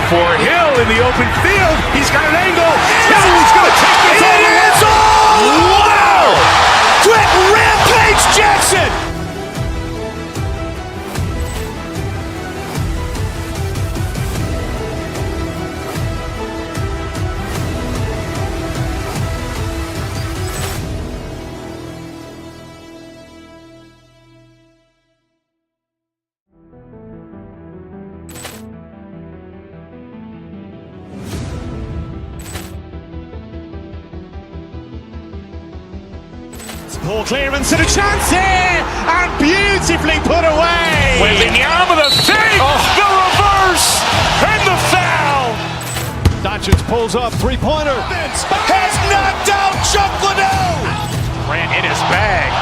for Hill in the open field. He's got an angle. Hill's going to take this all the way. Wow! Quick Rampage Jackson! Poor clearance and a chance here, and beautifully put away. With the arm of the thing, the reverse, and the foul. Doncic pulls up, three-pointer. Has knocked out Chuck Liddell. Grant in his bag.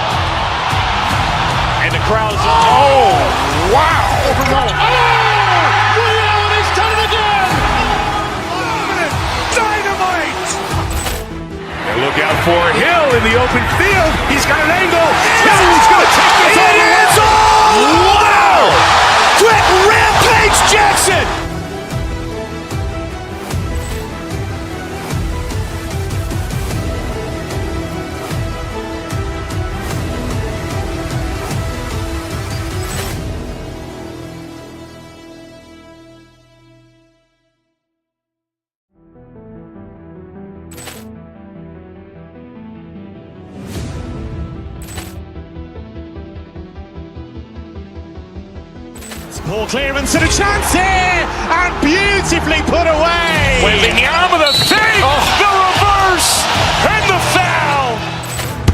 And the crowd's, oh, wow. He's done it again. Dynamite. And look out for Hill in the open field. He's got an angle. Hill's going to take this all the way. Wow! Quick Rampage Jackson! Poor clearance and a chance here, and beautifully put away. With the arm of the thing, the reverse, and the foul.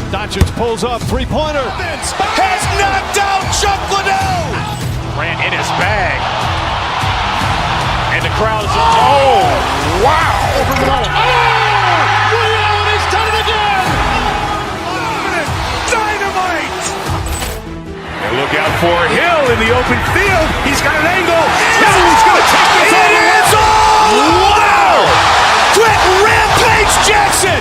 Doncic pulls up, three-pointer. Has knocked out Chuck Liddell. Grant in his bag. And the crowd's, oh, wow. He's done it again. Dynamite. And look out for Hill in the open field. He's got an angle. Hill's going to take this all the way. Wow! Quick Rampage Jackson!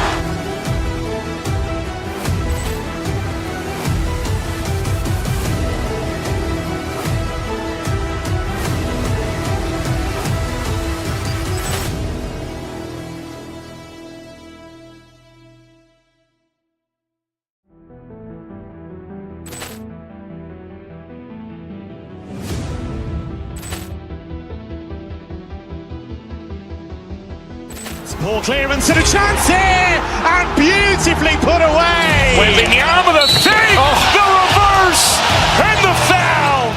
Poor clearance and a chance here, and beautifully put away. With the arm of the thing, the reverse, and the foul.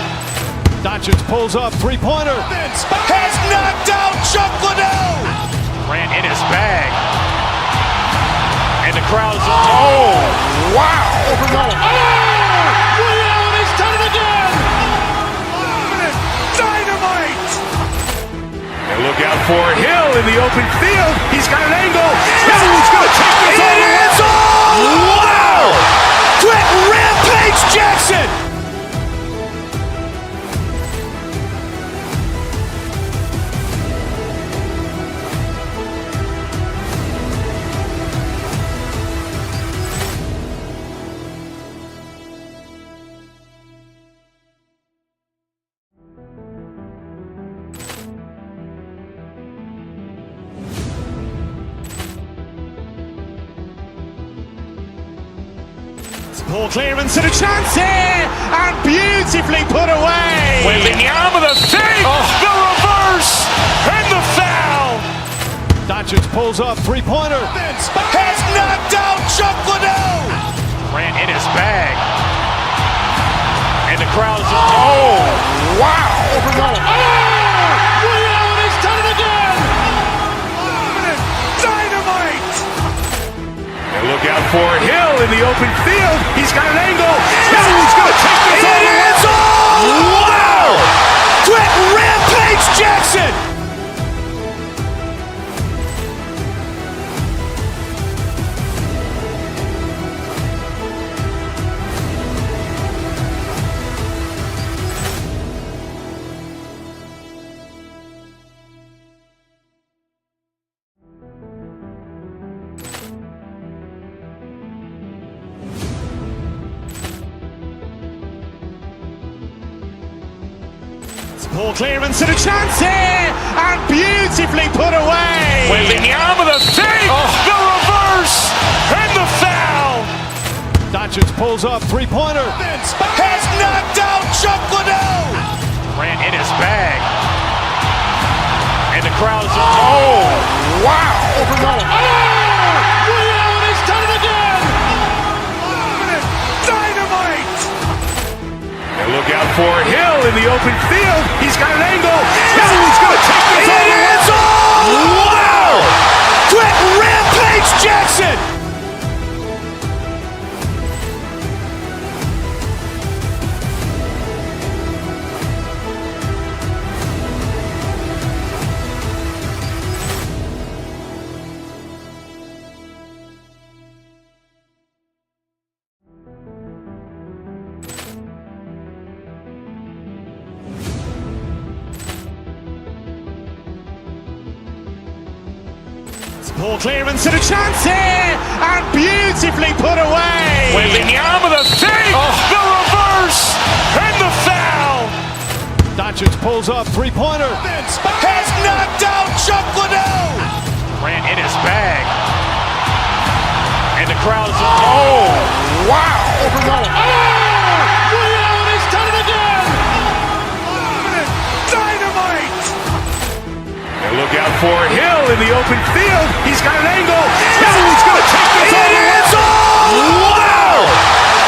Doncic pulls up, three-pointer. Has knocked out Chuck Liddell. Grant in his bag. And the crowd's, oh, wow. He's done it again. Dynamite. And look out for Hill in the open field. He's got an angle. Hill's going to take this all the way. Wow! Quick Rampage Jackson! Poor clearance and a chance here, and beautifully put away. With the arm of the thing, the reverse, and the foul. Doncic pulls up, three-pointer. Has knocked out Chuck Liddell. Grant in his bag. And the crowd's, oh, wow. He's done it again. Dynamite. And look out for Hill in the open field. He's got an angle. Hill's going to take this all the way. Wow! Quick Rampage Jackson! Ball clearance and a chance here, and beautifully put away. Waving the arm of the fake, the reverse, and the foul. Doncic pulls up, three-pointer. Has knocked out Chuck Liddell. Ran in his bag. And the crowd is, oh, wow. Liddell has done it again. Dynamite. And look out for Hill in the open field. He's got an angle. Hill's going to take this all the way. Wow! Quick Rampage Jackson. Ball clearance and a chance here, and beautifully put away. Waving the arm of the fake, the reverse, and the foul. Doncic pulls up, three-pointer. Has knocked out Chuck Liddell. Ran in his bag. And the crowd is, oh, wow. Liddell has done it again. Dynamite. And look out for Hill in the open field. He's got an angle. Hill's going to take this all the way. Wow!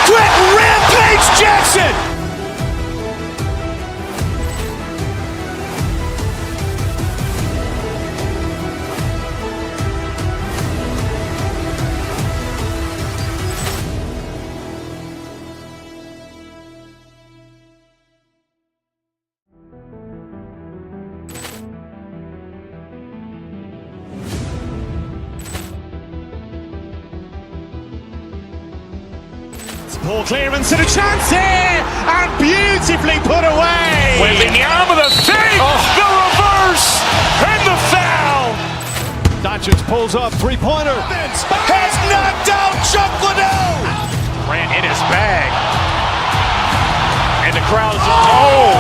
Quick Rampage Jackson. Ball clearance and a chance here, and beautifully put away. Waving the arm of the fake, the reverse, and the foul. Doncic pulls up, three-pointer. Has knocked out Chuck Liddell. Ran in his bag. And the crowd is, oh,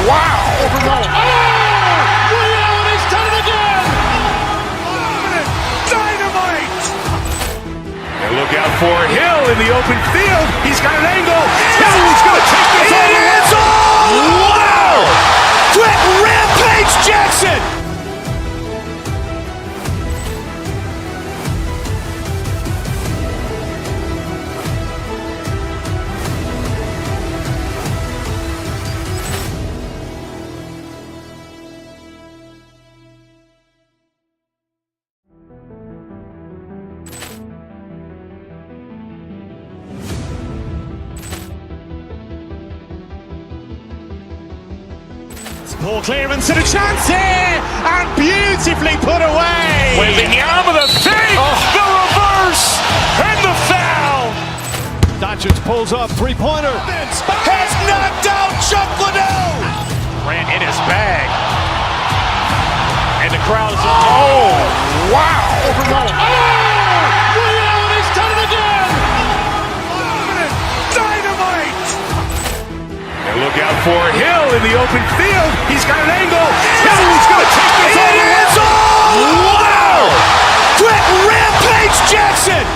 wow. Liddell has done it again. Dynamite. And look out for Hill in the open field. He's got an angle. Hill's going to take this all the way. Wow! Quick Rampage Jackson. Ball clearance and a chance here, and beautifully put away. Waving the arm of the fake, the reverse, and the foul. Doncic pulls up, three-pointer. Has knocked out Chuck Liddell. Ran in his bag. And the crowd is, oh, wow. Liddell has done it again. Dynamite. And look out for Hill in the open field. He's got an angle. Hill's going to take this all the way. Wow! Quick Rampage Jackson.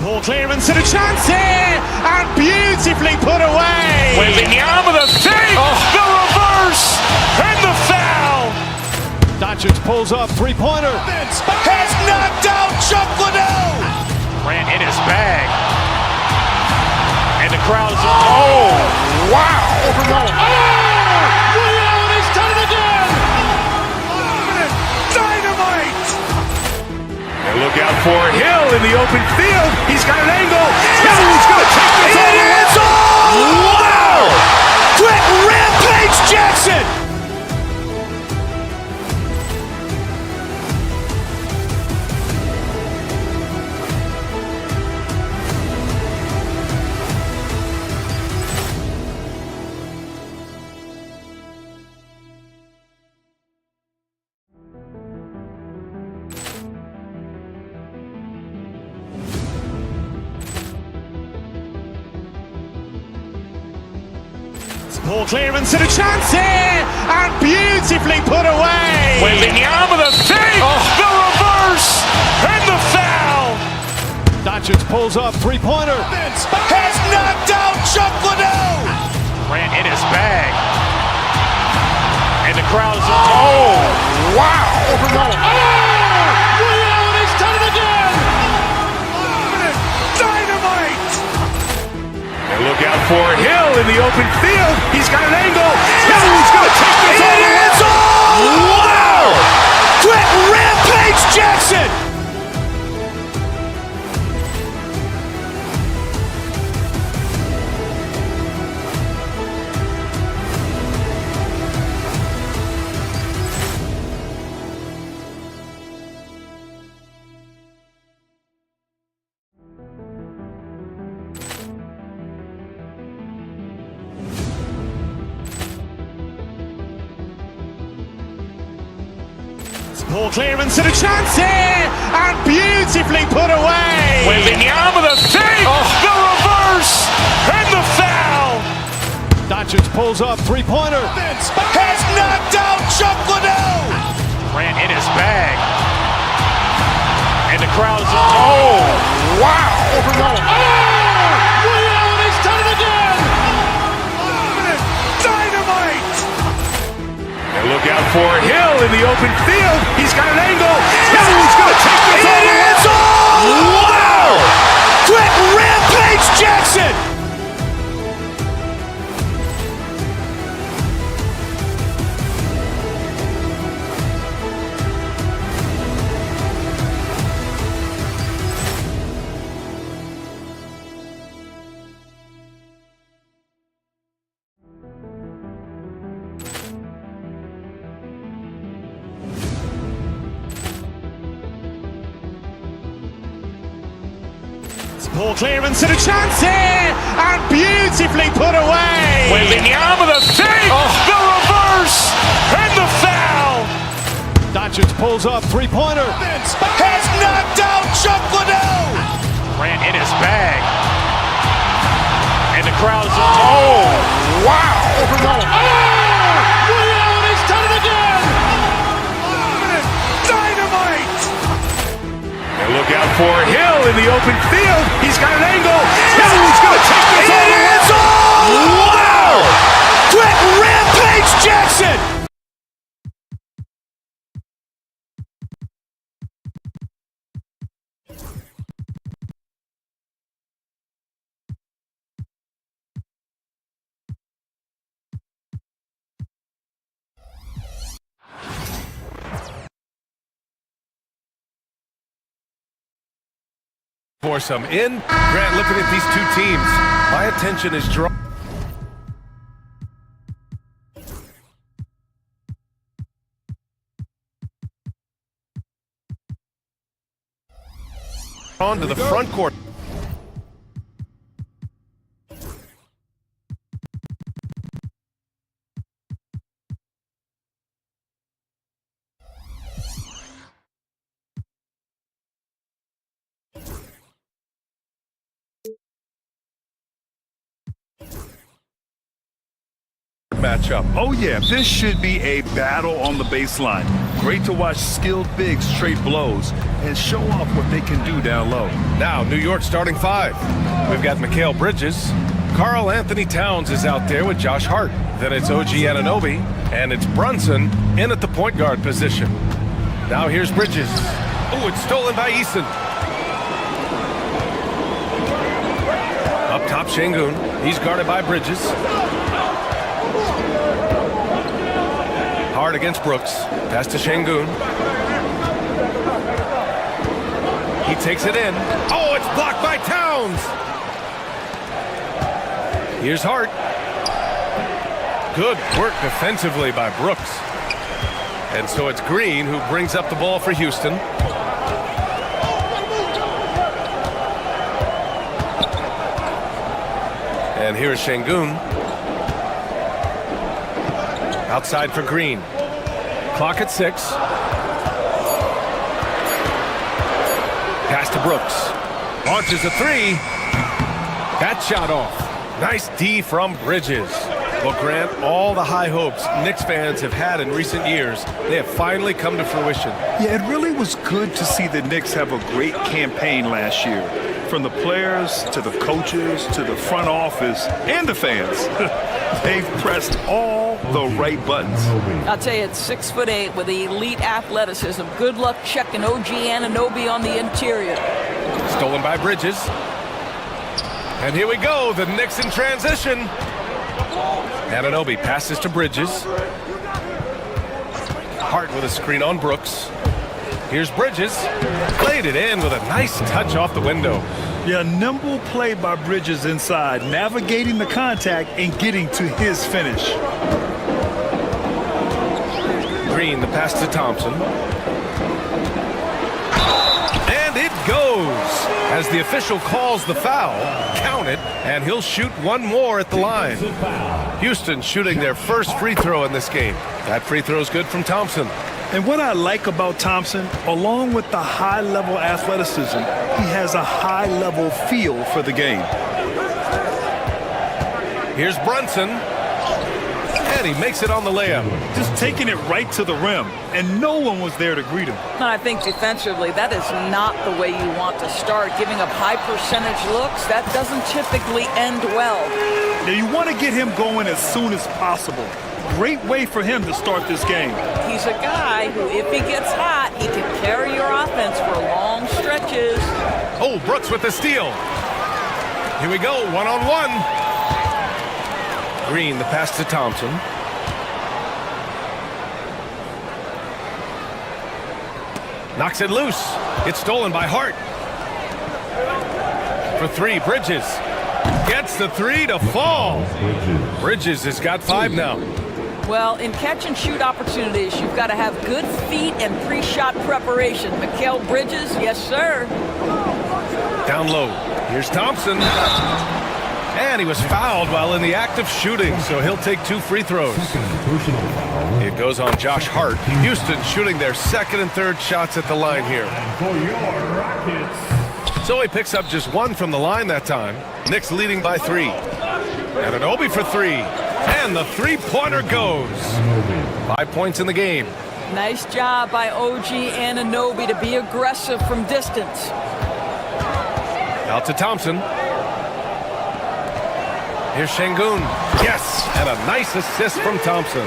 Ball clearance and a chance here, and beautifully put away. Waving the arm of the fake, the reverse, and the foul. Doncic pulls up, three-pointer. Has knocked out Chuck Liddell. Ran in his bag. And the crowd is, oh, wow. Liddell has done it again. Dynamite. And look out for Hill in the open field. He's got an angle. Hill's going to take this all the way. Wow! Quick Rampage Jackson. Ball clearance and a chance here, and beautifully put away. Wembanyama with a fake, the reverse, and the foul. Doncic pulls up, three-pointer. Has knocked out Chuck Liddell. Grant in his bag. And the crowd is... Oh, wow. Liddell, and he's done it again. Dynamite. And look out for Hill in the open field. He's got an angle. Hill's going to take this all the way. Wow! Quick Rampage Jackson. Ball clearance and a chance here, and beautifully put away. Wembanyama with a fake, the reverse, and the foul. Doncic pulls up, three-pointer. Has knocked out Chuck Liddell. Grant in his bag. And the crowd is... Oh, wow. Liddell, and he's done it again. Dynamite. And look out for Hill in the open field. He's got an angle. Hill's going to take this all the way. Wow! Quick Rampage Jackson. Ball clearance and a chance here, and beautifully put away. Wembanyama with a fake, the reverse, and the foul. Doncic pulls up, three-pointer. Has knocked out Chuck Liddell. Grant in his bag. And the crowd is... Oh, wow. Liddell, and he's done it again. Dynamite. And look out for Hill in the open field. He's got an angle. Hill's going to take this all the way. Wow! Quick Rampage Jackson. For some in. Grant, looking at these two teams, my attention is drawn to the front court. Matchup. Oh yeah, this should be a battle on the baseline. Great to watch skilled bigs trade blows and show off what they can do down low. Now, New York starting five. We've got Mikal Bridges. Karl Anthony Towns is out there with Josh Hart. Then it's OG Anunoby, and it's Brunson in at the point guard position. Now here's Bridges. Oh, it's stolen by Eason. Up top, Şengün. He's guarded by Bridges. Hard against Brooks. Pass to Şengün. He takes it in. Oh, it's blocked by Towns. Here's Hart. Good work defensively by Brooks. And so it's Green who brings up the ball for Houston. And here's Şengün. Outside for Green. Clock at 6. Pass to Brooks. Launches a 3. That shot off. Nice D from Bridges. Well, Grant, all the high hopes Knicks fans have had in recent years, they have finally come to fruition. Yeah, it really was good to see the Knicks have a great campaign last year. From the players to the coaches to the front office and the fans. They've pressed all the right buttons. I'll tell you, it's 6'8" with elite athleticism. Good luck checking OG Anunoby on the interior. Stolen by Bridges. And here we go, the Knicks in transition. Anunoby passes to Bridges. Hart with a screen on Brooks. Here's Bridges. Played it in with a nice touch off the window. Yeah, nimble play by Bridges inside, navigating the contact and getting to his finish. Green, the pass to Thompson. And it goes. As the official calls the foul, count it, and he'll shoot one more at the line. Houston shooting their first free throw in this game. That free throw is good from Thompson. And what I like about Thompson, along with the high-level athleticism, he has a high-level feel for the game. Here's Brunson. And he makes it on the layup. Just taking it right to the rim, and no one was there to greet him. I think defensively, that is not the way you want to start. Giving up high percentage looks, that doesn't typically end well. Now, you want to get him going as soon as possible. Great way for him to start this game. He's a guy who, if he gets hot, he can carry your offense for long stretches. Oh, Brooks with the steal. Here we go, one-on-one. Green, the pass to Thompson. Knocks it loose. It's stolen by Hart. For three, Bridges. Gets the three to fall. Bridges has got 5 now. Well, in catch-and-shoot opportunities, you've got to have good feet and pre-shot preparation. Mikal Bridges, yes, sir. Down low. Here's Thompson. And he was fouled while in the act of shooting, so he'll take 2 free throws. It goes on Josh Hart. Houston shooting their second and third shots at the line here. So he picks up just 1 from the line that time. Knicks leading by 3. Anunoby for 3. And the three-pointer goes. 5 points in the game. Nice job by OG Anunoby to be aggressive from distance. Out to Thompson. Here's Şengün. Yes, and a nice assist from Thompson.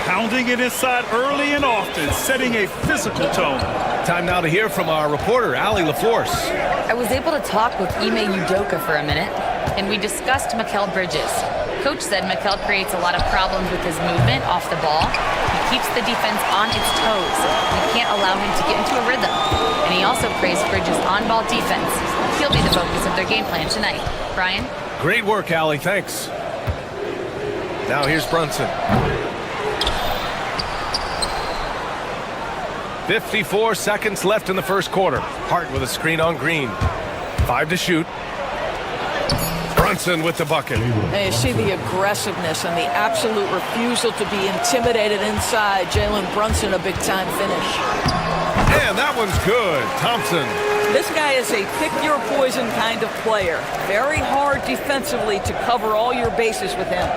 Pounding it inside early and often, setting a physical tone. Time now to hear from our reporter, Allie LaForce. I was able to talk with Ime Udoka for a minute, and we discussed Mikal Bridges. Coach said Mikal creates a lot of problems with his movement off the ball. He keeps the defense on its toes. We can't allow him to get into a rhythm. And he also praised Bridges' on-ball defense. He'll be the focus of their game plan tonight. Brian? Great work, Allie. Thanks. Now here's Brunson. 54 seconds left in the first quarter. Hart with a screen on Green. 5 to shoot. Brunson with the bucket. And you see the aggressiveness and the absolute refusal to be intimidated inside. Jalen Brunson, a big-time finish. And that one's good. Thompson. This guy is a pick-your-poison kind of player. Very hard defensively to cover all your bases with him.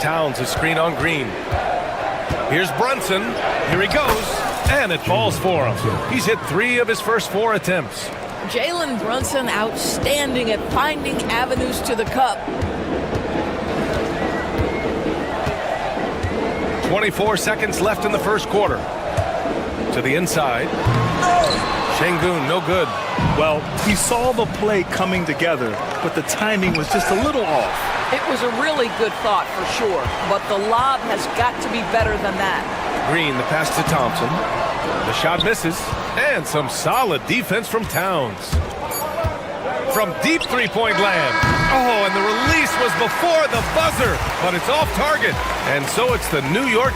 Towns a screen on Green. Here's Brunson. Here he goes. And it falls for him. He's hit 3 of his first 4 attempts. Jalen Brunson outstanding at finding avenues to the cup. 24 seconds left in the first quarter. To the inside. Şengün, no good. Well, he saw the play coming together, but the timing was just a little off. It was a really good thought for sure, but the lob has got to be better than that. Green, the pass to Thompson. The shot misses. And some solid defense from Towns. From deep three-point land. Oh, and the release was before the buzzer, but it's off target. And so it's the New York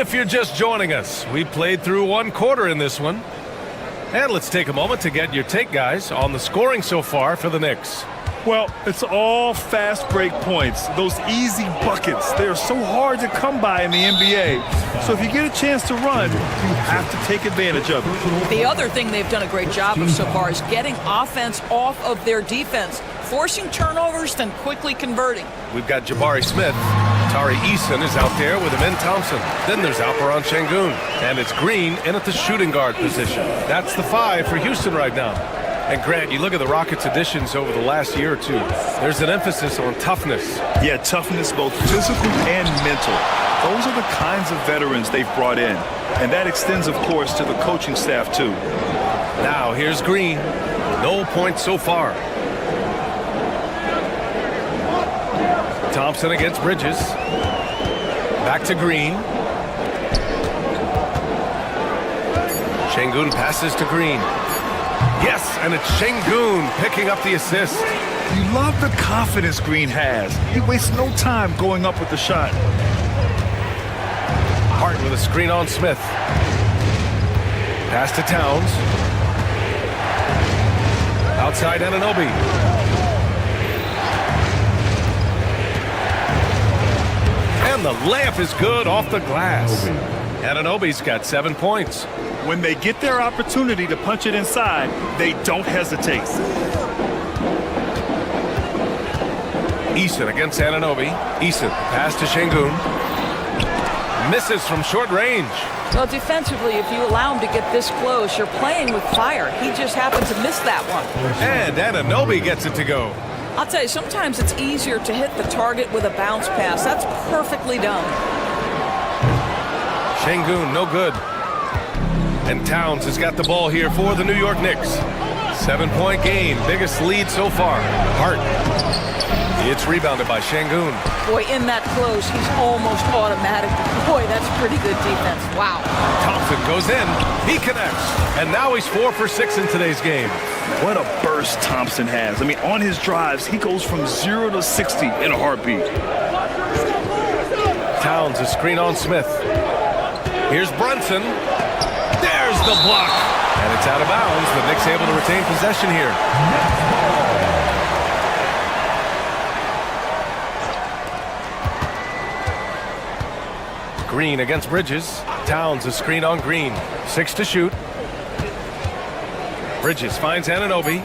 If you're just joining us, we played through one quarter in this one. And let's take a moment to get your take, guys, on the scoring so far for the Knicks. Well, it's all fast break points. Those easy buckets, they're so hard to come by in the NBA. So if you get a chance to run, you have to take advantage of it. The other thing they've done a great job of so far is getting offense off of their defense, forcing turnovers, then quickly converting. We've got Jabari Smith. Tari Eason is out there with Amin Thompson. Then there's Alperon Şengün. And it's Green in at the shooting guard position. That's the 5 for Houston right now. And Grant, you look at the Rockets' additions over the last year or two. There's an emphasis on toughness. Yeah, toughness, both physical and mental. Those are the kinds of veterans they've brought in. And that extends, of course, to the coaching staff, too. Now, here's Green. No points so far. Thompson against Bridges. Back to Green. Şengün passes to Green. Yes, and it's Şengün picking up the assist. You love the confidence Green has. He wastes no time going up with the shot. Hart with a screen on Smith. Pass to Towns. Outside Anunoby. And the layup is good off the glass. Anunoby's got 7 points. When they get their opportunity to punch it inside, they don't hesitate. Eason against Anunoby. Eason, pass to Şengün. Misses from short range. Well, defensively, if you allow him to get this close, you're playing with fire. He just happened to miss that one. And Anunoby gets it to go. I'll tell you, sometimes it's easier to hit the target with a bounce pass. That's perfectly done. Şengün, no good. And Towns has got the ball here for the New York Knicks. 7-point game, biggest lead so far. Hart. It's rebounded by Şengün. Boy, in that close, he's almost automatic. Boy, that's pretty good defense. Wow. Thompson goes in. He connects. And now he's 4 for 6 in today's game. What a burst Thompson has. I mean, on his drives, he goes from 0 to 60 in a heartbeat. Towns, a screen on Smith. Here's Brunson. There's the block. And it's out of bounds. The Knicks able to retain possession here. Green against Bridges. Towns, a screen on Green. 6 to shoot. Bridges finds Anunoby.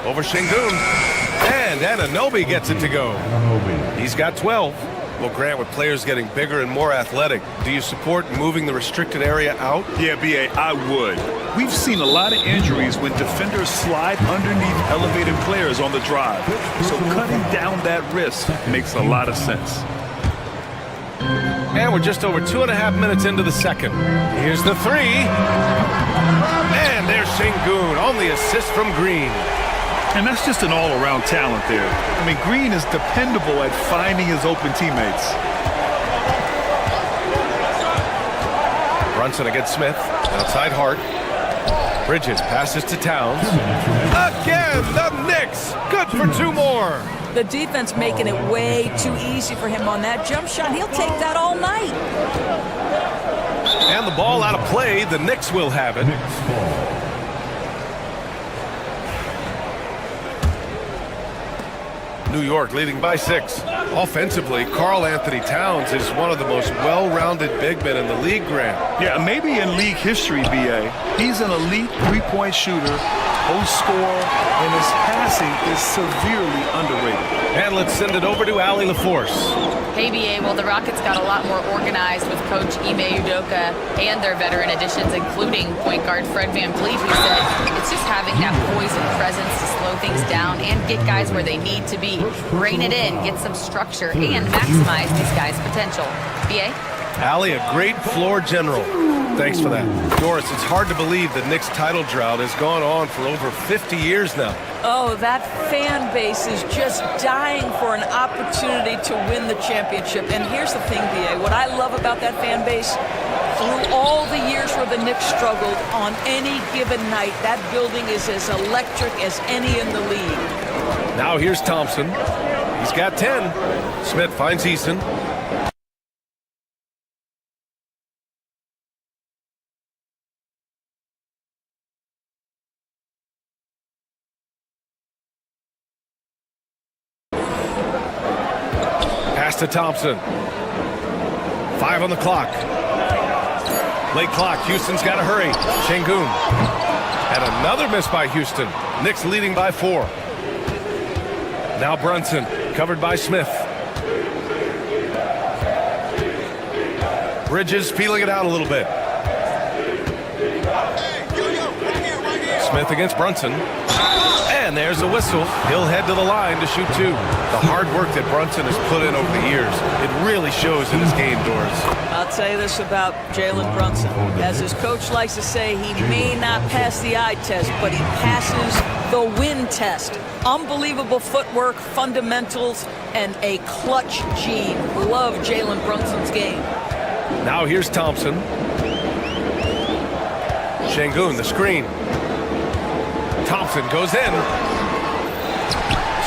Over Şengün. And Anunoby gets it to go. He's got 12. Well, Grant, with players getting bigger and more athletic, do you support moving the restricted area out? Yeah, B.A., I would. We've seen a lot of injuries when defenders slide underneath elevated players on the drive. So cutting down that risk makes a lot of sense. And we're just over 2.5 minutes into the second. Here's the 3. And there's Şengün on the assist from Green. And that's just an all-around talent there. I mean, Green is dependable at finding his open teammates. Brunson against Smith. Outside Hart. Bridges passes to Towns. Again, the Knicks. Good for 2 more. The defense making it way too easy for him on that jump shot. He'll take that all night. And the ball out of play. The Knicks will have it. New York leading by 6. Offensively, Karl Anthony Towns is one of the most well-rounded big men in the league, Grant. Yeah, maybe in league history, B.A. He's an elite three-point shooter, post scorer, and his passing is severely underrated. And let's send it over to Allie LaForce. Hey, BA, well, the Rockets got a lot more organized with Coach Ime Udoka and their veteran additions, including point guard Fred VanVleet, who said it's just having that poise and presence to slow things down and get guys where they need to be. Rein it in, get some structure, and maximize these guys' potential. BA? Allie, a great floor general. Thanks for that. Doris, it's hard to believe the Knicks title drought has gone on for over 50 years now. Oh, that fan base is just dying for an opportunity to win the championship. And here's the thing, B.A., what I love about that fan base, through all the years where the Knicks struggled, on any given night, that building is as electric as any in the league. Now here's Thompson. He's got 10. Smith finds Eason. Pass to Thompson. 5 on the clock. Late clock. Houston's got to hurry. Şengün. And another miss by Houston. Knicks leading by 4. Now Brunson, covered by Smith. Bridges feeling it out a little bit. Smith against Brunson. And there's a whistle. He'll head to the line to shoot 2. The hard work that Brunson has put in over the years, it really shows in his game, Doors. I'll tell you this about Jalen Brunson. As his coach likes to say, he may not pass the eye test, but he passes the win test. Unbelievable footwork, fundamentals, and a clutch gene. Love Jalen Brunson's game. Now here's Thompson. Şengün, the screen. Thompson goes in.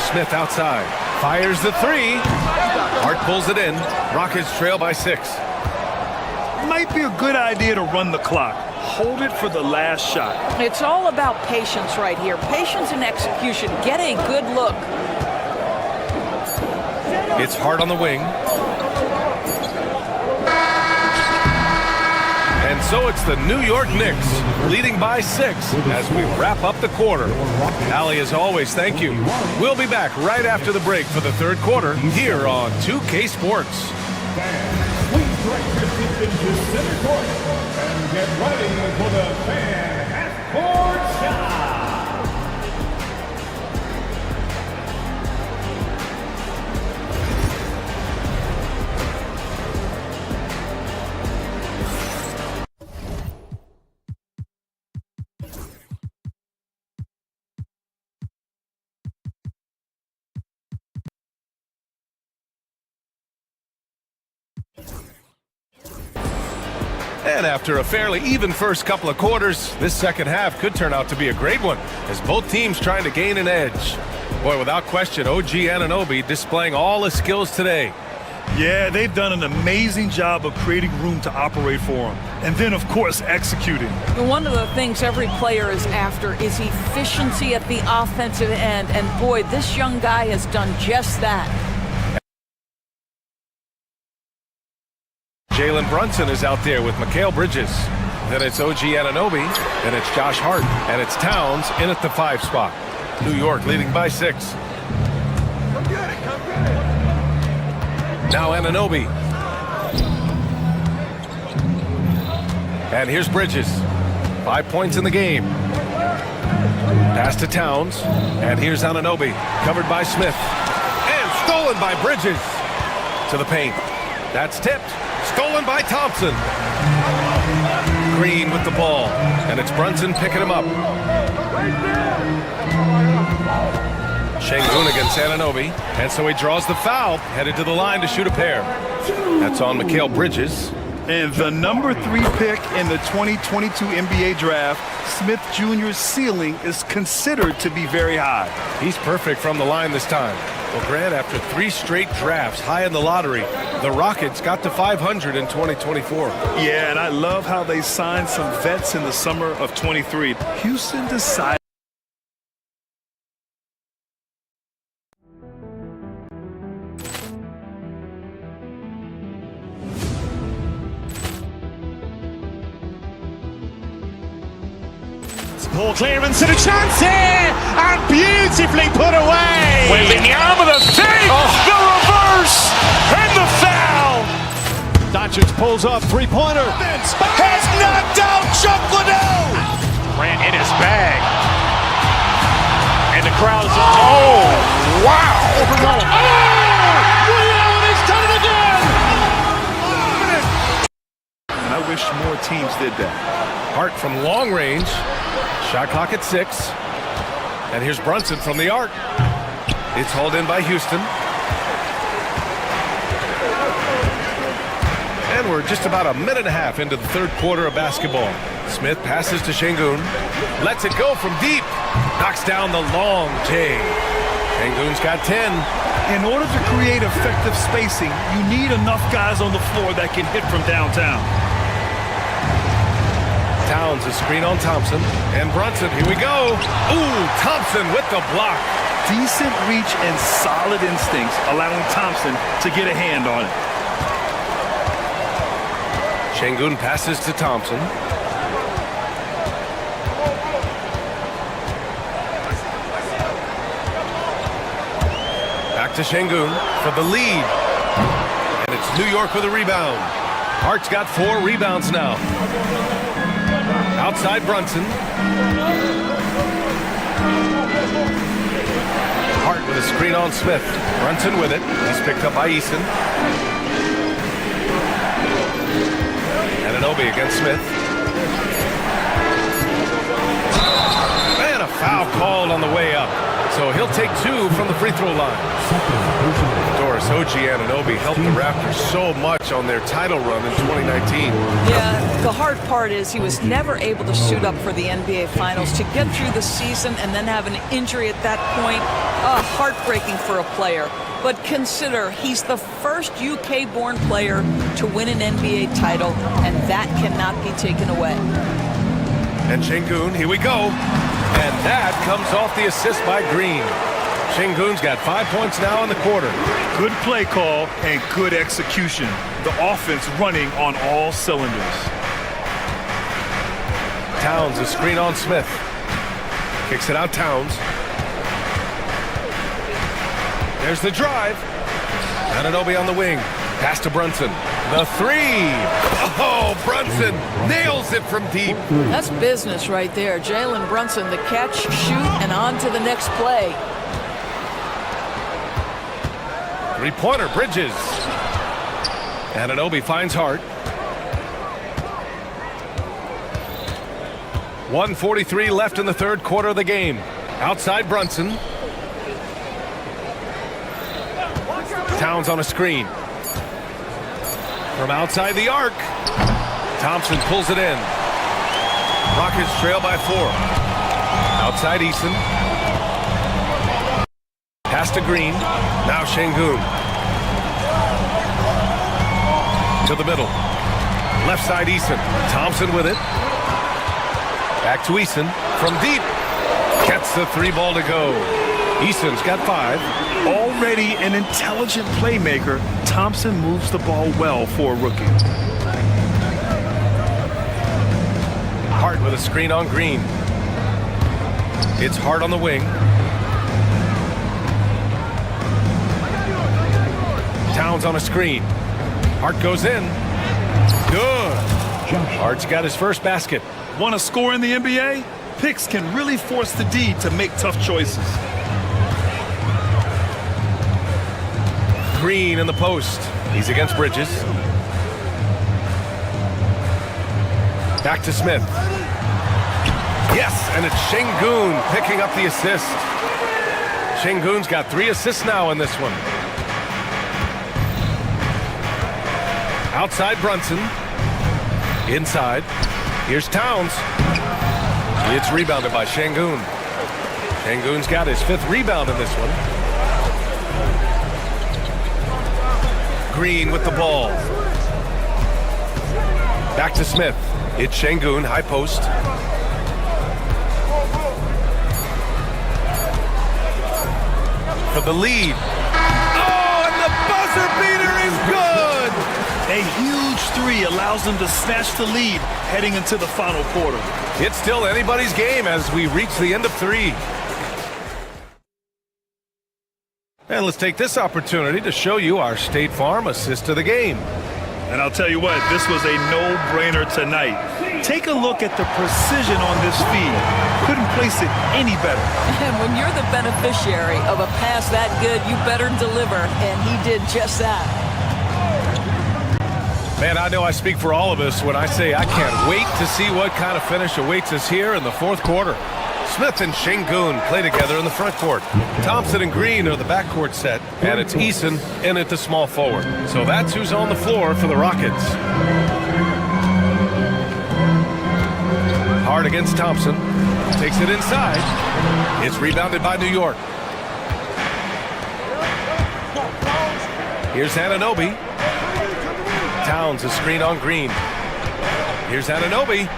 Smith outside. Fires the 3. Hart pulls it in. Rockets trail by 6. Might be a good idea to run the clock. Hold it for the last shot. It's all about patience right here. Patience and execution. Get a good look. It's Hart on the wing. And so it's the New York Knicks leading by 6 as we wrap up the quarter. Allie, as always, thank you. We'll be back right after the break for the third quarter here on 2K Sports. Please direct your attention to center court and get ready for the fan half-court shot. And after a fairly even first couple of quarters, this second half could turn out to be a great one as both teams trying to gain an edge. Boy, without question, OG Anunoby displaying all his skills today. Yeah, they've done an amazing job of creating room to operate for him. And then, of course, executing. One of the things every player is after is efficiency at the offensive end. And boy, this young guy has done just that. Jalen Brunson is out there with Mikal Bridges. Then it's OG Anunoby. Then it's Josh Hart. And it's Towns in at the 5 spot. New York leading by 6. Now Anunoby. And here's Bridges. 5 points in the game. Pass to Towns. And here's Anunoby. Covered by Smith. And stolen by Bridges. To the paint. That's tipped. Stolen by Thompson. Green with the ball. And it's Brunson picking him up. Şengün against Anunoby. And so he draws the foul. Headed to the line to shoot a pair. That's on Mikal Bridges. And the number 3 pick in the 2022 NBA draft, Smith Jr.'s ceiling is considered to be very high. He's perfect from the line this time. Well, Grant, after 3 straight drafts high in the lottery, the Rockets got to 500 in 2024. Yeah, and I love how they signed some vets in the summer of 23. Houston decided. Poor clearance and a chance here, and beautifully put away. Wembanyama with a save, the reverse, and the foul. Doncic pulls up, three-pointer. Has knocked out Chuck Liddell. Grant in his bag. And the crowd is, oh, wow. Allen has done it again. I wish more teams did that. Hart from long range. Shot clock at 6. And here's Brunson from the arc. It's hauled in by Houston. And we're just about a minute and a half into the third quarter of basketball. Smith passes to Şengün. Lets it go from deep. Knocks down the long J. Şengün's got 10. In order to create effective spacing, you need enough guys on the floor that can hit from downtown. Towns, a screen on Thompson. And Brunson, here we go. Ooh, Thompson with the block. decent reach and solid instincts, allowing Thompson to get a hand on it. Şengün passes to Thompson. Back to Şengün for the lead. And it's New York with a rebound. Hart's got 4 rebounds now. Outside Brunson. Hart with a screen on Smith. Brunson with it. He's picked up by Eason. Anunoby against Smith. And a foul called on the way up. So he'll take 2 from the free throw line. Doris, OG Anunoby helped the Raptors so much on their title run in 2019. Yeah, the hard part is he was never able to suit up for the NBA Finals. To get through the season and then have an injury at that point, heartbreaking for a player. But consider, he's the first UK-born player to win an NBA title, and that cannot be taken away. And Şengün, here we go. And that comes off the assist by Green. Şengün's got 5 points now in the quarter. Good play call and good execution. The offense running on all cylinders. Towns, a screen on Smith. Kicks it out, Towns. There's the drive. Anunoby on the wing. Pass to Brunson. The 3. Oh, Brunson nails it from deep. That's business right there. Jalen Brunson, the catch, shoot, and on to the next play. 3-pointer, Bridges. Anunoby finds Hart. 1:43 left in the third quarter of the game. Outside Brunson. Towns on a screen. From outside the arc. Thompson pulls it in. Rockets trail by 4. Outside Eason. Pass to Green. Now Şengün. To the middle. Left side Eason. Thompson with it. Back to Eason. From deep. Gets the 3 ball to go. Eason's got 5. Already an intelligent playmaker, Thompson moves the ball well for a rookie. Hart with a screen on Green. It's Hart on the wing. Towns on a screen. Hart goes in. Good. Hart's got his first basket. Want to score in the NBA? Picks can really force the D to make tough choices. Green in the post. He's against Bridges. Back to Smith. Yes, and it's Şengün picking up the assist. Şengün's got 3 assists now in this one. Outside Brunson. Inside. Here's Towns. It's rebounded by Şengün. Şengün's got his 5th rebound in this one. Green with the ball. Back to Smith. It's Şengün, high post. For the lead. Oh, and the buzzer beater is good! A huge 3 allows them to snatch the lead heading into the final quarter. It's still anybody's game as we reach the end of 3. And let's take this opportunity to show you our State Farm assist of the game. And I'll tell you what, this was a no-brainer tonight. Take a look at the precision on this feed. Couldn't place it any better. And when you're the beneficiary of a pass that good, you better deliver, and he did just that. Man, I know I speak for all of us when I say I can't wait to see what kind of finish awaits us here in the 4th quarter. Smith and Şengün play together in the front court. Thompson and Green are the backcourt set, and it's Eason in at the small forward. So that's who's on the floor for the Rockets. Hart against Thompson. Takes it inside. It's rebounded by New York. Here's Anunoby. Towns, a screen on Green. Here's Anunoby.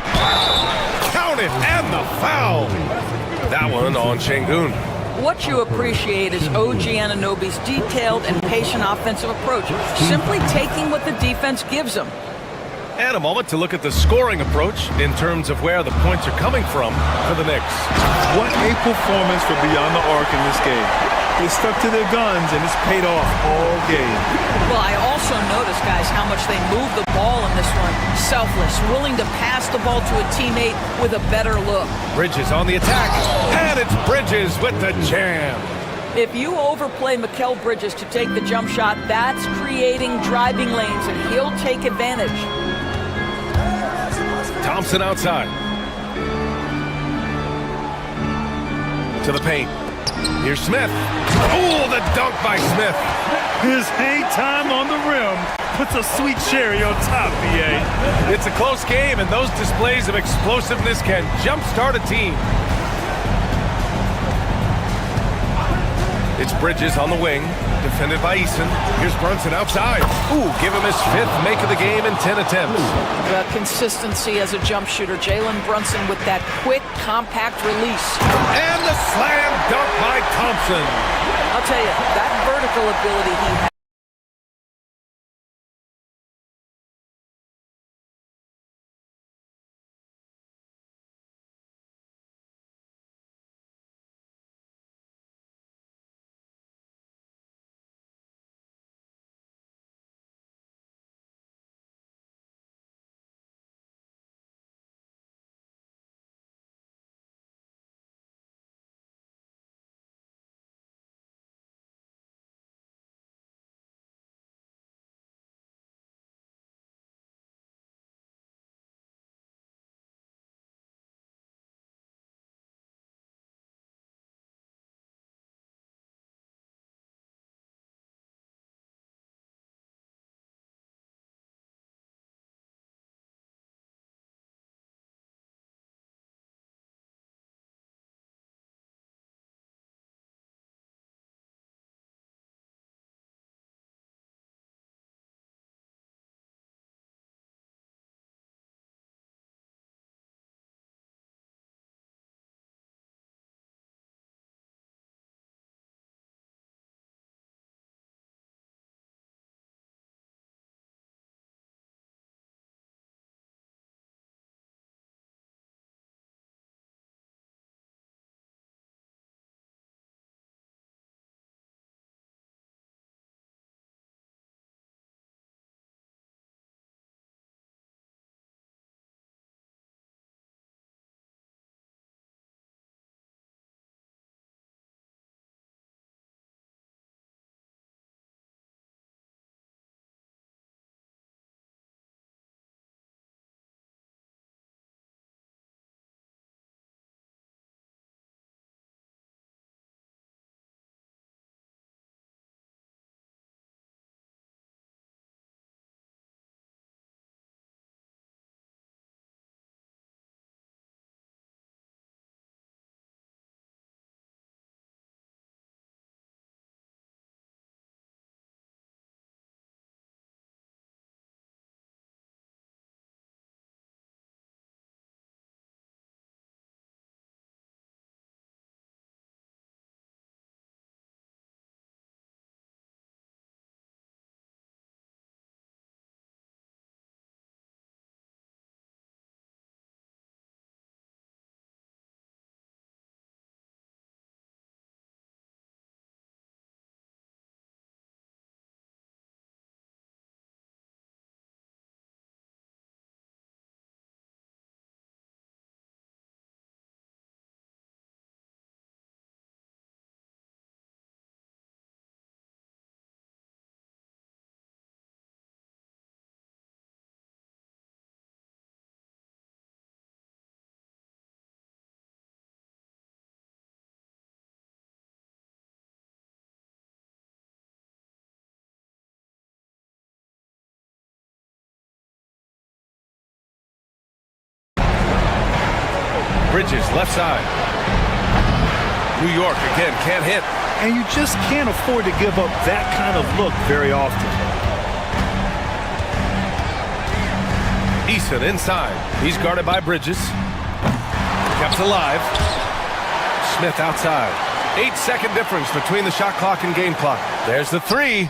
Count it, and the foul. That one on Şengün. What you appreciate is OG Anunoby's detailed and patient offensive approach, simply taking what the defense gives him. And a moment to look at the scoring approach in terms of where the points are coming from for the Knicks. What a performance for beyond the arc in this game. They stuck to their guns, and it's paid off all game. Well, I also noticed, guys, how much they moved the ball in this one. Selfless, willing to pass the ball to a teammate with a better look. Bridges on the attack, and it's Bridges with the jam. If you overplay Mikal Bridges to take the jump shot, that's creating driving lanes, and he'll take advantage. Thompson outside. To the paint. Here's Smith. Oh, the dunk by Smith. His hang time on the rim puts a sweet cherry on top, BA. It's a close game, and those displays of explosiveness can jumpstart a team. It's Bridges on the wing, defended by Eason. Here's Brunson outside. Ooh, give him his 5th make of the game in 10 attempts. Consistency as a jump shooter. Jalen Brunson with that quick, compact release. And the slam dunk by Thompson. I'll tell you, that vertical ability he has. Bridges, left side. New York again, can't hit. And you just can't afford to give up that kind of look very often. Eason inside. He's guarded by Bridges. Kept alive. Smith outside. 8-second difference between the shot clock and game clock. There's the three.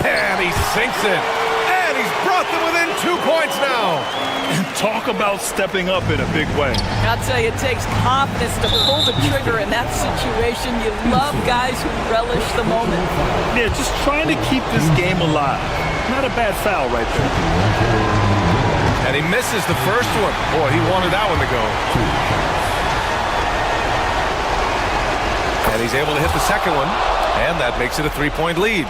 And he sinks it. And he's brought them within 2 points now. Talk about stepping up in a big way. I'll tell you, it takes confidence to pull the trigger in that situation. You love guys who relish the moment. Yeah, just trying to keep this game alive. Not a bad foul right there. And he misses the first one. Boy, he wanted that one to go. And he's able to hit the second one. And that makes it a 3-point lead.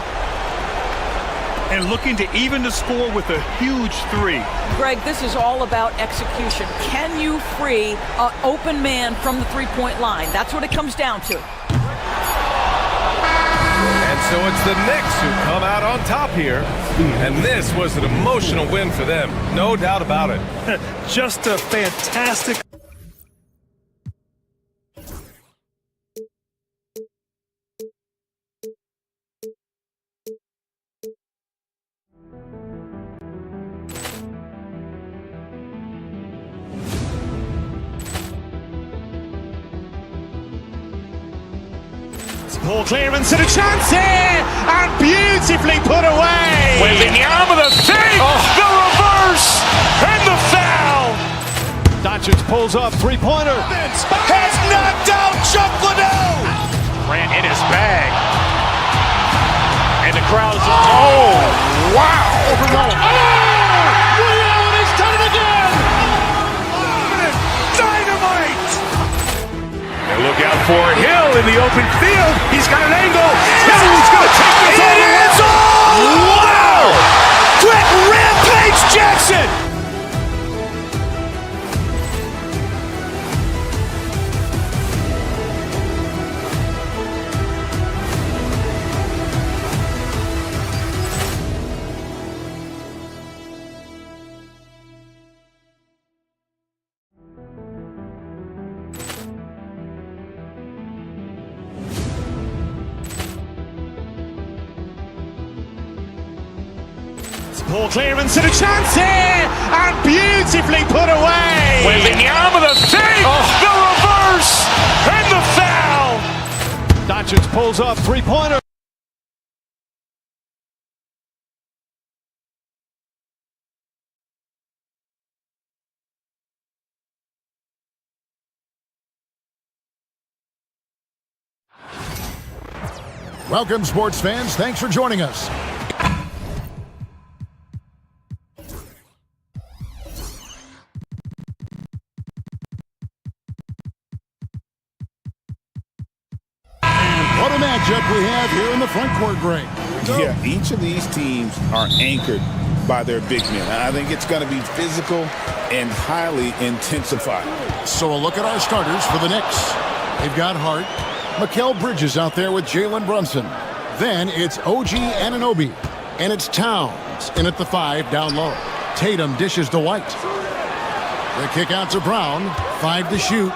And looking to even the score with a huge three. Greg, this is all about execution. Can you free an open man from the three-point line? That's what it comes down to. And so it's the Knicks who come out on top here. And this was an emotional win for them. No doubt about it. Just a fantastic... Ball clearance and a chance here, and beautifully put away. Wembanyama the fake, the reverse, and the foul. Doncic pulls up, three-pointer. Has knocked out Chuck Liddell. Ran in his bag. And the crowd is, oh, wow. Liddell has done it again. Dynamite. And look out for Hill in the open field. He's got an angle. Hill's going to take this all the way. Wow! Brett Rampage Jackson. Ball clearance and a chance here, and beautifully put away. Wembanyama the fake, the reverse, and the foul. Doncic pulls up, three-pointer. Welcome, sports fans. Thanks for joining us. What a matchup we have here in the front court, Greg. Yeah, each of these teams are anchored by their big men. I think it's going to be physical and highly intensified. So a look at our starters for the Knicks. They've got Hart, Mikal Bridges out there with Jalen Brunson. Then it's OG Anunoby, and it's Towns in at the 5 down low. Tatum dishes to White. The kick out to Brown, 5 to shoot.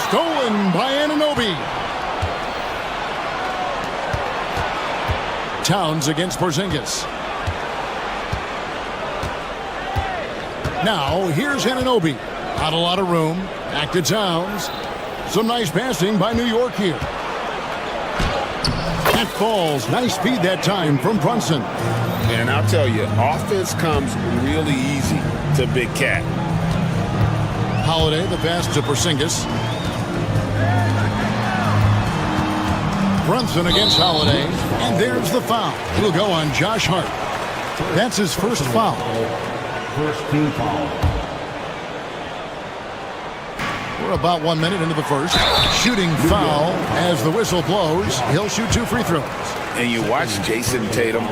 Stolen by Anunoby. Towns against Porzingis. Now, here's Anunoby. Not a lot of room. Back to Towns. Some nice passing by New York here. That falls. Nice speed that time from Brunson. And I'll tell you, offense comes really easy to Big Cat. Holiday, the pass to Porzingis. Brunson against Holiday, and there's the foul. It'll go on Josh Hart. That's his first foul. First team foul. We're about 1 minute into the first. Shooting foul as the whistle blows. He'll shoot 2 free throws. And you watch Jason Tatum,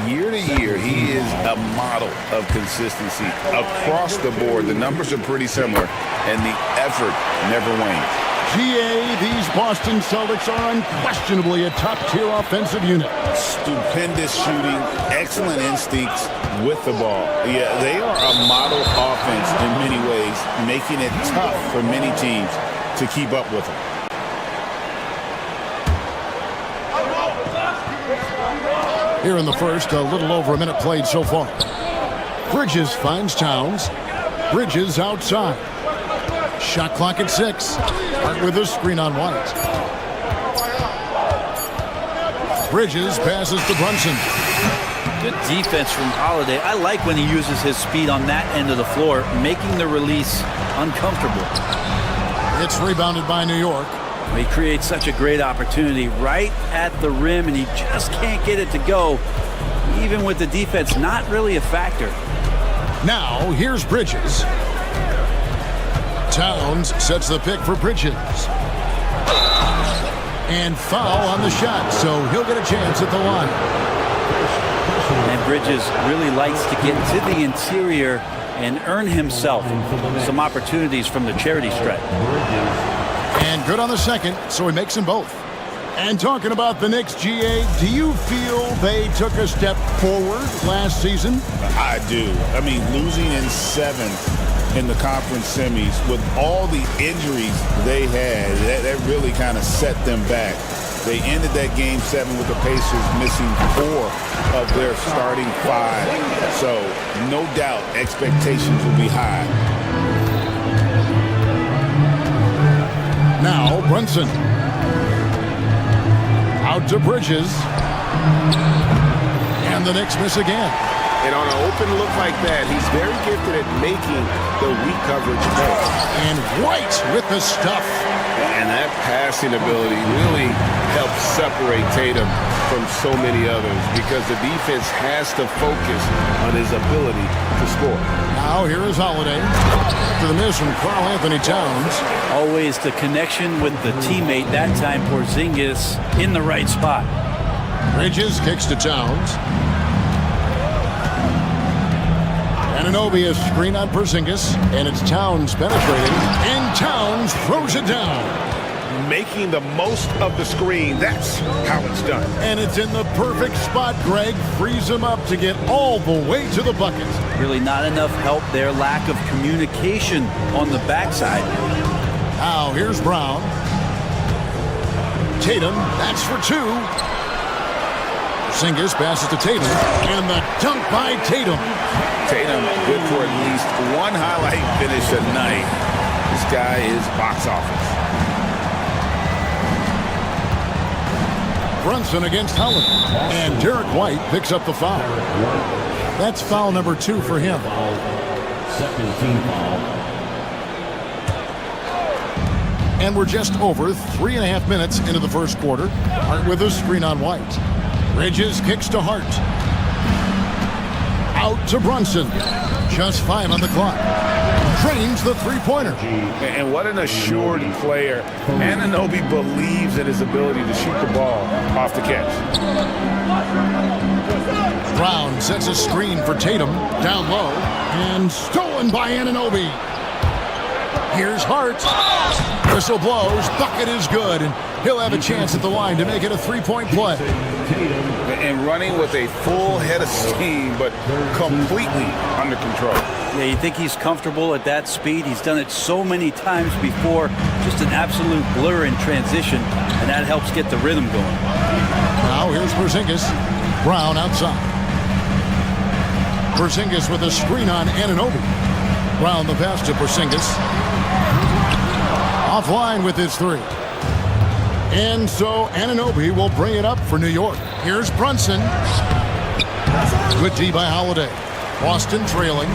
year to year, he is a model of consistency across the board. The numbers are pretty similar, and the effort never wanes. GA, these Boston Celtics are unquestionably a top-tier offensive unit. Stupendous shooting, excellent instincts with the ball. Yeah, they are a model offense in many ways, making it tough for many teams to keep up with them. Here in the first, a little over a minute played so far. Bridges finds Towns. Bridges outside. Shot clock at 6. Hart with a screen on White. Bridges passes to Brunson. Good defense from Holiday. I like when he uses his speed on that end of the floor, making the release uncomfortable. It's rebounded by New York. He creates such a great opportunity right at the rim, and he just can't get it to go, even with the defense not really a factor. Now, here's Bridges. Towns sets the pick for Bridges. And foul on the shot, so he'll get a chance at the line. And Bridges really likes to get to the interior and earn himself some opportunities from the charity stripe. And good on the second, so he makes them both. And talking about the Knicks, GA, do you feel they took a step forward last season? I do. I mean, losing in 7 in the conference semis with all the injuries they had, that really kind of set them back. They ended that game 7 with the Pacers missing 4 of their starting 5. So, no doubt, expectations will be high. Now, Brunson. Out to Bridges. And the Knicks miss again. And on an open look like that, he's very gifted at making the weak coverage pay. And White with the stuff. And that passing ability really helps separate Tatum from so many others because the defense has to focus on his ability to score. Now here is Holiday. To the miss from Karl Anthony Towns. Always the connection with the teammate, that time Porzingis in the right spot. Bridges kicks to Towns. Anunoby a screen on Porzingis, and it's Towns penetrating, and Towns throws it down. Making the most of the screen, that's how it's done. And it's in the perfect spot, Greg. Frees him up to get all the way to the bucket. Really not enough help there, lack of communication on the backside. Now here's Brown. Tatum, that's for 2. Porzingis passes to Tatum, and the dunk by Tatum. Tatum good for at least one highlight finish a night. This guy is box office. Brunson against Howland. And Derek White picks up the foul. That's foul number 2 for him. Second team foul. And we're just over 3.5 minutes into the first quarter. Hart with a screen on White. Bridges kicks to Hart. Out to Brunson. Just 5 on the clock. Drains the three-pointer. And what an assured player. Anunoby believes in his ability to shoot the ball off the catch. Brown sets a screen for Tatum. Down low. And stolen by Anunoby. Here's Hart. Whistle blows. Bucket is good. And he'll have a chance at the line to make it a 3-point play. And running with a full head of steam, but completely under control. Yeah, you think he's comfortable at that speed. He's done it so many times before. Just an absolute blur in transition, and that helps get the rhythm going. Now here's Porzingis. Brown outside. Porzingis with a screen on Anunoby. Brown the pass to Porzingis. Offline with his 3. And so Anunoby will bring it up for New York. Here's Brunson. Good D by Holiday. Boston trailing.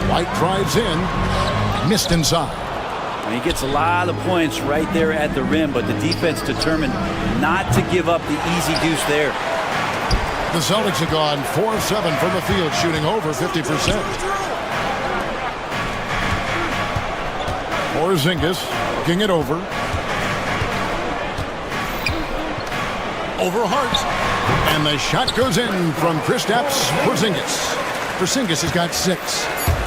White drives in. Missed inside. And he gets a lot of points right there at the rim, but the defense determined not to give up the easy deuce there. The Celtics have gone 4 of 7 from the field, shooting over 50%. Porzingis looking it over. Over Hart. And the shot goes in from Kristaps Porzingis. Porzingis has got 6.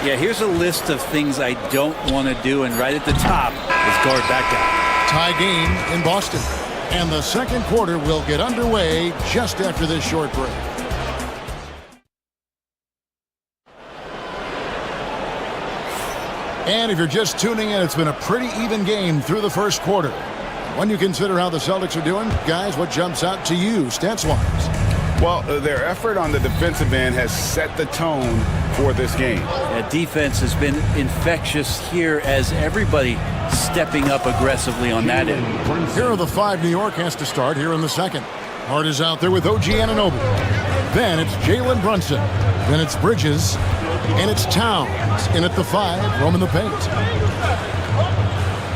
Yeah, here's a list of things I don't want to do, and right at the top is guard that guy. Tie game in Boston. And the second quarter will get underway just after this short break. And if you're just tuning in, it's been a pretty even game through the first quarter. When you consider how the Celtics are doing, guys, what jumps out to you stats-wise? Well, their effort on the defensive end has set the tone for this game. That defense has been infectious here as everybody stepping up aggressively on that end. Here are the 5 New York has to start here in the second. Hart is out there with OG Anunoby. Then it's Jalen Brunson. Then it's Bridges. And it's Towns in at the 5, roaming the paint.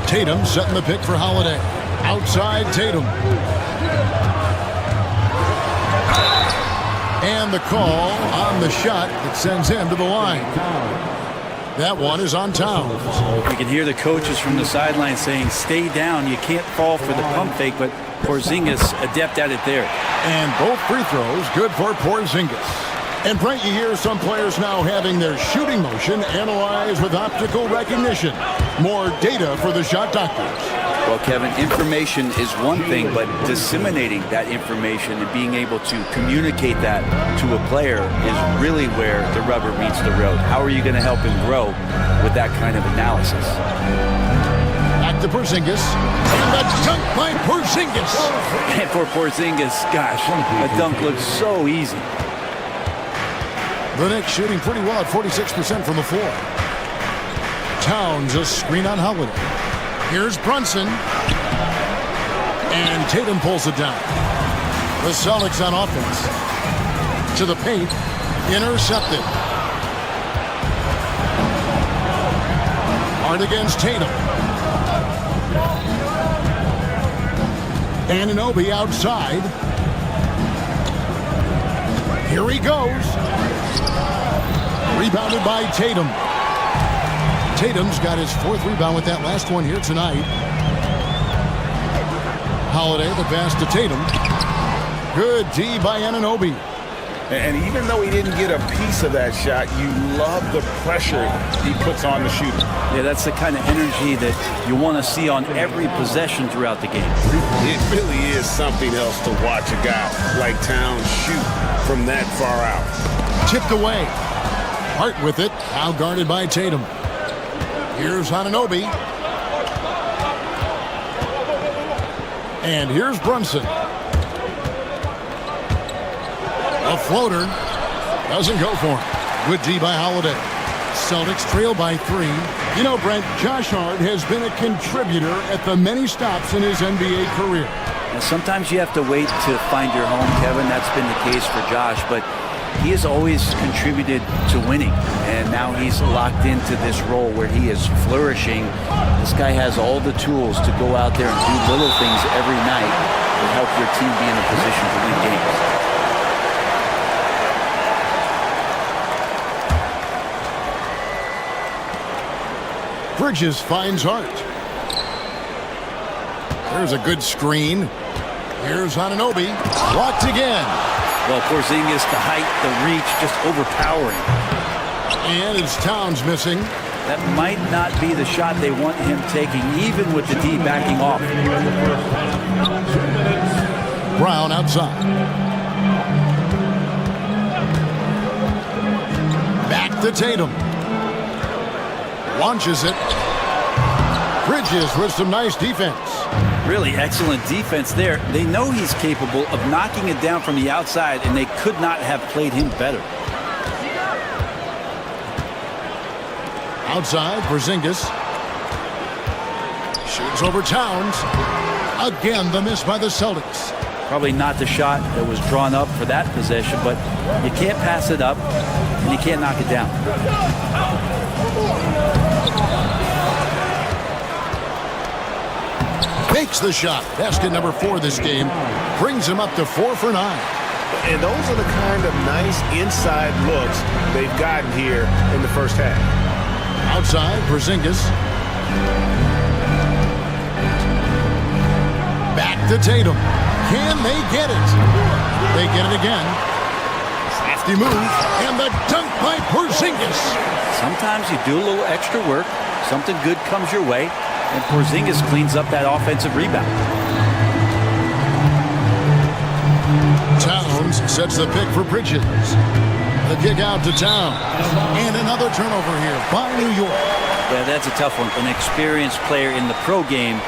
Tatum setting the pick for Holiday. Outside Tatum. And the call on the shot that sends him to the line. That one is on Towns. You can hear the coaches from the sideline saying, stay down. You can't fall for the pump fake, but Porzingis adept at it there. And both free throws good for Porzingis. And Brent, you hear some players now having their shooting motion analyzed with optical recognition. More data for the shot doctors. Well, Kevin, information is one thing, but disseminating that information and being able to communicate that to a player is really where the rubber meets the road. How are you going to help him grow with that kind of analysis? Back to Porzingis. And the dunk by Porzingis. And for Porzingis, gosh, a dunk looks so easy. The Knicks shooting pretty well at 46% from the floor. Towns a screen on Holiday. Here's Brunson. And Tatum pulls it down. The Celtics on offense. To the paint. Intercepted. Hard against Tatum. Anunoby outside. Here he goes. Rebounded by Tatum. Tatum's got his 4th rebound with that last one here tonight. Holiday, the pass to Tatum. Good D by Anunoby. And even though he didn't get a piece of that shot, you love the pressure he puts on the shooter. Yeah, that's the kind of energy that you want to see on every possession throughout the game. It really is something else to watch a guy like Towns shoot from that far out. Tipped away. Hart with it. Now guarded by Tatum. Here's Anunoby. And here's Brunson. A floater. Doesn't go for him. Good D by Holiday. Celtics trail by 3. You know, Brent, Josh Hart has been a contributor at the many stops in his NBA career. And sometimes you have to wait to find your home, Kevin. That's been the case for Josh, but he has always contributed to winning, and now he's locked into this role where he is flourishing. This guy has all the tools to go out there and do little things every night to help your team be in a position to win games. Bridges finds Hart. There's a good screen. Here's Anunoby. Blocked again. Well, Porzingis, the height, the reach, just overpowering. And it's Towns missing. That might not be the shot they want him taking, even with the D backing off. Brown outside. Back to Tatum. Launches it. Bridges with some nice defense. Really excellent defense there. They know he's capable of knocking it down from the outside, and they could not have played him better. Outside, Porzingis. Shoots over Towns. Again, the miss by the Celtics. Probably not the shot that was drawn up for that possession, but you can't pass it up, and you can't knock it down. Makes the shot. Basket number 4 this game. Brings him up to 4 for 9. And those are the kind of nice inside looks they've gotten here in the first half. Outside, Porzingis. Back to Tatum. Can they get it? They get it again. Safety move. And the dunk by Porzingis. Sometimes you do a little extra work. Something good comes your way. And Porzingis cleans up that offensive rebound. Towns sets the pick for Bridges. The kick out to Towns. And another turnover here by New York. Yeah, that's a tough one. An experienced player in the pro game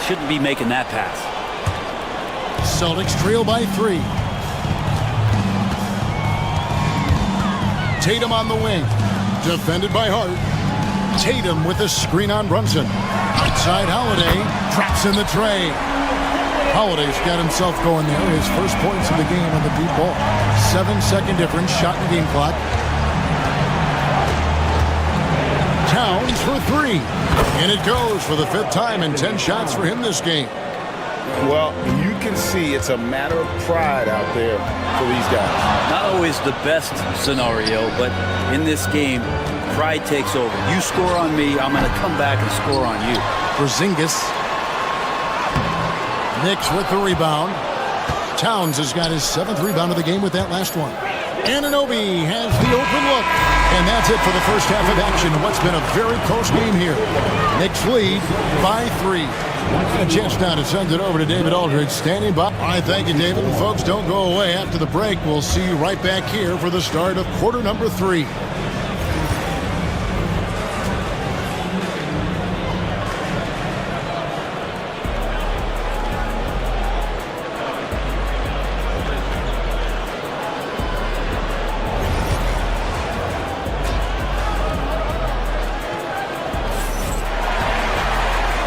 shouldn't be making that pass. Celtics trail by 3. Tatum on the wing. Defended by Hart. Tatum with a screen on Brunson. Outside Holiday, traps in the tray. Holiday's got himself going there. His first points of the game on the deep ball. 7-second difference, shot in the game clock. Towns for three. And it goes for the fifth time and 10 shots for him this game. Well, you can see it's a matter of pride out there for these guys. Not always the best scenario, but in this game, pride takes over. You score on me, I'm going to come back and score on you. Porzingis. Knicks with the rebound. Towns has got his 7th rebound of the game with that last one. Anunoby has the open look. And that's it for the first half of action in what's been a very close game here. Knicks lead by 3. A chance now to send it over to David Aldridge standing by. All right, thank you, David. And folks, don't go away. After the break, we'll see you right back here for the start of quarter number 3.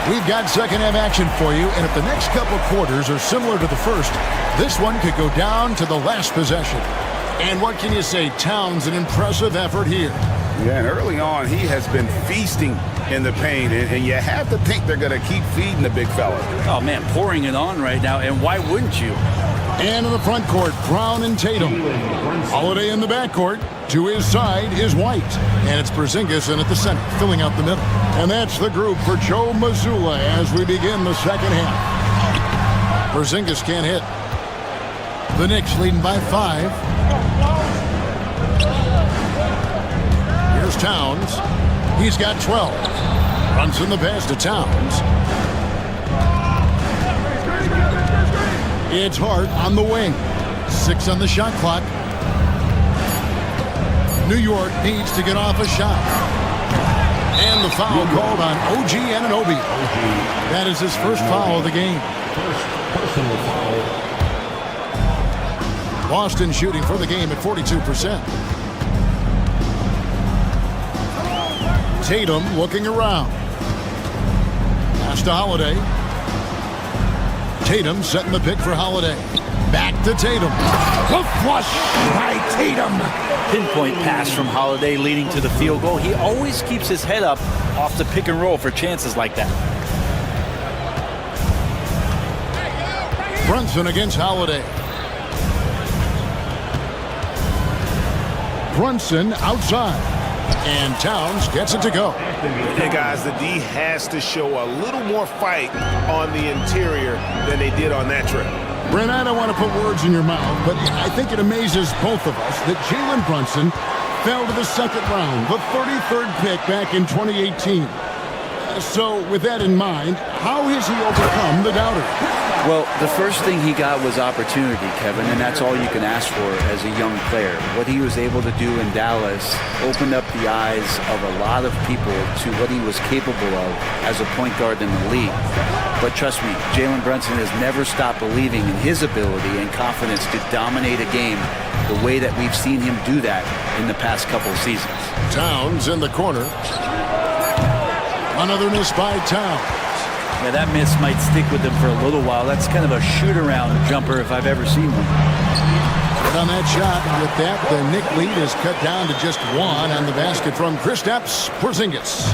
We've got second half action for you, and if the next couple of quarters are similar to the first, this one could go down to the last possession. And what can you say? Towns, an impressive effort here. Yeah, and early on, he has been feasting in the paint, and you have to think they're going to keep feeding the big fella. Oh, man, pouring it on right now, and why wouldn't you? And in the front court, Brown and Tatum. Holiday in the backcourt. To his side is White. And it's Porzingis in at the center, filling out the middle. And that's the group for Joe Mazzulla as we begin the second half. Porzingis can't hit. The Knicks leading by 5. Here's Towns. He's got 12. Brunson the pass to Towns. It's Hart on the wing. 6 on the shot clock. New York needs to get off a shot. And the foul called on OG Anunoby. That is his first foul of the game. Personal foul. Boston shooting for the game at 42%. Tatum looking around. Pass to Holiday. Tatum setting the pick for Holiday. Back to Tatum. The flush by Tatum. Pinpoint pass from Holiday leading to the field goal. He always keeps his head up off the pick and roll for chances like that. Brunson against Holiday. Brunson outside. And Towns gets it to go. Hey guys, the D has to show a little more fight on the interior than they did on that trip. Brent, I don't want to put words in your mouth, but I think it amazes both of us that Jalen Brunson fell to the second round, the 33rd pick back in 2018. So with that in mind, how has he overcome the doubters? Well, the first thing he got was opportunity, Kevin, and that's all you can ask for as a young player. What he was able to do in Dallas opened up the eyes of a lot of people to what he was capable of as a point guard in the league. But trust me, Jalen Brunson has never stopped believing in his ability and confidence to dominate a game the way that we've seen him do that in the past couple of seasons. Towns in the corner. Another miss by Towns. Yeah, that miss might stick with him for a little while. That's kind of a shoot-around jumper if I've ever seen one. Good on that shot. And with that, the Knick lead is cut down to just 1 on the basket from Kristaps Porzingis.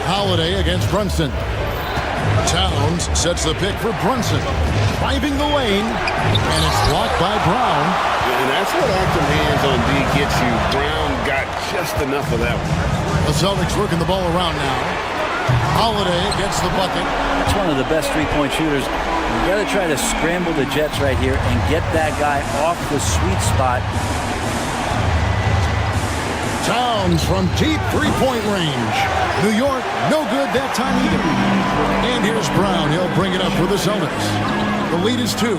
Holiday against Brunson. Towns sets the pick for Brunson. Driving the lane, and it's blocked by Brown. And that's what active hands on D gets you. Brown got just enough of that one. The Celtics working the ball around now. Holiday gets the bucket. That's one of the best three-point shooters. You got to try to scramble the Jets right here and get that guy off the sweet spot. Towns from deep three-point range. New York, no good that time either. And here's Brown. He'll bring it up for the Celtics. The lead is 2.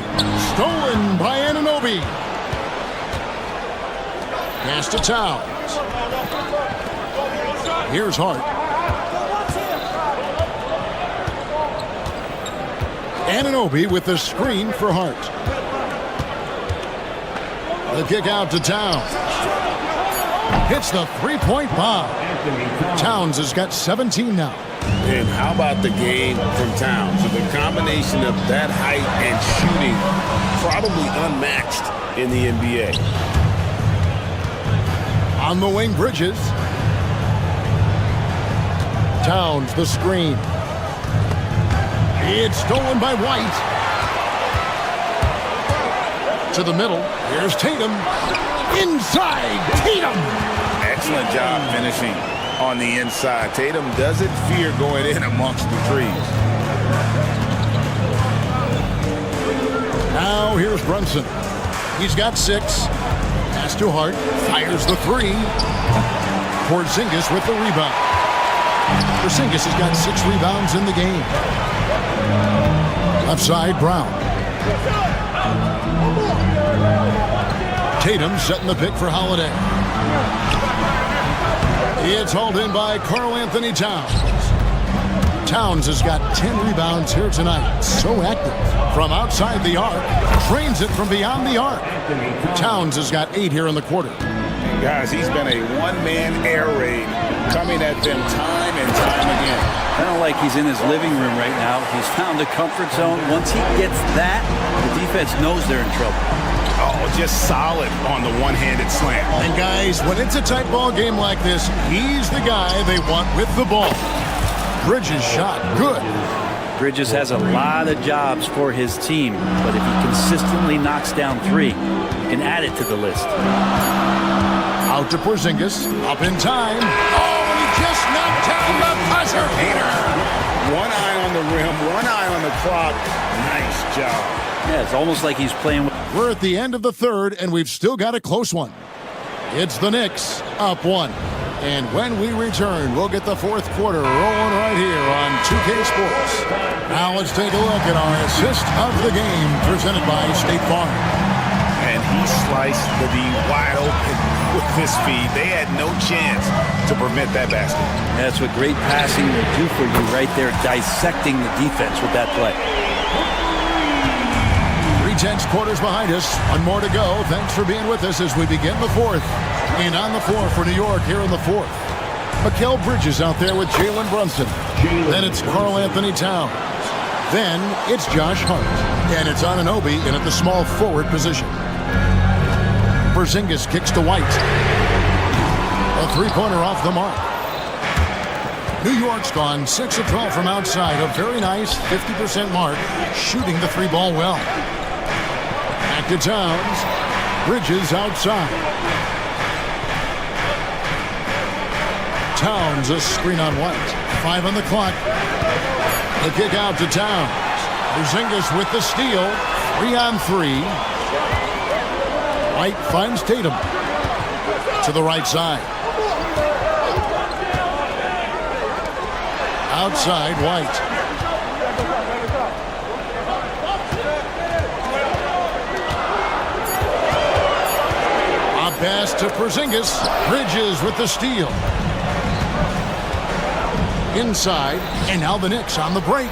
Stolen by Anunoby. Pass to Towns. Here's Hart. Anunoby with the screen for Hart. The kick out to Towns. hits the three-point bomb. Towns has got 17 now. And how about the game from Towns? So the combination of that height and shooting, probably unmatched in the NBA. On the wing, Bridges. Towns, the screen. It's stolen by White. To the middle. Here's Tatum. Inside, Tatum. Excellent job finishing on the inside. Tatum doesn't fear going in amongst the trees. Now here's Brunson. He's got 6. Pass to Hart. Fires the 3. Porzingis with the rebound. Porzingis has got 6 rebounds in the game. Left side, Brown. Tatum setting the pick for Holiday. It's hauled in by Karl Anthony Towns. Towns has got 10 rebounds here tonight. So active. From outside the arc. Trains it from beyond the arc. Towns has got 8 here in the quarter. Guys, he's been a one-man air raid coming at them time and time again. Kind of like he's in his living room right now. He's found a comfort zone. Once he gets that, the defense knows they're in trouble. Oh, just solid on the one-handed slam. And guys, when it's a tight ball game like this, he's the guy they want with the ball. Bridges shot good. Bridges has a lot of jobs for his team, but if he consistently knocks down 3, he can add it to the list. Out to Porzingis. Up in time. Oh, he just knocked down the buzzer beater. One eye on the rim, one eye on the clock. Nice job. Yeah, it's almost like he's playing with... We're at the end of the third, and we've still got a close one. It's the Knicks, up 1. And when we return, we'll get the fourth quarter rolling right here on 2K Sports. Now let's take a look at our assist of the game, presented by State Farm. And he sliced the D wide open with this feed. They had no chance to prevent that basket. That's what great passing will do for you right there, dissecting the defense with that play. 3/10 quarters behind us. One more to go. Thanks for being with us as we begin the fourth. And on the floor for New York here in the fourth. Mikal Bridges out there with Jalen Brunson. Then it's Karl Anthony Towns. Then it's Josh Hart. And it's Anunoby in at the small forward position. Porzingis kicks to White. A three-pointer off the mark. New York's gone 6 of 12 from outside. A very nice 50% mark. Shooting the 3-ball well. Back to Towns. Bridges outside. Towns, a screen on White. 5 on the clock. The kick out to Towns. Porzingis with the steal. 3 on 3. White finds Tatum. To the right side. Outside, White. A pass to Porzingis. Bridges with the steal. Inside, and now the Knicks on the break.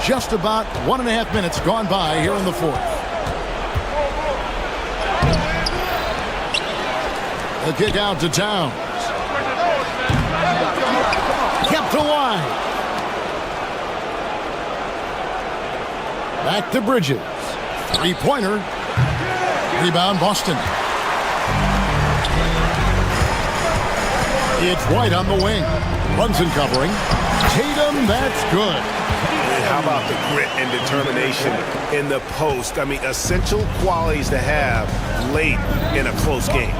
Just about 1.5 minutes gone by here in the fourth. The kick out to Towns. Kept alive. Back to Bridges. 3-pointer. Rebound Boston. It's White on the wing. Brunson covering. Tatum, that's good. How about the grit and determination in the post? I mean, essential qualities to have late in a close game.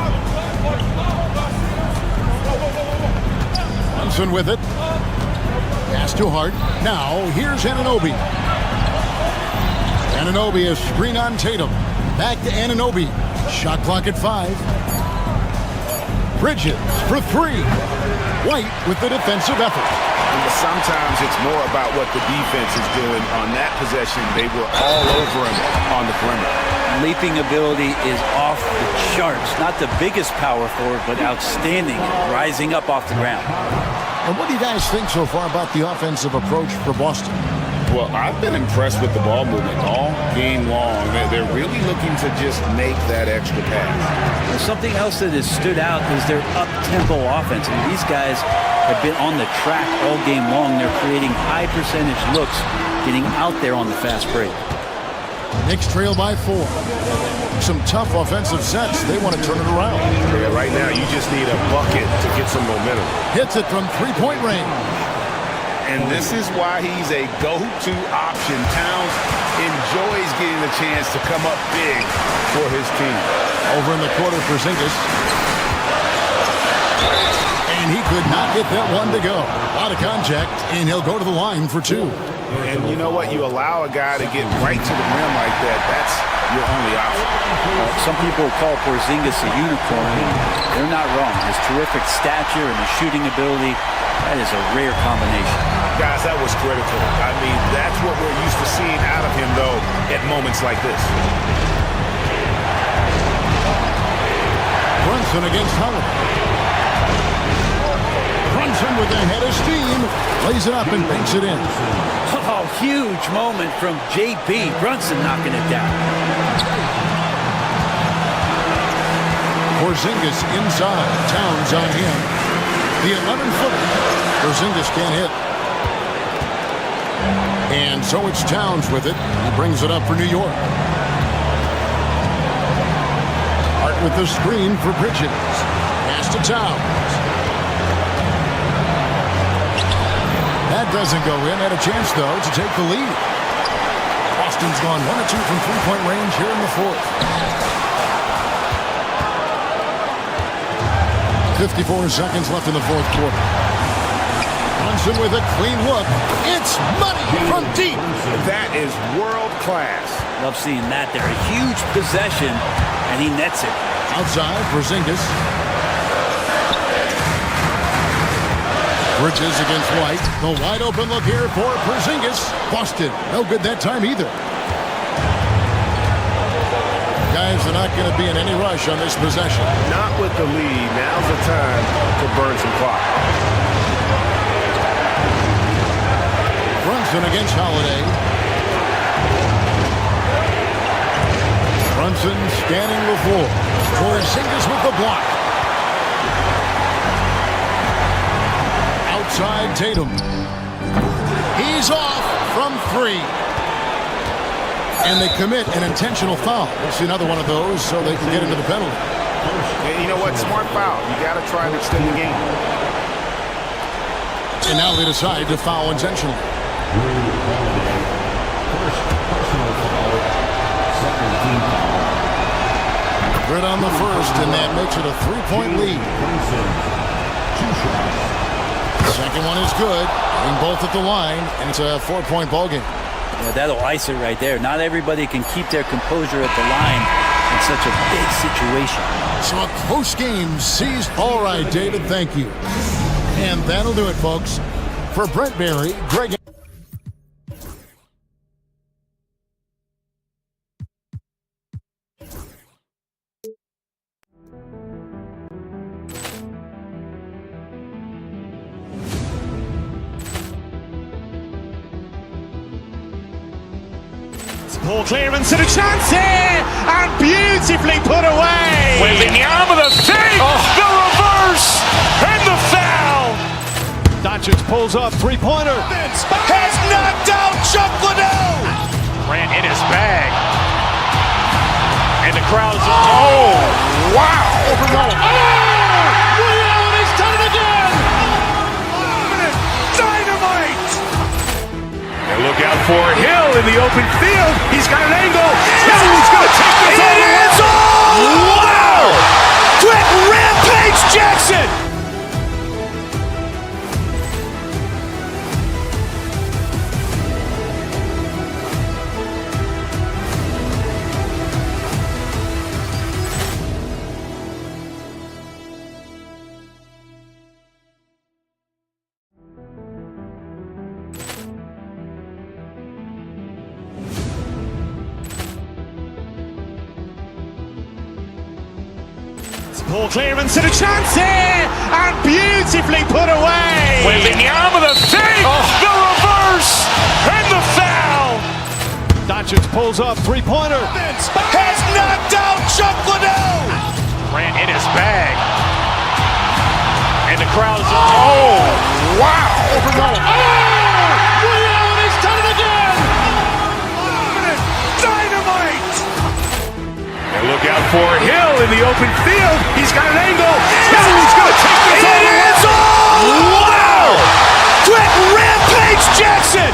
Brunson with it. Pass to Hart. Now, here's Anunoby. Anunoby is screen on Tatum. Back to Anunoby. Shot clock at 5. Bridges for 3. White with the defensive effort. Sometimes it's more about what the defense is doing on that possession. They were all over him on the perimeter. Leaping ability is off the charts. Not the biggest power forward, but outstanding, rising up off the ground. And what do you guys think so far about the offensive approach for Boston? Well, I've been impressed with the ball movement all game long. They're really looking to just make that extra pass. Something else that has stood out is their up-tempo offense. I mean, these guys have been on the track all game long. They're creating high percentage looks, getting out there on the fast break. Knicks trail by 4. Some tough offensive sets. They want to turn it around. Yeah, right now you just need a bucket to get some momentum. Hits it from three-point range. And this is why he's a go-to option. Towns enjoys getting the chance to come up big for his team. Over in the corner for Porzingis. And he could not get that one to go. Out of contact, and he'll go to the line for 2. And you know what? You allow a guy to get right to the rim like that. That's your only option. Some people call Porzingis a unicorn. They're not wrong. His terrific stature and his shooting ability, that is a rare combination. Guys, that was critical. I mean, that's what we're used to seeing out of him, though, at moments like this. Brunson against Holiday. Brunson with a head of steam. Lays it up and banks it in. Oh, huge moment from J.B. Brunson knocking it down. Porzingis inside. Towns on him. The 11-footer. Porzingis can't hit. And so it's Towns with it. He brings it up for New York. Hart with the screen for Bridges. Pass to Towns. That doesn't go in. Had a chance, though, to take the lead. Boston's gone 1 of 2 from three-point range here in the 4th. 54 seconds left in the 4th quarter. Brunson with a clean look. It's money from deep. That is world class. Love seeing that there. A huge possession, and he nets it. Outside, Porzingis. Bridges against White. The wide open look here for Porzingis. Boston, no good that time either. Guys are not going to be in any rush on this possession. Not with the lead. Now's the time to burn some clock. Brunson against Holiday. Brunson scanning the floor. Porzingis with the block. Outside Tatum. He's off from 3. And they commit an intentional foul. We'll see another one of those so they can get into the penalty. And you know what? Smart foul. You got to try and extend the game. And now they decide to foul intentionally. Good on the first, and that makes it a 3-point lead. Second one is good. Getting both at the line, and it's a 4-point ball game. Yeah, that'll ice it right there. Not everybody can keep their composure at the line in such a big situation. So a close game sees. All right, David, thank you. And that'll do it, folks. For Brent Barry, Greg. Poor clearance and a chance here, and beautifully put away. Wembanyama the fake, the reverse, and the foul. Doncic pulls up, three-pointer. Has knocked out Chuck Liddell. Ran in his bag. And the crowd's, oh, wow. He's done it again. Dynamite. And look out for Hill in the open field. He's got an angle. Hill's going to take this all the way. Wow! Quick rampage Jackson. Poor clearance and a chance here, and beautifully put away. Wembanyama the fake, the reverse, and the foul. Doncic pulls up, three-pointer. Vince has knocked out Chuck Liddell. Ran in his bag. And the crowd is... Oh, wow! He's done it again. Dynamite. And look out for Hill in the open field. He's got an angle. Hill's going to take this all the way. Wow! Quick Rampage Jackson.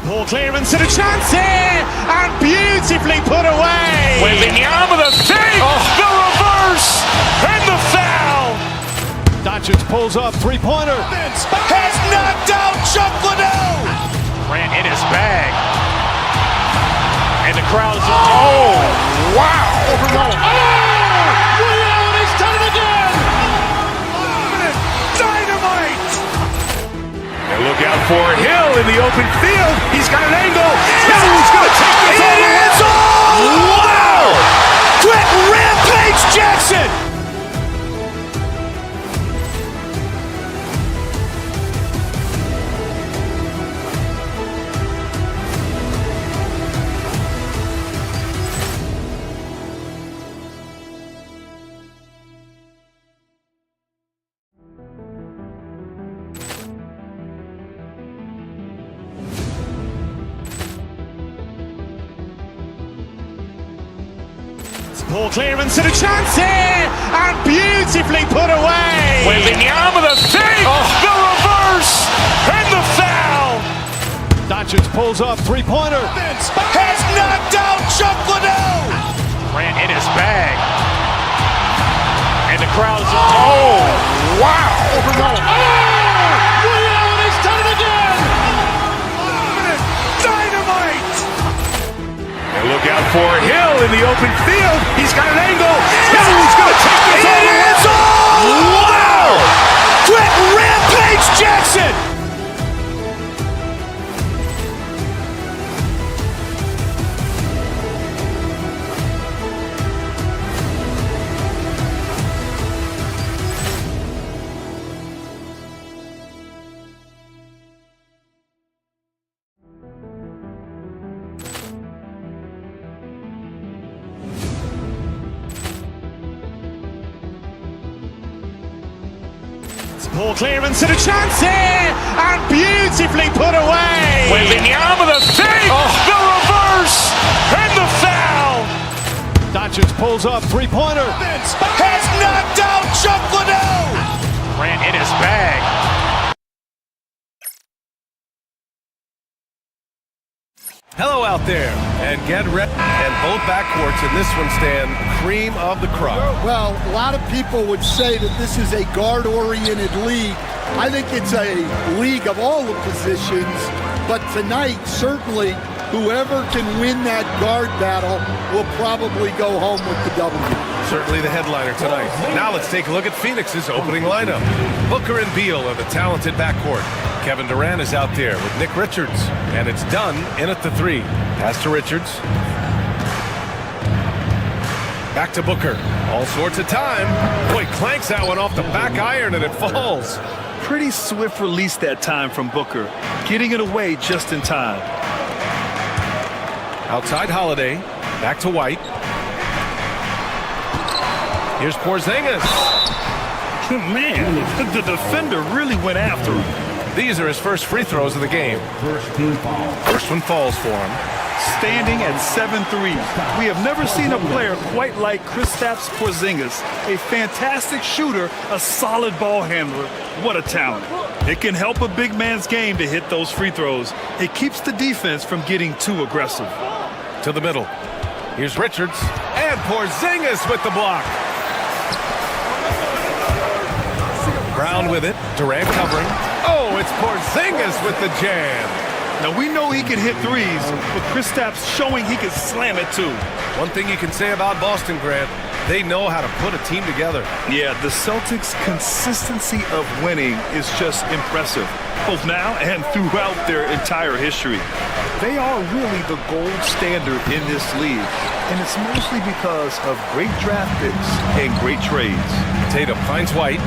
Ball clearance and a chance here, and beautifully put away. With the arm of the fake, the reverse, and the foul. Doncic pulls up, three-pointer. Vince has knocked out Chuck Liddell. Ran in his bag. And the crowd is... Oh, wow! He's done it again. Dynamite. And look out for Hill in the open field. He's got an angle. Hill's going to take this all the way. Wow! Quick Rampage Jackson. Ball clearance and a chance here, and beautifully put away. With the arm of the fake, the reverse, and the foul. Doncic pulls up, three-pointer. Vince has knocked out Chuck Liddell. Ran in his bag. And the crowd is... Oh, wow! He's done it again. Dynamite. And look out for Hill in the open field. He's got an angle. Hill's going to take this all the way. Wow! Quick Rampage Jackson. Ball clearance and a chance here, and beautifully put away. With the arm of the fake, the reverse, and the foul. Doncic pulls up, three-pointer. Vince has knocked out Chuck Liddell. Ran in his bag. Hello out there, and get ready. And both backcourts in this one stand cream of the crop. Well, a lot of people would say that this is a guard-oriented league. I think it's a league of all the positions, but tonight, certainly, whoever can win that guard battle will probably go home with the W. Certainly the headliner tonight. Now let's take a look at Phoenix's opening lineup. Booker and Beal are the talented backcourt. Kevin Durant is out there with Nick Richards, and it's done in at the three. Pass to Richards. Back to Booker. All sorts of time. Boy, clanks that one off the back iron, and it falls. Pretty swift release that time from Booker, getting it away just in time. Outside Holiday. Back to White. Here's Porzingis. Man, the defender really went after him. These are his first free throws of the game. First one falls for him. Standing at 7 threes. We have never seen a player quite like Kristaps Porzingis. A fantastic shooter, a solid ball handler. What a talent. It can help a big man's game to hit those free throws. It keeps the defense from getting too aggressive. To the middle. Here's Richards. And Porzingis with the block. Brown with it. Durant covering. Oh, it's Porzingis with the jam. Now, we know he can hit threes, but Kristaps showing he can slam it too. One thing you can say about Boston, Grant, they know how to put a team together. Yeah, the Celtics' consistency of winning is just impressive, both now and throughout their entire history. They are really the gold standard in this league, and it's mostly because of great draft picks and great trades. Tatum finds White.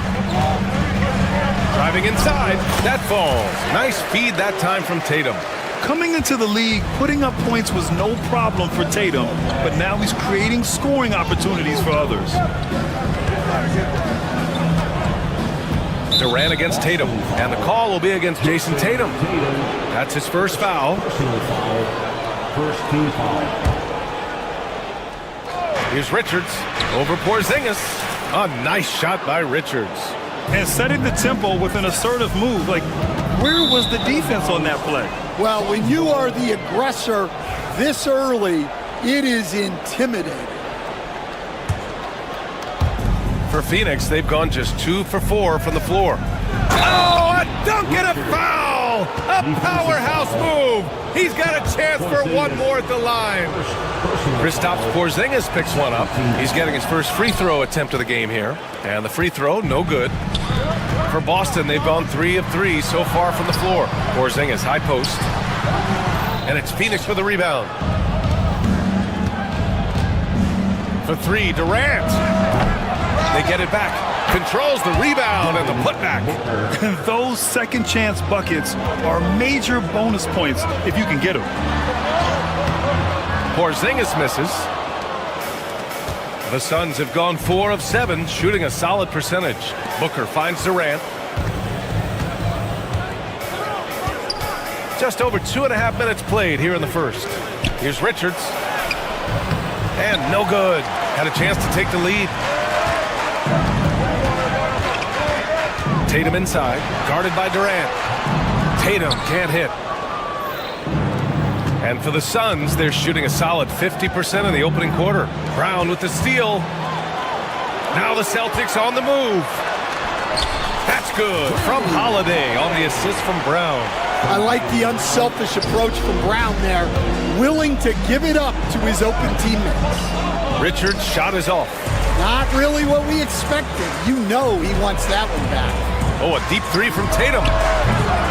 Driving inside, that falls. Nice feed that time from Tatum. Coming into the league, putting up points was no problem for Tatum, but now he's creating scoring opportunities for others. Durant against Tatum, and the call will be against Jason Tatum. That's his first foul. First team foul. Here's Richards over Porzingis. A nice shot by Richards. And setting the tempo with an assertive move. Like, where was the defense on that play? Well, when you are the aggressor this early, it is intimidating. For Phoenix, they've gone just 2 for 4 from the floor. Oh, a dunk and a foul! A powerhouse move! He's got a chance for one more at the line. Kristaps Porzingis picks one up. He's getting his first free throw attempt of the game here. And the free throw, no good. For Boston, they've gone 3 of 3 so far from the floor. Porzingis, high post. And it's Phoenix for the rebound. For 3, Durant. They get it back. Controls the rebound and the putback. Those second chance buckets are major bonus points if you can get them. Porzingis misses. The Suns have gone 4 of 7, shooting a solid percentage. Booker finds Durant. Just over 2.5 minutes played here in the first. Here's Richards. And no good. Had a chance to take the lead. Tatum inside, guarded by Durant. Tatum can't hit. And for the Suns, they're shooting a solid 50% in the opening quarter. Brown with the steal. Now the Celtics on the move. That's good from Holiday on the assist from Brown. I like the unselfish approach from Brown there, willing to give it up to his open teammates. Richards' shot is off. Not really what we expected. You know he wants that one back. Oh, a deep 3 from Tatum.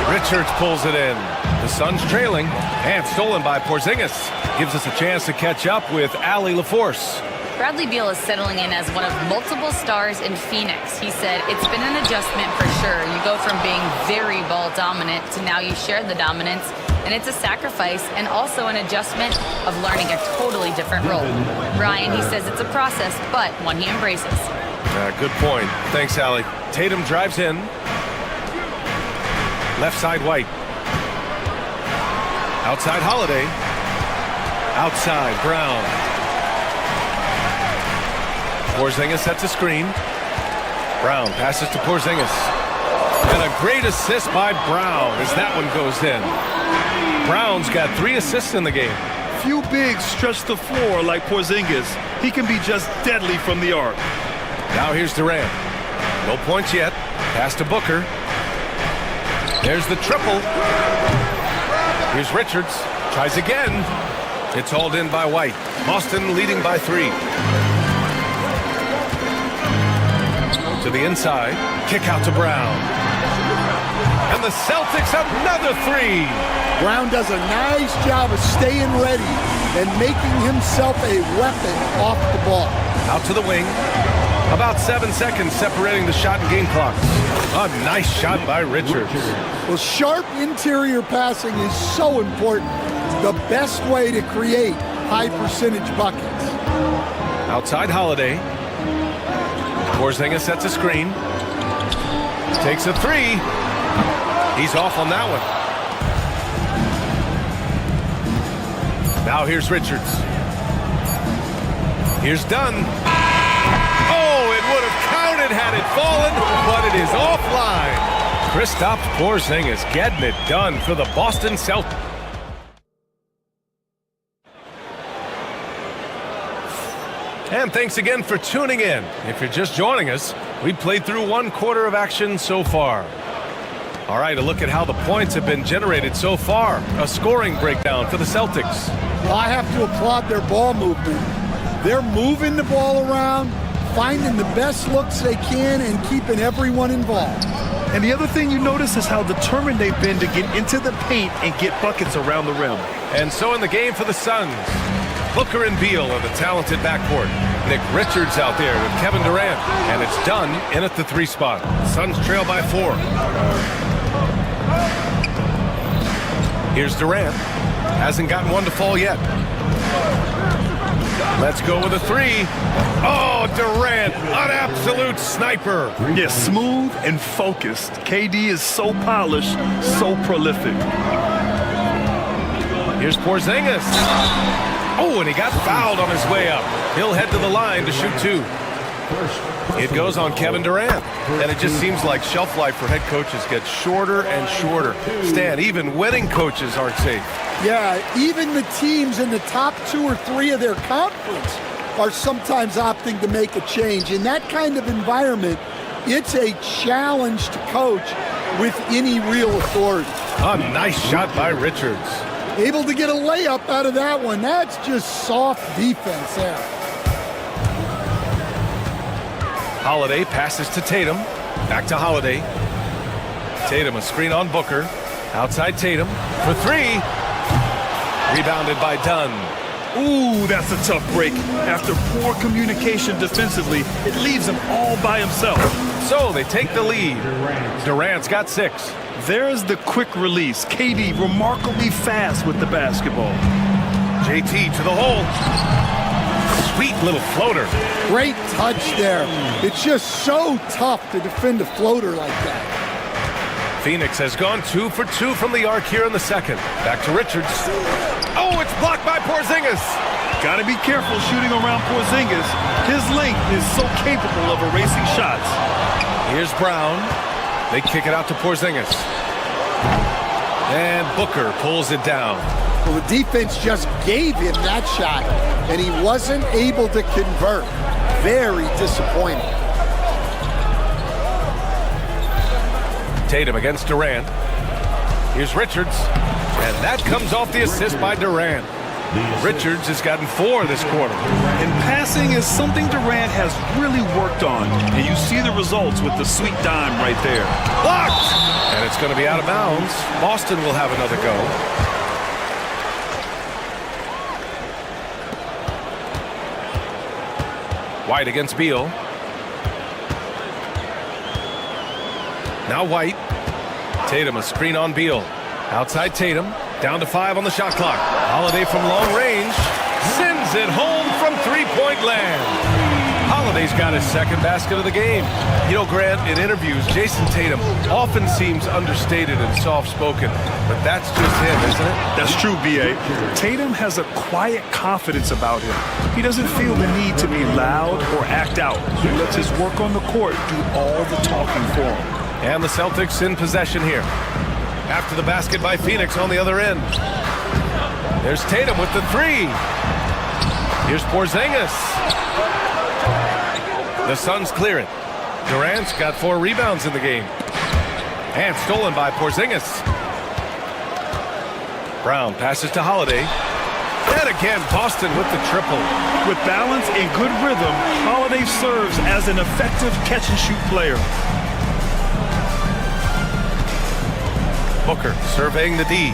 Richards pulls it in. The Suns trailing and stolen by Porzingis. Gives us a chance to catch up with Allie LaForce. Bradley Beal is settling in as one of multiple stars in Phoenix. He said, it's been an adjustment for sure. You go from being very ball dominant to now you share the dominance. And it's a sacrifice and also an adjustment of learning a totally different role. Ryan, he says it's a process, but one he embraces. Good point. Thanks, Allie. Tatum drives in. Left side, White. Outside, Holiday. Outside, Brown. Porzingis sets a screen. Brown passes to Porzingis. And a great assist by Brown as that one goes in. Brown's got 3 assists in the game. Few bigs stretch the floor like Porzingis. He can be just deadly from the arc. Now here's Durant. No points yet. Pass to Booker. There's the triple. Here's Richards. Tries again. It's hauled in by White. Boston leading by 3. To the inside. Kick out to Brown. And the Celtics another 3. Brown does a nice job of staying ready and making himself a weapon off the ball. Out to the wing. About 7 seconds separating the shot and game clocks. A nice shot by Richards. Well, sharp interior passing is so important. The best way to create high percentage buckets. Outside Holiday. Porzingis sets a screen. Takes a 3. He's off on that one. Now here's Richards. Here's Dunn. Oh, it would have counted had it fallen, but it is offline. Kristaps Porzingis getting it done for the Boston Celtics. And thanks again for tuning in. If you're just joining us, we played through 1 quarter of action so far. All right, a look at how the points have been generated so far. A scoring breakdown for the Celtics. Well, I have to applaud their ball movement. They're moving the ball around, finding the best looks they can, and keeping everyone involved. And the other thing you notice is how determined they've been to get into the paint and get buckets around the rim. And so in the game for the Suns, Booker and Beal are the talented backcourt. Nick Richards out there with Kevin Durant. And it's done in at the 3 spot. Suns trail by 4. Here's Durant. Hasn't gotten one to fall yet. Let's go with a 3. Oh, Durant, an absolute sniper. Yeah, smooth and focused. KD is so polished, so prolific. Here's Porzingis. Oh, and he got fouled on his way up. He'll head to the line to shoot 2. It goes on Kevin Durant. And it just seems like shelf life for head coaches gets shorter and shorter. Stan, even winning coaches aren't safe. Yeah, even the teams in the top 2 or 3 of their conference are sometimes opting to make a change. In that kind of environment, it's a challenge to coach with any real authority. A nice shot by Richards. Able to get a layup out of that one. That's just soft defense there. Holiday passes to Tatum. Back to Holiday. Tatum, a screen on Booker. Outside Tatum for 3. Rebounded by Dunn. Ooh, that's a tough break. After poor communication defensively, it leaves him all by himself. So they take the lead. Durant's got 6. There's the quick release. KD remarkably fast with the basketball. JT to the hole. Sweet little floater. Great touch there. It's just so tough to defend a floater like that. Phoenix has gone 2 for 2 from the arc here in the second. Back to Richards. Oh, it's blocked by Porzingis. Got to be careful shooting around Porzingis. His length is so capable of erasing shots. Here's Brown. They kick it out to Porzingis. And Booker pulls it down. Well, the defense just gave him that shot, and he wasn't able to convert. Very disappointing. Tatum against Durant. Here's Richards. And that comes off the assist by Durant. Richards has gotten 4 this quarter. And passing is something Durant has really worked on. And you see the results with the sweet dime right there. Blocked! And it's going to be out of bounds. Boston will have another go. White against Beal. Now White. Tatum, a screen on Beal. Outside Tatum. Down to 5 on the shot clock. Holiday from long range. Sends it home from 3-point land. Holiday's got his second basket of the game. You know, Grant, in interviews, Jason Tatum often seems understated and soft-spoken, but that's just him, isn't it? That's true, B.A. Tatum has a quiet confidence about him. He doesn't feel the need to be loud or act out. He lets his work on the court do all the talking for him. And the Celtics in possession here. After the basket by Phoenix on the other end. There's Tatum with the 3. Here's Porzingis. The Suns clear it. Durant's got 4 rebounds in the game. And stolen by Porzingis. Brown passes to Holiday. And again, Boston with the triple. With balance and good rhythm, Holiday serves as an effective catch-and-shoot player. Booker surveying the D.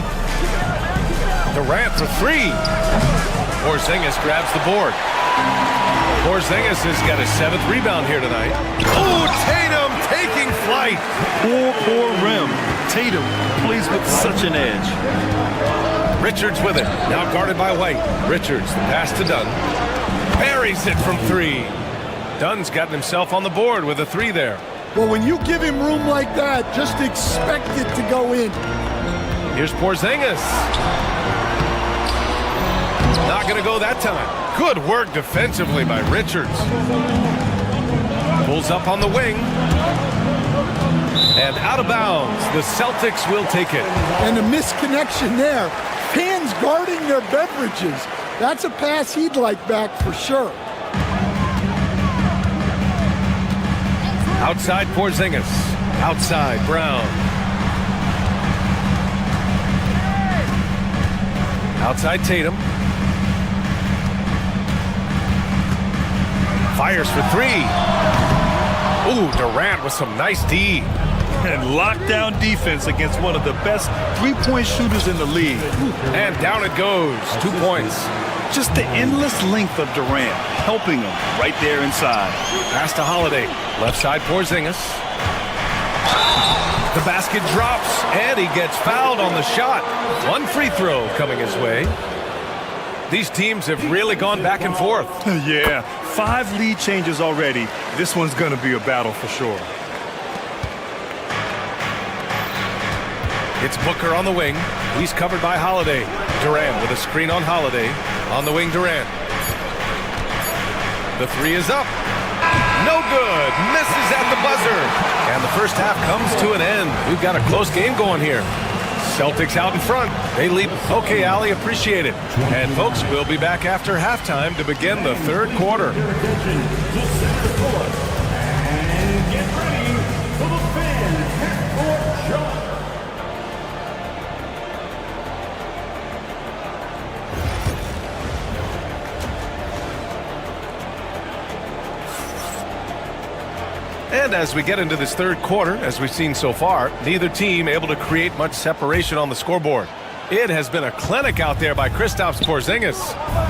Durant for 3. Porzingis grabs the board. Porzingis has got his 7th rebound here tonight. Oh, Tatum taking flight. Poor rim. Tatum plays with such an edge. Richards with it. Now guarded by White. Richards, the pass to Dunn. Buries it from 3. Dunn's gotten himself on the board with a 3 there. Well, when you give him room like that, just expect it to go in. Here's Porzingis. Not going to go that time. Good work defensively by Richards. Pulls up on the wing. And out of bounds. The Celtics will take it. And a misconnection there. Fans guarding their beverages. That's a pass he'd like back for sure. Outside Porzingis. Outside Brown. Outside Tatum. Fires for three. Ooh, Durant with some nice D. And lockdown defense against one of the best three-point shooters in the league. And down it goes. 2 points. Just the endless length of Durant, helping him right there inside. Pass to Holiday. Left side Porzingis. The basket drops, and he gets fouled on the shot. One free throw coming his way. These teams have really gone back and forth. Yeah, 5 lead changes already. This one's going to be a battle for sure. It's Booker on the wing. He's covered by Holiday. Durant with a screen on Holiday. On the wing, Durant. The three is up. No good. Misses at the buzzer. And the first half comes to an end. We've got a close game going here. Celtics out in front. They lead. Okay, Allie, appreciate it. And folks, we'll be back after halftime to begin the third quarter. And get ready for the fan half-court shot. And as we get into this third quarter, as we've seen so far, neither team able to create much separation on the scoreboard. It has been a clinic out there by Kristaps Porzingis.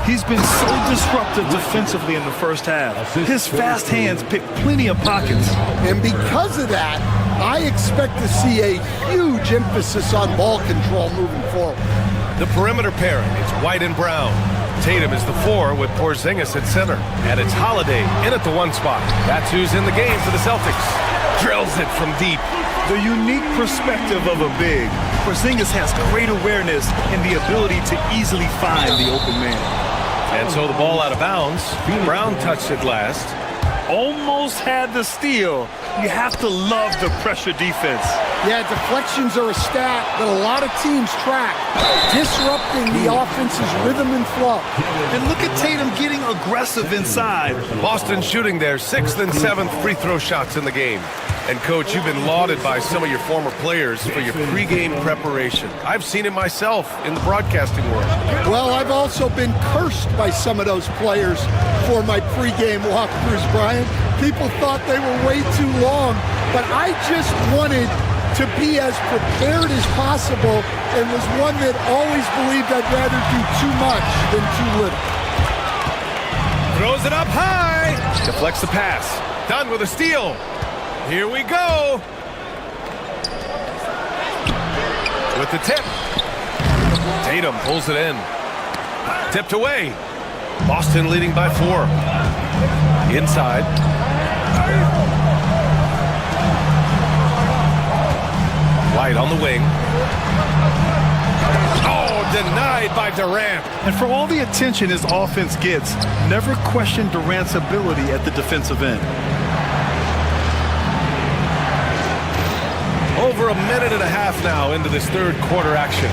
He's been so disruptive defensively in the first half. His fast hands pick plenty of pockets. And because of that, I expect to see a huge emphasis on ball control moving forward. The perimeter pairing, it's White and Brown. Tatum is the 4 with Porzingis at center. And it's Holiday in at the 1 spot. That's who's in the game for the Celtics. Drills it from deep. The unique perspective of a big. Porzingis has great awareness and the ability to easily find the open man. And so the ball out of bounds. Brown touched it last. Almost had the steal. You have to love the pressure defense. Yeah, deflections are a stat that a lot of teams track, disrupting the offense's rhythm and flow. And look at Tatum getting aggressive inside. Boston shooting their 6th and 7th free throw shots in the game. And, Coach, you've been lauded by some of your former players for your pregame preparation. I've seen it myself in the broadcasting world. Well, I've also been cursed by some of those players for my pregame walkthroughs, Brian. People thought they were way too long, but I just wanted to be as prepared as possible and was one that always believed I'd rather do too much than too little. Throws it up high. Deflects the pass. Done with a steal. Here we go. With the tip. Tatum pulls it in. Tipped away. Boston leading by 4. Inside. White on the wing. Oh, denied by Durant. And for all the attention his offense gets, never question Durant's ability at the defensive end. Over a minute and a half now into this third quarter action.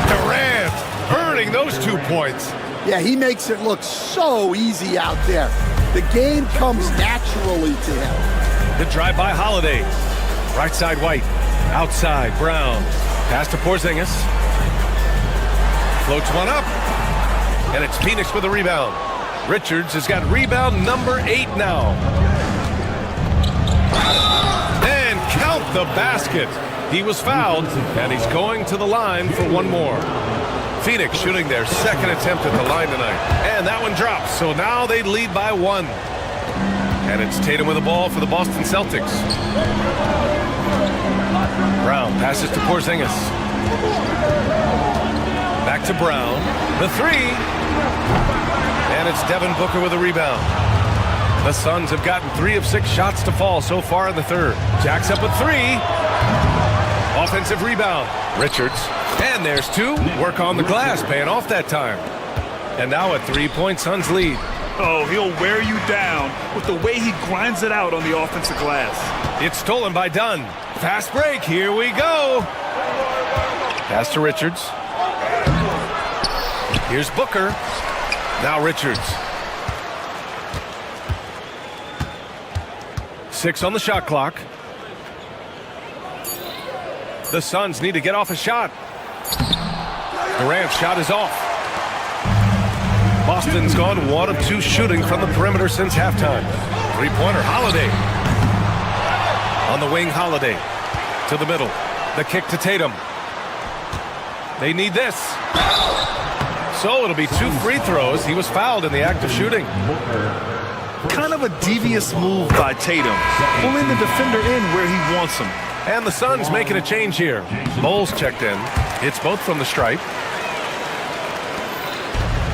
Durant earning those 2 points. Yeah, he makes it look so easy out there. The game comes naturally to him. The drive by Holiday. Right side White. Outside Brown. Pass to Porzingis. Floats one up. And it's Phoenix with a rebound. Richards has got rebound number 8 now. And count the basket. He was fouled, and he's going to the line for one more. Phoenix shooting their 2nd attempt at the line tonight. And that one drops, so now they lead by 1. And it's Tatum with the ball for the Boston Celtics. Brown passes to Porzingis. Back to Brown. The 3. And it's Devin Booker with a rebound. The Suns have gotten 3 of 6 shots to fall so far in the third. Jack's up with 3. Offensive rebound. Richards. And there's 2. Work on the glass, paying off that time. And now a 3-point Suns lead. Oh, he'll wear you down with the way he grinds it out on the offensive glass. It's stolen by Dunn. Fast break. Here we go. Pass to Richards. Here's Booker. Now Richards. 6 on the shot clock. The Suns need to get off a shot. Durant's shot is off. Boston's gone 1 of 2 shooting from the perimeter since halftime. Three-pointer, Holiday. On the wing, Holiday. To the middle. The kick to Tatum. They need this. So it'll be 2 free throws. He was fouled in the act of shooting. Kind of a devious move by Tatum, pulling the defender in where he wants him. And the Suns making a change here. Bowles checked in. Hits both from the stripe.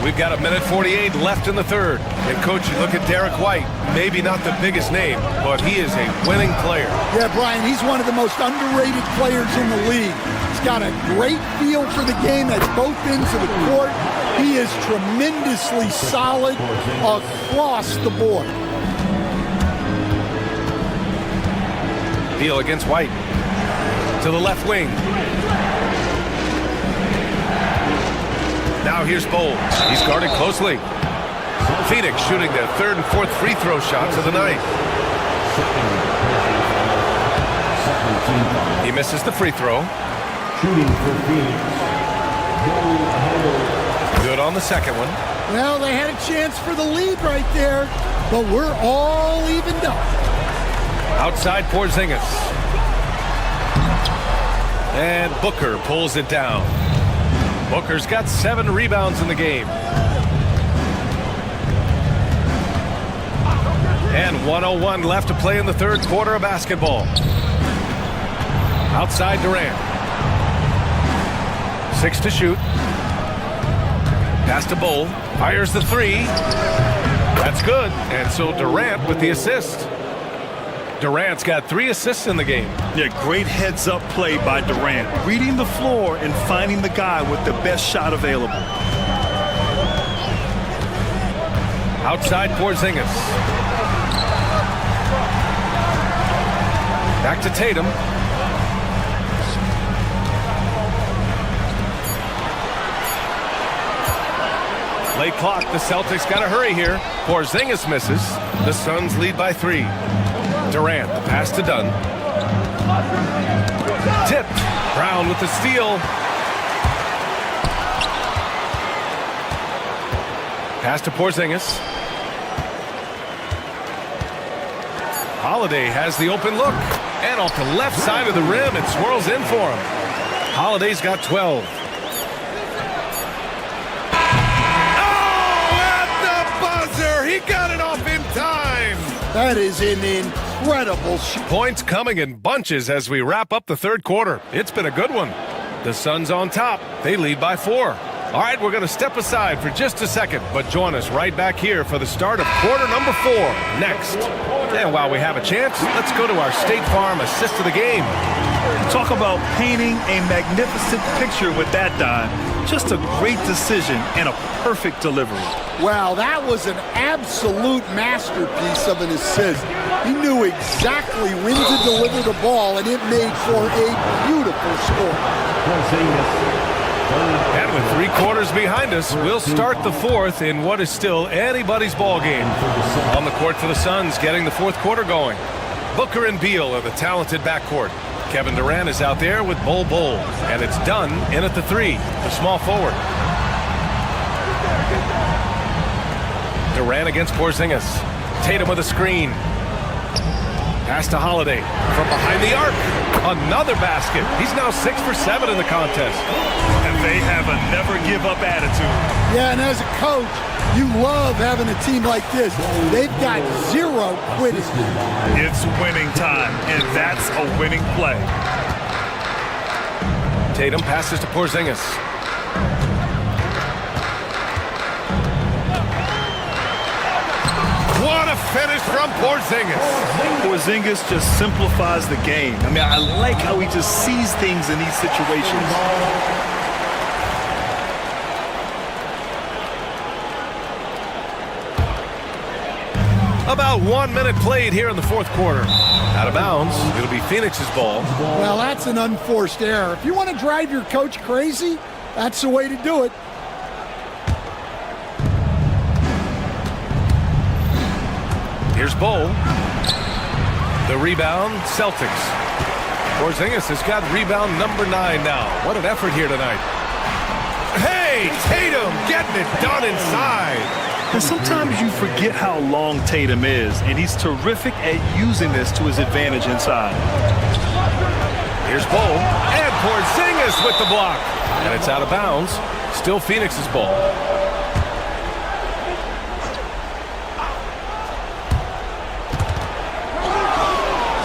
We've got 1:48 left in the third. And, Coach, you look at Derek White, maybe not the biggest name, but he is a winning player. Yeah, Brian, he's one of the most underrated players in the league. He's got a great feel for the game at both ends of the court. He is tremendously solid across the board. Beal against White. To the left wing. Now here's Bowles. He's guarded closely. Phoenix shooting their 3rd and 4th free throw shots of the night. He misses the free throw. Good on the second one. Well, they had a chance for the lead right there, but we're all evened up. Outside Porzingis. And Booker pulls it down. Booker's got 7 rebounds in the game. And 1:01 left to play in the third quarter of basketball. Outside Durant. 6 to shoot. Pass to Bol. Fires the 3. That's good. And so Durant with the assist. Durant's got 3 assists in the game. Yeah, great heads-up play by Durant. Reading the floor and finding the guy with the best shot available. Outside Porzingis. Back to Tatum. Late clock. The Celtics got to hurry here. Porzingis misses. The Suns lead by 3. Durant, the pass to Dunn. Tipped. Brown with the steal. Pass to Porzingis. Holiday has the open look. And off the left side of the rim, it swirls in for him. Holiday's got 12. Oh, at the buzzer! He got it off in time! That is an incredible shot. Points coming in bunches as we wrap up the third quarter. It's been a good one. The Suns on top. They lead by 4. All right, we're going to step aside for just a second, but join us right back here for the start of quarter number 4 next. And while we have a chance, let's go to our State Farm assist of the game. Talk about painting a magnificent picture with that dime. Just a great decision and a perfect delivery. Wow, that was an absolute masterpiece of an assist. He knew exactly when to deliver the ball, and it made for a beautiful score. And with 3 quarters behind us, we'll start the 4th in what is still anybody's ball game. On the court for the Suns, getting the 4th quarter going. Booker and Beal are the talented backcourt. Kevin Durant is out there with Bol, and it's Dunn in at the 3, the small forward. Durant against Porzingis. Tatum with a screen. Pass to Holiday from behind the arc. Another basket. He's now 6 for 7 in the contest. And they have a never-give-up attitude. Yeah, and as a coach, you love having a team like this. They've got 0 quitting. It's winning time, and that's a winning play. Tatum passes to Porzingis. What a finish from Porzingis. Porzingis just simplifies the game. I mean, I like how he just sees things in these situations. About 1 minute played here in the 4th quarter. Out of bounds. It'll be Phoenix's ball. Well, that's an unforced error. If you want to drive your coach crazy, that's the way to do it. Here's Bol. The rebound, Celtics. Porzingis has got rebound number 9 now. What an effort here tonight. Hey, Tatum getting it done inside. And sometimes you forget how long Tatum is, and he's terrific at using this to his advantage inside. Here's Bull, and Porzingis with the block. And it's out of bounds. Still Phoenix's ball.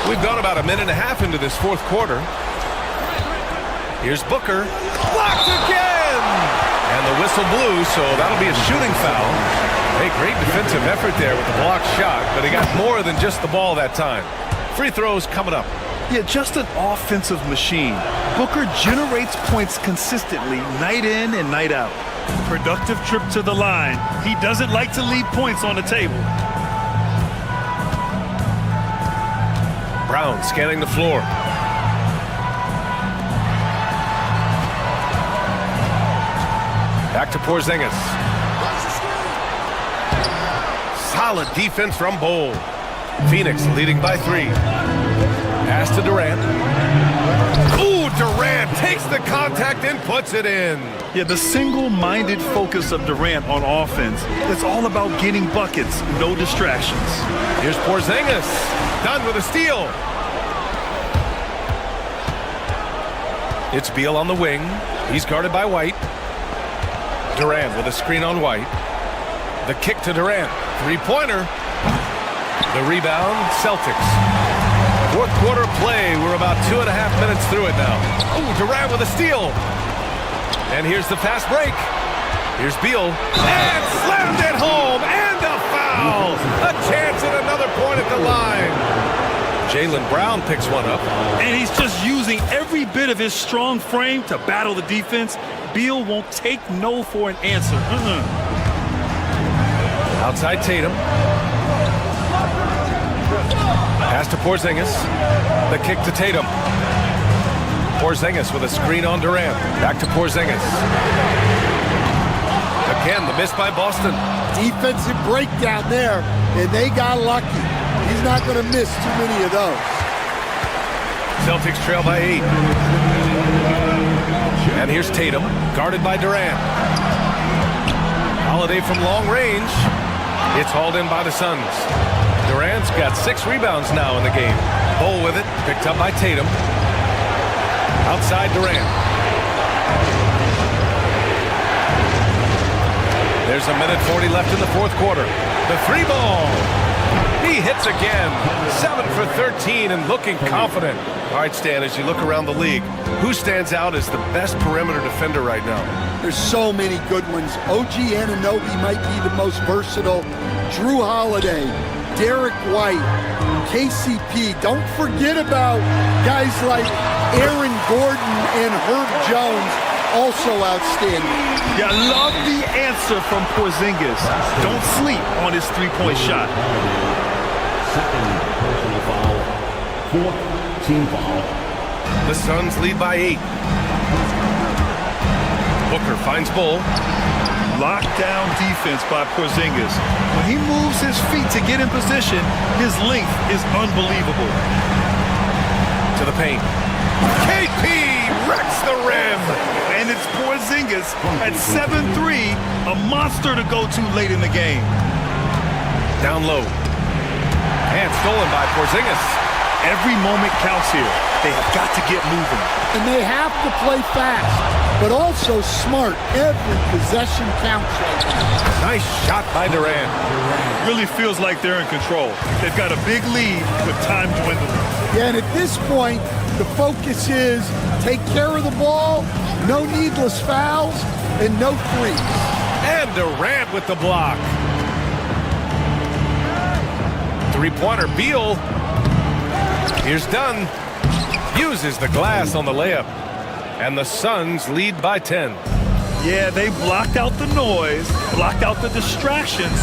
We've gone about a minute and a half into this fourth quarter. Here's Booker. Blocked again! And the whistle blew, so that'll be a shooting foul. Hey, great defensive effort there with the blocked shot, but he got more than just the ball that time. Free throws coming up. Yeah, just an offensive machine. Booker generates points consistently, night in and night out. Productive trip to the line. He doesn't like to leave points on the table. Brown scanning the floor. Back to Porzingis. Solid defense from Bull. Phoenix leading by 3. Pass to Durant. Ooh, Durant takes the contact and puts it in. Yeah, the single-minded focus of Durant on offense, it's all about getting buckets, no distractions. Here's Porzingis, done with a steal. It's Beal on the wing. He's guarded by White. Durant with a screen on White. The kick to Durant. Three-pointer. The rebound, Celtics. Fourth quarter play. We're about 2.5 minutes through it now. Oh, Durant with a steal. And here's the fast break. Here's Beal. And slammed it home. And a foul. A chance at another point at the line. Jaylen Brown picks one up. And he's just using every bit of his strong frame to battle the defense. Beal won't take no for an answer. Outside Tatum. Pass to Porzingis. The kick to Tatum. Porzingis with a screen on Durant. Back to Porzingis. Again, the miss by Boston. Defensive breakdown there, and they got lucky. He's not going to miss too many of those. Celtics trail by 8. And here's Tatum, guarded by Durant. Holiday from long range. It's hauled in by the Suns. Durant's got 6 rebounds now in the game. Bull with it, picked up by Tatum. Outside Durant. There's a minute 40 left in the fourth quarter. The 3-ball. He hits again. 7 for 13 and looking confident. All right, Stan, as you look around the league, who stands out as the best perimeter defender right now? There's so many good ones. OG Anunoby might be the most versatile. Drew Holiday, Derek White, KCP. Don't forget about guys like Aaron Gordon and Herb Jones, also outstanding. Yeah, I love the answer from Porzingis. Don't sleep on his three-point shot. Second personal foul. Fourth team foul. The Suns lead by 8. Booker finds Bull. Lockdown defense by Porzingis. When he moves his feet to get in position, his length is unbelievable. To the paint. KP wrecks the rim. And it's Porzingis at 7'3", a monster to go to late in the game. Down low. And stolen by Porzingis. Every moment counts here. They have got to get moving. And they have to play fast, but also smart. Every possession counts. Nice shot by Durant. Really feels like they're in control. They've got a big lead with time dwindling. Yeah, and at this point, the focus is take care of the ball, no needless fouls, and no threes. And Durant with the block. Three-pointer, Beal. Here's Dunn. Uses the glass on the layup. And the Suns lead by 10. Yeah, they blocked out the noise, blocked out the distractions,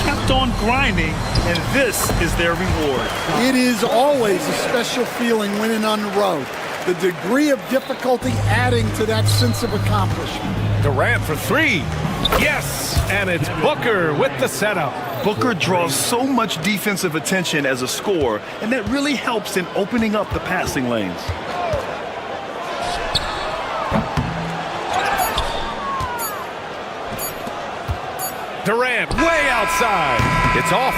kept on grinding, and this is their reward. It is always a special feeling winning on the road. The degree of difficulty adding to that sense of accomplishment. Durant for 3. Yes, and it's Booker with the setup. Booker draws so much defensive attention as a scorer, and that really helps in opening up the passing lanes. Durant way outside. It's off.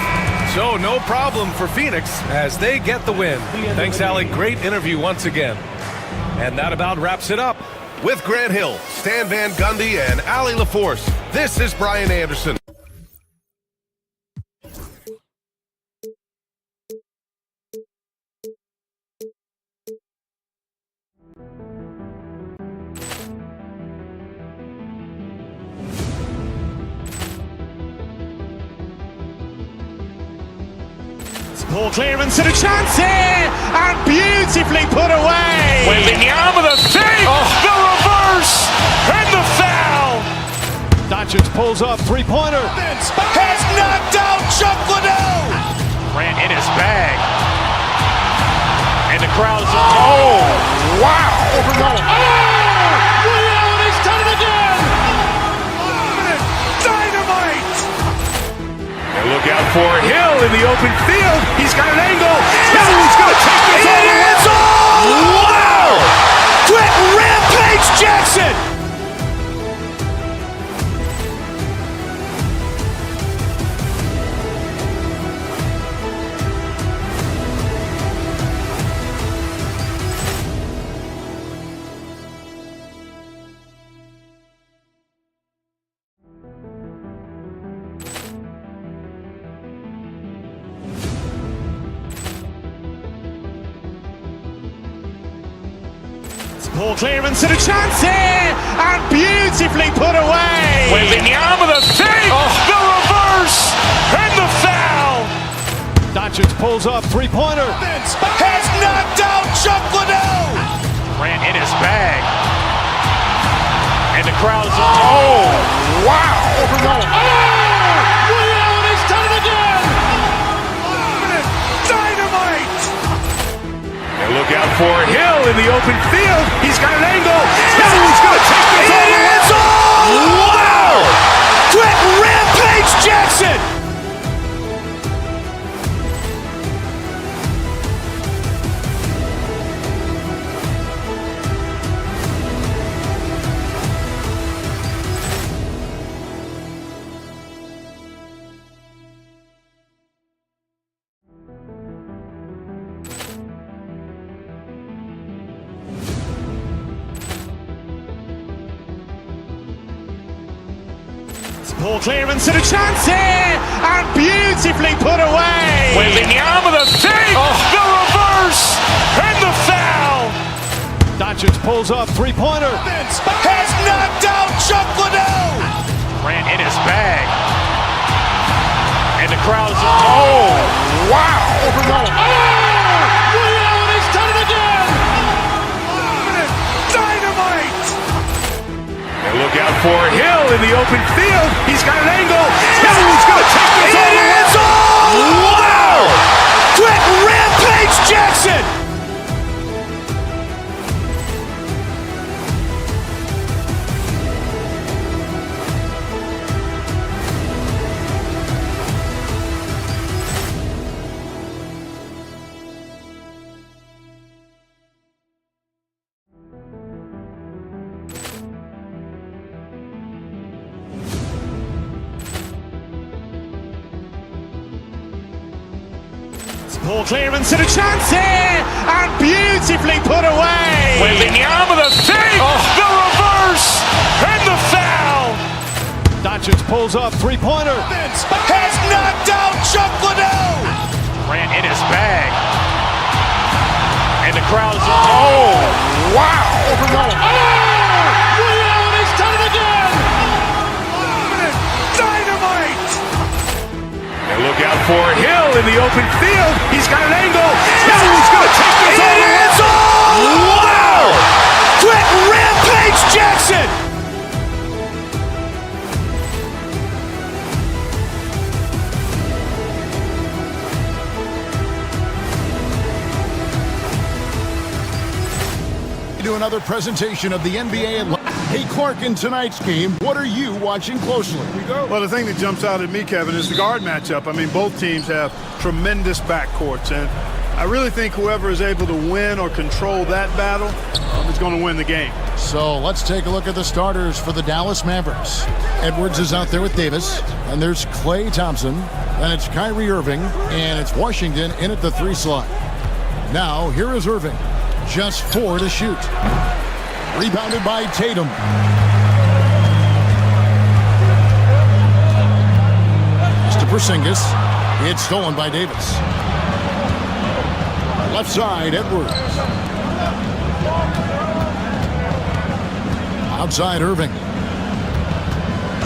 So no problem for Phoenix as they get the win. Thanks, Allie. Great interview once again. And that about wraps it up. With Grant Hill, Stan Van Gundy, and Allie LaForce, this is Brian Anderson. Ball clearance and a chance here, and beautifully put away. Wembanyama the save, the reverse, and the foul. Doncic pulls up, three-pointer. Has knocked out Chuck Liddell. Grant in his bag. And the crowd is, oh, wow. Liddell, and he's done it again. Dynamite. And look out for Hill in the open field. He's got an angle. Hill's going to take this all the way. Wow! Quick rampage Jackson. Ball clearance and a chance here, and beautifully put away. Wembanyama the save, the reverse, and the foul. Doncic pulls up, three-pointer. Has knocked out Chuck Liddell. Grant in his bag. And the crowd is, oh, wow. Liddell, and he's done it again. Dynamite. And look out for Hill in the open field. He's got an angle. Hill's going to take this all the way. Wow! Quick rampage Jackson. Ball clearance and a chance here, and beautifully put away. Wembanyama the save, the reverse, and the foul. Doncic pulls up, three-pointer. Has knocked out Chuck Liddell. Grant in his bag. And the crowd is, oh, wow. Liddell, and he's done it again. Dynamite. And look out for Hill in the open field. He's got an angle. Hill's going to take this all the way. Wow! Quick rampage Jackson. Ball clearance and a chance here, and beautifully put away. Wembanyama the save, the reverse, and the foul. Doncic pulls up, three-pointer. Has knocked out Chuck Liddell. Grant in his bag. And the crowd is, oh, wow. Liddell, and he's done it again. Dynamite. And look out for Hill in the open field. He's got an angle. Hill's going to take this all the way. Wow! Quick rampage Jackson. To another presentation of the NBA. Hey, Clark, in tonight's game, what are you watching closely? Well, the thing that jumps out at me, Kevin, is the guard matchup. I mean, both teams have tremendous backcourts, and I really think whoever is able to win or control that battle is going to win the game. So let's take a look at the starters for the Dallas Mavericks. Edwards is out there with Davis, and there's Klay Thompson, and it's Kyrie Irving, and it's Washington in at the 3 slot. Now, here is Irving. Just 4 to shoot. Rebounded by Tatum. To Porzingis. It's stolen by Davis. Left side, Edwards. Outside, Irving.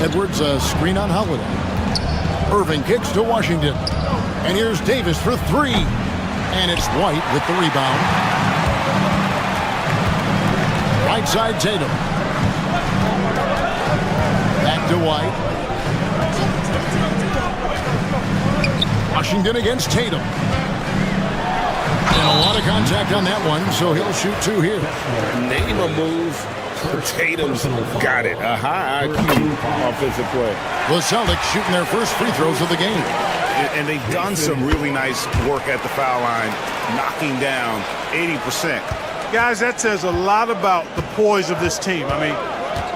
Edwards, a screen on Holiday. Irving kicks to Washington. And here's Davis for 3. And it's White with the rebound. Right side, Tatum. Back to White. Washington against Tatum. And a lot of contact on that one, so he'll shoot 2 here. Name a move. Tatum's got it. A high IQ offensive play. The Celtics shooting their first free throws of the game. And they've done some really nice work at the foul line, knocking down 80%. Guys, that says a lot about the poise of this team. I mean,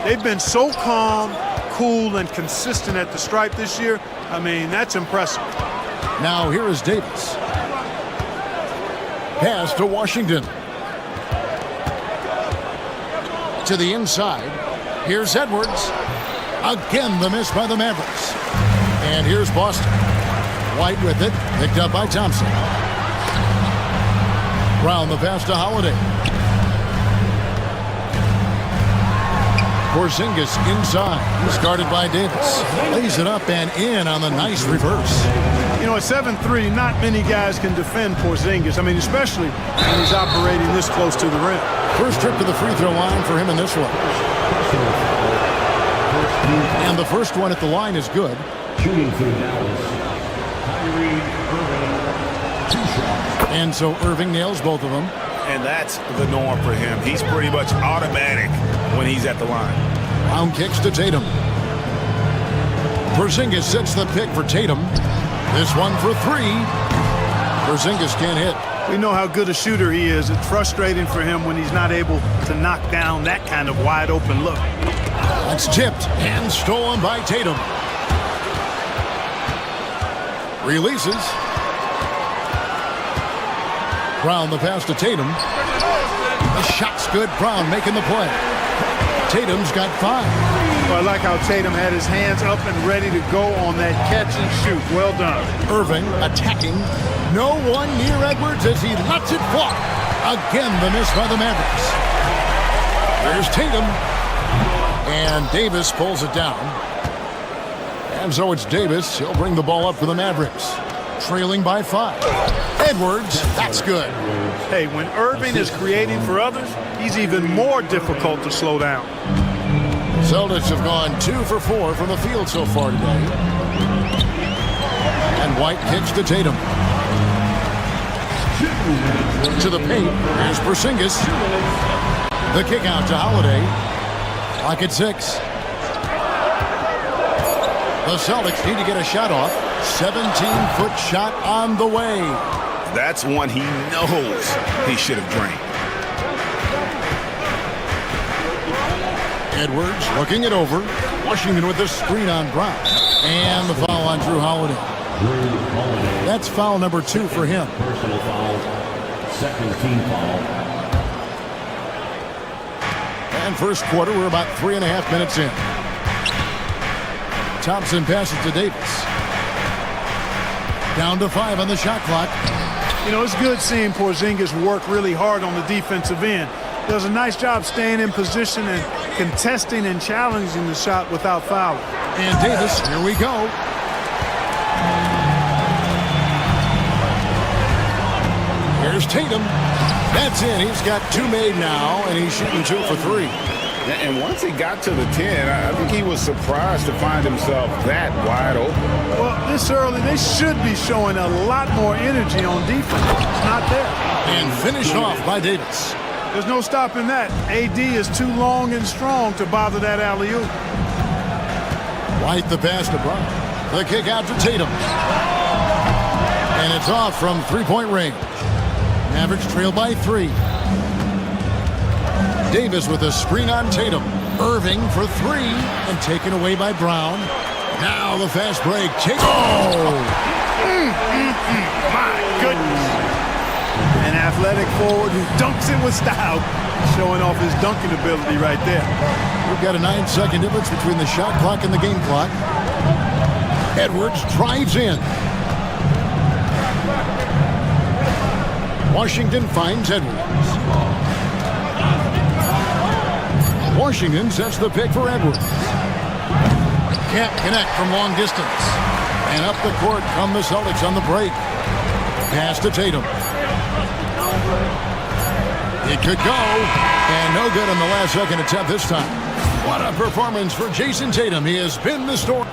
they've been so calm, cool, and consistent at the stripe this year. I mean, that's impressive. Now here is Davis. Pass to Washington. To the inside. Here's Edwards. Again, the miss by the Mavericks. And here's Boston. White with it. Picked up by Thompson. Round the pass to Holiday. Porzingis inside. Started by Davis. Lays it up and in on the nice reverse. You know, at 7'3", not many guys can defend Porzingis. I mean, especially when he's operating this close to the rim. First trip to the free throw line for him in this one. And the first one at the line is good. Shooting for Dallas, Kyrie Irving, 2 shots. And so Irving nails both of them. And that's the norm for him. He's pretty much automatic when he's at the line. Round kicks to Tatum. Porzingis sets the pick for Tatum. This one for 3. Porzingis can't hit. We know how good a shooter he is. It's frustrating for him when he's not able to knock down that kind of wide open look. That's tipped and stolen by Tatum. Releases. Brown the pass to Tatum. The shot's good. Brown making the play. Tatum's got 5. Well, I like how Tatum had his hands up and ready to go on that catch and shoot. Well done. Irving attacking. No one near Edwards as he lets it fly. Again, the miss by the Mavericks. There's Tatum. And Davis pulls it down. And so it's Davis. He'll bring the ball up for the Mavericks. Trailing by 5. Edwards, that's good. Hey, when Irving is creating for others, he's even more difficult to slow down. Celtics have gone 2 for 4 from the field so far today. And White kicks to Tatum. To the paint. Here's Porzingis. The kick out to Holiday. Clock at 6. The Celtics need to get a shot off. 17-foot shot on the way. That's one he knows he should have drained. Edwards looking it over. Washington with the screen on Brown. And the foul on Drew Holiday. That's foul number 2 for him. Personal foul, second team foul. And first quarter, we're about 3.5 minutes in. Thompson passes to Davis. Down to 5 on the shot clock. You know, it's good seeing Porzingis work really hard on the defensive end. Does a nice job staying in position and contesting and challenging the shot without fouling. And Davis, here we go. Here's Tatum. That's in. He's got 2 made now, and he's shooting 2 for 3. And once he got to the 10, I think he was surprised to find himself that wide open. Well, this early, they should be showing a lot more energy on defense. It's not there. And finished off by Davis. There's no stopping that. AD is too long and strong to bother that alley-oop. White the pass to Brown. The kick out to Tatum. And it's off from 3-point range. Mavericks trail by 3. Davis with a screen on Tatum. Irving for 3 and taken away by Brown. Now the fast break. My goodness. An athletic forward who dunks it with style. Showing off his dunking ability right there. We've got a 9-second difference between the shot clock and the game clock. Edwards drives in. Washington finds Edwards. Washington sets the pick for Edwards. Can't connect from long distance. And up the court come the Celtics on the break. Pass to Tatum. It could go. And no good on the last second attempt this time. What a performance for Jason Tatum. He has been the story.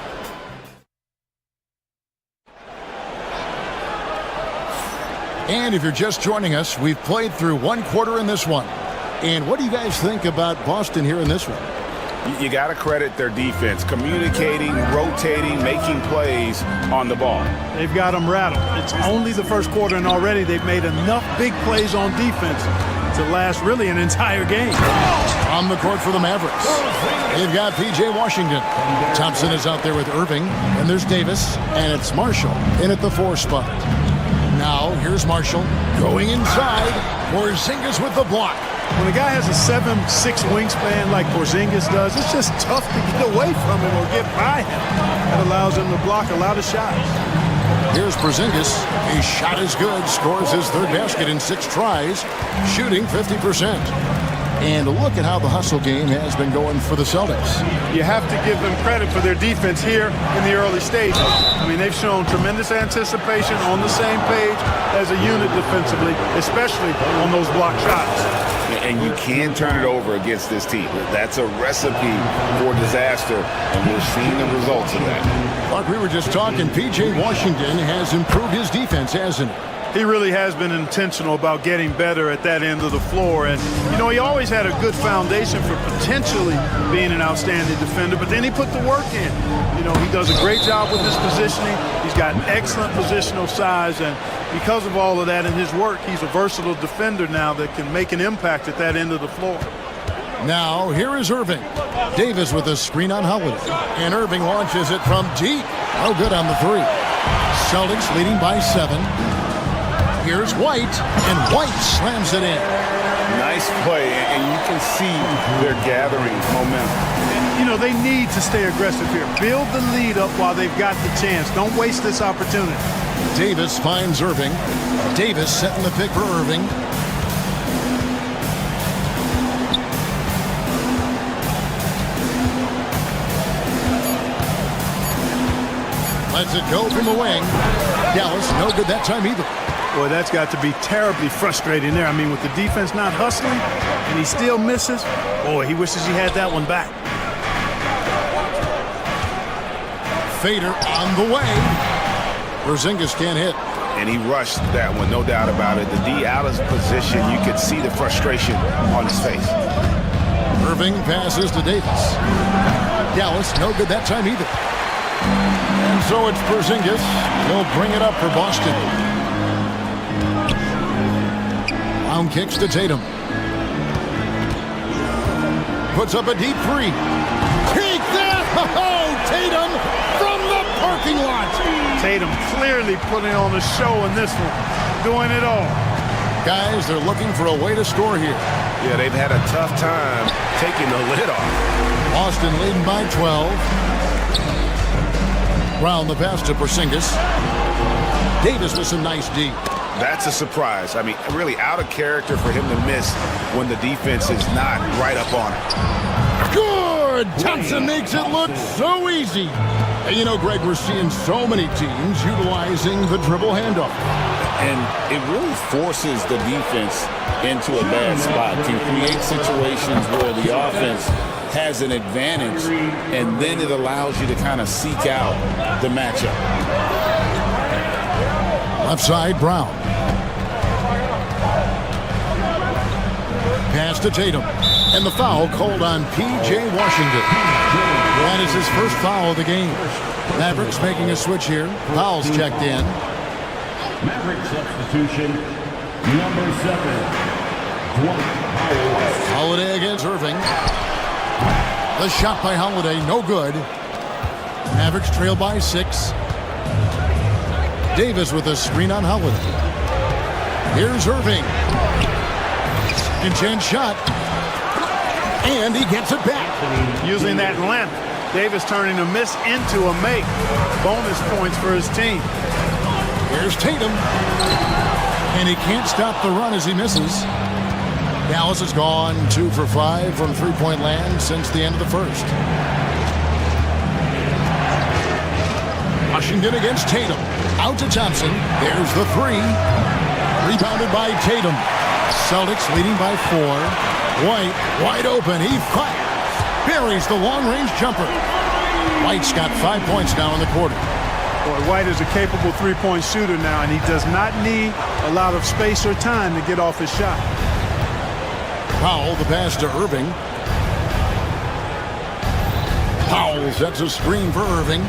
And if you're just joining us, we've played through one quarter in this one. And what do you guys think about Boston here in this one? You got to credit their defense, communicating, rotating, making plays on the ball. They've got them rattled. It's only the first quarter, and already they've made enough big plays on defense to last really an entire game. On the court for the Mavericks, they've got P.J. Washington. Thompson is out there with Irving, and there's Davis, and it's Marshall in at the 4 spot. Now here's Marshall going inside. Porzingis with the block. When a guy has a 7'6" wingspan like Porzingis does, it's just tough to get away from him or get by him. That allows him to block a lot of shots. Here's Porzingis. His shot is good. Scores his 3rd basket in 6 tries. Shooting 50%. And look at how the hustle game has been going for the Celtics. You have to give them credit for their defense here in the early stages. I mean, they've shown tremendous anticipation, on the same page as a unit defensively, especially on those block shots. And you can turn it over against this team. That's a recipe for disaster, and we're seeing the results of that. Like we were just talking, P.J. Washington has improved his defense, hasn't he? He really has been intentional about getting better at that end of the floor. And, you know, he always had a good foundation for potentially being an outstanding defender, but then he put the work in. You know, he does a great job with his positioning. He's got excellent positional size, and because of all of that in his work, he's a versatile defender now that can make an impact at that end of the floor. Now, here is Irving. Davis with a screen on Holiday. And Irving launches it from deep. Oh, good on the 3. Celtics leading by 7. Here's White, and White slams it in. Nice play, and you can see they're gathering momentum. And, you know, they need to stay aggressive here. Build the lead up while they've got the chance. Don't waste this opportunity. Davis finds Irving. Davis setting the pick for Irving. Lets it go from the wing. Dallas, no good that time either. Boy, that's got to be terribly frustrating there. I mean, with the defense not hustling and he still misses, boy, he wishes he had that one back. Fader on the way. Porzingis can't hit. And he rushed that one, no doubt about it. The D out of position, you could see the frustration on his face. Irving passes to Davis. Dallas, no good that time either. And so it's Porzingis. He'll bring it up for Boston. Brown kicks to Tatum. Puts up a deep 3. Take that! Oh, Tatum from the parking lot. Tatum clearly putting on a show in this one. Doing it all. Guys, they're looking for a way to score here. Yeah, they've had a tough time taking the lid off. Boston leading by 12. Brown the pass to Porzingis. Davis with some nice D. That's a surprise. I mean, really out of character for him to miss when the defense is not right up on it. Good! Thompson makes it look so easy. And you know, Greg, we're seeing so many teams utilizing the dribble handoff. And it really forces the defense into a bad spot. Can create situations where the offense has an advantage, and then it allows you to kind of seek out the matchup. Left side, Brown. Pass to Tatum. And the foul called on P.J. Washington. That is his first foul of the game. Mavericks making a switch here. Fouls checked in. Maverick substitution. Number 7, Dwight Howard. Holiday against Irving. The shot by Holiday, no good. Mavericks trail by 6. Davis with a screen on Holiday. Here's Irving. Second chance shot. And he gets it back. Using that length, Davis turning a miss into a make. Bonus points for his team. Here's Tatum. And he can't stop the run as he misses. Dallas has gone 2 for 5 from three-point land since the end of the first. Washington against Tatum. Out to Thompson. There's the 3. Rebounded by Tatum. Celtics leading by 4. White wide open. He fires. Buries the long-range jumper. White's got 5 points now in the quarter. Boy, White is a capable three-point shooter now, and he does not need a lot of space or time to get off his shot. Powell, the pass to Irving. Powell sets a screen for Irving.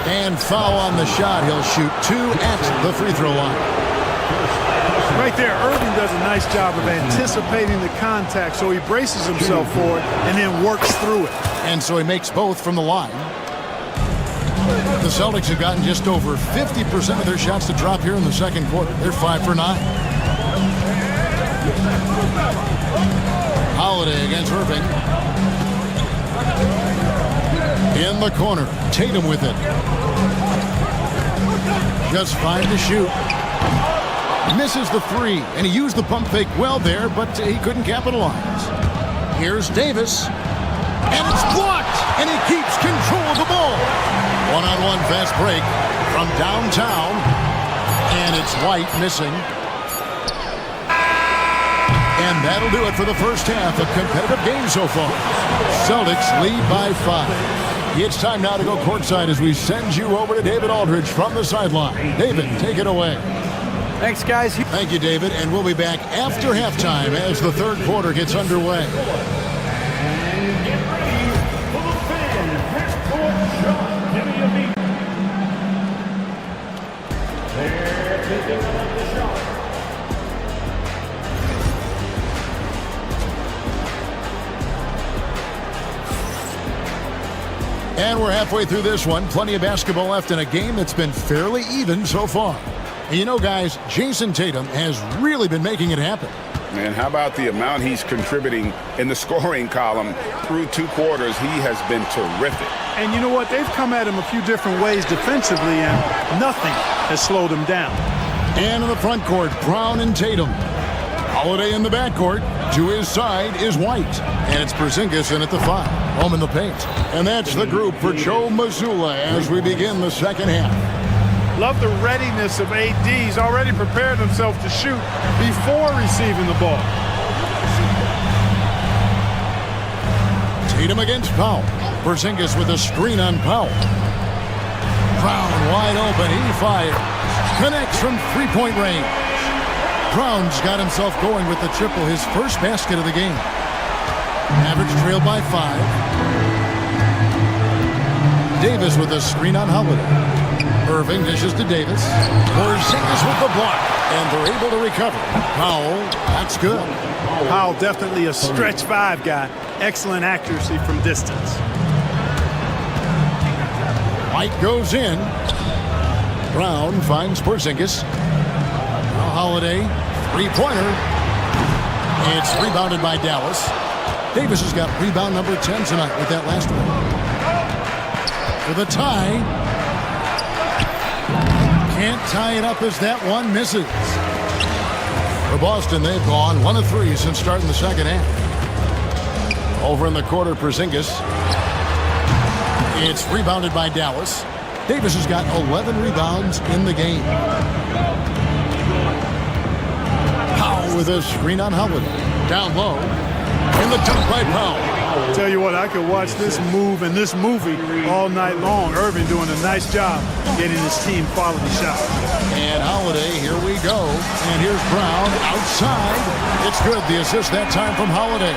And foul on the shot. He'll shoot 2 at the free throw line. Right there, Irving does a nice job of anticipating the contact, so he braces himself for it and then works through it. And so he makes both from the line. The Celtics have gotten just over 50% of their shots to drop here in the second quarter. They're 5 for 9. Holiday against Irving. In the corner, Tatum with it. Just 5 to shoot. Misses the 3, and he used the pump fake well there, but he couldn't capitalize. Here's Davis, and it's blocked, and he keeps control of the ball. One-on-one fast break from downtown, and it's White missing. And that'll do it for the first half. A competitive game so far. Celtics lead by 5. It's time now to go courtside as we send you over to David Aldridge from the sideline. David, take it away. Thanks, guys. Thank you, David. And we'll be back after halftime as the third quarter gets underway. And get ready for the fan half-court shot. Give me a beat. They're taking up the shot. And we're halfway through this one. Plenty of basketball left in a game that's been fairly even so far. And you know, guys, Jason Tatum has really been making it happen. Man, how about the amount he's contributing in the scoring column through 2 quarters? He has been terrific. And you know what? They've come at him a few different ways defensively, and nothing has slowed him down. And in the front court, Brown and Tatum. Holiday in the backcourt. To his side is White. And it's Porzingis in at the 5. Home in the paint. And that's the group for Joe Mazzulla as we begin the second half. Love the readiness of AD. He's already prepared himself to shoot before receiving the ball. Tatum against Powell. Porzingis with a screen on Powell. Brown wide open. He fires. Connects from three-point range. Brown's got himself going with the triple, his first basket of the game. Mavericks trail by 5. Davis with a screen on Holiday. Irving dishes to Davis. Porzingis with the block, and they're able to recover. Powell, that's good. Powell definitely a stretch 5 guy. Excellent accuracy from distance. White goes in. Brown finds Porzingis. Now Holiday, three-pointer. It's rebounded by Dallas. Davis has got rebound number 10 tonight with that last one. For the tie. Can't tie it up as that one misses. For Boston, they've gone 1 of 3 since starting the second half. Over in the quarter, Porzingis. It's rebounded by Dallas. Davis has got 11 rebounds in the game. Powell with a screen on Howard. Down low. In the dunk by Powell. Tell you what, I could watch this move and this movie all night long. Irving doing a nice job getting his team quality shots. And Holiday, here we go. And here's Brown outside. It's good. The assist that time from Holiday.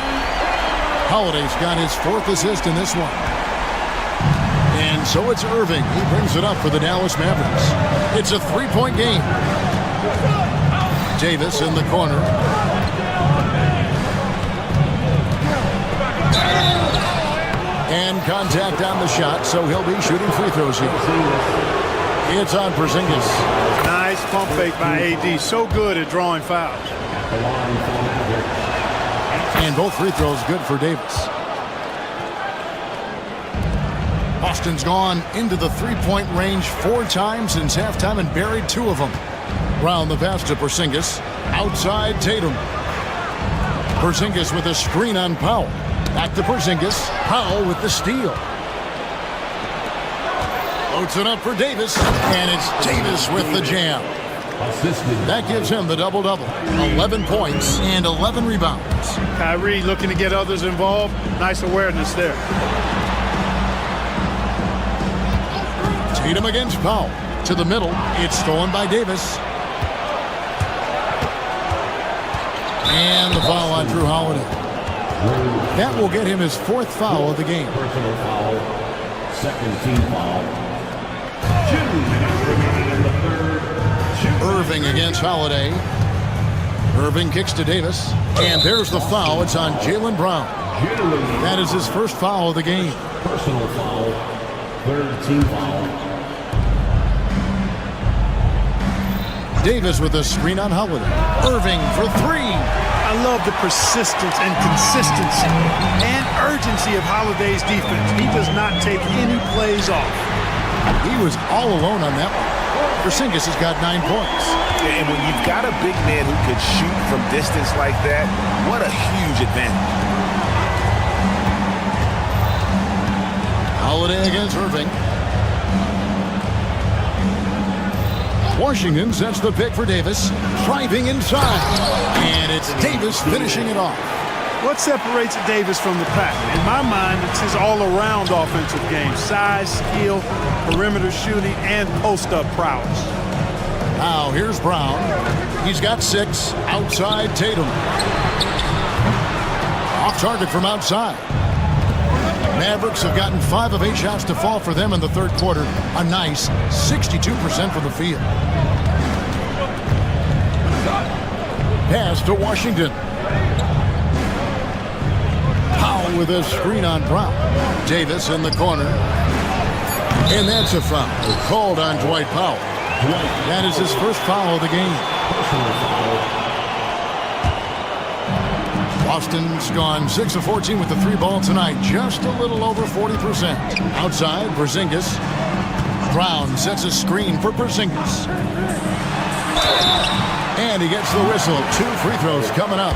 Holiday's got his 4th assist in this one. And so it's Irving. He brings it up for the Dallas Mavericks. It's a 3-point game. Davis in the corner. And contact on the shot, so he'll be shooting free throws here. It's on Porzingis. Nice pump fake by AD. So good at drawing fouls. And both free throws good for Davis. Boston's gone into the three-point range 4 times since halftime and buried 2 of them. Brown the pass to Porzingis. Outside Tatum. Porzingis with a screen on Powell. Back to Porzingis. Powell with the steal. Loads it up for Davis. And it's Davis with the jam. That gives him the double-double. 11 points and 11 rebounds. Kyrie looking to get others involved. Nice awareness there. Tatum against Powell. To the middle. It's stolen by Davis. And the foul on Drew Holiday. That will get him his 4th foul of the game. Personal foul. Second team foul. 2 minutes remaining in the third. Irving against Holiday. Irving kicks to Davis. And there's the foul. It's on Jaylen Brown. That is his 1st foul of the game. Personal foul. 3rd team foul. Davis with a screen on Holiday. Irving for 3. I love the persistence and consistency and urgency of Holiday's defense. He does not take any plays off. He was all alone on that one. Porzingis has got 9 points. And when you've got a big man who could shoot from distance like that, what a huge advantage. Holiday against Irving. Washington sets the pick for Davis. Driving inside. And it's Davis finishing it off. What separates Davis from the pack? In my mind, it's his all-around offensive game. Size, skill, perimeter shooting, and post-up prowess. Now here's Brown. He's got 6. Outside Tatum. Off target from outside. Mavericks have gotten 5 of 8 shots to fall for them in the 3rd quarter. A nice 62% from the field. Pass to Washington. Powell with a screen on Brown. Davis in the corner. And that's a foul. Called on Dwight Powell. That is his 1st foul of the game. Boston's gone 6 of 14 with the 3 ball tonight. Just a little over 40%. Outside, Porzingis. Brown sets a screen for Porzingis. And he gets the whistle. 2 free throws coming up.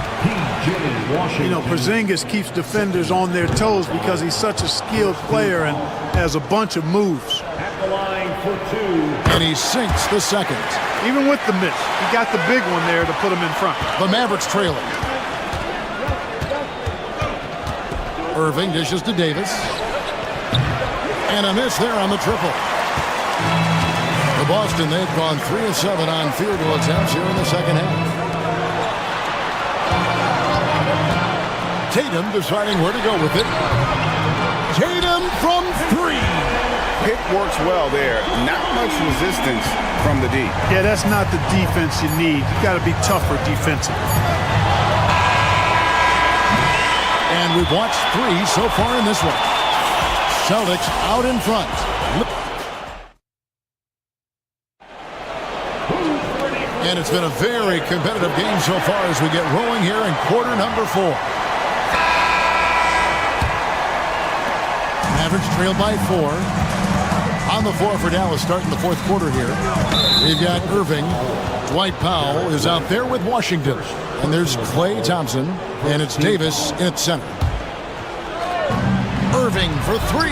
You know, Porzingis keeps defenders on their toes because he's such a skilled player and has a bunch of moves. At the line for 2. And he sinks the 2nd. Even with the miss, he got the big one there to put him in front. The Mavericks trailing. Irving dishes to Davis. And a miss there on the triple. The Boston, they've gone 3 of 7 on field goal attempts here in the 2nd half. Tatum deciding where to go with it. Tatum from 3. Pick works well there. Not much resistance from the D. Yeah, that's not the defense you need. You got to be tougher defensively. And we've watched 3 so far in this one. Celtics out in front. And it's been a very competitive game so far as we get rolling here in quarter number 4. Mavericks trail by 4. On the floor for Dallas starting the 4th quarter here. We've got Irving. Dwight Powell is out there with Washington. And there's Klay Thompson. And it's Davis in its center. Irving for 3.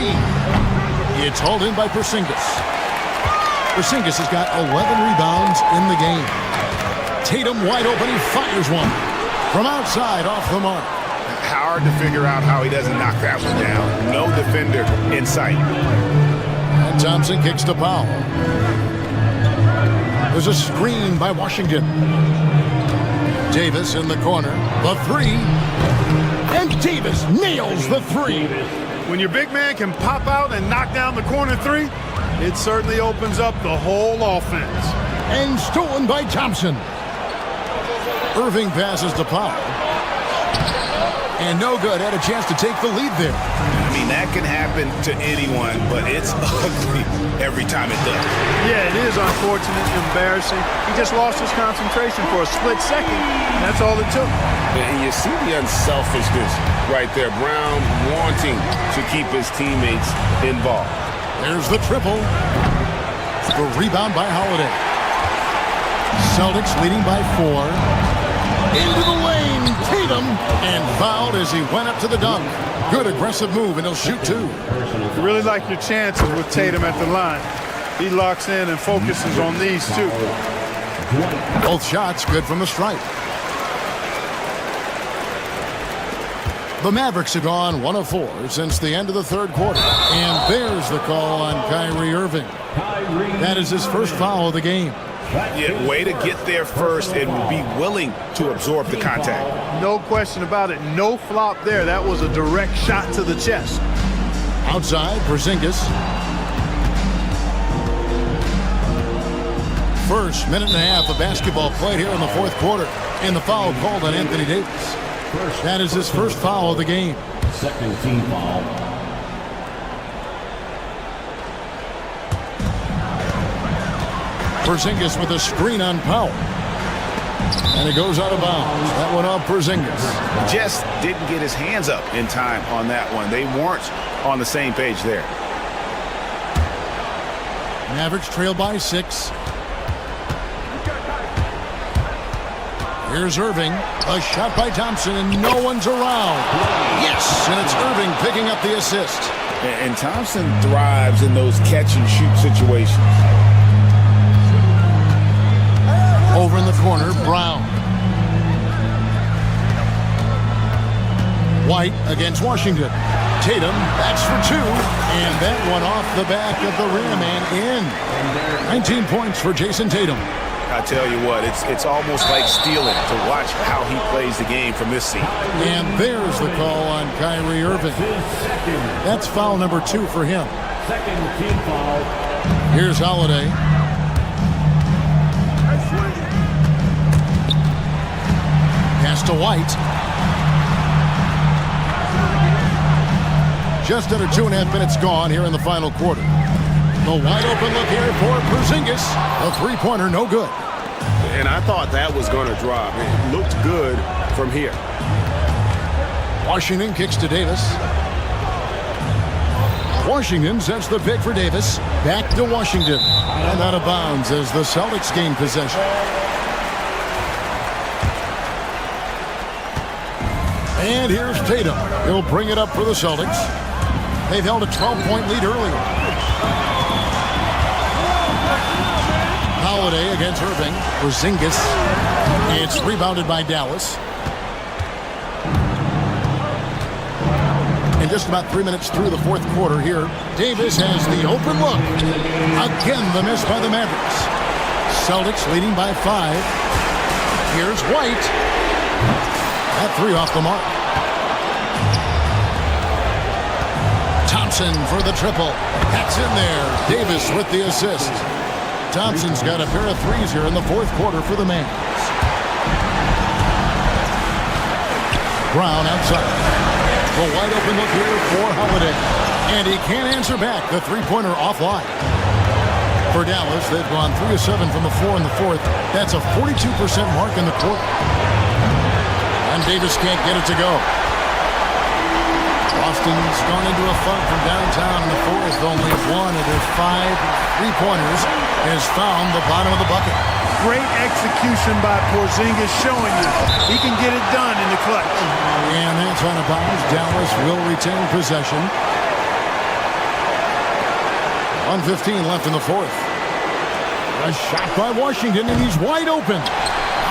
It's hauled in by Porzingis. Porzingis has got 11 rebounds in the game. Tatum wide open. He fires one. From outside off the mark. Hard to figure out how he doesn't knock that one down. No defender in sight. And Thompson kicks to Powell. There's a screen by Washington. Davis in the corner. The 3. And Davis nails the 3. When your big man can pop out and knock down the corner 3, it certainly opens up the whole offense. And stolen by Thompson. Irving passes to Powell. And no good. Had a chance to take the lead there. I mean, that can happen to anyone, but it's ugly every time it does. Yeah, it is unfortunate, embarrassing. He just lost his concentration for a split second, and that's all it took. And you see the unselfishness right there. Brown wanting to keep his teammates involved. There's the triple. The rebound by Holiday. Celtics leading by 4. Into the lane, Tatum, and fouled as he went up to the dunk. Good aggressive move, and he'll shoot 2. You really like your chances with Tatum at the line. He locks in and focuses on these 2. Both shots good from the stripe. The Mavericks have gone 1 of 4 since the end of the third quarter. And there's the call on Kyrie Irving. That is his first foul of the game. Yeah, way to get there first and be willing to absorb the contact. No question about it. No flop there. That was a direct shot to the chest. Outside, Porzingis. First minute and a half of basketball played here in the fourth quarter. And the foul called on Anthony Davis. That is his first foul of the game. Second team foul. Porzingis with a screen on Powell. And it goes out of bounds. That one off Porzingis. Just didn't get his hands up in time on that one. They weren't on the same page there. Mavericks trail by 6. Here's Irving. A shot by Thompson, and no one's around. Yes, and it's Irving picking up the assist. And Thompson thrives in those catch-and-shoot situations. Over in the corner, Brown. White against Washington. Tatum, that's for 2. And that one off the back of the rim and in. 19 points for Jason Tatum. I tell you what, it's almost like stealing to watch how he plays the game from this seat. And there's the call on Kyrie Irving. That's foul number 2 for him. Second team foul. Here's Holiday. Pass to White. Just under 2.5 minutes gone here in the final quarter. The wide open look here for Porzingis. A three-pointer, no good. And I thought that was going to drop. It looked good from here. Washington kicks to Davis. Washington sets the pick for Davis. Back to Washington. And out of bounds as the Celtics gain possession. And here's Tatum. He'll bring it up for the Celtics. They've held a 12-point lead earlier. Holiday against Irving. Porzingis. It's rebounded by Dallas. And just about 3 minutes through the fourth quarter here, Davis has the open look. Again, the miss by the Mavericks. Celtics leading by 5. Here's White. That 3 off the mark. Thompson for the triple. That's in there. Davis with the assist. Thompson's got a pair of 3s here in the fourth quarter for the Mavs. Brown outside. The wide open look here for Holiday. And he can't answer back. The three-pointer offline. For Dallas, they've gone 3 of 7 from the floor in the fourth. That's a 42% mark in the quarter. And Davis can't get it to go. Boston's gone into a funk from downtown in the fourth. Only 1 of their 5 three-pointers has found the bottom of the bucket. Great execution by Porzingis, showing you he can get it done in the clutch. And that's on a bounce. Dallas will retain possession. 1:15 left in the fourth. A shot by Washington, and he's wide open.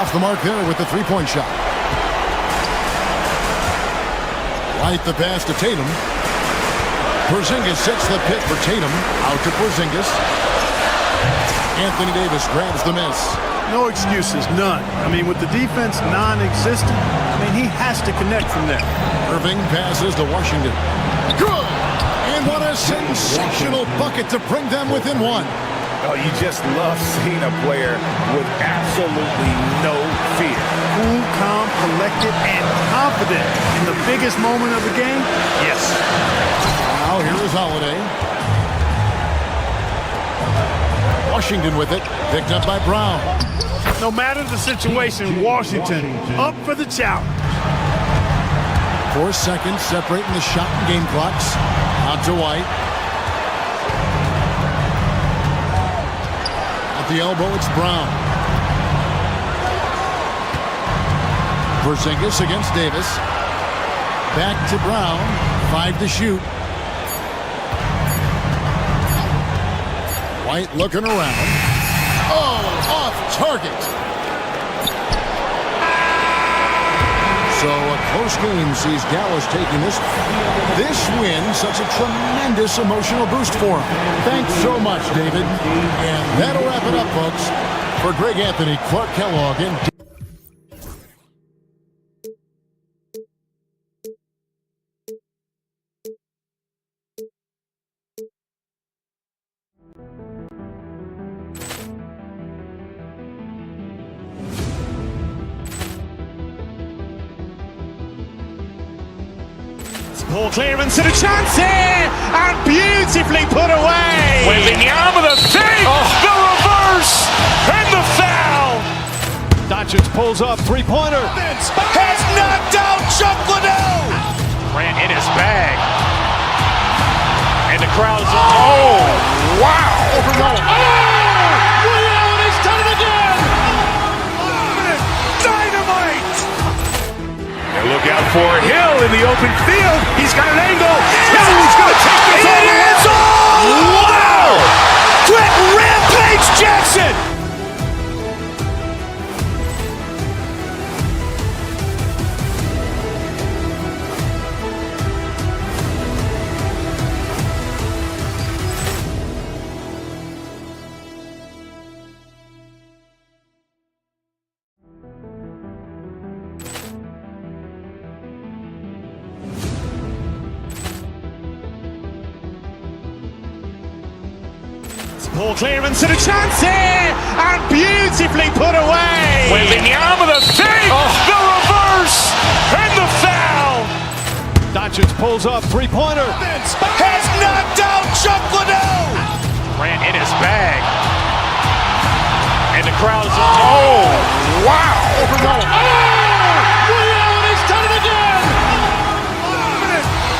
Off the mark there with the three-point shot. Right the pass to Tatum. Porzingis sets the pick for Tatum. Out to Porzingis. Anthony Davis grabs the miss. No excuses, none. I mean, with the defense non-existent, he has to connect from there. Irving passes to Washington. Good! And what a sensational bucket to bring them within 1. Oh, you just love seeing a player with absolutely no fear. Cool, calm, collected, and confident in the biggest moment of the game? Yes. Now here is Holiday. Washington with it, picked up by Brown. No matter the situation, Washington up for the challenge. 4 seconds separating the shot and game clocks. Out to White. At the elbow, it's Brown. Porzingis against Davis. Back to Brown. 5 to shoot. White looking around. Oh, off target. So a close game sees Dallas taking this win, such a tremendous emotional boost for him. Thanks so much, David. And that'll wrap it up, folks. For Greg Anthony, Clark Kellogg, and Poor clearance and a chance here, and beautifully put away. Wembanyama the save, the reverse, and the foul. Doncic pulls up, three-pointer. Has knocked out Chuck Liddell. Grant in his bag, and the crowd is wow. He's done it again. Dynamite. And look out for Hill in the open field. He's got an angle. Hill's going to take this all the way. Wow! Quick Rampage Jackson. Poor clearance and a chance here, and beautifully put away. Wembanyama the save, the reverse, and the foul. Doncic pulls up, three-pointer. Has knocked out Chuck Liddell. Grant in his bag, and the crowd is wow. He's done it again.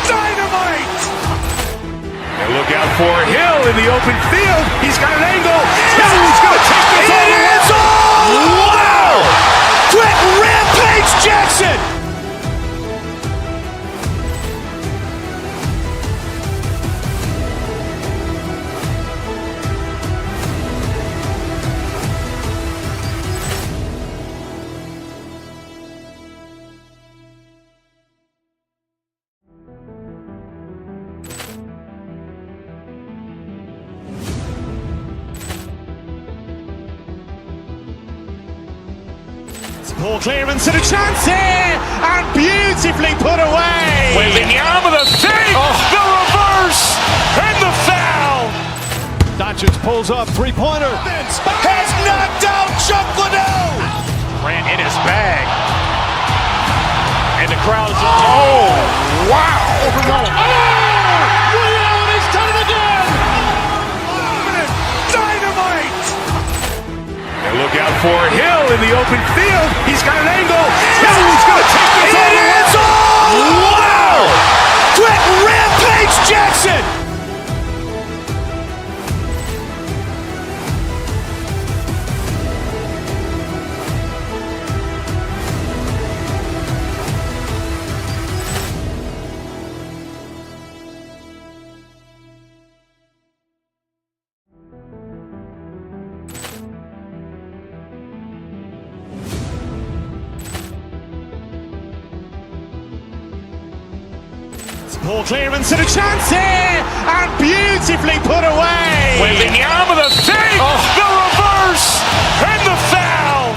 Dynamite. And look out for Hill in the open field. He's got an angle. Hill's going to take this all the way. Wow! Quick Rampage Jackson. Poor clearance and a chance here, and beautifully put away. Wembanyama the save, the reverse, and the foul. Doncic pulls up, three-pointer. Has knocked out Chuck Liddell. Grant in his bag, and the crowd is wow. He's done it again. Dynamite. And look out for Hill in the open field. He's got an angle. Hill's going to take this all the way. Wow! Quick Rampage Jackson. Poor clearance and a chance here, and beautifully put away. Wembanyama the save, the reverse, and the foul.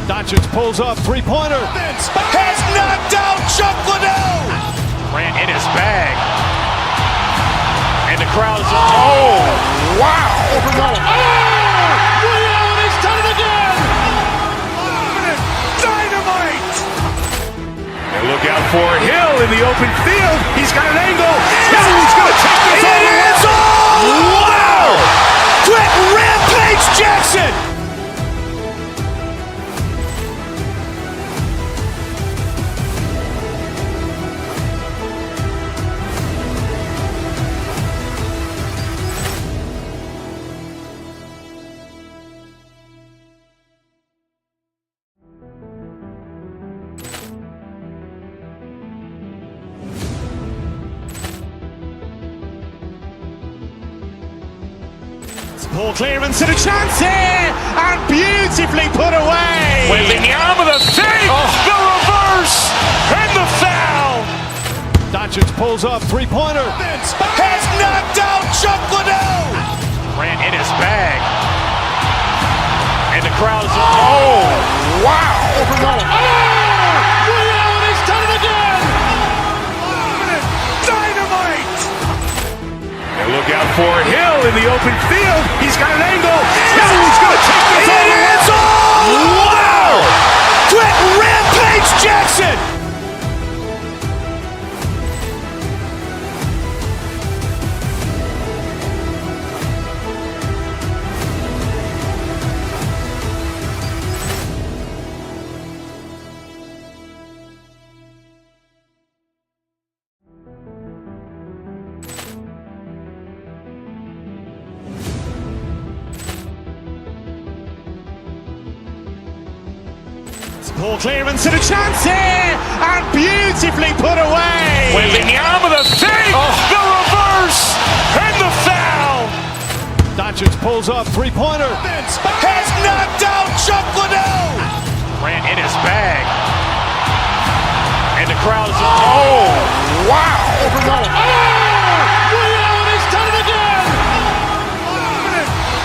Doncic pulls up, three-pointer. Has knocked out Chuck Liddell. Grant in his bag, and And the crowd is, oh, wow! He's done it again! Dynamite! And look out for Hill in the open field. He's got an angle. Hill's going to take this all the way. Wow! Quick rampage Jackson! Poor clearance and a chance here, and beautifully put away. With the arm of the fake, the reverse, and the foul. Doncic pulls up, three-pointer. Has knocked out Chuck Liddell. Ran in his bag. And the crowd is, oh, wow. He's done it again! Dynamite! And look out for Hill in the open field. He's got an angle. Hill's going to take this all the way. Wow! Quick rampage Jackson! Poor clearance and a chance here, and beautifully put away. With the arm of the fake, the reverse, and the foul. Doncic pulls up, three-pointer. Has knocked out Chuck Liddell. Ran in his bag. And the crowd is, oh, wow. He's done it again!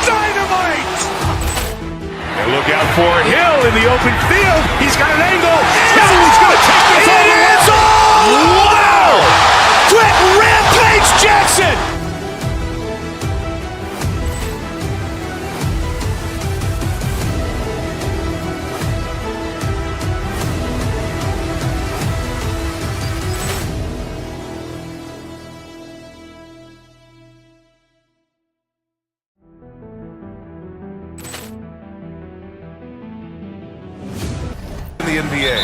Dynamite! And look out for Hill in the open field. He's got an angle. Hill's going to take this all the way. Wow! Quick rampage Jackson! The NBA.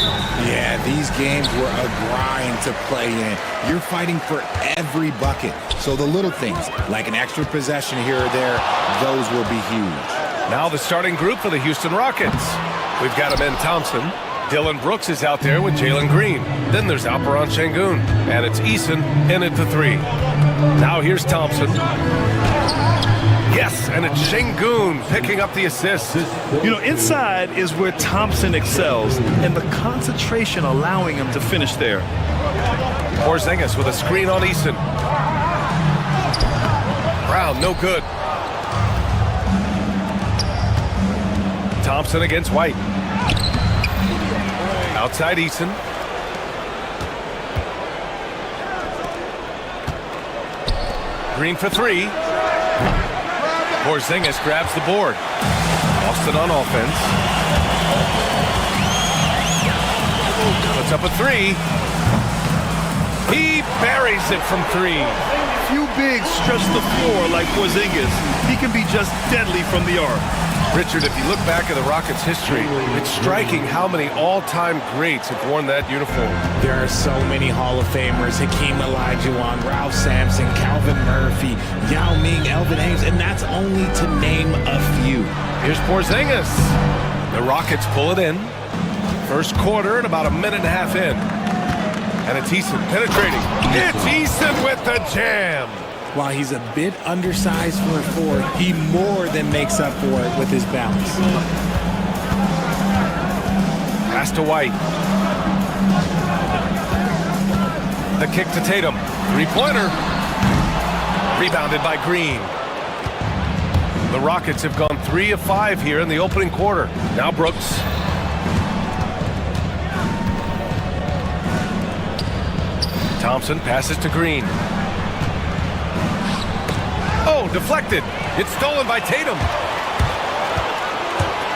Yeah, these games were a grind to play in. You're fighting for every bucket. So the little things, like an extra possession here or there, those will be huge. Now the starting group for the Houston Rockets. We've got Amen Thompson. Dylan Brooks is out there with Jalen Green. Then there's Alperen Şengün. And it's Eason in at the three. Now here's Thompson. Yes, and it's Şengün picking up the assist. You know, inside is where Thompson excels, and the concentration allowing him to finish there. Porzingis with a screen on Eason. Brown, no good. Thompson against White. Outside Eason. Green for three. Porzingis grabs the board. Austin on offense. Puts up a three. He buries it from three. Few bigs stretch the floor like Porzingis. He can be just deadly from the arc. Richard, if you look back at the Rockets' history, it's striking how many all-time greats have worn that uniform. There are so many Hall of Famers: Hakeem Olajuwon, Ralph Sampson, Calvin Murphy, Yao Ming, Elvin Hayes, and that's only to name a few. Here's Porzingis. The Rockets pull it in. First quarter and about a minute and a half in. And it's Eason penetrating. It's Eason with the jam. While he's a bit undersized for a forward, he more than makes up for it with his bounce. Pass to White. The kick to Tatum. Three-pointer. Rebounded by Green. The Rockets have gone 3 of 5 here in the opening quarter. Now Brooks. Thompson passes to Green. Oh, deflected. It's stolen by Tatum.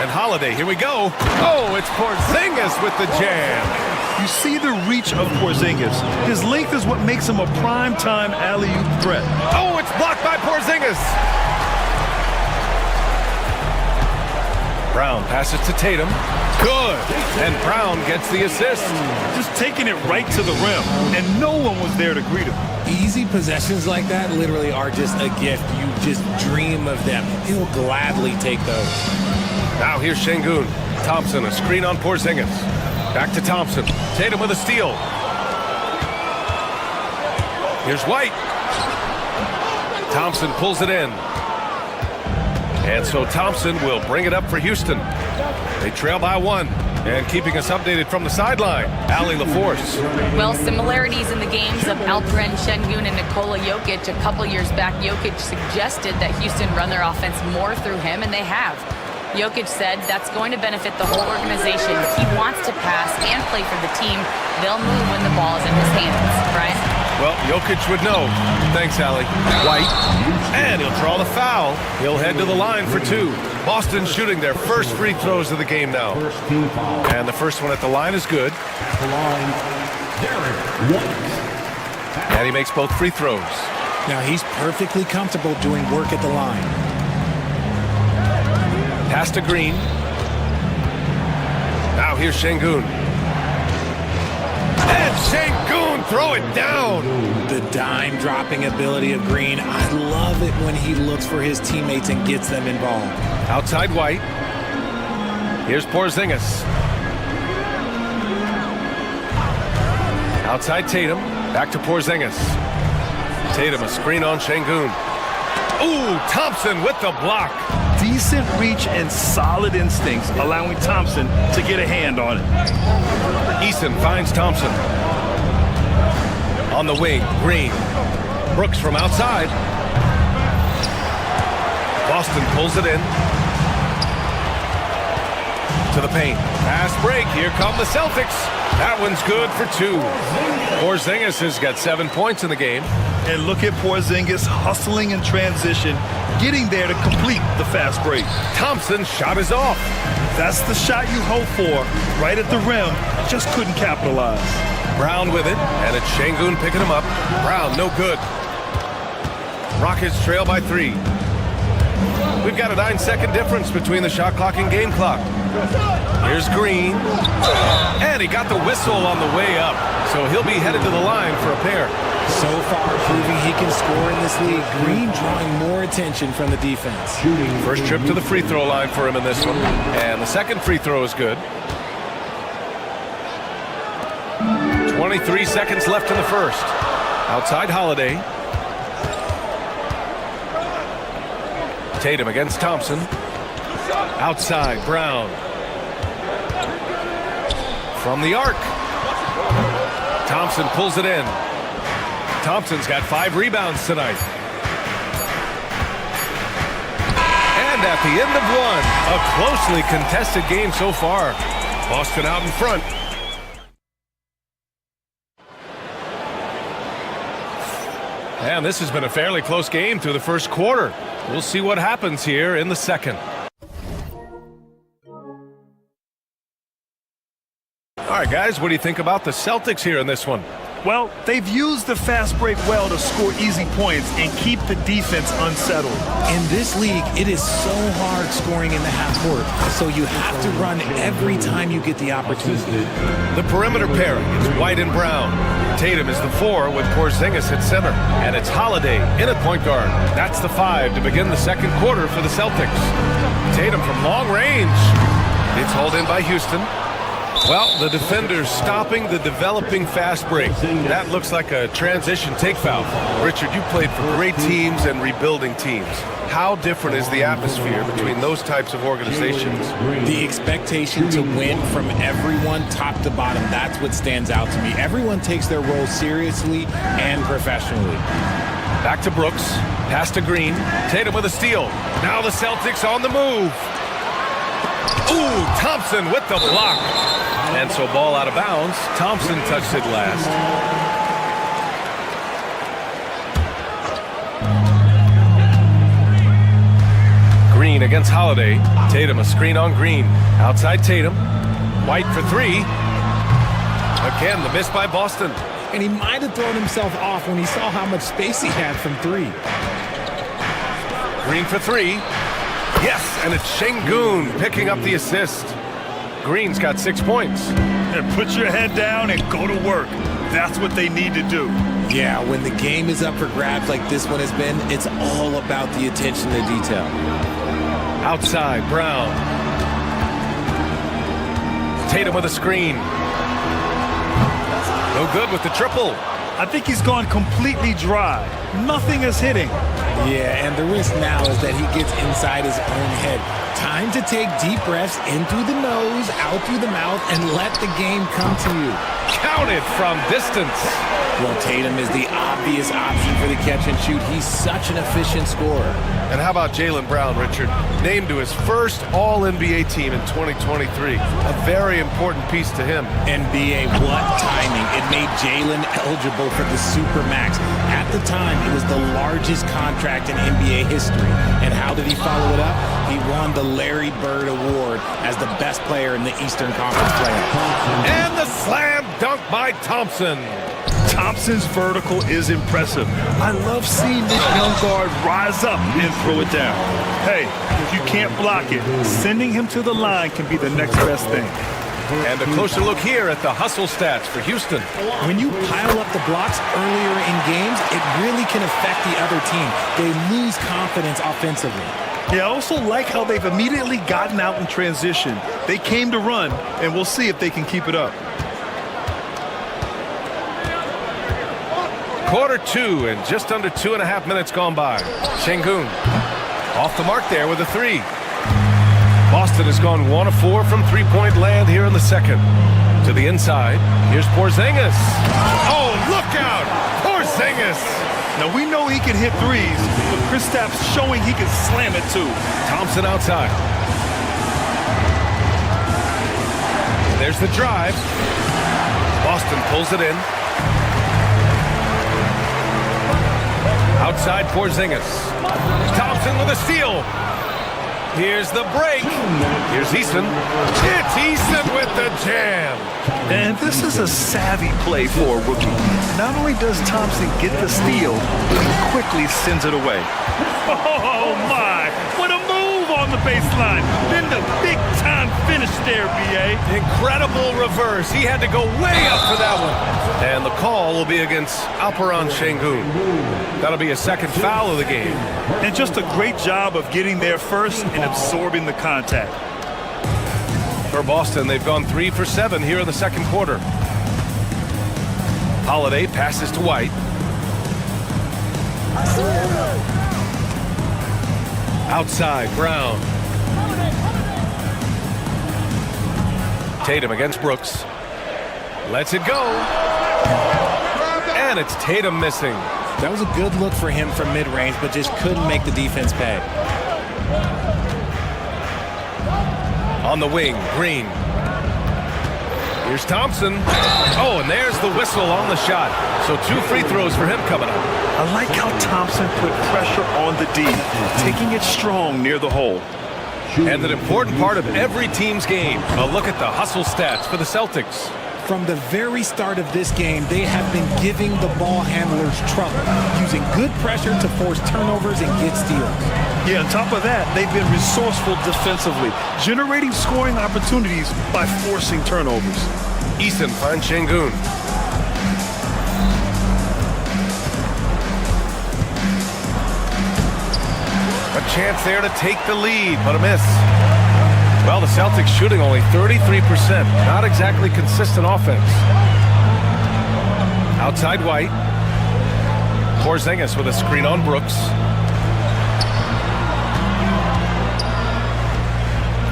And Holiday, here we go. Oh, it's Porzingis with the jam. You see the reach of Porzingis. His length is what makes him a prime-time alley-oop threat. Oh, it's blocked by Porzingis. Brown passes to Tatum. Good. And Brown gets the assist. Just taking it right to the rim, and no one was there to greet him. Easy possessions like that literally are just a gift. You just dream of them. He'll gladly take those. Now here's Şengün. Thompson, a screen on Porzingis. Back to Thompson. Tatum with a steal. Here's White. Thompson pulls it in. And so Thompson will bring it up for Houston. They trail by 1. And keeping us updated from the sideline, Allie LaForce. Well, similarities in the games of Alperen Şengün and Nikola Jokic. A couple years back, Jokic suggested that Houston run their offense more through him, and they have. Jokic said that's going to benefit the whole organization. He wants to pass and play for the team. They'll move when the ball is in his hands. Brian? Well, Jokic would know. Thanks, Allie. White. And he'll draw the foul. He'll head to the line for 2. Boston shooting their first free throws of the game now. And the first one at the line is good. And he makes both free throws. Now he's perfectly comfortable doing work at the line. Pass to Green. Now here's Şengün. And Şengün, throw it down. The dime dropping ability of Green. I love it when he looks for his teammates and gets them involved. Outside White. Here's Porzingis. Outside Tatum. Back to Porzingis. Tatum, a screen on Şengün. Ooh, Thompson with the block. Decent reach and solid instincts, allowing Thompson to get a hand on it. Eason finds Thompson. On the wing, Green. Brooks from outside. Boston pulls it in. To the paint. Pass break. Here come the Celtics. That one's good for 2. Porzingis has got 7 points in the game. And look at Porzingis hustling in transition, getting there to complete the fast break. Thompson's shot is off. That's the shot you hope for, right at the rim. Just couldn't capitalize. Brown with it, and it's Şengün picking him up. Brown, no good. Rockets trail by 3. We've got a 9-second difference between the shot clock and game clock. Here's Green. And he got the whistle on the way up, so he'll be headed to the line for a pair. So far, proving he can score in this league. Green drawing more attention from the defense. First trip to the free throw line for him in this one. And the second free throw is good. 23 seconds left in the first. Outside Holiday. Tatum against Thompson. Outside Brown. From the arc. Thompson pulls it in. Thompson's got 5 rebounds tonight. And at the end of one, a closely contested game so far. Boston out in front. And this has been a fairly close game through the first quarter. We'll see what happens here in the second. All right, guys, what do you think about the Celtics here in this one? Well, they've used the fast break well to score easy points and keep the defense unsettled. In this league, it is so hard scoring in the half court, so you have to run every time you get the opportunity. The perimeter pairing is White and Brown. Tatum is the 4 with Porzingis at center. And it's Holiday in at point guard. That's the 5 to begin the second quarter for the Celtics. Tatum from long range. It's hauled in by Houston. Well, the defenders stopping the developing fast break. That looks like a transition take foul. Richard, you played for great teams and rebuilding teams. How different is the atmosphere between those types of organizations? The expectation to win from everyone top to bottom, that's what stands out to me. Everyone takes their role seriously and professionally. Back to Brooks. Pass to Green. Tatum with a steal. Now the Celtics on the move. Ooh, Thompson with the block. And so ball out of bounds. Thompson touched it last. against Holiday. Tatum a screen on Green. Outside Tatum. White for three. Again, the miss by Boston. And he might have thrown himself off when he saw how much space he had from three. Green for three. Yes, and it's Şengün picking up the assist. Green's got 6 points. And put your head down and go to work. That's what they need to do. Yeah, when the game is up for grabs like this one has been, it's all about the attention to detail. Outside, Brown. Tatum with a screen. No good with the triple. I think he's gone completely dry. Nothing is hitting. Yeah, and the risk now is that he gets inside his own head. Time to take deep breaths in through the nose, out through the mouth, and let the game come to you. Counted from distance. Well, Tatum is the obvious option for the catch and shoot. He's such an efficient scorer. And how about Jaylen Brown, Richard? Named to his first All-NBA team in 2023. A very important piece to him. NBA, what timing. It made Jaylen eligible for the Supermax. At the time, it was the largest contract in NBA history. And how did he follow it up? He won the Larry Bird Award as the best player in the Eastern Conference playoffs. And the slam dunk by Thompson. Thompson's vertical is impressive. I love seeing this young guard rise up and throw it down. Hey, if you can't block it, sending him to the line can be the next best thing. And a closer look here at the hustle stats for Houston. When you pile up the blocks earlier in games, it really can affect the other team. They lose confidence offensively. Yeah, I also like how they've immediately gotten out in transition. They came to run, and we'll see if they can keep it up. Quarter two and just under 2.5 minutes gone by. Şengün off the mark there with a three. Boston has gone 1 of 4 from three-point land here in the second. To the inside, here's Porzingis. Oh, look out! Porzingis! Now, we know he can hit threes, but Kristaps showing he can slam it too. Thompson outside. There's the drive. Boston pulls it in. Outside Porzingis. Thompson with a steal. Here's the break. Here's Eason. It's Eason with the jam. And this is a savvy play for a rookie. Not only does Thompson get the steal, but he quickly sends it away. Oh, my. What a move on the baseline. Then the big-time finish there, B.A. Incredible reverse. He had to go way up for that one. And the call will be against Alperen Şengün. That'll be a second foul of the game. And just a great job of getting there first and absorbing the contact. For Boston, they've gone 3 for 7 here in the second quarter. Holiday passes to White. Outside, Brown. Tatum against Brooks. Lets it go. And it's Tatum missing. That was a good look for him from mid-range, but just couldn't make the defense pay. On the wing, Green. Here's Thompson. Oh, and there's the whistle on the shot. So 2 free throws for him coming up. I like how Thompson put pressure on the D, taking it strong near the hole. And an important part of every team's game. A look at the hustle stats for the Celtics. From the very start of this game, they have been giving the ball handlers trouble, using good pressure to force turnovers and get steals. Yeah, on top of that, they've been resourceful defensively, generating scoring opportunities by forcing turnovers. Eason finds Şengün. A chance there to take the lead, but a miss. Well, the Celtics shooting only 33%. Not exactly consistent offense. Outside White. Porzingis with a screen on Brooks.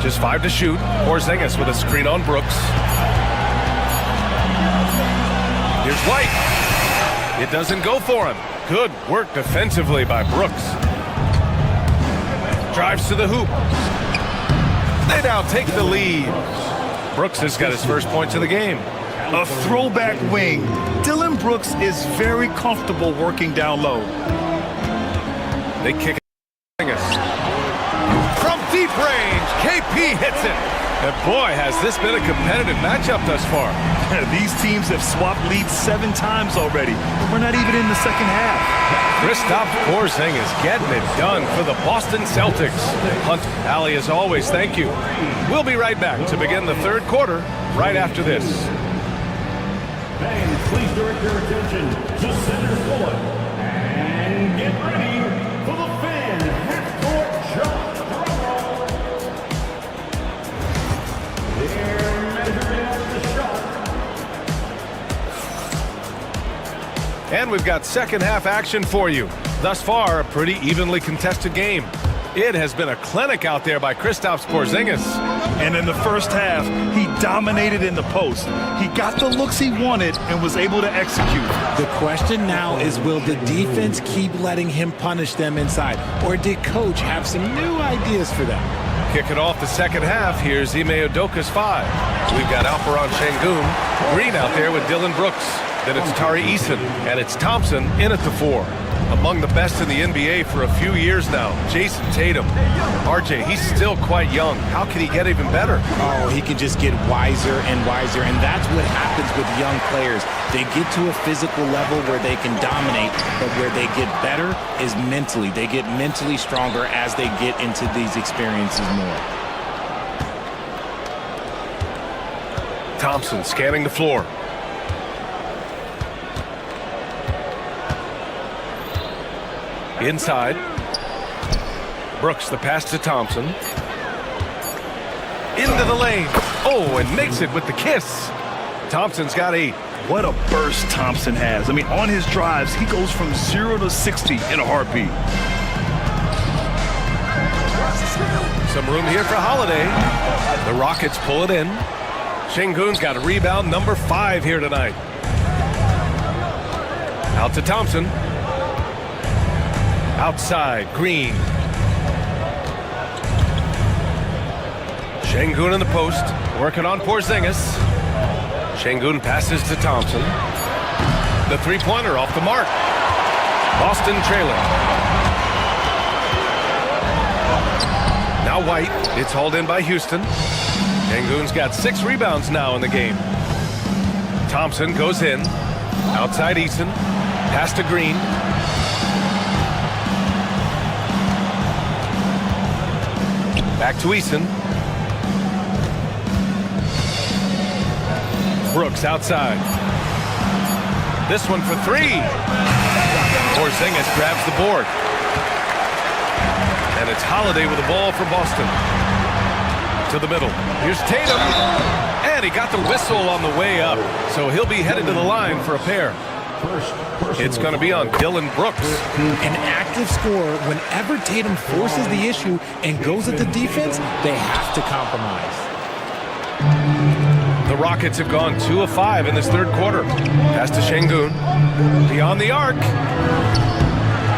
Just 5 to shoot. Porzingis with a screen on Brooks. Here's White. It doesn't go for him. Good work defensively by Brooks. Drives to the hoop. They now take the lead. Brooks has got his first points of the game. A throwback wing. Dillon Brooks is very comfortable working down low. They kick it. From He hits it. And boy, has this been a competitive matchup thus far. These teams have swapped leads 7 times already. We're not even in the second half. Kristaps Porzingis getting it done for the Boston Celtics. Hunt, Allie, as always, thank you. We'll be right back to begin the third quarter right after this. Fans, please direct your attention to center court and get ready for the fan half-court shot. They're measuring up the shot. And we've got second half action for you. Thus far, a pretty evenly contested game. It has been a clinic out there by Kristaps Porzingis. And in the first half, he dominated in the post. He got the looks he wanted and was able to execute. The question now is, will the defense keep letting him punish them inside? Or did Coach have some new ideas for them? Kicking off the second half, here's Ime Udoka's 5. We've got Alperon Şengün, Green out there with Dylan Brooks. Then it's Tari Eason, and it's Thompson in at the 4. Among the best in the NBA for a few years now, Jason Tatum. RJ, he's still quite young. How can he get even better? Oh, he can just get wiser and wiser, and that's what happens with young players. They get to a physical level where they can dominate, but where they get better is mentally. They get mentally stronger as they get into these experiences more. Thompson scanning the floor. Inside. Brooks, the pass to Thompson. Into the lane. Oh, and makes it with the kiss. Thompson's got 8. What a burst Thompson has. I mean, on his drives, he goes from 0 to 60 in a heartbeat. Some room here for Holiday. The Rockets pull it in. Şengün's got a rebound, number 5 here tonight. Out to Thompson. Outside, Green. Şengün in the post, working on Porzingis. Şengün passes to Thompson. The three-pointer off the mark. Boston trailing. Now White, it's hauled in by Houston. Şengün's got 6 rebounds now in the game. Thompson goes in. Outside Eason. Pass to Green. Back to Eason. Brooks outside. This one for 3. Porzingis grabs the board. And it's Holiday with the ball for Boston. To the middle. Here's Tatum. And he got the whistle on the way up. So he'll be headed to the line for a pair. It's going to be on Dylan Brooks. An active scorer, whenever Tatum forces the issue and goes at the defense, they have to compromise. The Rockets have gone 2 of 5 in this third quarter. Pass to Şengün. Beyond the arc.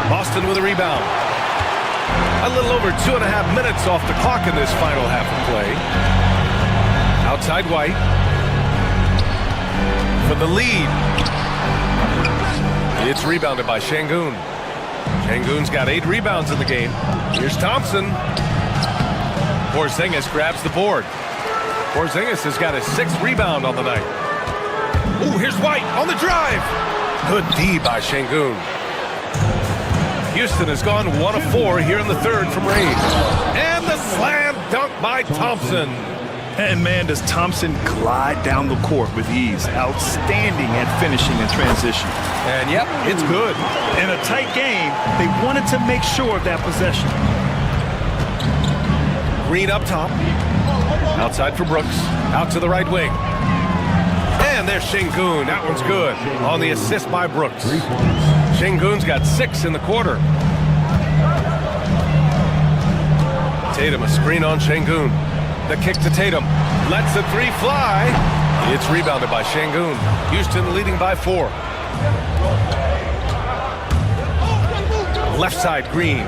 Boston with a rebound. A little over 2.5 minutes off the clock in this final half of play. Outside White. For the lead. It's rebounded by Şengün. Şengün's got 8 rebounds in the game. Here's Thompson. Porzingis grabs the board. Porzingis has got his 6th rebound on the night. Ooh, here's White on the drive. Good D by Şengün. Houston has gone 1 of 4 here in the third from range. And the slam dunk by Thompson. And man, does Thompson glide down the court with ease. Outstanding at finishing in transition. And yep, it's good. In a tight game, they wanted to make sure of that possession. Green up top. Outside for Brooks. Out to the right wing. And there's Şengün. That one's good. On the assist by Brooks. Şengün's got 6 in the quarter. Tatum, a screen on Şengün. The kick to Tatum. Lets the 3 fly. It's rebounded by Şengün. Houston leading by 4. Left side, Green.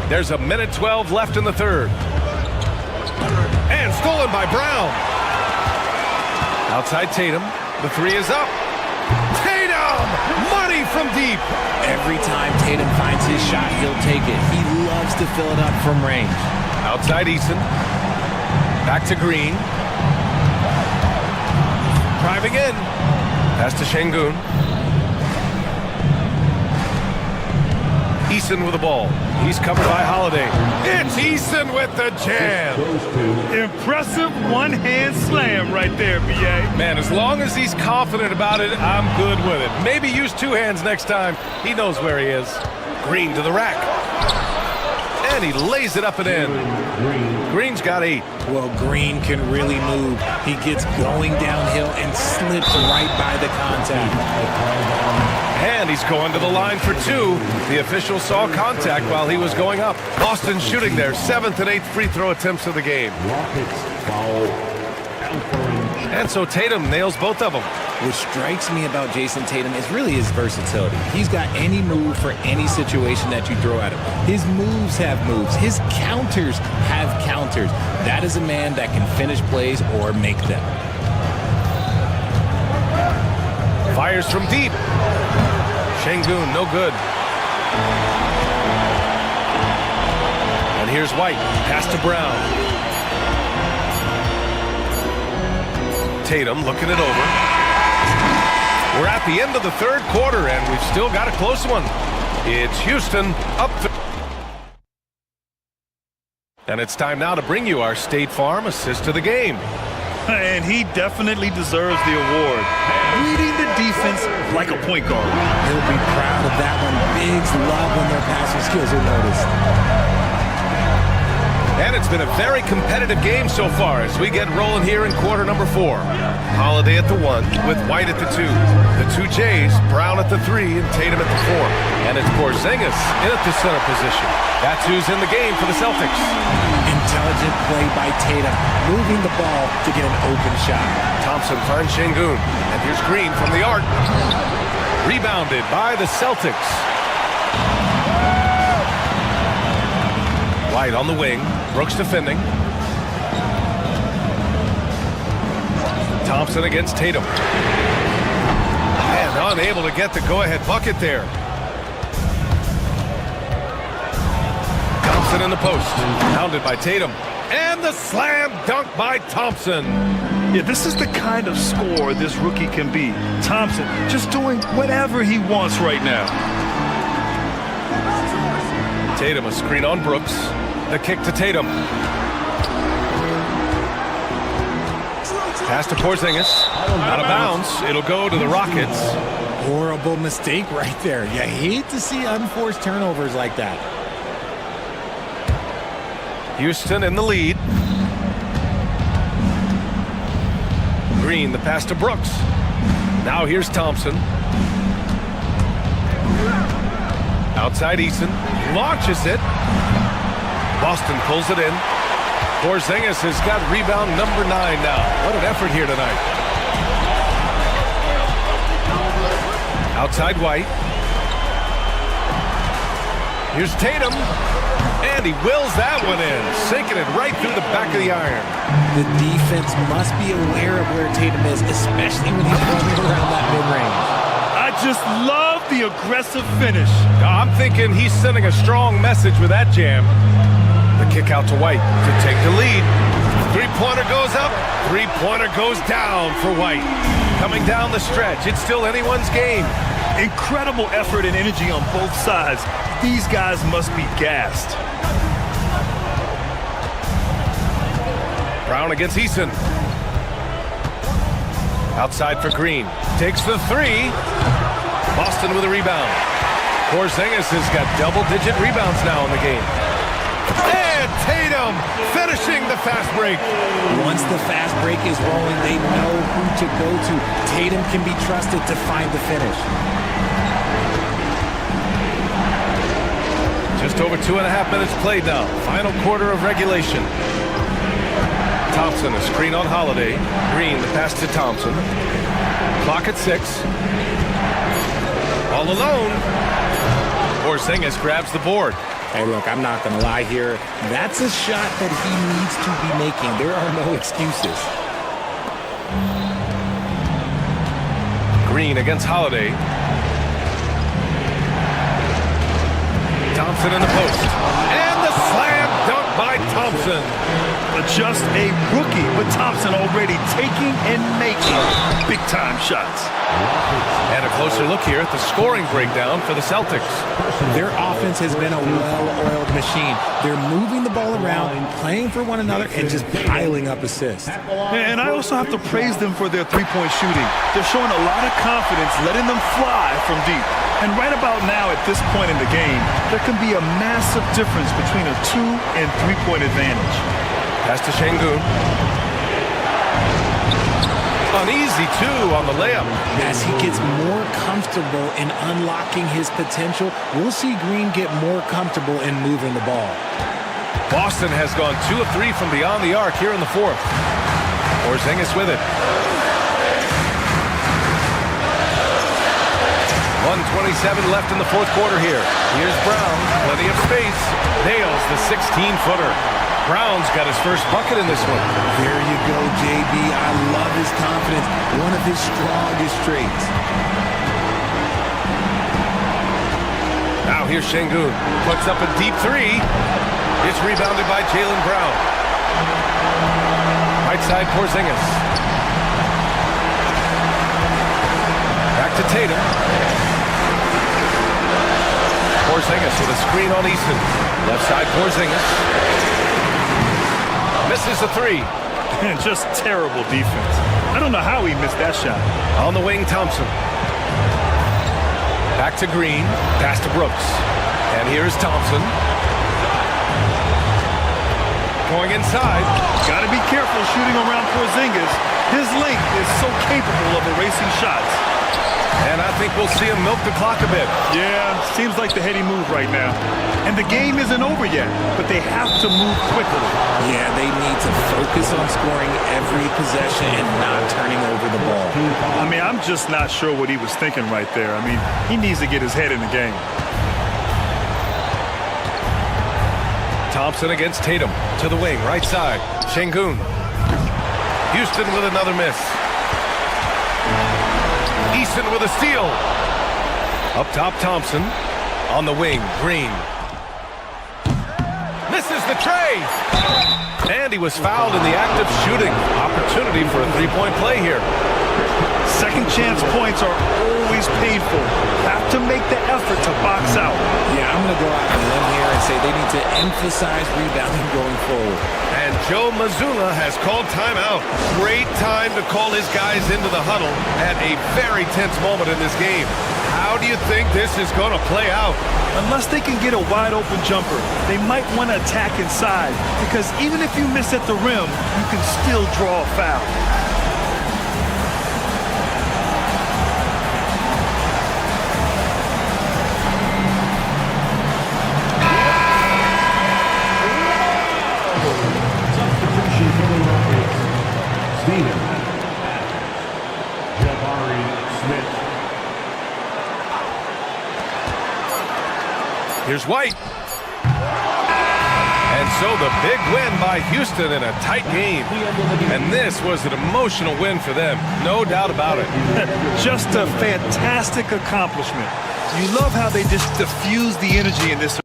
There's a minute 12 left in the third. And stolen by Brown. Outside Tatum. The 3 is up. Tatum! Money from deep. Every time Tatum Tatum finds his shot, he'll take it. He loves to fill it up from range. Outside Eason. Back to Green. Driving in. Pass to Şengün. Eason with the ball. He's covered by Holiday. It's Eason with the jam. Impressive one-hand slam right there, B.A. Man, as long as he's confident about it, I'm good with it. Maybe use two hands next time. He knows where he is. Green to the rack. And he lays it up and in. Green's got 8. Well, Green can really move. He gets going downhill and slips right by the contact. And he's going to the line for 2. The official saw contact while he was going up. Boston shooting their 7th and 8th free throw attempts of the game. And so Tatum nails both of them. What strikes me about Jason Tatum is really his versatility. He's got any move for any situation that you throw at him. His moves have moves. His counters have counters. That is a man that can finish plays or make them. Fires from deep. Şengün, no good. And here's White. Pass to Brown. Tatum looking it over. We're at the end of the third quarter, and we've still got a close one. It's Houston up. And it's time now to bring you our State Farm assist of the game. And he definitely deserves the award. Reading the defense like a point guard. He'll be proud of that one. Bigs love when their passing skills are noticed. And it's been a very competitive game so far as we get rolling here in quarter number 4. Holiday at the 1 with White at the 2. The 2 Jays, Brown at the 3 and Tatum at the 4. And it's Porzingis in at the center position. That's who's in the game for the Celtics. Intelligent play by Tatum, moving the ball to get an open shot. Thompson finds Şengün. And here's Green from the arc. Rebounded by the Celtics. White on the wing. Brooks defending. Thompson against Tatum. And unable to get the go-ahead bucket there. Thompson in the post. Pounded by Tatum. And the slam dunk by Thompson. Yeah, this is the kind of scorer this rookie can be. Thompson just doing whatever he wants right now. Tatum a screen on Brooks. The kick to Tatum. Pass to Porzingis. Out of bounds. It'll go to the Rockets. Horrible mistake right there. You hate to see unforced turnovers like that. Houston in the lead. Green, the pass to Brooks. Now here's Thompson. Outside Eason. Launches it. Boston pulls it in. Porzingis has got rebound number 9 now. What an effort here tonight. Outside White. Here's Tatum. And he wills that one in, sinking it right through the back of the iron. The defense must be aware of where Tatum is, especially when he's running around that mid-range. I just love the aggressive finish. I'm thinking he's sending a strong message with that jam. The kick out to White to take the lead. Three-pointer goes up, three-pointer goes down for White. Coming down the stretch, it's still anyone's game. Incredible effort and energy on both sides. These guys must be gassed. Brown against Eason. Outside for Green. Takes the 3. Boston with a rebound. Porzingis has got double-digit rebounds now in the game. And Tatum finishing the fast break. Once the fast break is rolling, they know who to go to. Tatum can be trusted to find the finish. Just over 2.5 minutes played now. Final quarter of regulation. Thompson, a screen on Holiday. Green, the pass to Thompson. Clock at 6. All alone. Porzingis grabs the board. Hey, look, I'm not going to lie here. That's a shot that he needs to be making. There are no excuses. Green against Holiday. Jackson in the post. And the slam dunk by Thompson. Just a rookie, but Thompson already taking and making big-time shots. And a closer look here at the scoring breakdown for the Celtics. Their offense has been a well-oiled machine. They're moving the ball around, playing for one another, and just piling up assists. And I also have to praise them for their three-point shooting. They're showing a lot of confidence, letting them fly from deep. And right about now, at this point in the game, there can be a massive difference between a 2- and 3-point advantage. Pass to Şengün. An easy 2 on the layup. As he gets more comfortable in unlocking his potential, we'll see Green get more comfortable in moving the ball. Boston has gone 2 of 3 from beyond the arc here in the fourth. Porzingis with it. 1:27 left in the fourth quarter here. Here's Brown, plenty of space. Nails the 16-footer. Brown's got his first bucket in this one. There you go, JB. I love his confidence. One of his strongest traits. Now here's Şengün. Puts up a deep 3. It's rebounded by Jaylen Brown. Right side Porzingis. Back to Tatum. Porzingis with a screen on Easton. Left side Porzingis. Misses the 3. And just terrible defense. I don't know how he missed that shot. On the wing, Thompson. Back to Green. Pass to Brooks. And here's Thompson. Going inside. Got to be careful shooting around Porzingis. His length is so capable of erasing shots. And I think we'll see him milk the clock a bit. Yeah, seems like the heady move right now. And the game isn't over yet, but they have to move quickly. Yeah, they need to focus on scoring every possession and not turning over the ball. I mean, I'm just not sure what he was thinking right there. I mean, he needs to get his head in the game. Thompson against Tatum. To the wing, right side. Şengün. Houston with another miss. Easton with a steal. Up top, Thompson. On the wing, Green. Misses the tray. And he was fouled in the act of shooting. Opportunity for a three-point play here. Second chance points are always painful. Have to make the effort to box out. Yeah, I'm going to go out on a limb here and say they need to emphasize rebounding going forward. And Joe Mazzulla has called timeout. Great time to call his guys into the huddle at a very tense moment in this game. How do you think this is going to play out? Unless they can get a wide-open jumper, they might want to attack inside, because even if you miss at the rim, you can still draw a foul. Here's White. And so the big win by Houston in a tight game. And this was an emotional win for them, no doubt about it. Just a fantastic accomplishment. You love how they just diffuse the energy in this.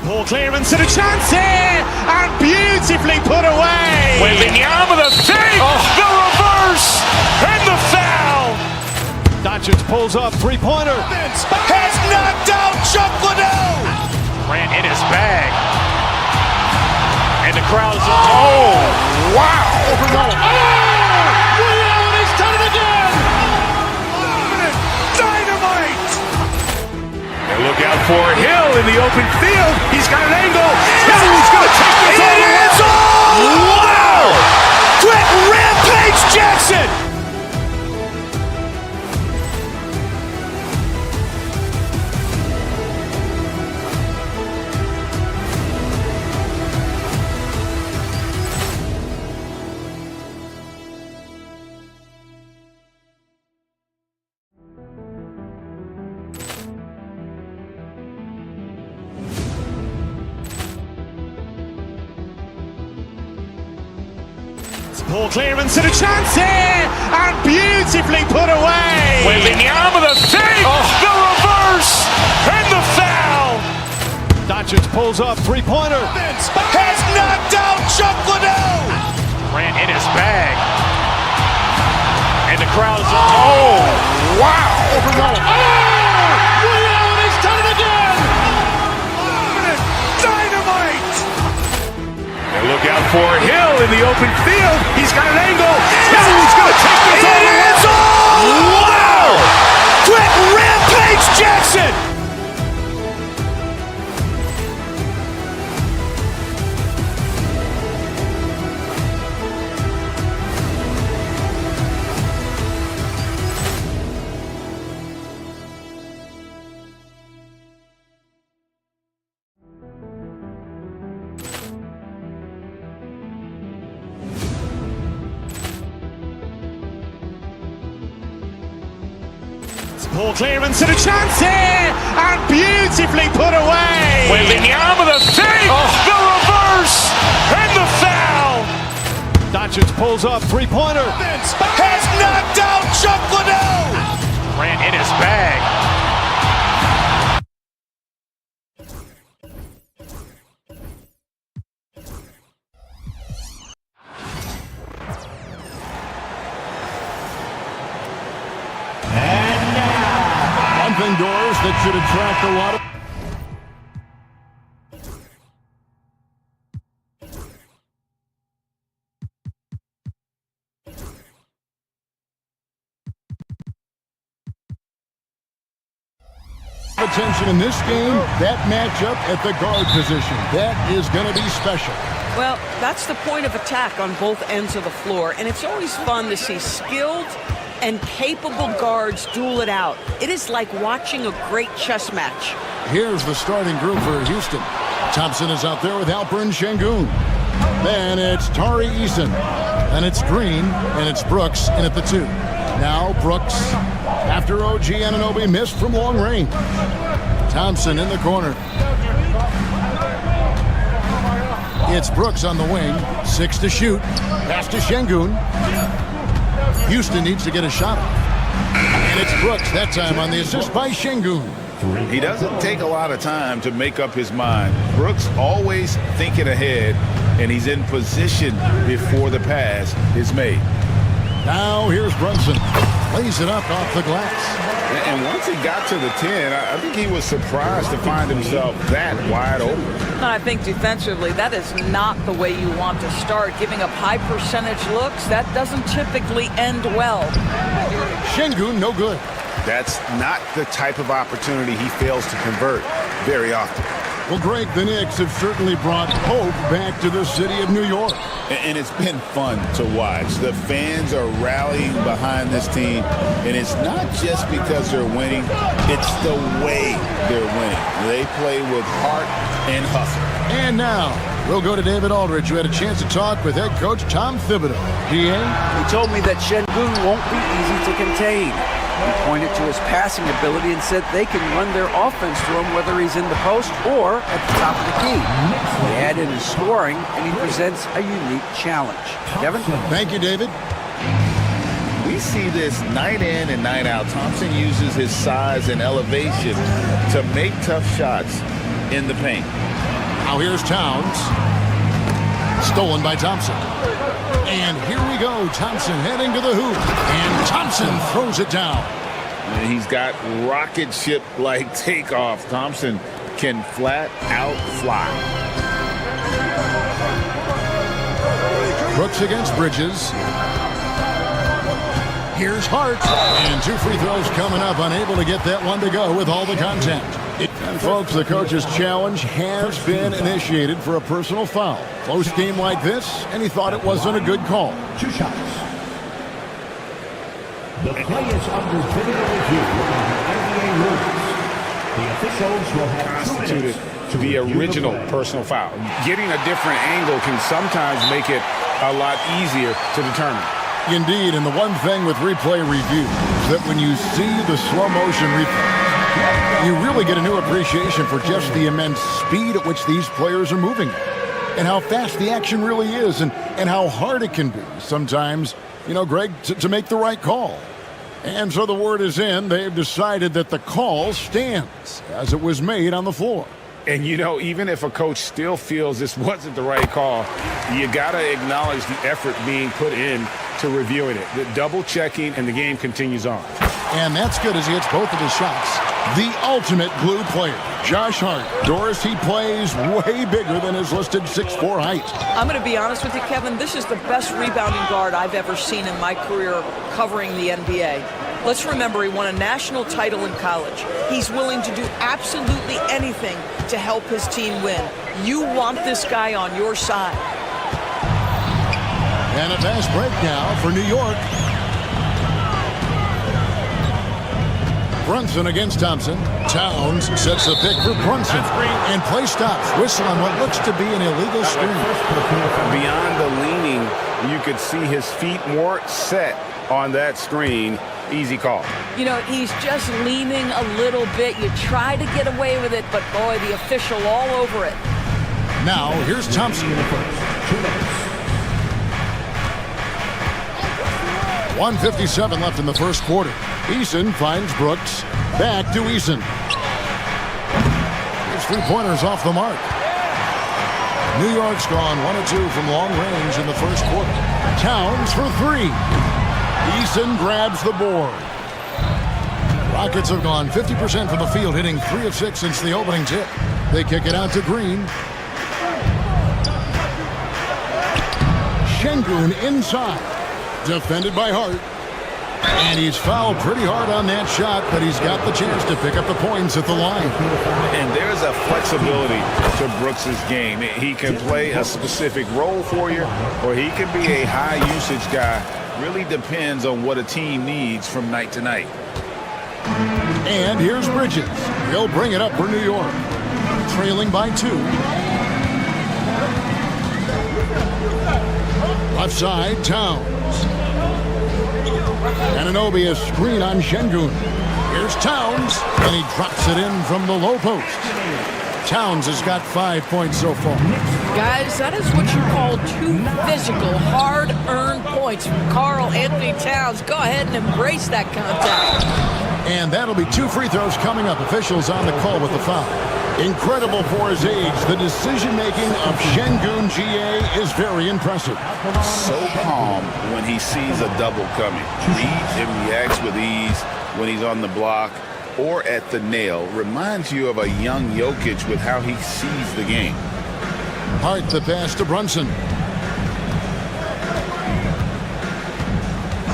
Ball clearance and a chance here, and beautifully put away. Wembanyama with a save, the reverse, and the foul. Doncic pulls up, three-pointer. Has knocked out Chuck Liddell. Ran in his bag, and the crowd is. Oh, wow! He's done it again. Dynamite. And look out for Hill in the open field. He's got an angle. Hill's going to take this all the way. Wow! Quick rampage Jackson. Poor clearance and a chance here, and beautifully put away. Wembanyama the save, the reverse, and the foul. Doncic pulls up, three-pointer. Has knocked out Chuck Liddell. Ran in his bag. And the crowd is, oh, wow. He's done it again. Dynamite. And look out for Hill in the open field. He's got an angle. Hill's going to take this all the way. Wow. Quick rampage Jackson. Poor clearance and a chance here, and beautifully put away. Wembanyama the save, the reverse, and the foul. Doncic pulls up, three-pointer. Has knocked out Chuck Liddell. Ran in his bag. Doors that should attract a lot of attention in this game. That matchup at the guard position, that is going to be special. Well, that's the point of attack on both ends of the floor, and it's always fun to see skilled and capable guards duel it out. It is like watching a great chess match. Here's the starting group for Houston. Thompson is out there with Alperen Şengün. Then it's Tari Eason. Then it's Green, and it's Brooks in at the 2. Now Brooks, after OG Anunoby missed from long range. Thompson in the corner. It's Brooks on the wing. 6 to shoot. Pass to Şengün. Houston needs to get a shot. And it's Brooks that time on the assist by Şengün. He doesn't take a lot of time to make up his mind. Brooks always thinking ahead, and he's in position before the pass is made. Now here's Brunson. Lays it up off the glass. And once he got to the 10, I think he was surprised to find himself that wide open. I think defensively, that is not the way you want to start. Giving up high percentage looks, that doesn't typically end well. Şengün, no good. That's not the type of opportunity he fails to convert very often. Well, Greg, the Knicks have certainly brought hope back to the city of New York. And it's been fun to watch. The fans are rallying behind this team, and it's not just because they're winning, it's the way they're winning. They play with heart and hustle. And now, we'll go to David Aldridge, who had a chance to talk with head coach Tom Thibodeau. DA? He told me that Şengün won't be easy to contain. He pointed to his passing ability and said they can run their offense through him whether he's in the post or at the top of the key. They add in his scoring, and he presents a unique challenge. Kevin? Thank you, David. We see this night in and night out. Thompson uses his size and elevation to make tough shots in the paint. Now here's Towns. Stolen by Thompson. And here we go. Thompson heading to the hoop. And Thompson throws it down. And he's got rocket ship-like takeoff. Thompson can flat out fly. Brooks against Bridges. Here's Hart. And 2 free throws coming up. Unable to get that one to go with all the contact. And folks, the coach's challenge has been initiated for a personal foul. Close game like this, and he thought it wasn't a good call. 2 shots. The play is under video review under NBA rules. The officials will have Constituted the original personal foul. Getting a different angle can sometimes make it a lot easier to determine. Indeed, and the one thing with replay review is that when you see the slow motion replay, you really get a new appreciation for just the immense speed at which these players are moving. and how fast the action really is and how hard it can be sometimes, Greg, to make the right call. And so the word is in. They've decided that the call stands as it was made on the floor. And, even if a coach still feels this wasn't the right call, you got to acknowledge the effort being put in to reviewing it. The double checking, and the game continues on. And that's good as he hits both of his shots. The ultimate glue player, Josh Hart. Doris, he plays way bigger than his listed 6'4" height. I'm going to be honest with you, Kevin. This is the best rebounding guard I've ever seen in my career covering the NBA. Let's remember he won a national title in college. He's willing to do absolutely anything to help his team win. You want this guy on your side. And a fast break now for New York. Brunson against Thompson. Towns sets the pick for Brunson. And play stops. Whistle on what looks to be an illegal screen. Beyond the leaning, you could see his feet more set on that screen. Easy call. He's just leaning a little bit. You try to get away with it, but boy, the official all over it. Now, here's Thompson. 1:57 left in the first quarter. Eason finds Brooks. Back to Eason. His three-pointers off the mark. New York's gone 1 of 2 from long range in the first quarter. Towns for 3. Eason grabs the board. Rockets have gone 50% from the field, hitting 3 of 6 since the opening tip. They kick it out to Green. Şengün inside. Defended by Hart. And he's fouled pretty hard on that shot, but he's got the chance to pick up the points at the line. And there's a flexibility to Brooks's game. He can play a specific role for you, or he can be a high-usage guy. Really depends on what a team needs from night to night. And here's Bridges. He'll bring it up for New York. Trailing by 2. Left side, Towns. Anunoby a screen on Şengün. Here's Towns, and he drops it in from the low post. Towns has got 5 points so far. Guys, that is what you call two physical, hard-earned points from Karl Anthony Towns. Go ahead and embrace that contact. And that'll be 2 free throws coming up. Officials on the call with the foul. Incredible for his age. The decision-making of Şengün GA is very impressive. So calm when he sees a double coming. Reads and reacts with ease when he's on the block or at the nail. Reminds you of a young Jokic with how he sees the game. Hart the pass to Brunson.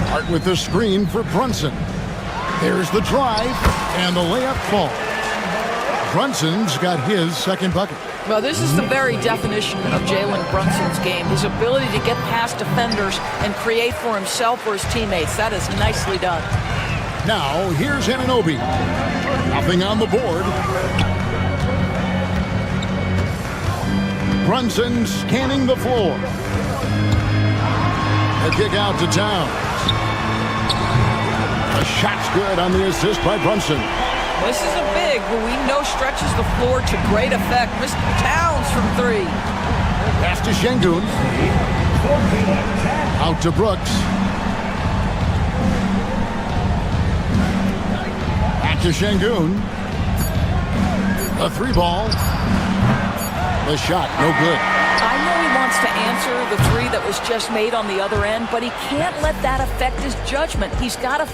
Hart with the screen for Brunson. There's the drive, and the layup falls. Brunson's got his second bucket. Well, this is the very definition of Jalen Brunson's game. His ability to get past defenders and create for himself or his teammates. That is nicely done. Now, here's Anunoby. Nothing on the board. Brunson scanning the floor. A kick out to Towns. The shot's good on the assist by Brunson. This is a big, who we know stretches the floor to great effect. Mr. Towns from 3. Pass to Şengün. Out to Brooks. Back to Şengün. A 3-ball. The shot, no good. I know he wants to answer the 3 that was just made on the other end, but he can't let that affect his judgment. He's got to...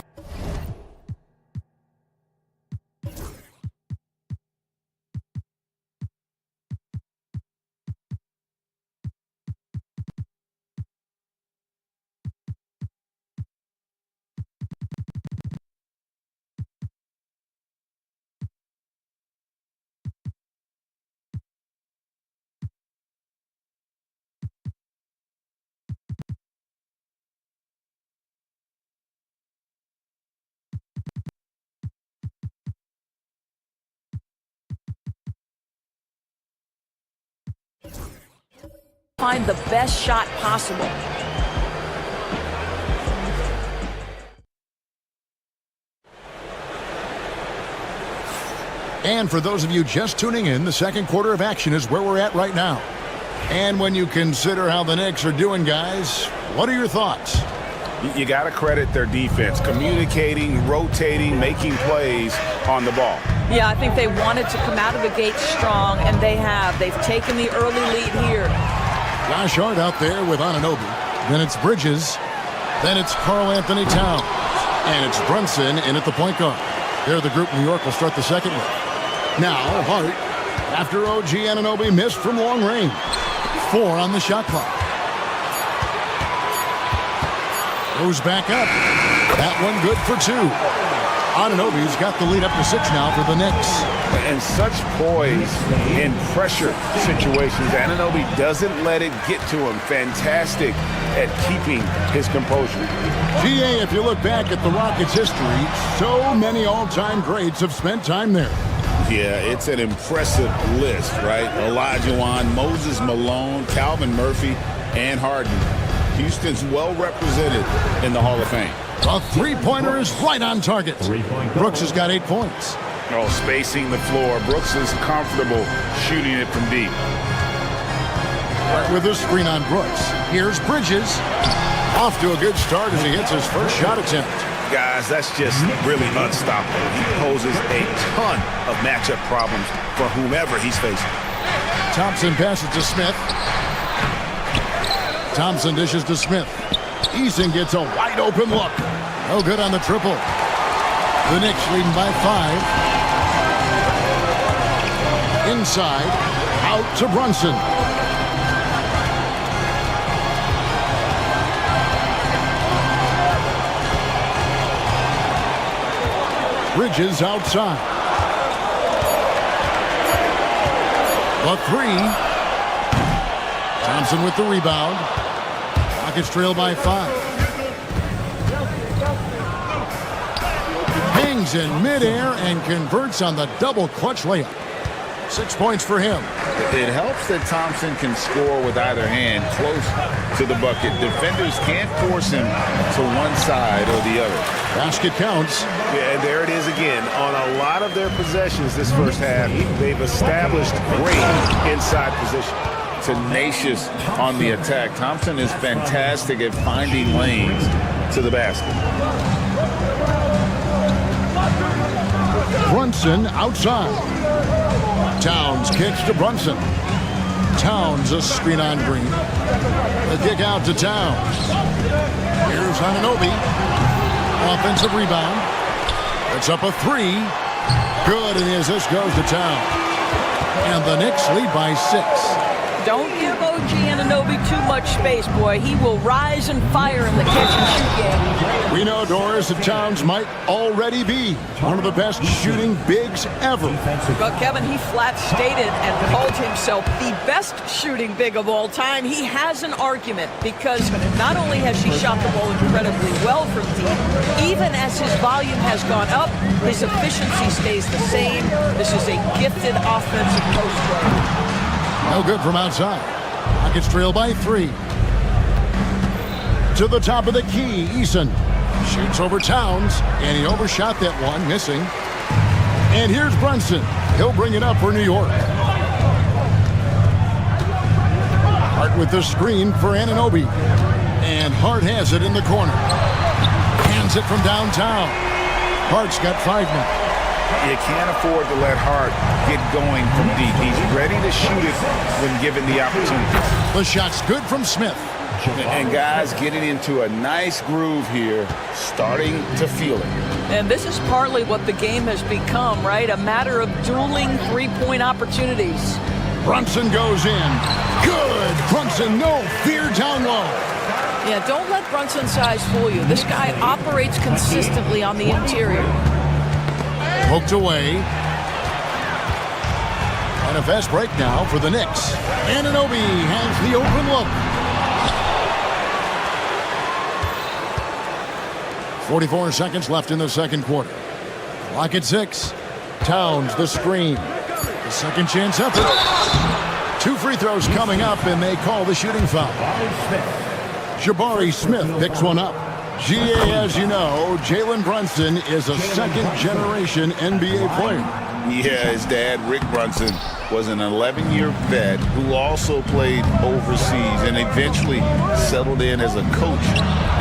find the best shot possible. And for those of you just tuning in, the second quarter of action is where we're at right now. And when you consider how the Knicks are doing, guys, what are your thoughts? You got to credit their defense, communicating, rotating, making plays on the ball. Yeah, I think they wanted to come out of the gate strong, and they have. They've taken the early lead here. Josh Hart out there with Anunoby. Then it's Bridges. Then it's Karl Anthony Towns. And it's Brunson in at the point guard. They're the group New York will start the second with. Now, Hart, after OG Anunoby missed from long range. 4 on the shot clock. Goes back up. That one good for 2. Anunoby's got the lead up to 6 now for the Knicks. And such poise in pressure situations. Anunoby doesn't let it get to him. Fantastic at keeping his composure. GA, if you look back at the Rockets' history, so many all-time greats have spent time there. Yeah, it's an impressive list, right? Olajuwon, Moses Malone, Calvin Murphy, and Harden. Houston's well represented in the Hall of Fame. A three-pointer is right on target. Brooks has got 8 points. Oh, spacing the floor. Brooks is comfortable shooting it from deep. Right with the screen on Brooks. Here's Bridges. Off to a good start as he hits his first shot attempt. Guys, that's just really unstoppable. He poses a ton of matchup problems for whomever he's facing. Thompson passes to Smith. Thompson dishes to Smith. Eason gets a wide open look. No good on the triple. The Knicks leading by 5. Inside, out to Brunson. Bridges outside. The 3. Thompson with the rebound. Rockets trail by 5. Hangs in midair and converts on the double clutch layup. 6 points for him. It helps that Thompson can score with either hand close to the bucket. Defenders can't force him to one side or the other. Basket counts. Yeah, and there it is again. On a lot of their possessions this first half, they've established great inside position. Tenacious on the attack. Thompson is fantastic at finding lanes to the basket. Brunson outside. Towns kicks to Brunson. Towns a screen on Green. The kick out to Towns. Here's Anunoby. Offensive rebound. It's up a 3. Good, and as this goes to Towns. And the Knicks lead by 6. Don't give OG Anunoby too much space, boy. He will rise and fire in the catch-and-shoot game. We know, Doris, that Towns might already be one of the best shooting bigs ever. But Kevin, he flat stated and called himself the best shooting big of all time. He has an argument because not only has he shot the ball incredibly well from deep, even as his volume has gone up, his efficiency stays the same. This is a gifted offensive post player. No good from outside. Rockets trail by 3. To the top of the key, Eason shoots over Towns, and he overshot that one, missing. And here's Brunson. He'll bring it up for New York. Hart with the screen for Anunoby. And Hart has it in the corner. Hands it from downtown. Hart's got 5 now. You can't afford to let Hart get going from deep. He's ready to shoot it when given the opportunity. The shot's good from Smith. And guys getting into a nice groove here, starting to feel it. And this is partly what the game has become, right? A matter of dueling three-point opportunities. Brunson goes in. Good. Brunson, no fear down low. Yeah, don't let Brunson's size fool you. This guy operates consistently on the interior. Poked away. And a fast break now for the Knicks. Anunoby has the open look. 44 seconds left in the second quarter. Clock at 6. Towns the screen. The second chance effort. 2 free throws coming up, and they call the shooting foul. Jabari Smith picks one up. GA, as you know, Jalen Brunson is a second-generation NBA player. Yeah, his dad, Rick Brunson, was an 11-year vet who also played overseas and eventually settled in as a coach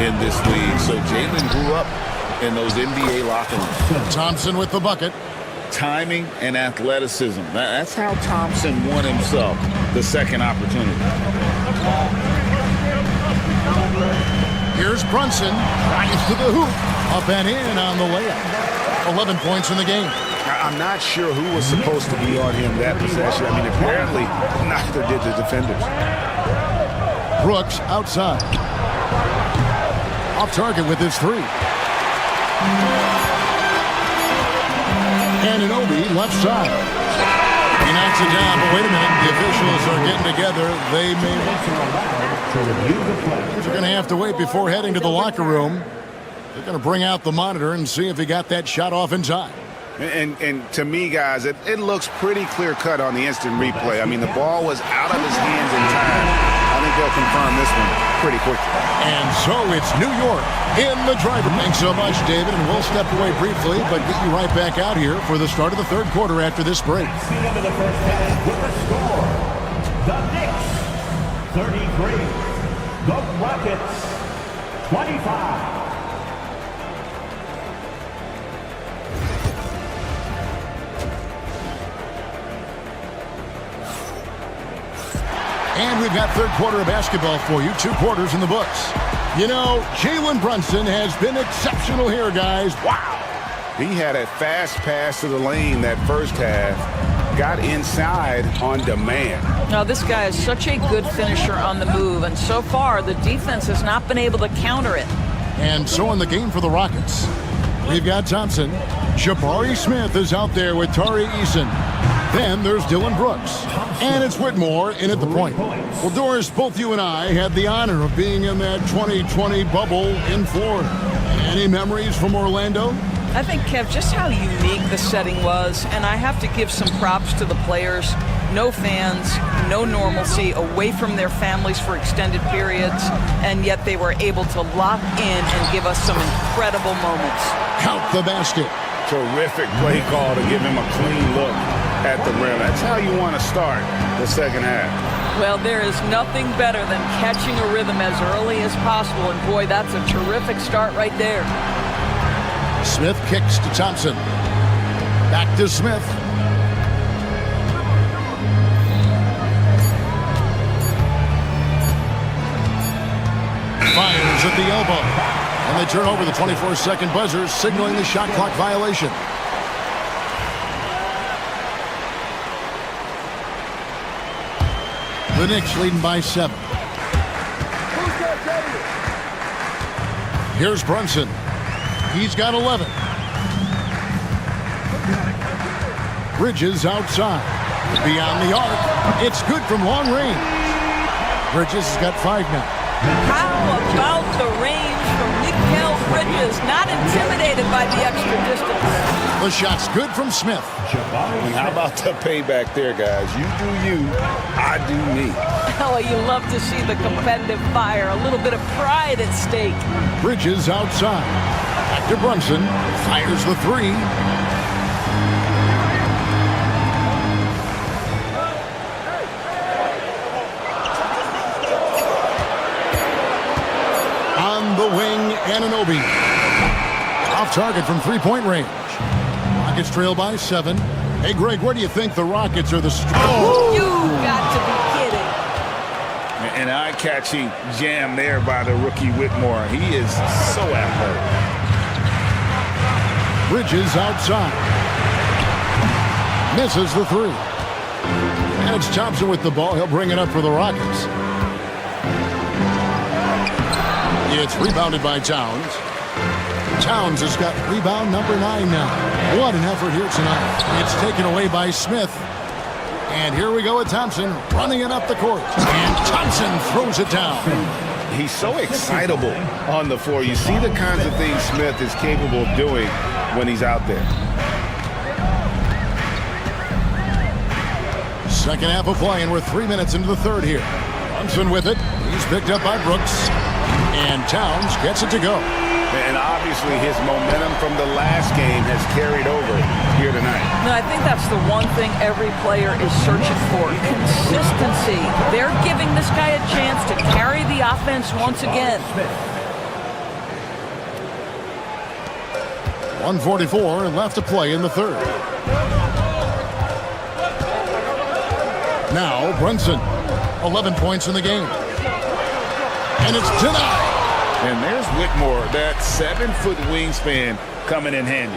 in this league. So Jalen grew up in those NBA locker rooms. Thompson with the bucket. Timing and athleticism. That's how Thompson won himself the second opportunity. Here's Brunson. Drives to the hoop. Up and in on the layup. 11 points in the game. I'm not sure who was supposed to be on him that possession. I mean, apparently neither did the defenders. Brooks outside. Off target with his three. Anunoby left side. He knocks it down, but wait a minute. The officials are getting together. They may... They're going to have to wait before heading to the locker room. They're going to bring out the monitor and see if he got that shot off in time. And to me, guys, it looks pretty clear-cut on the instant replay. I mean, the ball was out of his hands in time. I think they'll confirm this one pretty quickly. And so it's New York in the driver. Thanks so much, David. And we'll step away briefly, but get you right back out here for the start of the third quarter after this break. The end of the first half with the score. The Knicks, 33. The Rockets, 25. And we've got third quarter of basketball for you. 2 quarters in the books. You know, Jalen Brunson has been exceptional here, guys. Wow. He had a fast pass to the lane that first half. Got inside on demand. Now, this guy is such a good finisher on the move, and so far, the defense has not been able to counter it. And so in the game for the Rockets, we've got Thompson. Jabari Smith is out there with Tari Eason. Then there's Dylan Brooks. And it's Whitmore in at the point. Well, Doris, both you and I had the honor of being in that 2020 bubble in Florida. Any memories from Orlando? I think, Kev, just how unique the setting was, and I have to give some props to the players. No fans, no normalcy, away from their families for extended periods, and yet they were able to lock in and give us some incredible moments. Count the basket. Terrific play call to give him a clean look at the rim. That's how you want to start the second half. Well, there is nothing better than catching a rhythm as early as possible, and boy, that's a terrific start right there. Smith kicks to Thompson. Back to Smith. Fires at the elbow. And they turn over the 24-second buzzer, signaling the shot clock violation. The Knicks leading by 7. Here's Brunson. He's got 11. Bridges outside. Beyond the arc. It's good from long range. Bridges has got 5 now. How about the range from Mikal Bridges? Not intimidated by the extra distance. The shot's good from Smith. And how about the payback there, guys? You do you, I do me. Oh, you love to see the competitive fire. A little bit of pride at stake. Bridges outside. Back to Brunson. Fires the 3. On the wing, Anunoby. Off target from 3-point range. Rockets trail by 7. Hey, Greg, where do you think the Rockets are the Oh, you got to be kidding. An eye-catching jam there by the rookie Whitmore. He is so athletic. Bridges outside. Misses the 3. And it's Thompson with the ball. He'll bring it up for the Rockets. It's rebounded by Towns. Towns has got rebound number 9 now. What an effort here tonight. It's taken away by Smith. And here we go with Thompson running it up the court. And Thompson throws it down. He's so excitable on the floor. You see the kinds of things Smith is capable of doing when he's out there. Second half of play, and we're 3 minutes into the third here. Brunson with it. He's picked up by Brooks. And Towns gets it to go. And obviously his momentum from the last game has carried over here tonight. No, I think that's the one thing every player is searching for, consistency. They're giving this guy a chance to carry the offense once again. 1:44 left to play in the third. Now Brunson, 11 points in the game. And it's denied. And there's Whitmore, that 7-foot wingspan coming in handy.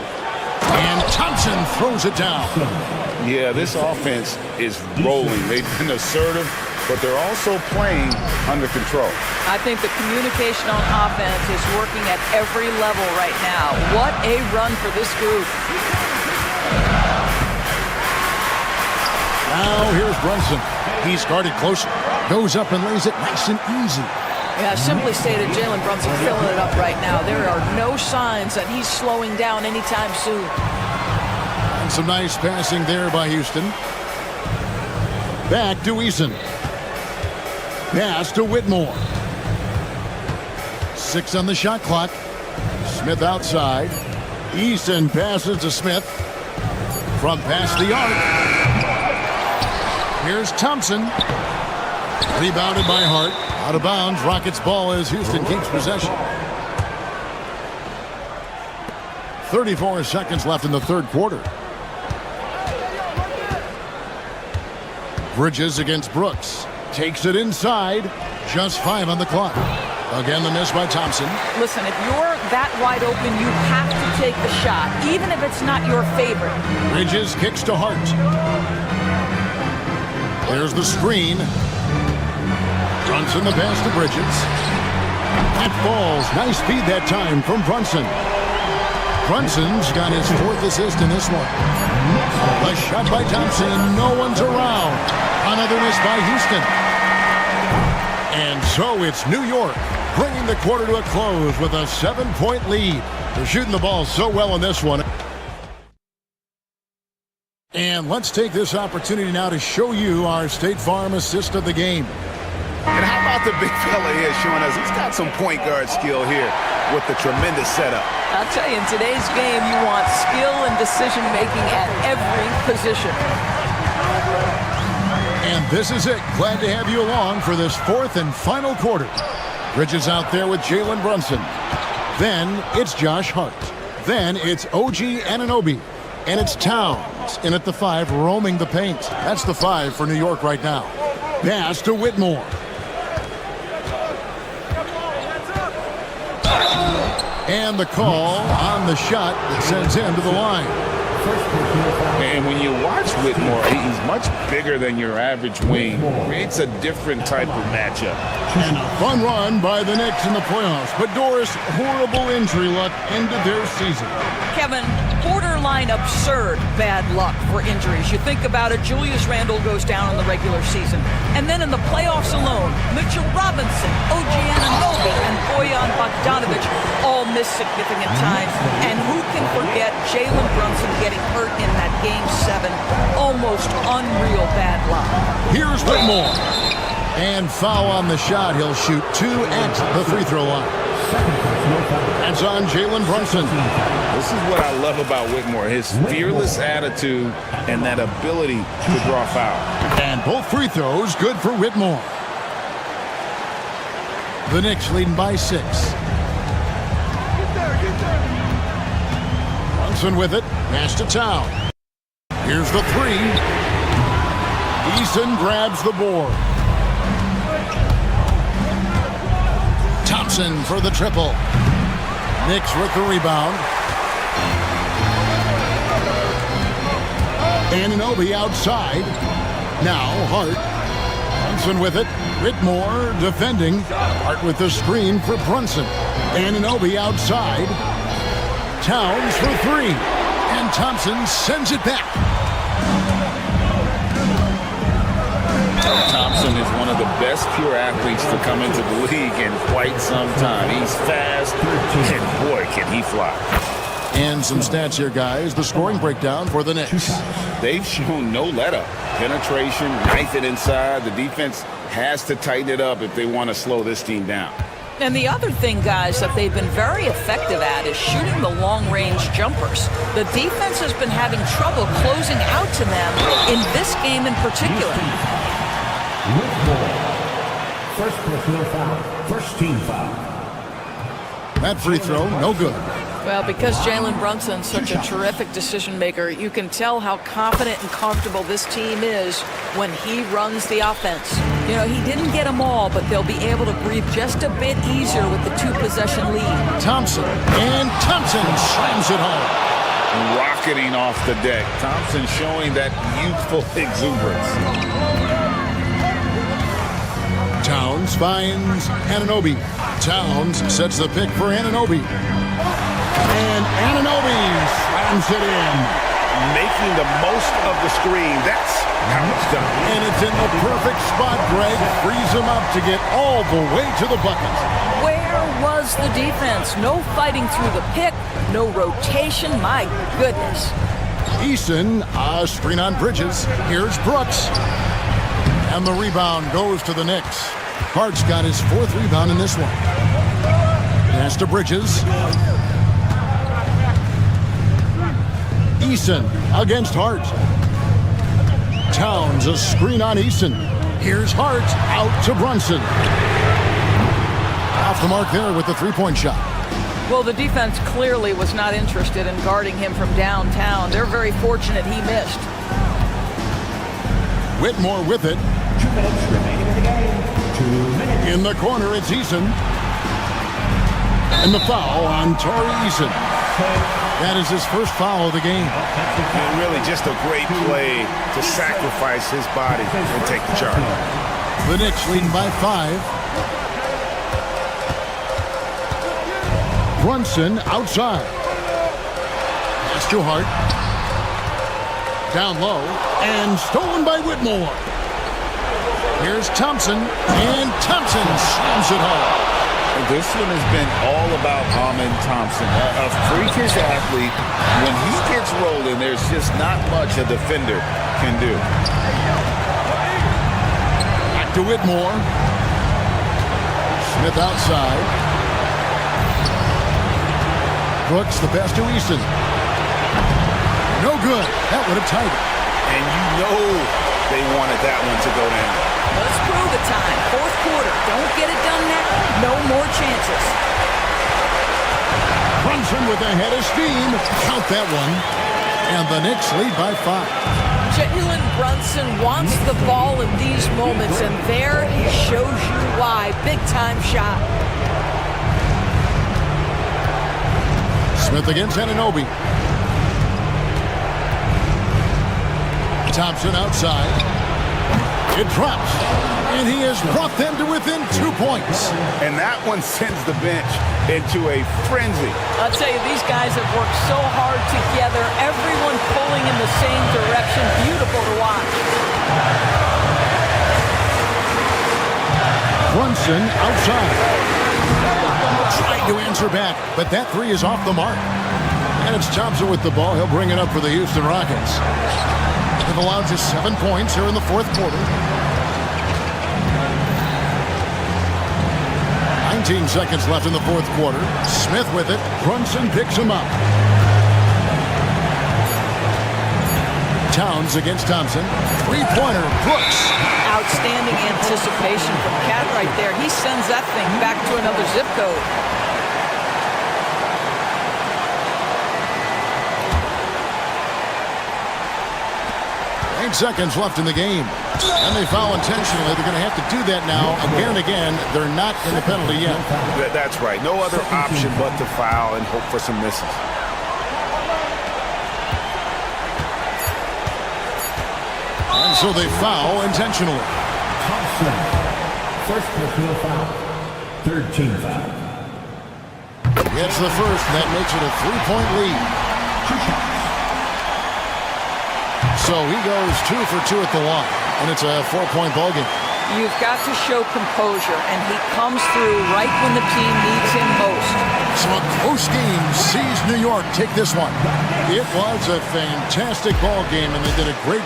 And Thompson throws it down. Yeah, this offense is rolling. They've been assertive, but they're also playing under control. I think the communication on offense is working at every level right now. What a run for this group. Now here's Brunson. He's guarded closer. Goes up and lays it nice and easy. Yeah, simply stated, Jalen Brunson filling it up right now. There are no signs that he's slowing down anytime soon. And some nice passing there by Houston. Back to Eason. Pass to Whitmore. 6 on the shot clock. Smith outside. Eason passes to Smith. From past the arc. Here's Thompson. Rebounded by Hart. Out of bounds. Rockets ball as Houston keeps possession. 34 seconds left in the third quarter. Bridges against Brooks. Takes it inside. Just 5 on the clock. Again, the miss by Thompson. Listen, if you're that wide open, you have to take the shot, even if it's not your favorite. Bridges kicks to Hart. There's the screen. Brunson the pass to Bridges. That falls. Nice feed that time from Brunson. Brunson's got his 4th assist in this one. A shot by Thompson. No one's around. Another miss by Houston. And so it's New York bringing the quarter to a close with a 7-point lead. They're shooting the ball so well in this one. And let's take this opportunity now to show you our State Farm assist of the game. And how about the big fella here showing us he's got some point guard skill here with the tremendous setup. I'll tell you, in today's game, you want skill and decision-making at every position. And this is it. Glad to have you along for this 4th and final quarter. Bridges out there with Jalen Brunson. Then it's Josh Hart. Then it's OG Anunoby. And it's Towns in at the 5, roaming the paint. That's the 5 for New York right now. Pass to Whitmore. And the call on the shot that sends him to the line. And when you watch Whitmore, he's much bigger than your average wing. Creates a different type of matchup. And a fun run by the Knicks in the playoffs. But Doris, horrible injury luck ended their season. Kevin, borderline absurd bad luck for injuries. You think about it, Julius Randle goes down in the regular season. And then in the playoffs alone, Mitchell Robinson, OG Anunoby, and Bojan Bogdanovic all missed significant times. And who can forget Jalen Brunson getting hurt in that Game 7? Almost unreal bad luck. Here's Whitmore. And foul on the shot. He'll shoot 2 at the free throw line. That's on Jalen Brunson. This is what I love about Whitmore, his fearless attitude and that ability to draw foul. And both free throws good for Whitmore. The Knicks leading by 6. Brunson with it. Pass to Town. Here's the 3. Eason grabs the board. Thompson for the triple. Knicks with the rebound. Anunoby outside. Now Hart. Brunson with it. Whitmore defending. Hart with the screen for Brunson. Anunoby outside. Towns for 3. And Thompson sends it back. Thompson is one of the best pure athletes to come into the league in quite some time. He's fast, and boy, can he fly. And some stats here, guys. The scoring breakdown for the Knicks. They've shown no let-up. Penetration, knife it inside. The defense has to tighten it up if they want to slow this team down. And the other thing, guys, that they've been very effective at is shooting the long-range jumpers. The defense has been having trouble closing out to them in this game in particular. With ball. First personal foul. First team foul. That free throw, no good. Well, because Jalen Brunson's such a terrific decision maker, you can tell how confident and comfortable this team is when he runs the offense. You know, he didn't get them all, but they'll be able to breathe just a bit easier with the 2-possession lead. Thompson, and Thompson slams it home. Rocketing off the deck. Thompson showing that youthful exuberance. Towns finds Anunoby. Towns sets the pick for Anunoby. And Anunoby slams it in. Making the most of the screen. That's how it's done. And it's in the perfect spot, Greg. Frees him up to get all the way to the bucket. Where was the defense? No fighting through the pick, no rotation. My goodness. Eason, screen on Bridges. Here's Brooks. And the rebound goes to the Knicks. Hart's got his 4th rebound in this one. Pass to Bridges. Eason against Hart. Towns, a screen on Eason. Here's Hart, out to Brunson. Off the mark there with the 3-point shot. Well, the defense clearly was not interested in guarding him from downtown. They're very fortunate he missed. Whitmore with it. 2 minutes remaining in the game. 2 minutes. In the corner, it's Eason. And the foul on Torrey Eason. That is his first foul of the game. And really just a great play to sacrifice his body and take the charge. The Knicks leading by 5. Brunson outside. Pass to Hart. Down low. And stolen by Whitmore. Here's Thompson. And Thompson slams it home. This one has been all about Amen Thompson, a freakish athlete. When he gets rolling, there's just not much a defender can do. Back to Whitmore. Smith outside. Brooks, the pass to Eason. No good. That would have tied it. And you know they wanted that one to go down. Let's prove it time. 4th quarter. Don't get it done now. No more chances. Brunson with a head of steam. Count that one. And the Knicks lead by 5. Jalen Brunson wants the ball in these moments, and there he shows you why. Big-time shot. Smith against Anunoby. Thompson outside. It drops, and he has brought them to within 2 points. And that one sends the bench into a frenzy. I'll tell you, these guys have worked so hard together, everyone pulling in the same direction. Beautiful to watch. Brunson outside. Trying to answer back, but that 3 is off the mark. And it's Thompson with the ball. He'll bring it up for the Houston Rockets. They've allowed just 7 points here in the 4th quarter. 19 seconds left in the 4th quarter. Smith with it. Brunson picks him up. Towns against Thompson. 3-pointer, Brooks. Outstanding anticipation from Cat right there. He sends that thing back to another zip code. 8 seconds left in the game. And they foul intentionally. They're going to have to do that now again and again. They're not in the penalty yet. That's right. No other option but to foul and hope for some misses. And so they foul intentionally. Thompson. First personal foul. 3rd team foul. Gets the first, and that makes it a 3-point lead. So he goes 2 for 2 at the line, and it's a 4-point ball game. You've got to show composure, and he comes through right when the team needs him most. So a close game sees New York take this one. It was a fantastic ball game, and they did a great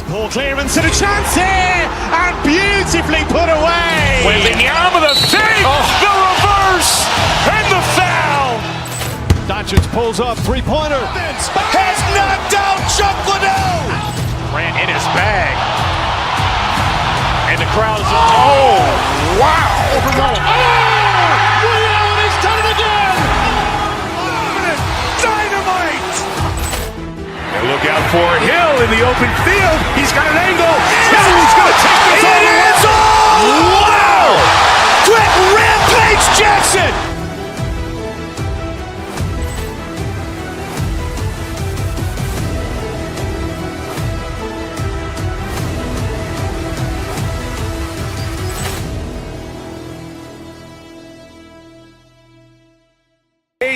Poor clearance and a chance here, and beautifully put away. Wembanyama the save, the reverse, and the foul. Doncic pulls up, three-pointer, has knocked out Chuck Liddell. Grant in his bag, and the crowd is, oh, wow. Overall. Oh, Allen has done it again. Dynamite. And look out for Hill in the open field. He's got an angle. Hill's going to take this all the way. Wow! Quick rampage Jackson.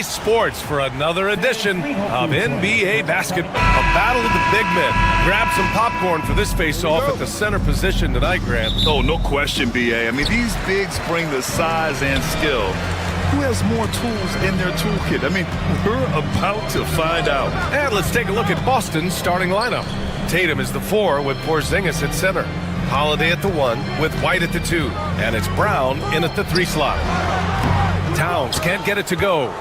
Sports for another edition of NBA basketball. A battle of the big men. Grab some popcorn for this face-off at the center position tonight, Grant. Oh, no question, BA. I mean, these bigs bring the size and skill. Who has more tools in their toolkit? I mean, we're about to find out. And let's take a look at Boston's starting lineup. Tatum is the 4 with Porzingis at center. Holiday at the 1 with White at the 2. And it's Brown in at the 3 slot. Towns can't get it to go.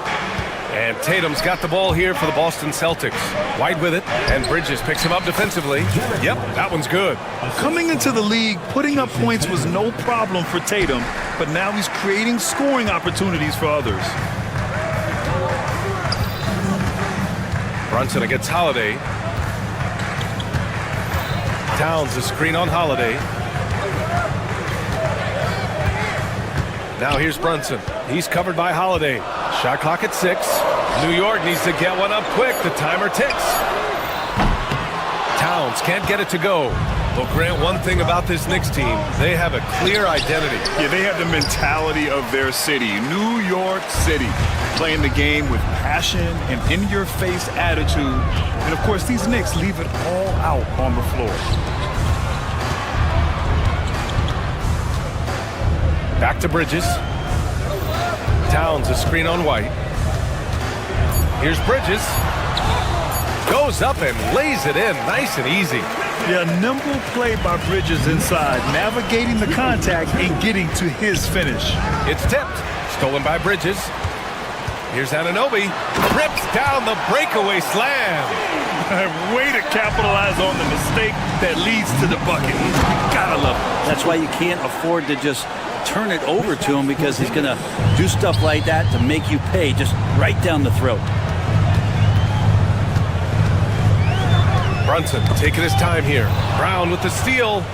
And Tatum's got the ball here for the Boston Celtics. White with it, and Bridges picks him up defensively. Yep, that one's good. Coming into the league, putting up points was no problem for Tatum, but now he's creating scoring opportunities for others. Brunson against Holiday. Towns a screen on Holiday. Now here's Brunson. He's covered by Holiday. Shot clock at 6. New York needs to get one up quick. The timer ticks. Towns can't get it to go. Well, Grant, one thing about this Knicks team, they have a clear identity. Yeah, they have the mentality of their city, New York City, playing the game with passion and in-your-face attitude. And, of course, these Knicks leave it all out on the floor. Back to Bridges. Towns a screen on White. Here's Bridges. Goes up and lays it in nice and easy. Yeah, nimble play by Bridges inside, navigating the contact and getting to his finish. It's tipped. Stolen by Bridges. Here's Anunoby. Rips down the breakaway slam. Way to capitalize on the mistake that leads to the bucket. Gotta love it. That's why you can't afford to just turn it over to him, because he's going to do stuff like that to make you pay just right down the throat. Brunson taking his time here. Brown with the steal.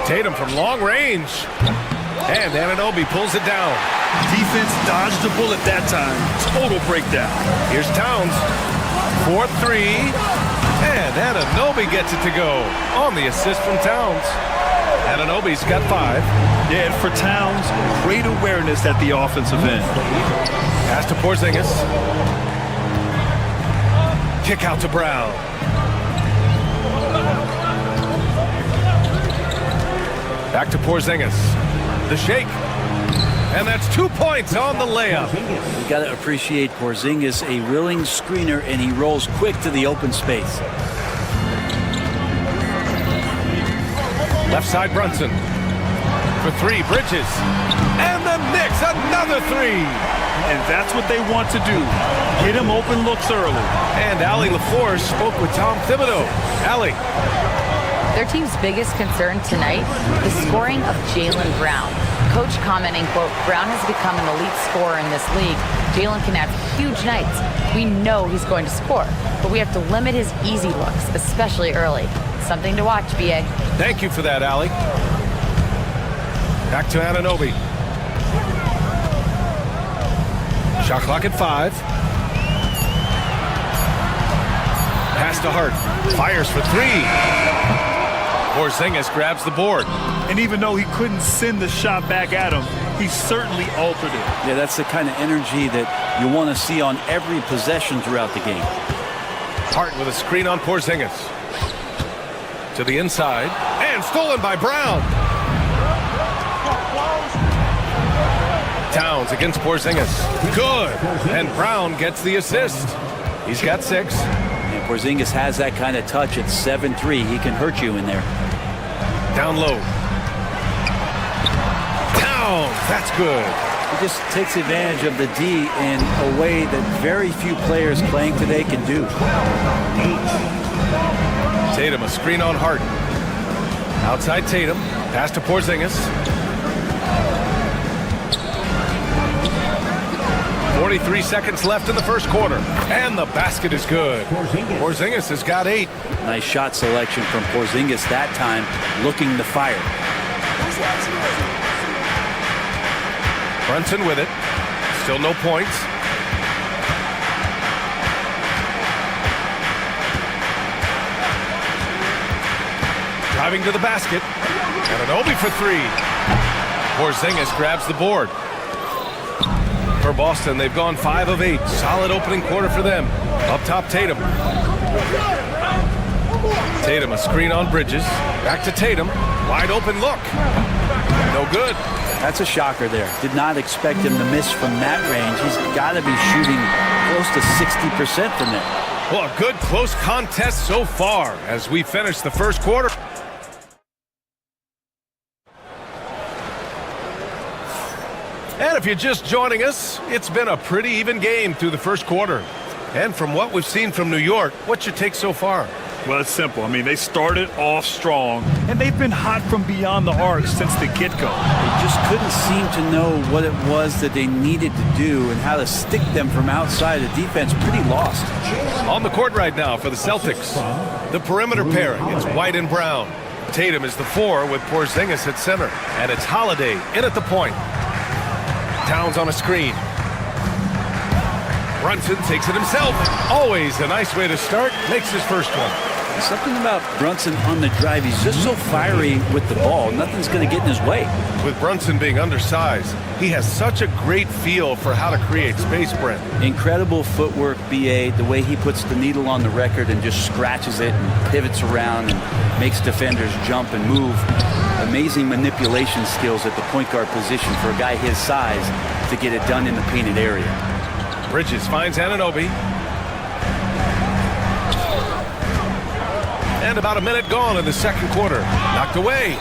Tatum from long range. And Anunoby pulls it down. Defense dodged the bullet that time. Total breakdown. Here's Towns. 4-3. And Anunoby gets it to go on the assist from Towns. Anunoby's got 5. Yeah, and for Towns, great awareness at the offensive end. Pass to Porzingis. Kick out to Brown. Back to Porzingis. The shake. And that's 2 points on the layup. You got to appreciate Porzingis, a willing screener, and he rolls quick to the open space. Left side Brunson. For 3, Bridges. And the Knicks, another 3. And that's what they want to do. Get him open looks early. And Allie LaForce spoke with Tom Thibodeau. Allie. Their team's biggest concern tonight, the scoring of Jaylen Brown. Coach commenting, quote, Brown has become an elite scorer in this league. Jaylen can have huge nights. We know he's going to score, but we have to limit his easy looks, especially early. Something to watch, B.A. Thank you for that, Allie. Back to Anunoby. Shot clock at 5. Pass to Hart. Fires for 3. Porzingis grabs the board. And even though he couldn't send the shot back at him, he certainly altered it. Yeah, that's the kind of energy that you want to see on every possession throughout the game. Hart with a screen on Porzingis. To the inside. And stolen by Brown. Towns against Porzingis. Good. And Brown gets the assist. He's got 6. Porzingis has that kind of touch at 7'3". He can hurt you in there. Down low. Down. That's good. He just takes advantage of the D in a way that very few players playing today can do. Tatum, a screen on Hart. Outside Tatum. Pass to Porzingis. 43 seconds left in the first quarter. And the basket is good. Porzingis has got 8. Nice shot selection from Porzingis that time, looking to fire. Brunson with it. Still no points. Driving to the basket. And an Obi for 3. Porzingis grabs the board. For Boston, they've gone 5 of 8. Solid opening quarter for them. Up top, Tatum. Tatum, a screen on Bridges. Back to Tatum. Wide open look. No good. That's a shocker there. Did not expect him to miss from that range. He's got to be shooting close to 60% from there. Well, a good close contest so far as we finish the first quarter. And if you're just joining us, it's been a pretty even game through the first quarter. And from what we've seen from New York, what's your take so far? Well, it's simple. I mean, they started off strong, and they've been hot from beyond the arc since the get-go. They just couldn't seem to know what it was that they needed to do and how to stick them from outside. The defense pretty lost. On the court right now for the Celtics, the perimeter pairing. It's White and Brown. Tatum is the 4 with Porzingis at center. And it's Holiday in at the point. Towns on a screen. Brunson takes it himself. Always a nice way to start. Makes his first one. Something about Brunson on the drive. He's just so fiery with the ball. Nothing's going to get in his way. With Brunson being undersized, he has such a great feel for how to create space, Brent. Incredible footwork, B.A. The way he puts the needle on the record and just scratches it and pivots around and makes defenders jump and move. Amazing manipulation skills at the point guard position for a guy his size to get it done in the painted area. Bridges finds Anunoby. And about a minute gone in the second quarter. Knocked away.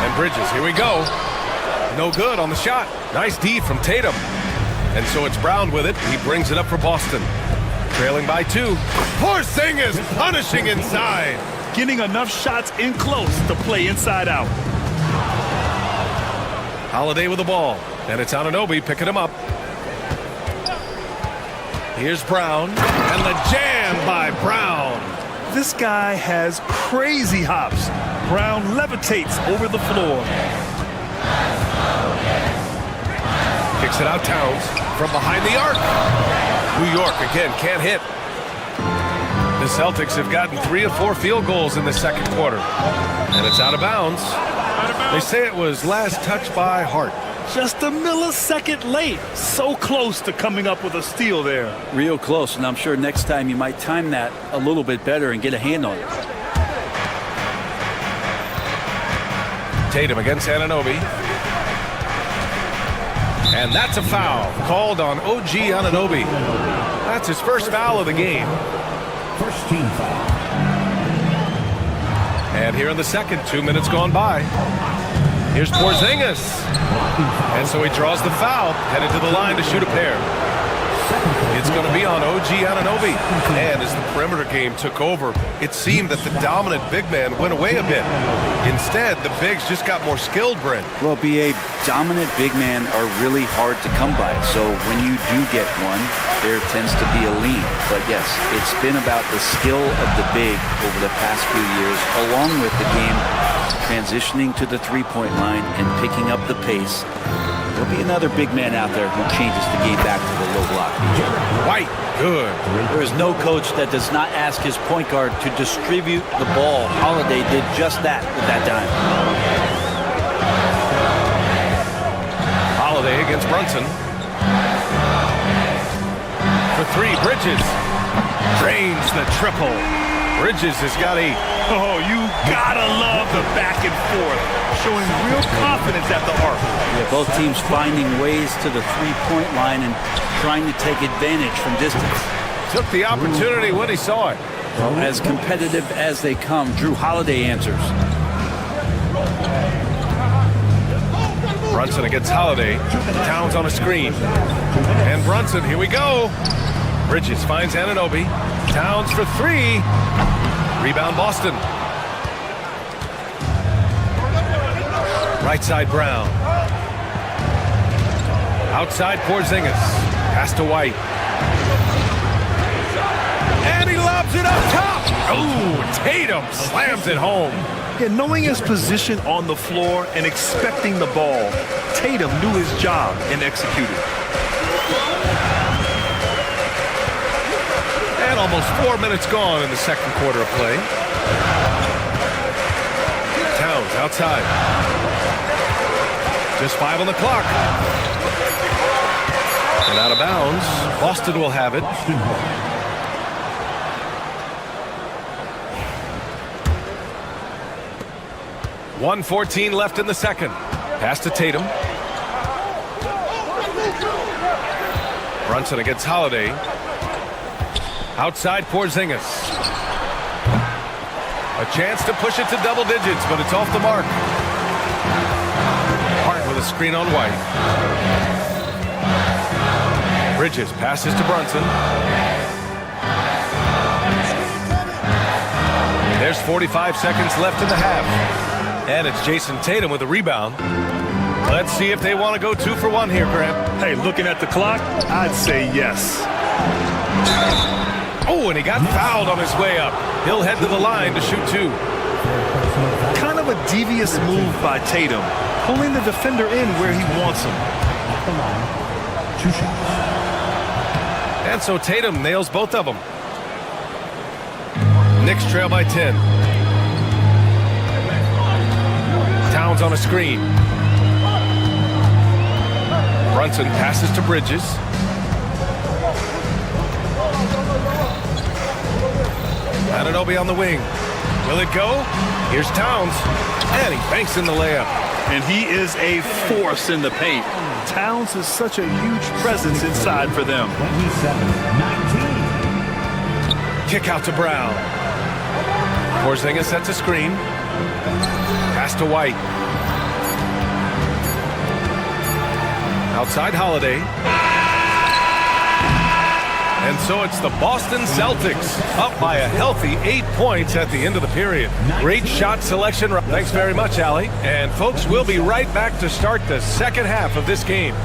And Bridges, here we go. No good on the shot. Nice D from Tatum. And so it's Brown with it. He brings it up for Boston. Trailing by 2. Porzingis punishing inside. Getting enough shots in close to play inside out. Holiday with the ball. And it's Anunoby picking him up. Here's Brown. And the jam by Brown. This guy has crazy hops. Brown levitates over the floor. Kicks it out Towns from behind the arc. New York again can't hit. The Celtics have gotten 3 of 4 field goals in the second quarter. And it's out of bounds. They say it was last touched by Hart. Just a millisecond late. So close to coming up with a steal there. Real close, and I'm sure next time you might time that a little bit better and get a hand on it. Tatum against Anunoby. And that's a foul called on OG Anunoby. That's his first foul of the game. First team foul. And here in the second, 2 minutes gone by. Here's Porzingis. And so he draws the foul, headed to the line to shoot a pair. It's going to be on OG Anunoby. And as the perimeter game took over, it seemed that the dominant big man went away a bit. Instead, the bigs just got more skilled, Brent. Well, B.A., dominant big men are really hard to come by. So when you do get one, there tends to be a lean. But yes, it's been about the skill of the big over the past few years, along with the game transitioning to the three-point line and picking up the pace. There'll be another big man out there who changes the game back to the low block. White, good. There is no coach that does not ask his point guard to distribute the ball. Holiday did just that with that dime. Holiday against Brunson. For 3, Bridges. Drains the triple. Bridges has got 8. Oh, you gotta love the back and forth. Showing real confidence at the arc. Yeah, both teams finding ways to the three-point line and trying to take advantage from distance. took the opportunity when he saw it. Well, as competitive as they come, Drew Holiday answers. Brunson against Holiday. Towns on a screen. And Brunson, here we go. Bridges finds Anunoby. Towns for three. Rebound Boston. Right side Brown. Outside Porzingis. Pass to White. And he lobs it up top. Oh, Tatum slams it home. Yeah, knowing his position on the floor and expecting the ball, Tatum knew his job and executed. And almost 4 minutes gone in the second quarter of play. Towns outside. Just 5 on the clock. And out of bounds. Boston will have it. 1:14 left in the second. Pass to Tatum. Brunson against Holiday. Outside Porzingis. A chance to push it to double digits, but it's off the mark. Hart with a screen on White. Bridges passes to Brunson. There's 45 seconds left in the half. And it's Jason Tatum with a rebound. Let's see if they want to go 2 for 1 here, Graham. Hey, looking at the clock, I'd say yes. Oh, and he got fouled on his way up. He'll head to the line to shoot 2. Kind of a devious move by Tatum, pulling the defender in where he wants him. At the line, 2 shots. And so Tatum nails both of them. Knicks trail by 10. Towns on a screen. Brunson passes to Bridges. Anunoby on the wing. Will it go? Here's Towns. And he banks in the layup. And he is a force in the paint. Towns is such a huge presence inside for them. 27-19. Kick out to Brown. Porzingis sets a screen. Pass to White. Outside Holiday. And so it's the Boston Celtics up by a healthy 8 points at the end of the period. Great shot selection. Thanks very much, Allie. And folks, we'll be right back to start the second half of this game.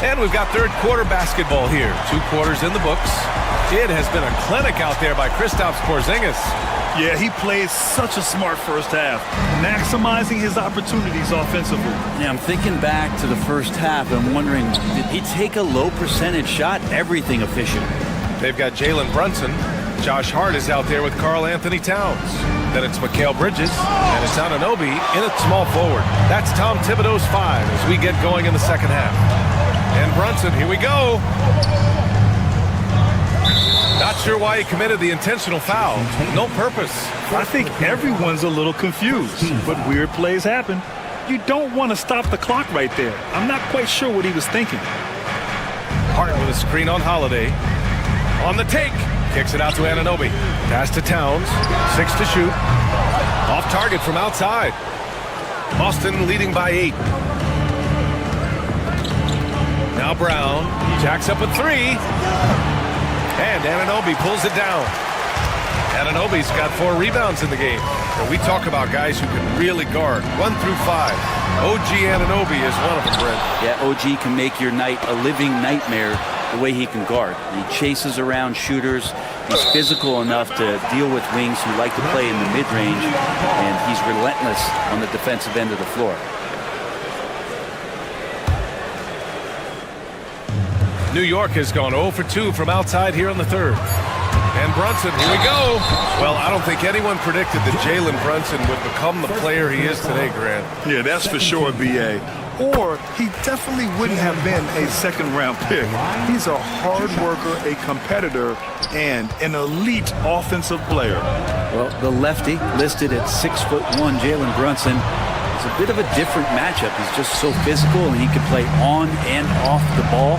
And we've got third quarter basketball here. 2 quarters in the books. It has been a clinic out there by Kristaps Porzingis. Yeah, he played such a smart first half, maximizing his opportunities offensively. Yeah, I'm thinking back to the first half and wondering, did he take a low percentage shot? Everything efficient. They've got Jalen Brunson. Josh Hart is out there with Karl Anthony Towns. Then it's Mikal Bridges, and it's Anunoby in at small forward. That's Tom Thibodeau's 5 as we get going in the second half. And Brunson, here we go. Not sure why he committed the intentional foul. No purpose. I think everyone's a little confused, but weird plays happen. You don't want to stop the clock right there. I'm not quite sure what he was thinking. Hart with a screen on Holiday. On the take. Kicks it out to Anunoby. Pass to Towns. 6 to shoot. Off target from outside. Boston leading by 8. Now Brown jacks up a 3. And Anunoby pulls it down. Anunoby's got 4 rebounds in the game. And we talk about guys who can really guard 1 through 5. OG Anunoby is one of them, Brent. Yeah, OG can make your night a living nightmare the way he can guard. He chases around shooters. He's physical enough to deal with wings who like to play in the mid-range. And he's relentless on the defensive end of the floor. New York has gone 0 for 2 from outside here in the third. And Brunson, here we go. Well, I don't think anyone predicted that Jalen Brunson would become the player he is today, Grant. Yeah, that's for sure, B.A. or he definitely wouldn't have been a second-round pick. He's a hard worker, a competitor, and an elite offensive player. Well, the lefty listed at 6'1", Jalen Brunson, is a bit of a different matchup. He's just so physical, and he can play on and off the ball.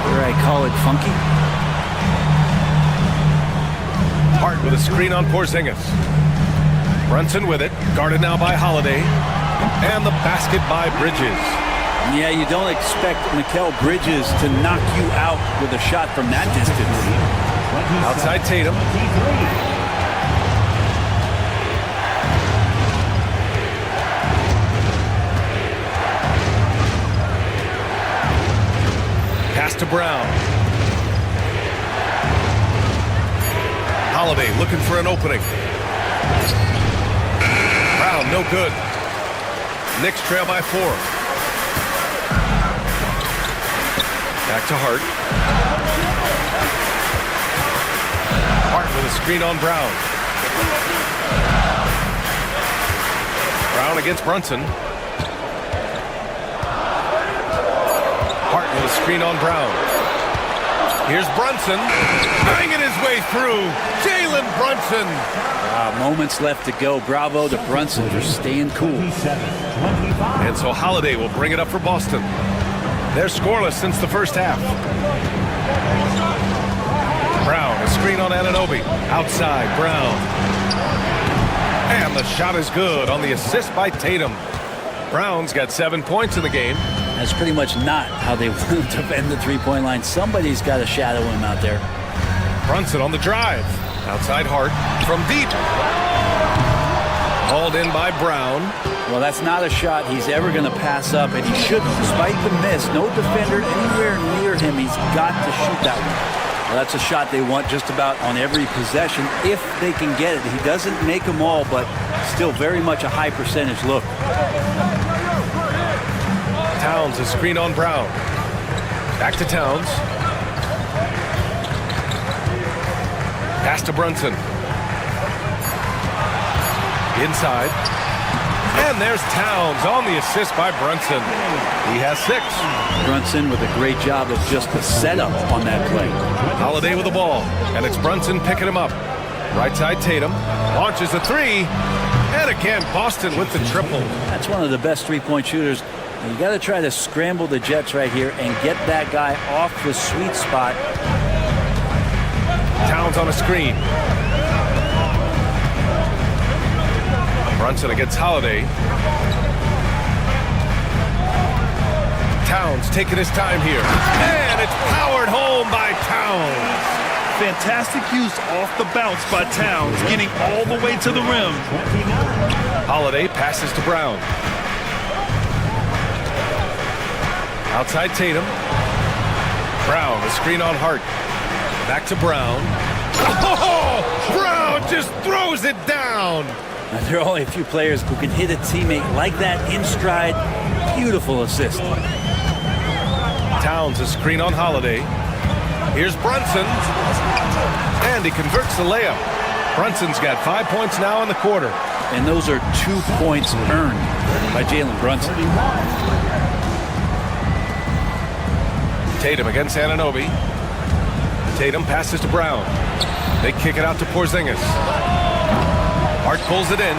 Where I call it funky. Hart with a screen on Porzingis. Brunson with it, guarded now by Holiday. And the basket by Bridges. Yeah, you don't expect Mikal Bridges to knock you out with a shot from that distance. Outside Tatum. Pass to Brown. Holiday looking for an opening. Brown, no good. Knicks trail by 4. Back to Hart. Hart with a screen on Brown. Brown against Brunson. Hart with a screen on Brown. Here's Brunson, banging his way through. Jalen Brunson. Moments left to go. Bravo to Brunson for staying cool. And so Holiday will bring it up for Boston. They're scoreless since the first half. Brown, a screen on Anunoby. Outside, Brown. And the shot is good on the assist by Tatum. Brown's got 7 points in the game. That's pretty much not how they want to defend the three-point line. Somebody's got to shadow him out there. Brunson on the drive. Outside Hart from deep. Hauled in by Brown. Well, that's not a shot he's ever going to pass up, and he shouldn't. Despite the miss, no defender anywhere near him. He's got to shoot that one. Well, that's a shot they want just about on every possession if they can get it. He doesn't make them all, but still very much a high percentage look. Towns, a screen on Brown. Back to Towns. Pass to Brunson. Inside. And there's Towns on the assist by Brunson. He has 6. Brunson with a great job of just the setup on that play. Holiday with the ball. And it's Brunson picking him up. Right side Tatum. Launches a 3. And again, Boston with the triple. That's one of the best three-point shooters. You got to try to scramble the Jets right here and get that guy off the sweet spot. Towns on a screen. Brunson against Holiday. Towns taking his time here. And it's powered home by Towns. Fantastic use off the bounce by Towns, getting all the way to the rim. Holiday passes to Brown. Outside Tatum. Brown, a screen on Hart. Back to Brown. Oh, Brown just throws it down. Now, there are only a few players who can hit a teammate like that in stride. Beautiful assist. Towns, a screen on Holiday. Here's Brunson. And he converts the layup. Brunson's got 5 points now in the quarter. And those are 2 points earned by Jalen Brunson. Tatum against Anunoby. Tatum passes to Brown. They kick it out to Porzingis. Hart pulls it in.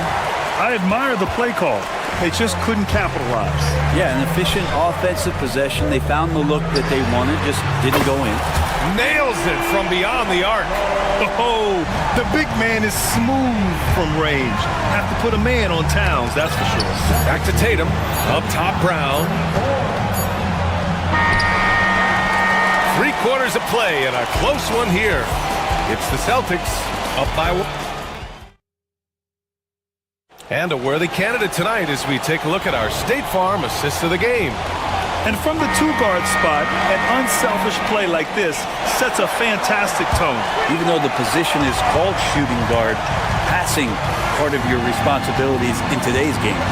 I admire the play call. They just couldn't capitalize. Yeah, an efficient offensive possession. They found the look that they wanted, just didn't go in. Nails it from beyond the arc. Oh, the big man is smooth from range. Have to put a man on Towns, that's for sure. Back to Tatum. Up top, Brown. 3 quarters of play and a close one here. It's the Celtics up by 1. And a worthy candidate tonight as we take a look at our State Farm assist of the game. And from the 2-guard spot, an unselfish play like this sets a fantastic tone. Even though the position is called shooting guard, passing part of your responsibilities in today's game.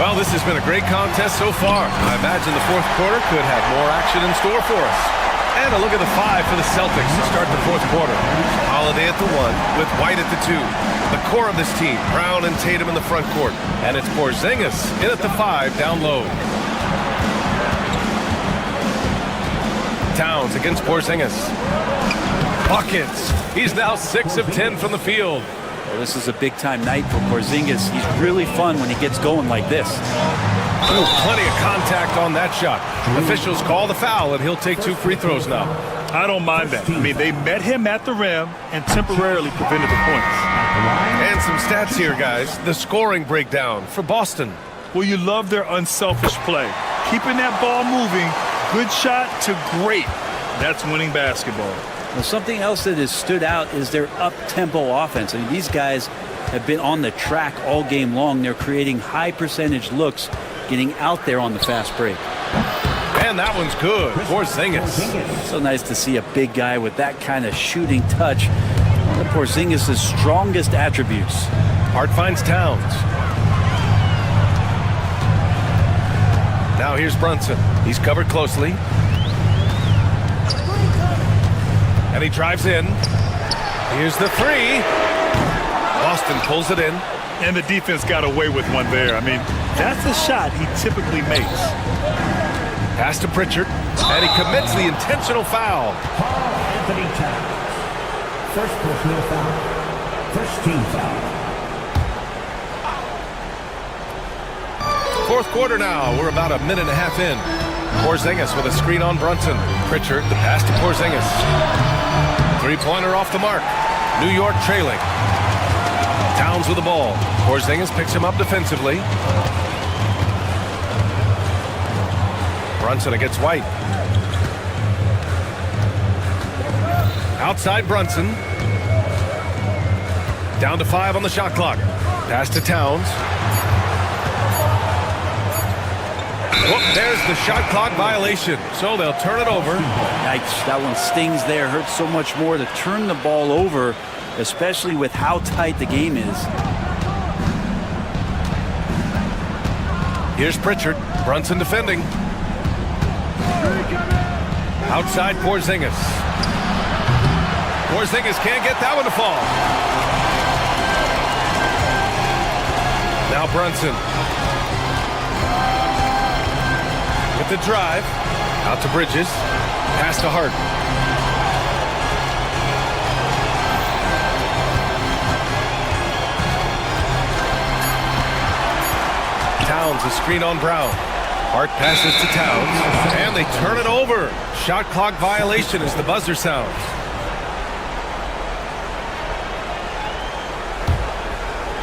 Well, this has been a great contest so far. I imagine the fourth quarter could have more action in store for us. And a look at the 5 for the Celtics to start the fourth quarter. Holiday at the 1 with White at the 2. The core of this team, Brown and Tatum in the front court. And it's Porzingis in at the 5 down low. Towns against Porzingis. Buckets. He's now 6 of 10 from the field. Well, this is a big-time night for Porzingis. He's really fun when he gets going like this. Ooh, plenty of contact on that shot. Officials call the foul, and he'll take 2 free throws now. I don't mind that. I mean, they met him at the rim and temporarily prevented the points. And some stats here, guys. The scoring breakdown for Boston. Well, you love their unselfish play. Keeping that ball moving, good shot to great. That's winning basketball. Well, something else that has stood out is their up-tempo offense. I mean, these guys have been on the track all game long. They're creating high-percentage looks, getting out there on the fast break. And that one's good. Porzingis. So nice to see a big guy with that kind of shooting touch. One of Porzingis' strongest attributes. Hart finds Towns. Now here's Brunson. He's covered closely. And he drives in. Here's the 3. Boston pulls it in. And the defense got away with one there. I mean, that's a shot he typically makes. Pass to Pritchard. And he commits the intentional foul. Anthony Towns. First personal foul. First team foul. Fourth quarter now. We're about a minute and a half in. Porzingis with a screen on Brunson. Pritchard, the pass to Porzingis. Three-pointer off the mark. New York trailing. Towns with the ball. Porzingis picks him up defensively. Brunson against White. Outside Brunson. Down to 5 on the shot clock. Pass to Towns. Oh, there's the shot clock violation. So they'll turn it over. Yikes, that one stings there. Hurts so much more to turn the ball over, especially with how tight the game is. Here's Pritchard. Brunson defending. Outside Porzingis. Porzingis can't get that one to fall. Now Brunson. With the drive. Out to Bridges. Pass to Hart. Towns, a screen on Brown. Hart passes to Towns, and they turn it over. Shot clock violation as the buzzer sounds.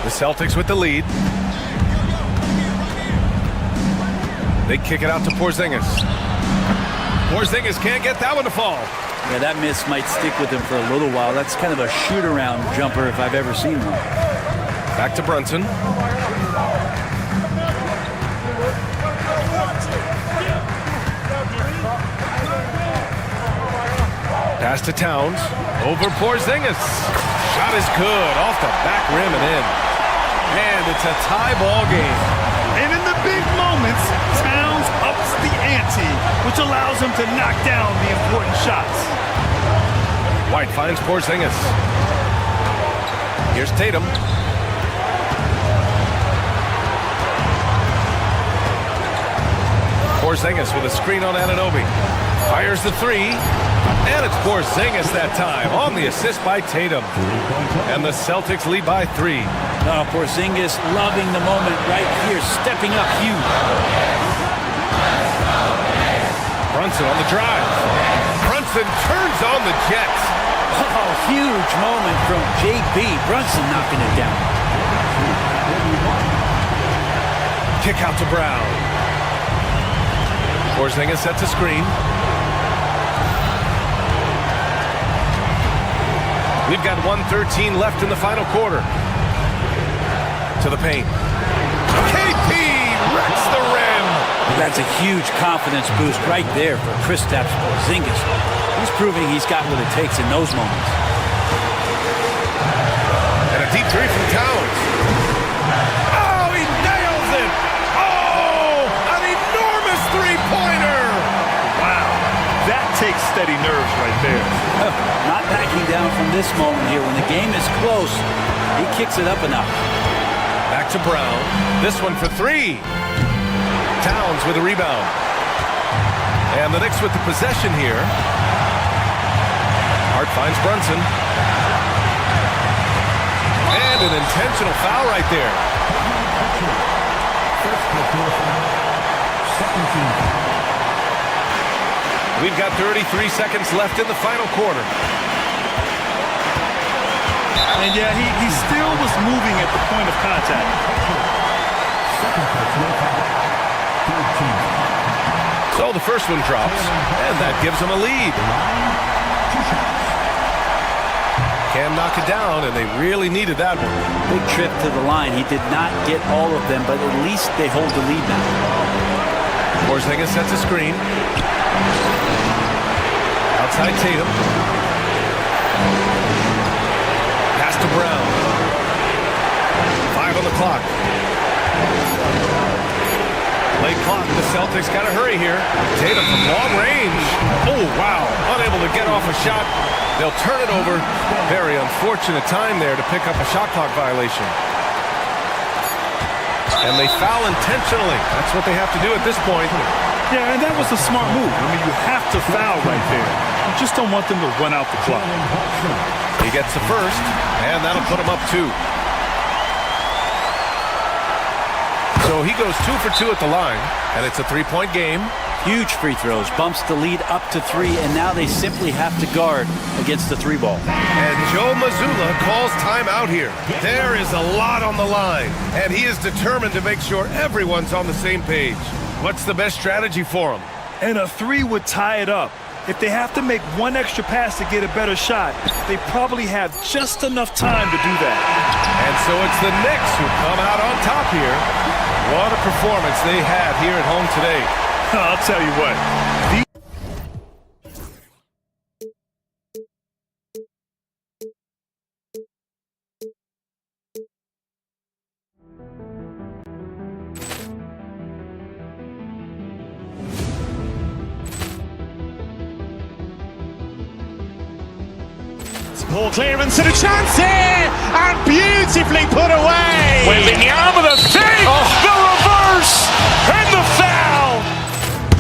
The Celtics with the lead. They kick it out to Porzingis. Porzingis can't get that one to fall. Yeah, that miss might stick with him for a little while. That's kind of a shoot-around jumper if I've ever seen one. Back to Brunson. Pass to Towns. Over Porzingis. Shot is good. Off the back rim and in. And it's a tie ball game. And in the big moments, Towns ups the ante, which allows him to knock down the important shots. White finds Porzingis. Here's Tatum. Porzingis with a screen on Anunoby. Fires the 3. And it's Porzingis that time on the assist by Tatum. And the Celtics lead by 3. Oh, Porzingis loving the moment right here, stepping up huge. Brunson on the drive. Brunson turns on the Jets. Oh, huge moment from JB. Brunson knocking it down. Kick out to Brown. Porzingis sets a screen. We've got 1:13 left in the final quarter. To the paint. KP wrecks the rim. That's a huge confidence boost right there for Kristaps Porzingis. He's proving he's got what it takes in those moments. And a deep 3 from Towns. Oh, he nails it. Oh, an enormous three-pointer. Wow, that takes steady nerve. nerves right there. Not backing down from this moment here. When the game is close, he kicks it up enough. Back to Brown. This one for three. Towns with a rebound. And the Knicks with the possession here. Hart finds Brunson. And an intentional foul right there. We've got 33 seconds left in the final quarter. And yeah, he still was moving at the point of contact. So the first one drops, and that gives them a lead. Can't knock it down, and they really needed that one. Big trip to the line. He did not get all of them, but at least they hold the lead now. Porzingis sets a screen. Outside Tatum. Pass to Brown. 5 on the clock. Late clock. The Celtics got to hurry here. Tatum from long range. Oh, wow. Unable to get off a shot. They'll turn it over. Very unfortunate time there to pick up a shot clock violation. And they foul intentionally. That's what they have to do at this point. Yeah, and that was a smart move. I mean, you have to foul right there. You just don't want them to run out the clock. He gets the first, and that'll put him up 2. So he goes 2 for 2 at the line, and it's a 3-point game. Huge free throws, bumps the lead up to 3, and now they simply have to guard against the 3 ball. And Joe Mazzulla calls timeout here. There is a lot on the line, and he is determined to make sure everyone's on the same page. What's the best strategy for him? And a 3 would tie it up. If they have to make one extra pass to get a better shot, they probably have just enough time to do that. And so it's the Knicks who come out on top here. What a performance they had here at home today. I'll tell you what. Ball clearance and a chance here, and beautifully put away. Wembanyama the fake, the reverse, and the foul.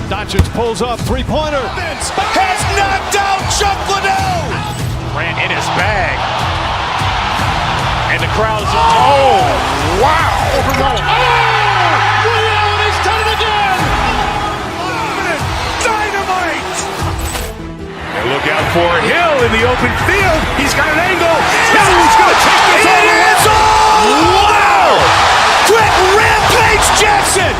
Doncic pulls up, three-pointer. Has knocked out Chuck Liddell. Ran in his bag, and the crowd's oh wow! Liddell, and he's done it again. Dynamite. And look out for Hill in the open field. He's got an angle. Hill's going to take this all the way. Wow! Quick rampage Jackson.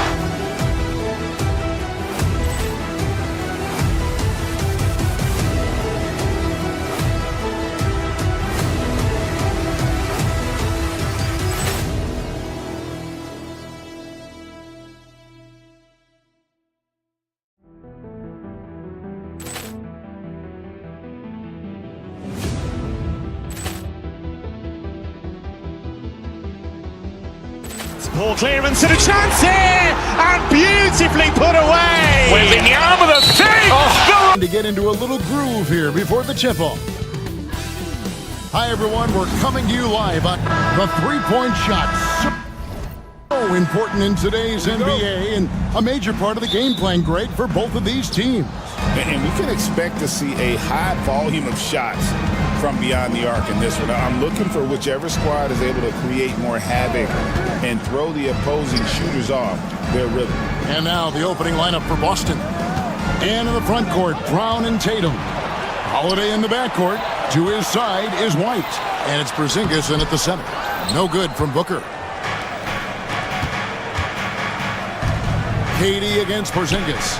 Ball clearance and a chance here, and beautifully put away. Wembanyama the fake. To get into a little groove here before the tip-off. Hi everyone, we're coming to you live on the three-point shot. So important in today's NBA and a major part of the game plan, Greg, for both of these teams. And we can expect to see a high volume of shots from beyond the arc in this one. I'm looking for whichever squad is able to create more havoc and throw the opposing shooters off their rhythm. And now the opening lineup for Boston. And in the front court, Brown and Tatum. Holiday in the backcourt. To his side is White. And it's Porzingis in at the center. No good from Booker. Katie against Porzingis.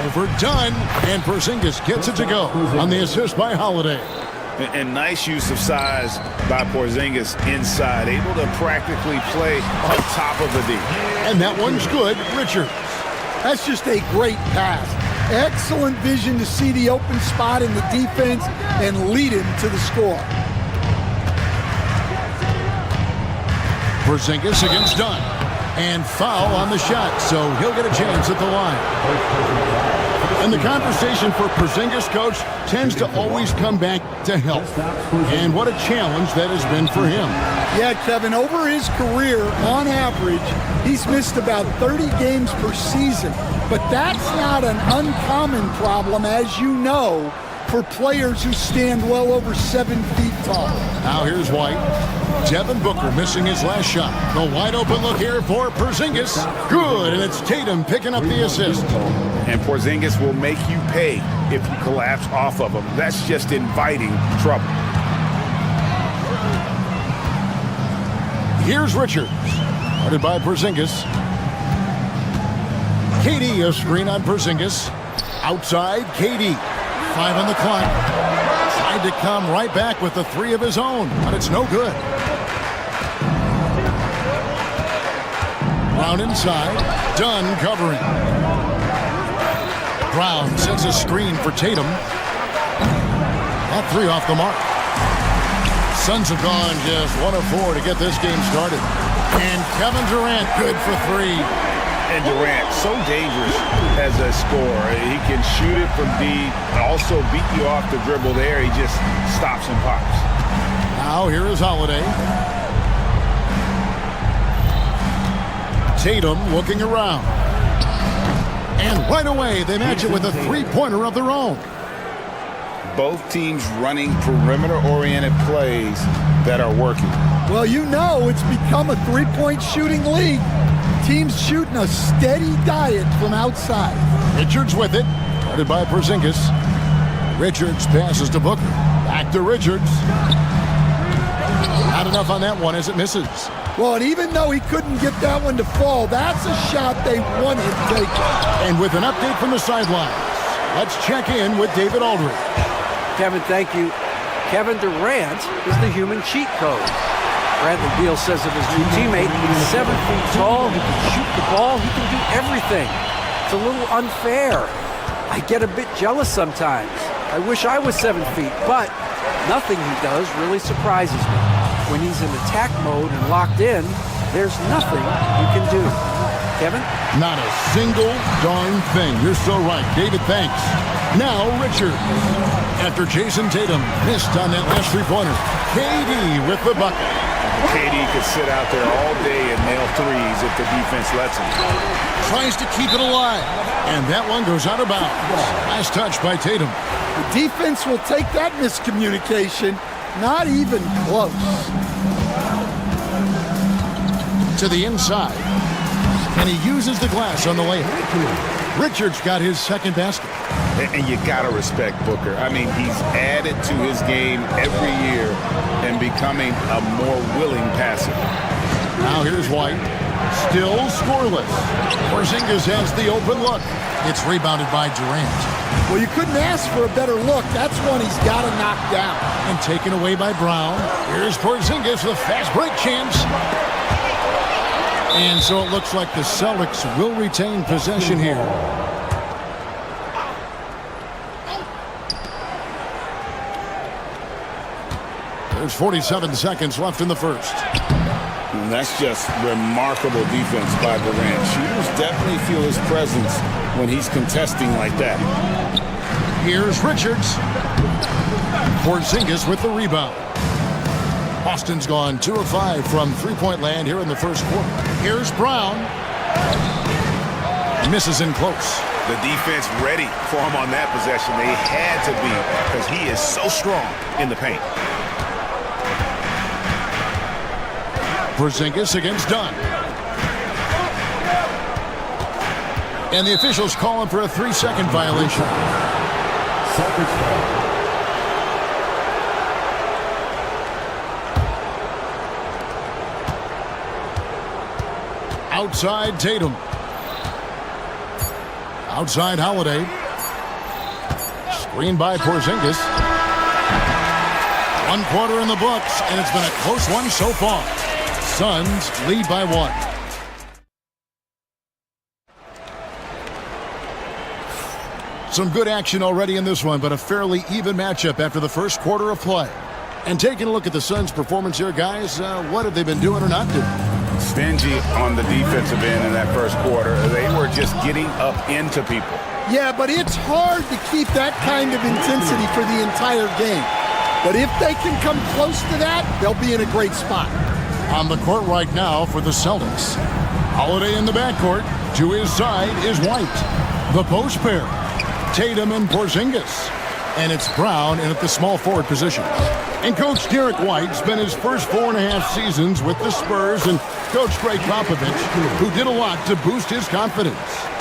Overdone, and Porzingis gets it to go on the assist by Holiday. And nice use of size by Porzingis inside, able to practically play on top of the D. And that one's good, Richard. That's just a great pass. Excellent vision to see the open spot in the defense and lead him to the score. Porzingis against Dunn. And foul on the shot, so he'll get a chance at the line. And the conversation for Porzingis, coach, tends to always come back to health. And what a challenge that has been for him. Yeah, Kevin, over his career, on average, he's missed about 30 games per season. But that's not an uncommon problem, as you know, for players who stand well over 7 feet tall. Now here's White. Devin Booker missing his last shot. The wide open look here for Porzingis. Good, and it's Tatum picking up the assist. And Porzingis will make you pay if you collapse off of him. That's just inviting trouble. Here's Richards. Guarded by Porzingis. KD, a screen on Porzingis. Outside, KD. 5 on the clock. Tried to come right back with the 3 of his own, but it's no good. Brown inside. Dunn covering. Brown sets a screen for Tatum. That 3 off the mark. Suns have gone just 1 of 4 to get this game started. And Kevin Durant good for 3. And Durant, so dangerous as a scorer. He can shoot it from deep, also beat you off the dribble there. He just stops and pops. Now here is Holiday. Tatum looking around. And right away, they match it with a three-pointer of their own. Both teams running perimeter-oriented plays that are working. Well, you know it's become a three-point shooting league. Teams shooting a steady diet from outside. Richards with it. Guarded by Porzingis. Richards passes to Booker. Back to Richards. Not enough on that one as it misses. Well, and even though he couldn't get that one to fall, that's a shot they wanted to take. And with an update from the sidelines, let's check in with David Aldridge. Kevin, thank you. Kevin Durant is the human cheat code. Bradley Beal says of his new teammate, he's 7 feet tall, he can shoot the ball, he can do everything. It's a little unfair. I get a bit jealous sometimes. I wish I was 7 feet, but nothing he does really surprises me. When he's in attack mode and locked in, there's nothing you can do. Kevin? Not a single darn thing. You're so right. David, thanks. Now, Richards. After Jason Tatum missed on that last three-pointer, KD with the bucket. KD could sit out there all day and nail threes if the defense lets him. Tries to keep it alive. And that one goes out of bounds. Last touch by Tatum. The defense will take that miscommunication. Not even close. To the inside. And he uses the glass on the layup. Richards got his second basket. And you got to respect Booker. I mean, he's added to his game every year and becoming a more willing passer. Now here's White. Still scoreless. Porzingis has the open look. It's rebounded by Durant. Well, you couldn't ask for a better look. That's one he's got to knock down. And taken away by Brown. Here's Porzingis with a fast break chance. And so it looks like the Celtics will retain possession here. There's 47 seconds left in the first. And that's just remarkable defense by Durant. Shooters definitely feel his presence when he's contesting like that. Here's Richards. Porzingis with the rebound. Boston's gone 2 of 5 from three-point land here in the first quarter. Here's Brown. Misses in close. The defense ready for him on that possession. They had to be because he is so strong in the paint. Porzingis against Dunn. And the officials call him for a 3-second violation. Outside Tatum. Outside Holiday. Screen by Porzingis. 1 quarter in the books, and it's been a close one so far. Suns lead by 1. Some good action already in this one, but a fairly even matchup after the first quarter of play. And taking a look at the Suns' performance here, guys, what have they been doing or not doing? stingy on the defensive end in that first quarter. They were just getting up into people. Yeah, but it's hard to keep that kind of intensity for the entire game. But if they can come close to that, they'll be in a great spot. On the court right now for the Celtics. Holiday in the backcourt. To his side is White. The post pair, Tatum and Porzingis. And it's Brown in at the small forward position. And Coach Derek White spent his first 4.5 seasons with the Spurs and Coach Greg Popovich, who did a lot to boost his confidence.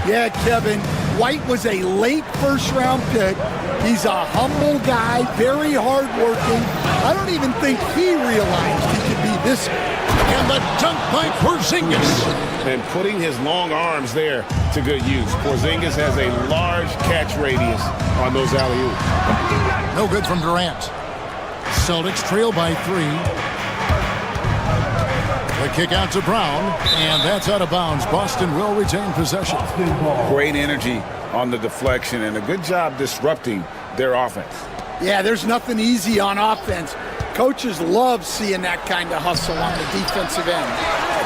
Yeah, Kevin, White was a late first-round pick. He's a humble guy, very hardworking. I don't even think he realized he could be this good. And the dunk by Porzingis. And putting his long arms there to good use. Porzingis has a large catch radius on those alley-oops. No good from Durant. Celtics trail by 3. The kick out to Brown, and that's out of bounds. Boston will retain possession. Great energy on the deflection, and a good job disrupting their offense. Yeah, there's nothing easy on offense. Coaches love seeing that kind of hustle on the defensive end.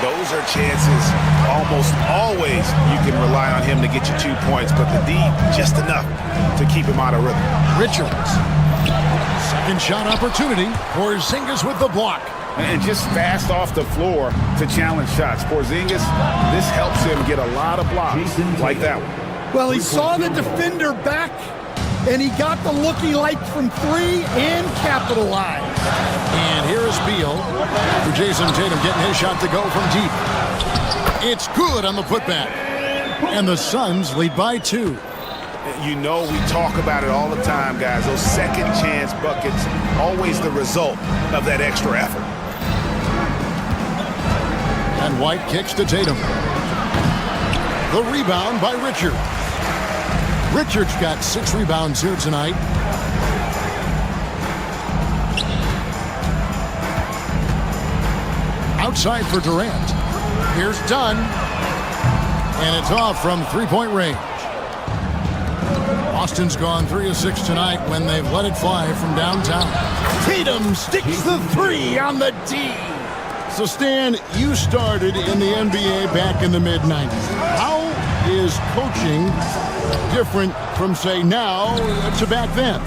Those are chances almost always you can rely on him to get you 2 points, but the D, just enough to keep him out of rhythm. Richards. Second shot opportunity. Porzingis with the block. And just fast off the floor to challenge shots. Porzingis, this helps him get a lot of blocks like that one. Well, he saw the defender back, and he got the look he liked from 3 and capitalized. And here is Beal for Jason Tatum getting his shot to go from deep. It's good on the putback. And the Suns lead by 2. You know, we talk about it all the time, guys. Those second chance buckets, always the result of that extra effort. And White kicks to Tatum. The rebound by Richards. Richards got 6 rebounds here tonight. Outside for Durant. Here's Dunn. And it's off from 3-point range. Austin's gone 3 of 6 tonight when they've let it fly from downtown. Tatum sticks the 3 on the D. So, Stan, you started in the NBA back in the mid-90s. How is coaching different from, say, now to back then?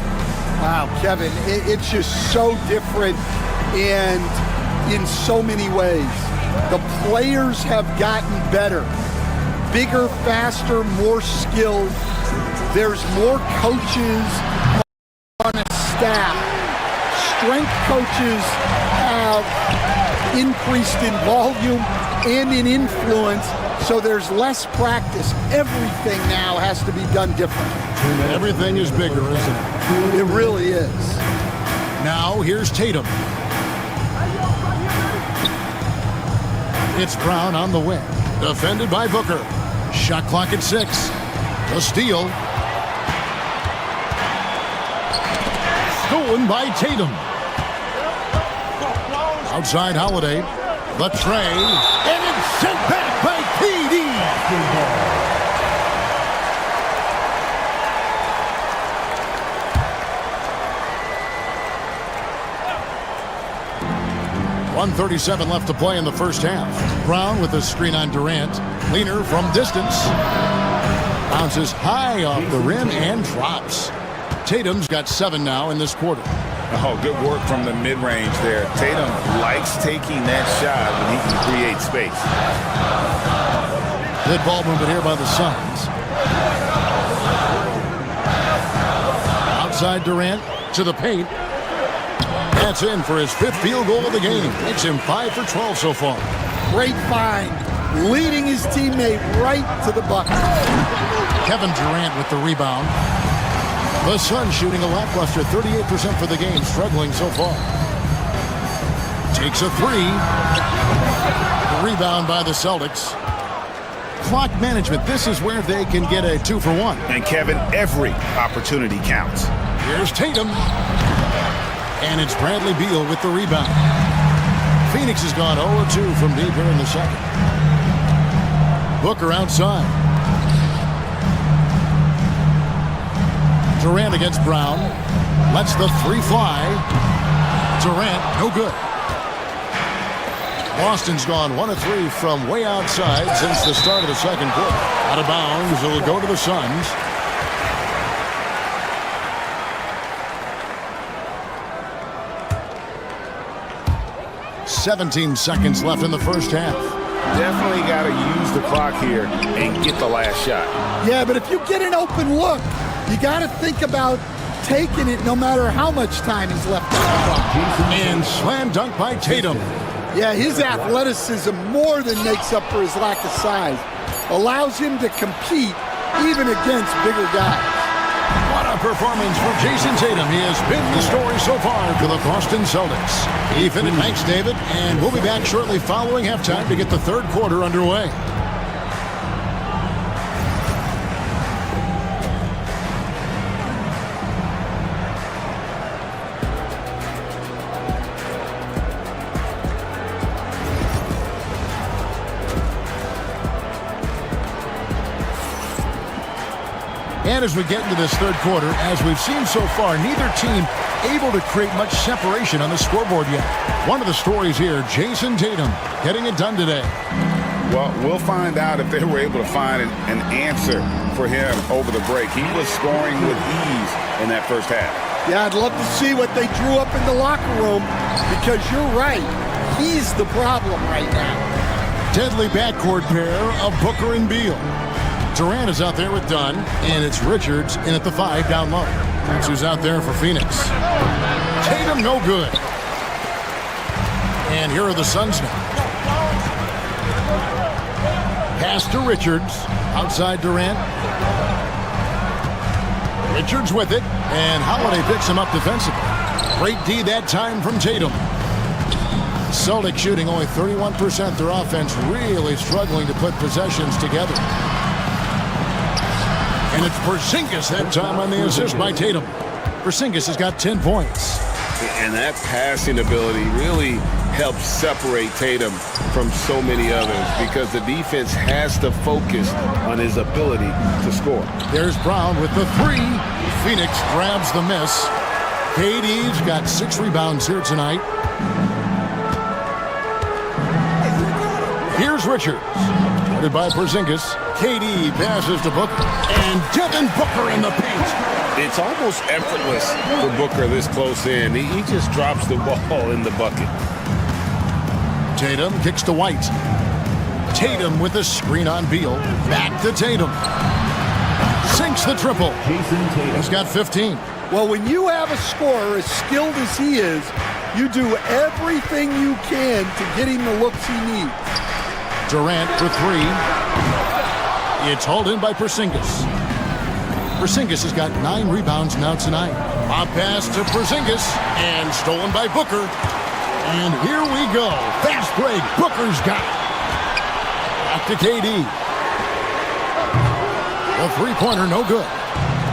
Wow, Kevin, it's just so different and in so many ways. The players have gotten better. Bigger, faster, more skilled. There's more coaches on a staff. Strength coaches have increased in volume and in influence, so there's less practice. Everything now has to be done differently. Everything is bigger, isn't it? It really is. Now, here's Tatum. It's Brown on the wing. Defended by Booker. Shot clock at 6. The steal. Stolen by Tatum. Outside Holiday. The tray. And it's sent back by PD. 1:37 left to play in the first half. Brown with a screen on Durant. Leaner from distance. Bounces high off the rim and drops. Tatum's got 7 now in this quarter. Oh, good work from the mid-range there. Tatum likes taking that shot when he can create space. Good ball movement here by the Suns. Outside Durant to the paint. That's in for his 5th field goal of the game. Makes him 5 for 12 so far. Great find. Leading his teammate right to the bucket. Kevin Durant with the rebound. The Suns shooting a lackluster 38% for the game, struggling so far. Takes a 3. The rebound by the Celtics. Clock management, this is where they can get a 2 for 1. And Kevin, every opportunity counts. Here's Tatum. And it's Bradley Beal with the rebound. Phoenix has gone 0-2 from deep here in the second. Booker outside. Durant against Brown. Lets the 3 fly. Durant, no good. Boston's gone 1 of 3 from way outside since the start of the second quarter. Out of bounds, it'll go to the Suns. "17 seconds left in the first half." Definitely got to use the clock here and get the last shot. Yeah, but if you get an open look, you got to think about taking it no matter how much time is left on the clock. And slam dunk by Tatum. Yeah, his athleticism more than makes up for his lack of size. Allows him to compete even against bigger guys. What a performance for Jason Tatum. He has been the story so far for the Boston Celtics. Thanks, David. And we'll be back shortly following halftime to get the third quarter underway. And as we get into this third quarter, as we've seen so far, neither team able to create much separation on the scoreboard yet. One of the stories here, Jason Tatum getting it done today. Well, we'll find out if they were able to find an answer for him over the break. He was scoring with ease in that first half. Yeah, I'd love to see what they drew up in the locker room because you're right. He's the problem right now. Deadly backcourt pair of Booker and Beal. Durant is out there with Dunn, and it's Richards in at the 5 down low. That's who's out there for Phoenix. Tatum no good. And here are the Suns now. Pass to Richards. Outside Durant. Richards with it, and Holiday picks him up defensively. Great D that time from Tatum. Celtics shooting only 31%. Their offense really struggling to put possessions together. And it's Porzingis that time on the assist by Tatum. Porzingis has got 10 points. And that passing ability really helps separate Tatum from so many others because the defense has to focus on his ability to score. There's Brown with the 3. Phoenix grabs the miss. KD's got 6 rebounds here tonight. Here's Richards. Guarded by Porzingis. KD passes to Booker. And Devin Booker in the paint. It's almost effortless for Booker this close in. He just drops the ball in the bucket. Tatum kicks to White. Tatum with a screen on Beal. Back to Tatum. Sinks the triple. He's got 15. Well, when you have a scorer as skilled as he is, you do everything you can to get him the looks he needs. Durant for 3. It's hauled in by Porzingis. Porzingis has got 9 rebounds now tonight. A pass to Porzingis and stolen by Booker. And here we go. Fast break. Booker's got it. Back to KD. The three-pointer no good.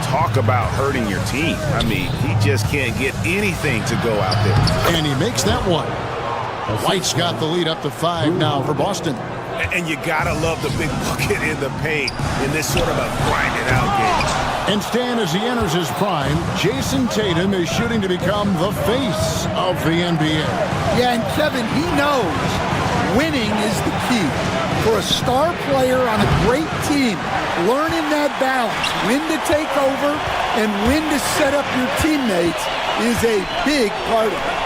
Talk about hurting your team. I mean, he just can't get anything to go out there. And he makes that one. White's got the lead up to 5 now for Boston. And you gotta love the big bucket in the paint in this sort of a grinded-out game. And Stan, as he enters his prime, Jason Tatum is shooting to become the face of the NBA. Yeah, and Kevin, he knows winning is the key. For a star player on a great team, learning that balance, when to take over and when to set up your teammates is a big part of it.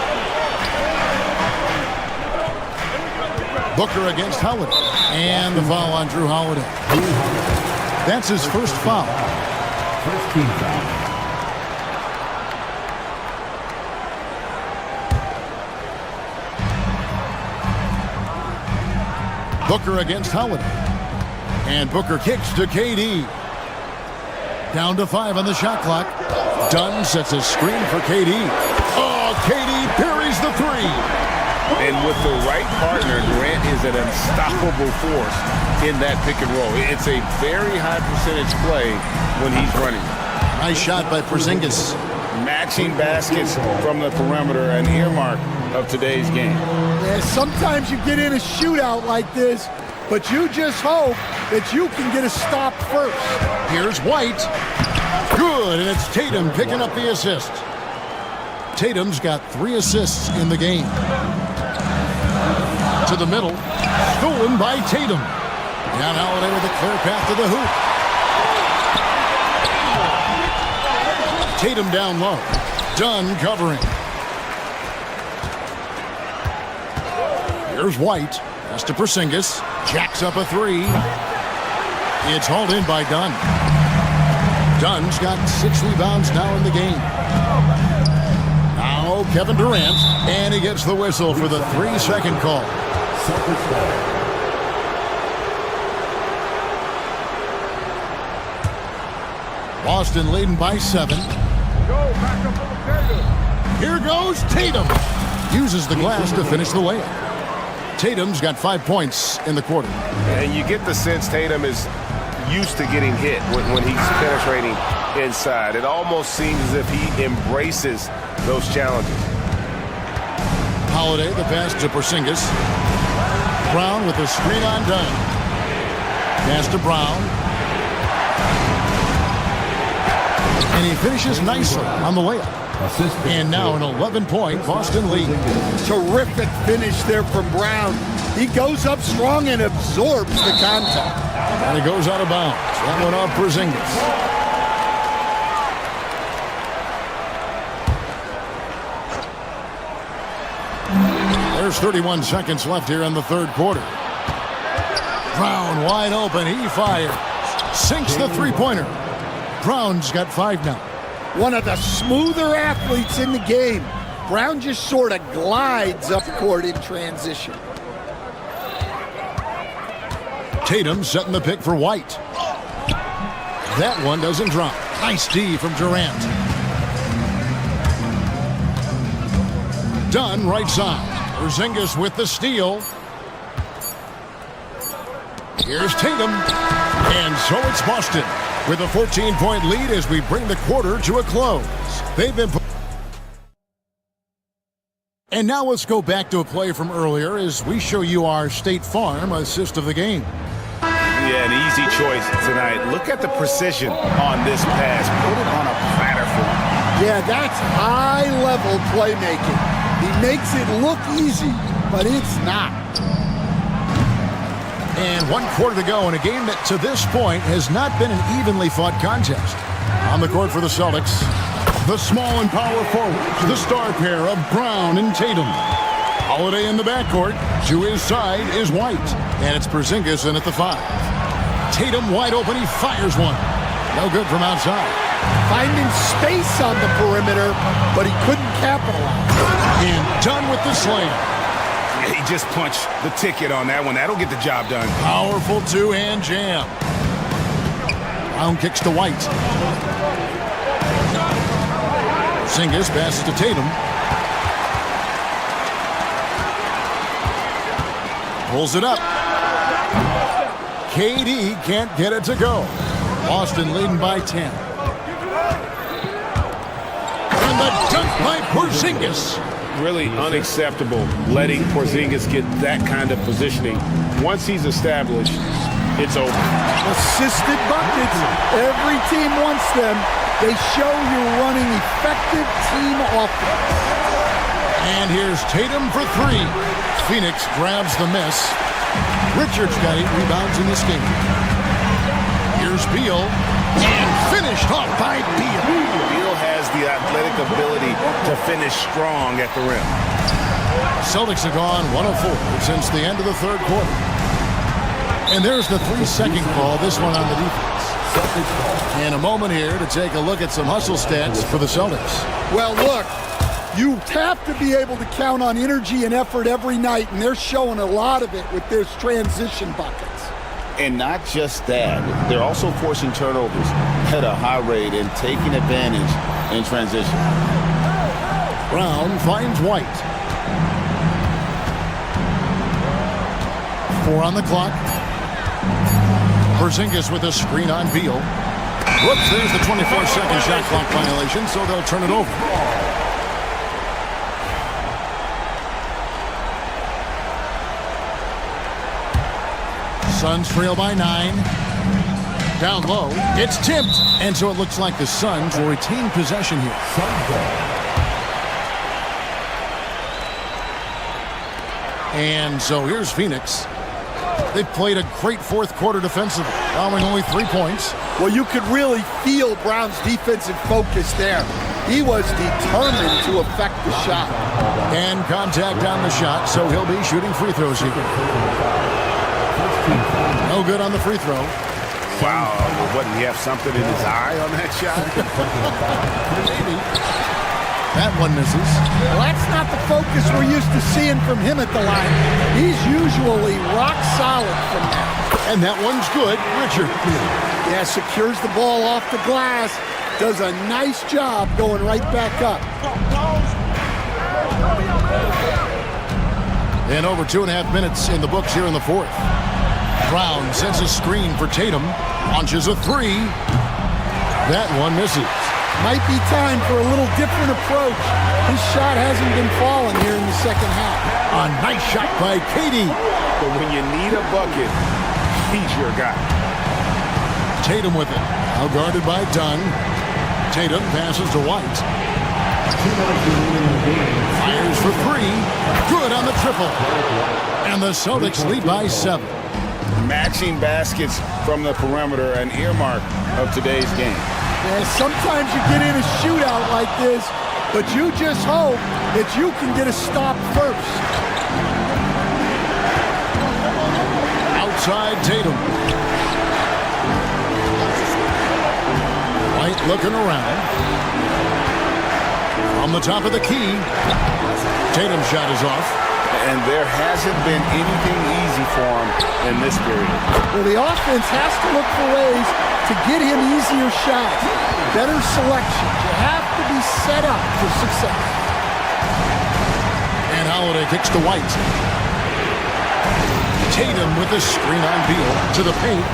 Booker against Holiday. And the foul on Drew Holiday. That's his first foul. First team foul. Booker against Holiday. And Booker kicks to KD. Down to 5 on the shot clock. Dunn sets a screen for KD. Oh, KD buries the 3. And with the right partner, Durant is an unstoppable force in that pick and roll. It's a very high percentage play when he's running. Nice shot by Porzingis. Matching baskets from the perimeter, an earmark of today's game. Yeah, sometimes you get in a shootout like this, but you just hope that you can get a stop first. Here's White. Good, and it's Tatum picking up the assist. Tatum's got 3 assists in the game. To the middle. Stolen by Tatum. Down Holiday with a clear path to the hoop. Tatum down low. Dunn covering. Here's White. Pass to Porzingis. Jacks up a three. It's hauled in by Dunn. Dunn's got 6 rebounds now in the game. Now Kevin Durant, and he gets the whistle for the 3-second call. Boston leading by 7. Here goes Tatum. Uses the glass to finish the layup. Tatum's got 5 points in the quarter. And you get the sense Tatum is used to getting hit when he's penetrating inside. It almost seems as if he embraces those challenges. Holiday, the pass to Porzingis. Brown with the screen on Dunn. Pass to Brown. And he finishes nicely on the layup. And now an 11-point Boston lead. Terrific finish there from Brown. He goes up strong and absorbs the contact. And he goes out of bounds. That one off Porzingis. There's 31 seconds left here in the third quarter. Brown wide open. He fires. Sinks the three-pointer. Brown's got 5 now. One of the smoother athletes in the game. Brown just sort of glides up court in transition. Tatum setting the pick for White. That one doesn't drop. Nice D from Durant. Dunn right side. Porzingis with the steal. Here's Tatum. And so it's Boston with a 14-point lead as we bring the quarter to a close. They've been... And now let's go back to a play from earlier as we show you our State Farm assist of the game. Yeah, an easy choice tonight. Look at the precision on this pass. Put it on a platter for him. Yeah, that's high-level playmaking. He makes it look easy, but it's not. And 1 quarter to go in a game that to this point has not been an evenly fought contest. On the court for the Celtics, the small and power forwards, the star pair of Brown and Tatum. Holiday in the backcourt. To his side is White. And it's Porzingis in at the 5. Tatum wide open. He fires one. No good from outside. Finding space on the perimeter, but he couldn't capitalize. And done with the slam. He just punched the ticket on that one. That'll get the job done. Powerful two-hand jam. Brown kicks to White. Porzingis passes to Tatum. Pulls it up. KD can't get it to go. Boston leading by 10. And the dunk by Porzingis. Really unacceptable letting Porzingis get that kind of positioning. Once he's established, it's over. Assisted buckets. Every team wants them. They show you're running effective team offense. And here's Tatum for 3. Phoenix grabs the miss. Richards got 8 rebounds in this game. Here's Beal. And finished off by Beal. Beal has the athletic ability to finish strong at the rim. Celtics have gone 104 since the end of the third quarter. And there's the 3-second call, this one on the defense. And a moment here to take a look at some hustle stats for the Celtics. Well, look, you have to be able to count on energy and effort every night, and they're showing a lot of it with their transition buckets. And not just that, they're also forcing turnovers at a high rate and taking advantage in transition. Brown finds White. 4 on the clock. Porzingis with a screen on Beal. Whoops, there's the 24-second shot clock violation, so they'll turn it over. Suns trail by 9. Down low. It's tipped. And so it looks like the Suns will retain possession here. And so here's Phoenix. They've played a great fourth quarter defensively, allowing only 3 points. Well, you could really feel Brown's defensive focus there. He was determined to affect the shot. And contact on the shot, so he'll be shooting free throws here. No good on the free throw. Wow, wouldn't he have something in his eye on that shot? Maybe. That one misses. Well, that's not the focus we're used to seeing from him at the line. He's usually rock solid from there. And that one's good. Richard. Yeah, secures the ball off the glass. Does a nice job going right back up. And over 2.5 minutes in the books here in the fourth. Brown sends a screen for Tatum. Launches a three. That one misses. Might be time for a little different approach. His shot hasn't been falling here in the second half. A nice shot by Katie. But when you need a bucket, he's your guy. Tatum with it. Now guarded by Dunn. Tatum passes to White. Fires for three. Good on the triple. And the Celtics lead by 7. Matching baskets from the perimeter, an earmark of today's game. Yeah, sometimes you get in a shootout like this, but you just hope that you can get a stop first. Outside Tatum. White looking around. From the top of the key. Tatum's shot is off. And there hasn't been anything easy for him in this period. Well, the offense has to look for ways to get him easier shots, better selection. You have to be set up for success. And Holiday kicks to White. Tatum with a screen on Beal to the paint.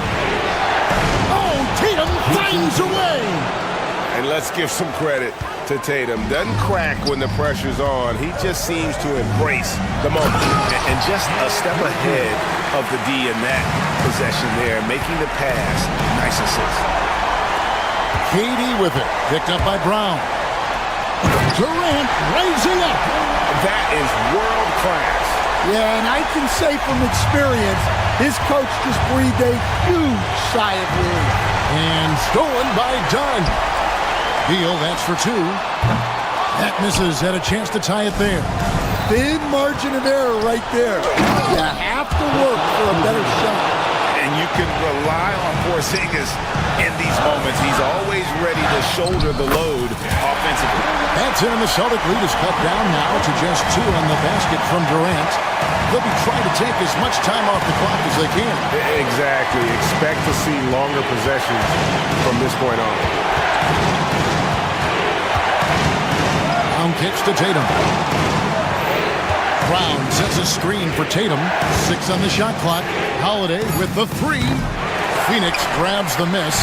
Oh, Tatum finds a way. And let's give some credit to Tatum. Doesn't crack when the pressure's on. He just seems to embrace the moment. And just a step ahead of the D in that possession there, making the pass. Nice assist. Katie with it. Picked up by Brown. Durant rising up. That is world class. Yeah, and I can say from experience, his coach just breathed a huge sigh of relief. And stolen by Dunn. Beal, that's for 2. That misses. Had a chance to tie it there. Thin margin of error right there. You have to work for a better shot. And you can rely on Porzingis in these moments. He's always ready to shoulder the load offensively. That's it, and the Celtic lead is cut down now to just 2 on the basket from Durant. They'll be trying to take as much time off the clock as they can. Exactly. Expect to see longer possessions from this point on. Brown kicks to Tatum. Brown sets a screen for Tatum. 6 on the shot clock. Holiday with the 3. Phoenix grabs the miss.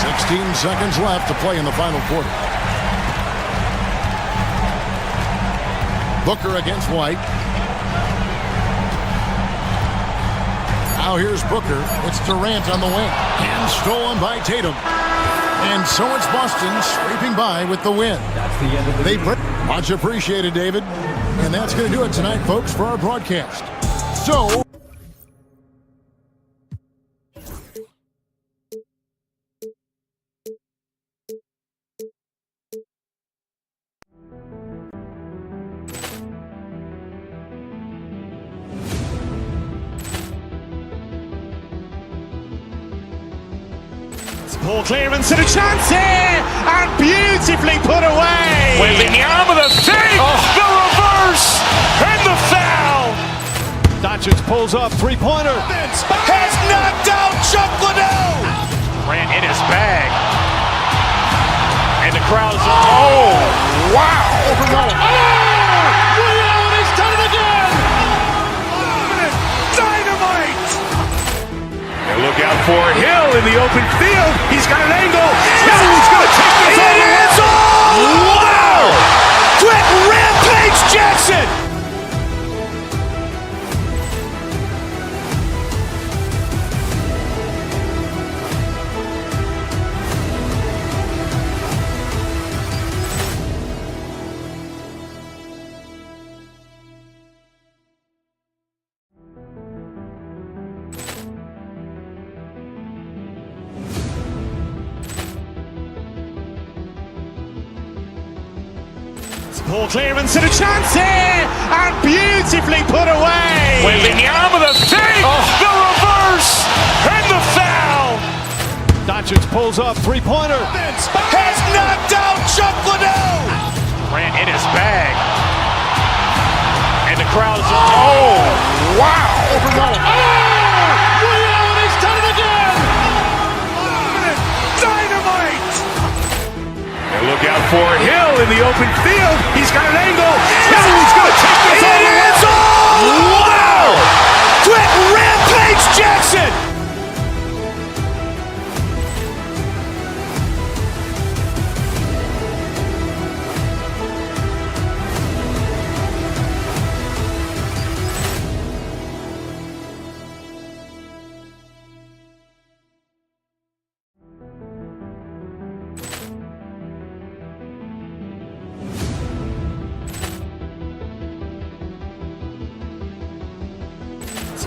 16 seconds left to play in the final quarter. Booker against White. Now here's Booker. It's Durant on the wing. And stolen by Tatum. And so it's Boston scraping by with the win. That's the end of the game. Much appreciated, David. And that's going to do it tonight, folks, for our broadcast. So... Ball clearance and a chance here, and beautifully put away. With the arm of the fake, the reverse, and the foul. Doncic pulls up, three-pointer. Has knocked out Chuck Liddell. Ran in his bag. And the crowd's oh, wow. He's done it again. Dynamite. And look out for Hill in the open field. He's got an angle. Hill's going to take this all the way. Wow. Quick Rampage Jackson. Ball clearance and a chance here, and beautifully put away. Wembanyama with a save, the reverse, and the foul. Doncic pulls up, three-pointer. Has knocked out Chuck Liddell. Grant in his bag. And the crowd is, oh, wow. He's done it again. Dynamite. And look out for Hill in the open field. He's got an angle. Hill's going to take this all the way. Wow. Quick rampage Jackson.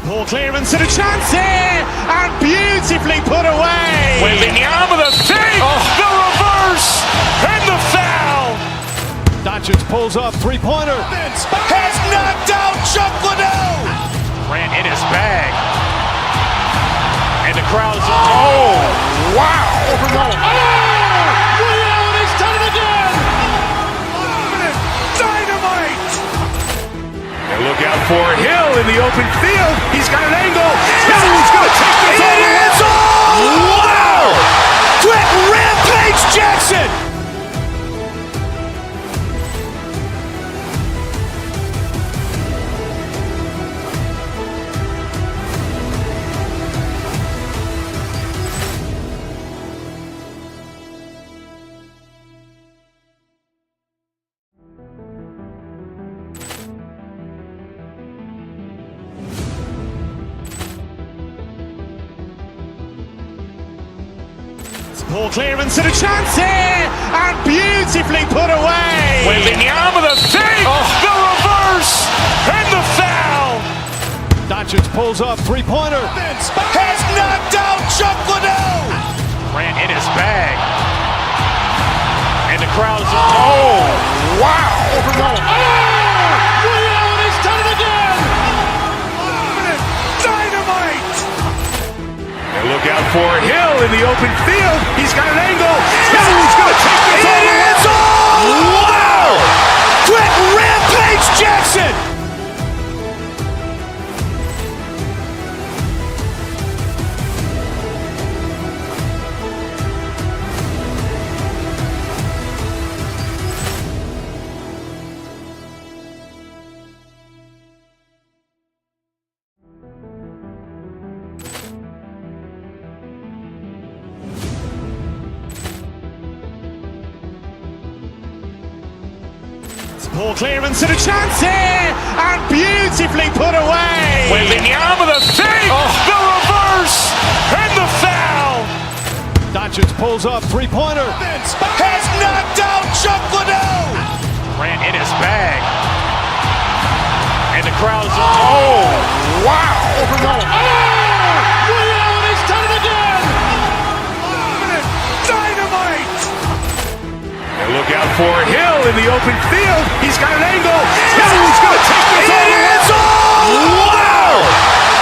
Ball clearance and a chance here, and beautifully put away. Wembanyama with a save, the reverse, and the foul. Doncic pulls up, three-pointer. Has knocked out Chuck Liddell. Grant in his bag. And the crowd is, oh, wow. He's done it again. Dynamite. And look out for Hill in the open field. He's got an angle. Hill's going to take this all the way. Wow. Quick rampage Jackson. Ball clearance and a chance here, and beautifully put away. Wembanyama with a save, the reverse, and the foul. Doncic pulls up, three-pointer. Has knocked out Chuck Liddell. Grant in his bag. And the crowd is, oh, wow. He's done it again. Dynamite. And look out for Hill in the open field. He's got an angle. Hill's going to take this all the way. Wow. Quick rampage Jackson. Ball clearance and a chance here, and beautifully put away. Wembanyama with a save, the reverse, and the foul. Doncic pulls up, three-pointer. Has knocked out Chuck Liddell. Grant in his bag. And the crowd is, oh, wow. He's done it again. Dynamite. And look out for Hill in the open field. He's got an angle. Hill's going to take this all the way. Wow.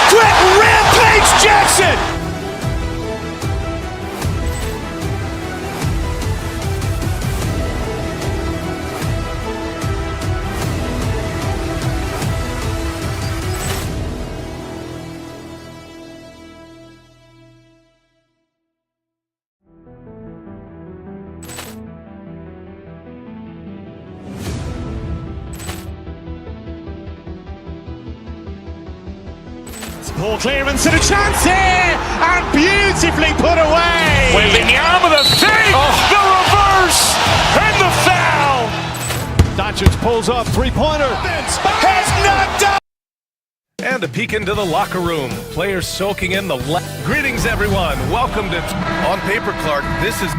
Quick rampage Jackson. Ball clearance and a chance here, and beautifully put away. Wembanyama with a save, the reverse, and the foul. Doncic pulls up, three-pointer. Has knocked out. And a peek into the locker room. Players soaking in the Greetings, everyone. Welcome to On Paper, Clark. This is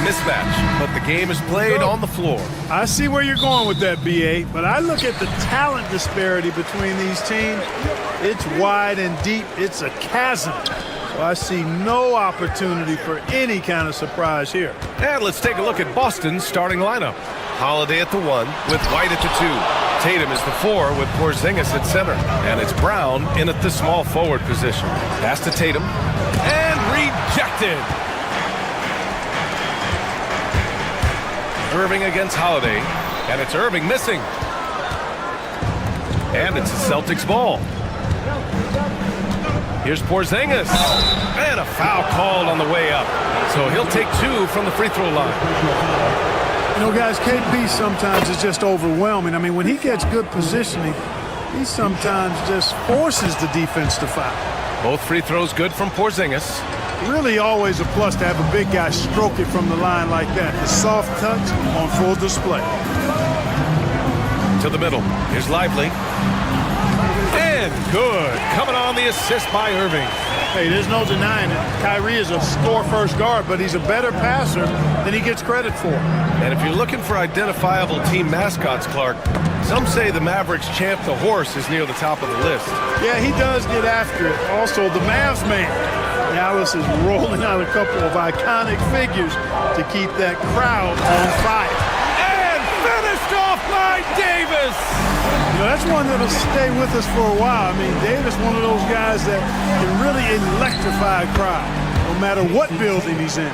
mismatch, but the game is played on the floor. I see where you're going with that, BA, but I look at the talent disparity between these teams. It's wide and deep. It's a chasm. So I see no opportunity for any kind of surprise here. And let's take a look at Boston's starting lineup. Holiday at the 1 with White at the 2. Tatum is the 4 with Porzingis at center. And it's Brown in at the small forward position. Pass to Tatum. And rejected. Irving against Holiday. And it's Irving missing. And it's the Celtics ball. Here's Porzingis. And a foul called on the way up. So he'll take 2 from the free throw line. You know, guys, KP sometimes is just overwhelming. I mean, when he gets good positioning, he sometimes just forces the defense to foul. Both free throws good from Porzingis. Really always a plus to have a big guy stroke it from the line like that. The soft touch on full display. To the middle. Here's Lively. And good. Coming on the assist by Irving. Hey, there's no denying it. Kyrie is a score-first guard, but he's a better passer than he gets credit for. And if you're looking for identifiable team mascots, Clark, some say the Mavericks champ, the horse, is near the top of the list. Yeah, he does get after it. Also, the Mavs man. Dallas is rolling out a couple of iconic figures to keep that crowd on fire. And finished off by Davis! You know, that's one that'll stay with us for a while. I mean, Davis, one of those guys that can really electrify a crowd, no matter what building he's in.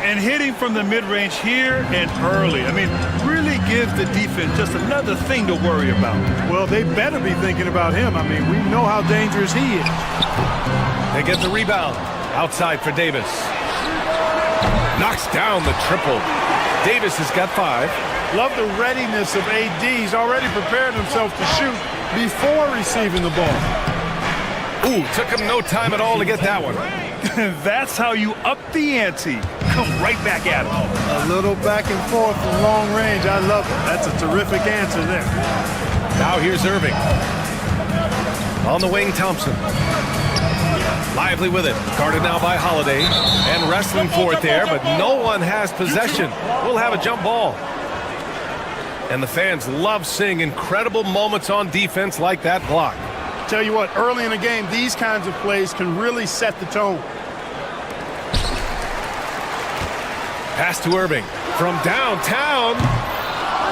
And hitting from the mid-range here and early. I mean, really gives the defense just another thing to worry about. Well, they better be thinking about him. I mean, we know how dangerous he is. They get the rebound. Outside for Davis. Knocks down the triple. Davis has got 5. Love the readiness of AD. He's already prepared himself to shoot before receiving the ball. Ooh, took him no time at all to get that one. That's how you up the ante. Come right back at him. A little back and forth from long range. I love it. That's a terrific answer there. Now here's Irving. On the wing, Thompson. Lively with it. Guarded now by Holiday. And wrestling for it there, but no one has possession. We'll have a jump ball. And the fans love seeing incredible moments on defense like that block. Tell you what, early in the game, these kinds of plays can really set the tone. Pass to Irving from downtown.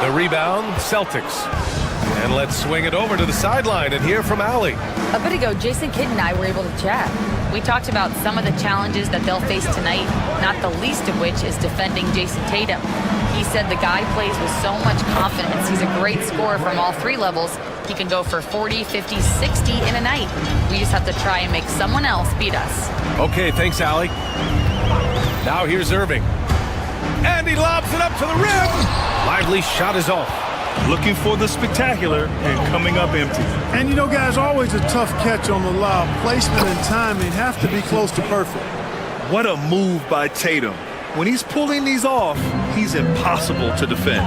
The rebound, Celtics. And let's swing it over to the sideline and hear from Allie. A bit ago, Jason Kidd and I were able to chat. We talked about some of the challenges that they'll face tonight, not the least of which is defending Jason Tatum. He said the guy plays with so much confidence. He's a great scorer from all 3 levels. He can go for 40, 50, 60 in a night. We just have to try and make someone else beat us. Okay, thanks, Allie. Now here's Irving. And he lobs it up to the rim. Lively shot is off. Looking for the spectacular and coming up empty. And you know, guys, always a tough catch on the lob. Placement and timing have to be close to perfect. What a move by Tatum. When he's pulling these off, he's impossible to defend.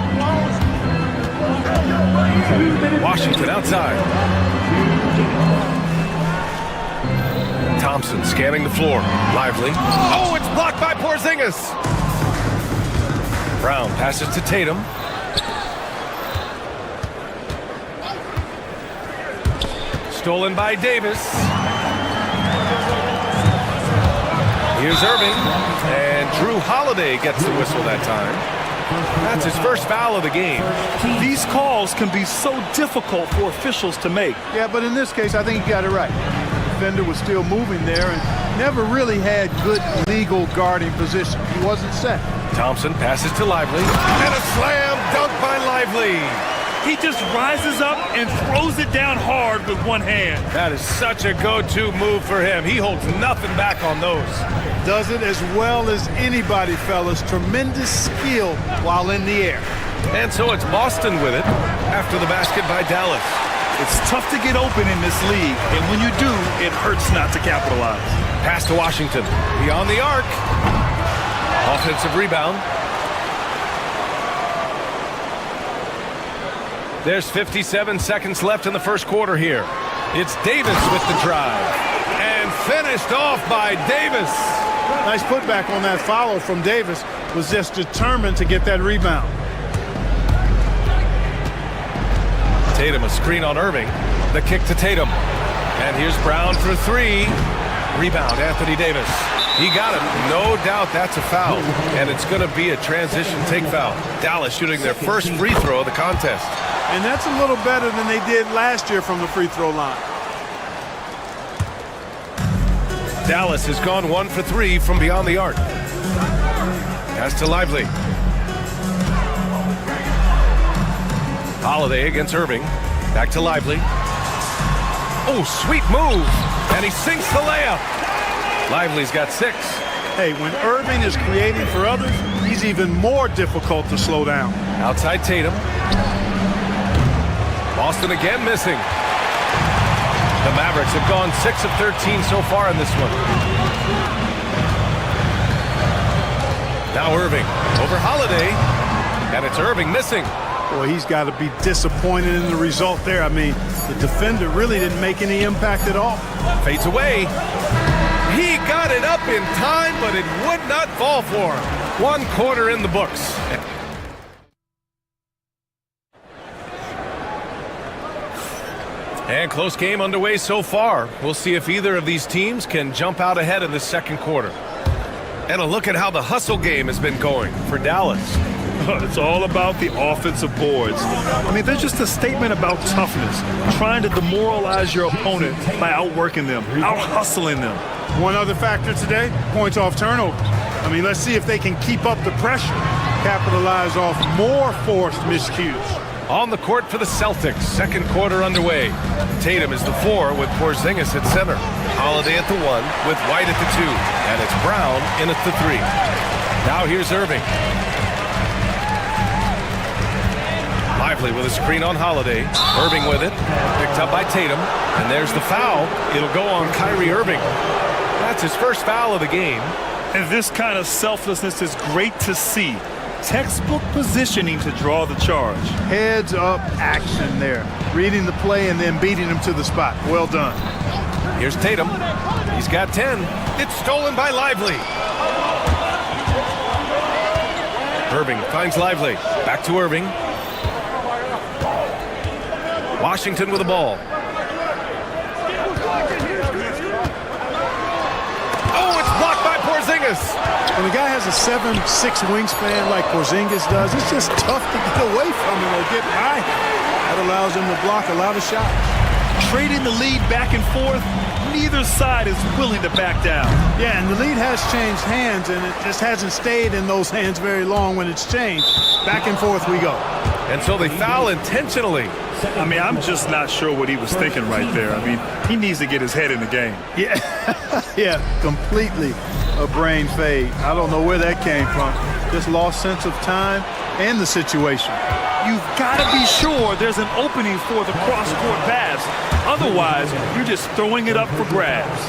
Washington outside. Thompson scanning the floor. Lively. Oh, it's blocked by Porzingis. Brown passes to Tatum. Stolen by Davis. Here's Irving. And Drew Holiday gets the whistle that time. That's his first foul of the game. These calls can be so difficult for officials to make. Yeah, but in this case, I think he got it right. The defender was still moving there and never really had good legal guarding position. He wasn't set. Thompson passes to Lively. And a slam dunk by Lively. He just rises up and throws it down hard with one hand. That is such a go-to move for him. He holds nothing back on those. Does it as well as anybody, fellas. Tremendous skill while in the air. And so it's Boston with it after the basket by Dallas. It's tough to get open in this league, and when you do, it hurts not to capitalize. Pass to Washington. Beyond the arc. Offensive rebound. There's 57 seconds left in the first quarter here. It's Davis with the drive. And finished off by Davis. Nice putback on that follow from Davis. Was just determined to get that rebound. Tatum, a screen on Irving. The kick to Tatum. And here's Brown for three. Rebound, Anthony Davis. He got it. No doubt that's a foul. And it's going to be a transition take foul. Dallas shooting their first free throw of the contest. And that's a little better than they did last year from the free throw line. Dallas has gone 1 for 3 from beyond the arc. Pass to Lively. Holiday against Irving. Back to Lively. Oh, sweet move. And he sinks the layup. Lively's got 6. Hey, when Irving is creating for others, he's even more difficult to slow down. Outside Tatum. Boston again missing. The Mavericks have gone 6 of 13 so far in this one. Now Irving over Holiday. And it's Irving missing. Boy, he's got to be disappointed in the result there. I mean, the defender really didn't make any impact at all. Fades away. He got it up in time, but it would not fall for him. 1 quarter in the books. And close game underway so far. We'll see if either of these teams can jump out ahead in the second quarter. And a look at how the hustle game has been going for Dallas. It's all about the offensive boards. I mean, they're just a statement about toughness, trying to demoralize your opponent by outworking them, out-hustling them. One other factor today, points off turnover. I mean, let's see if they can keep up the pressure, capitalize off more forced miscues. On the court for the Celtics, second quarter underway. Tatum is the 4 with Porzingis at center. Holiday at the 1 with White at the 2. And it's Brown in at the 3. Now here's Irving. Lively with a screen on Holiday. Irving with it. Picked up by Tatum. And there's the foul. It'll go on Kyrie Irving. That's his first foul of the game. And this kind of selflessness is great to see. Textbook positioning to draw the charge. Heads up action there. Reading the play and then beating him to the spot. Well done. Here's Tatum. He's got 10. It's stolen by Lively. Irving finds Lively. Back to Irving. Washington with the ball. Oh, it's blocked by Porzingis. When a guy has a 7'6" wingspan like Porzingis does, it's just tough to get away from him or get by him. That allows him to block a lot of shots. Trading the lead back and forth, neither side is willing to back down. Yeah, and the lead has changed hands, and it just hasn't stayed in those hands very long when it's changed. Back and forth we go. And so they foul intentionally. I mean, I'm just not sure what he was thinking right there. I mean, he needs to get his head in the game. Yeah, yeah, completely a brain fade. I don't know where that came from. Just lost sense of time and the situation. You've got to be sure there's an opening for the cross-court pass. Otherwise, you're just throwing it up for grabs.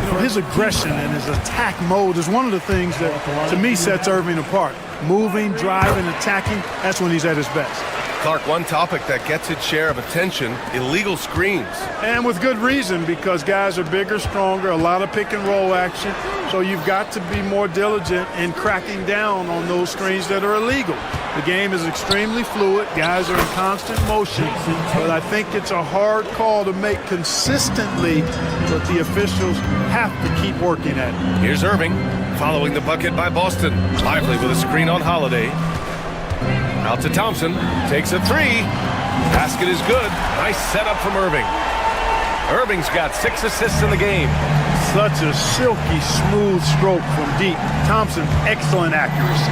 You know, his aggression and his attack mode is one of the things that, to me, sets Irving apart. Moving, driving, attacking, that's when he's at his best. Clark, one topic that gets its share of attention, illegal screens. And with good reason, because guys are bigger, stronger, a lot of pick and roll action. So you've got to be more diligent in cracking down on those screens that are illegal. The game is extremely fluid. Guys are in constant motion. But I think it's a hard call to make consistently, but the officials have to keep working at it. Here's Irving, following the bucket by Boston. Lively with a screen on Holiday. Out to Thompson, takes a 3. Basket is good. Nice setup from Irving. Irving's got 6 assists in the game. Such a silky, smooth stroke from deep. Thompson, excellent accuracy.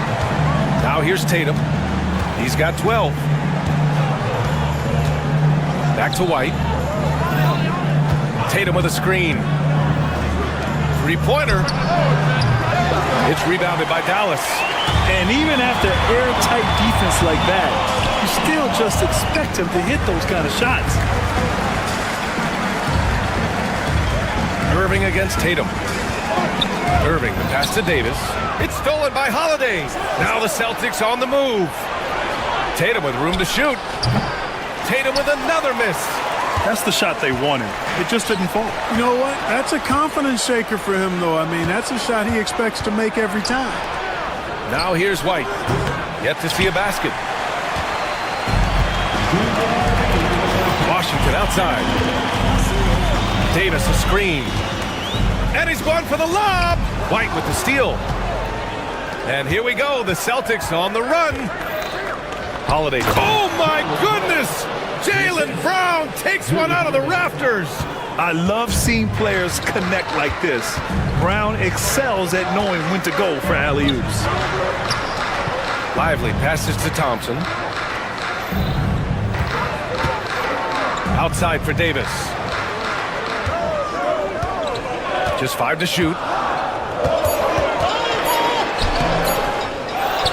Now here's Tatum. He's got 12. Back to White. Tatum with a screen. 3-pointer. It's rebounded by Dallas. And even after airtight defense like that, you still just expect him to hit those kind of shots. Irving against Tatum. Irving, the pass to Davis. It's stolen by Holiday. Now the Celtics on the move. Tatum with room to shoot. Tatum with another miss. That's the shot they wanted. It just didn't fall. You know what? That's a confidence shaker for him, though. I mean, that's a shot he expects to make every time. Now here's White. Yet to see a basket. Washington outside. Davis a screen. And he's going for the lob. White with the steal. And here we go. The Celtics on the run. Holiday. Oh, my goodness. Jaylen Brown takes one out of the rafters. I love seeing players connect like this. Brown excels at knowing when to go for alley-oops. Lively passes to Thompson. Outside for Davis. Just 5 to shoot.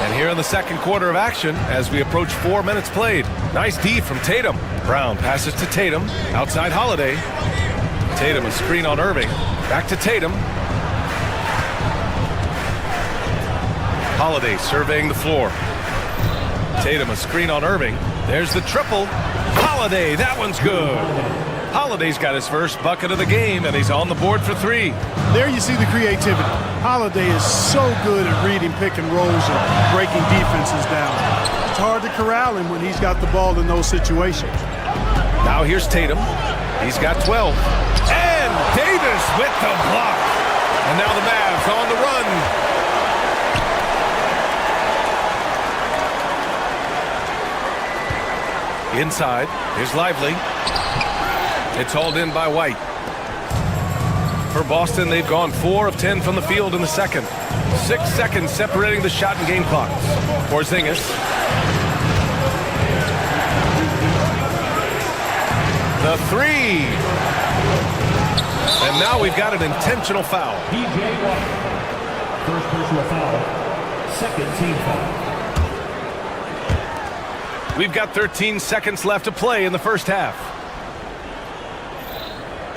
And here in the second quarter of action as we approach 4 minutes played. Nice D from Tatum. Brown passes to Tatum. Outside Holiday. Tatum a screen on Irving. Back to Tatum. Holiday surveying the floor. Tatum a screen on Irving. There's the triple. Holiday, that one's good. Holiday's got his first bucket of the game, and he's on the board for 3. There you see the creativity. Holiday is so good at reading pick and rolls and breaking defenses down. It's hard to corral him when he's got the ball in those situations. Now here's Tatum. He's got 12. And Davis with the block. And now the Mavs on the run. Inside, here's Lively. It's hauled in by White. For Boston, they've gone 4 of 10 from the field in the second. 6 seconds separating the shot and game clocks. Porzingis. The 3. And now we've got an intentional foul. P.J. Walker. First personal foul. Second team foul. We've got 13 seconds left to play in the first half.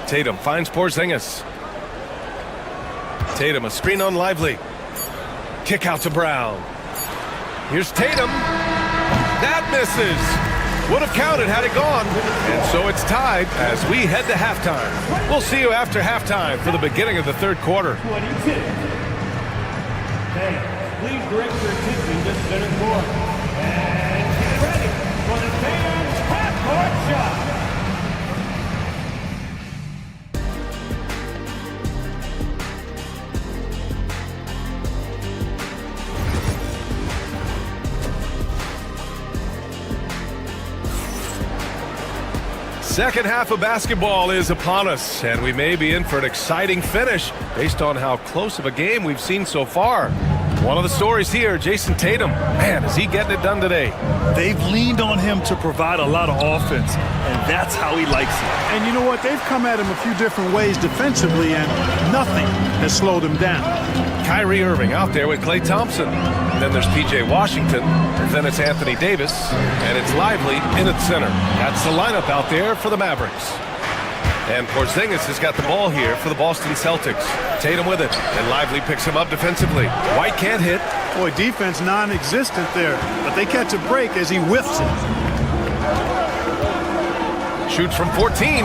Tatum finds Porzingis. Tatum a screen on Lively. Kick out to Brown. Here's Tatum. That misses. Would have counted had it gone. And so it's tied as we head to halftime. We'll see you after halftime for the beginning of the third quarter. 22. Hey, please direct your attention to center court. And get ready for the fans' half-court shot. Second half of basketball is upon us, and we may be in for an exciting finish based on how close of a game we've seen so far. One of the stories here, Jason Tatum. Man, is he getting it done today? They've leaned on him to provide a lot of offense, and that's how he likes it. And you know what? They've come at him a few different ways defensively, and nothing has slowed him down. Kyrie Irving out there with Klay Thompson. Then there's P.J. Washington, and then it's Anthony Davis, and it's Lively in at center. That's the lineup out there for the Mavericks. And Porzingis has got the ball here for the Boston Celtics. Tatum with it, and Lively picks him up defensively. White can't hit. Boy, defense non-existent there, but they catch a break as he whiffs it. Shoots from 14.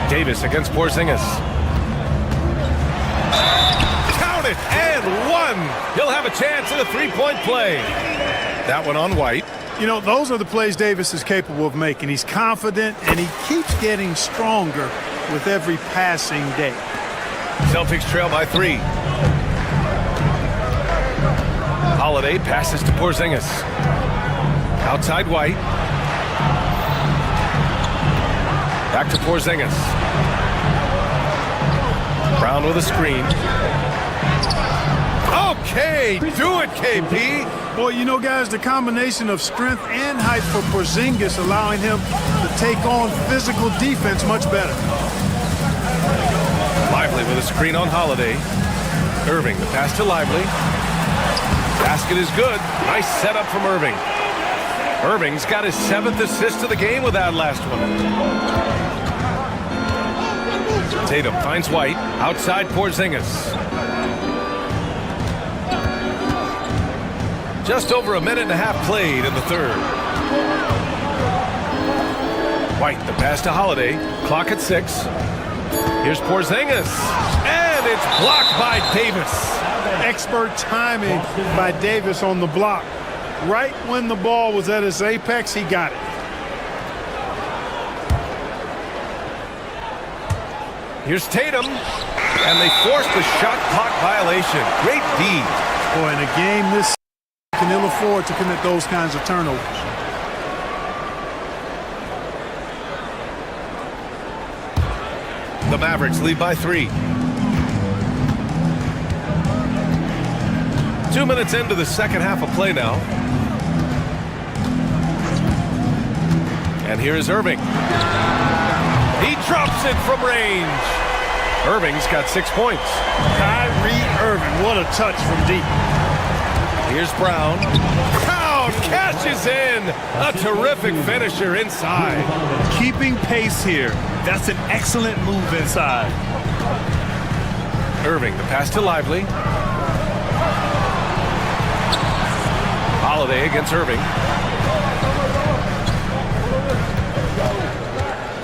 Davis against Porzingis. Count it, and 1. He'll have a chance at a three-point play. That one on White. You know, those are the plays Davis is capable of making. He's confident, and he keeps getting stronger with every passing day. Celtics trail by 3. Holiday passes to Porzingis. Outside White. Back to Porzingis. Brown with a screen. Okay, do it, KP. Boy, you know, guys, the combination of strength and height for Porzingis allowing him to take on physical defense much better. Lively with a screen on Holiday. Irving, the pass to Lively. Basket is good. Nice setup from Irving. Irving's got his 7th assist of the game with that last one. Tatum finds White. Outside Porzingis. Just over a minute and a half played in the third. White, the pass to Holiday. Clock at 6. Here's Porzingis. And it's blocked by Davis. Expert timing by Davis on the block. Right when the ball was at its apex, he got it. Here's Tatum. And they force the shot clock violation. Great D. Boy, in a game this can ill afford to commit those kinds of turnovers. The Mavericks lead by 3. 2 minutes into the second half of play now. And here is Irving. He drops it from range. Irving's got 6 points. Kyrie Irving, what a touch from deep. Here's Brown. Brown cashes in. A terrific finisher inside. Keeping pace here. That's an excellent move inside. Irving, the pass to Lively. Holiday against Irving.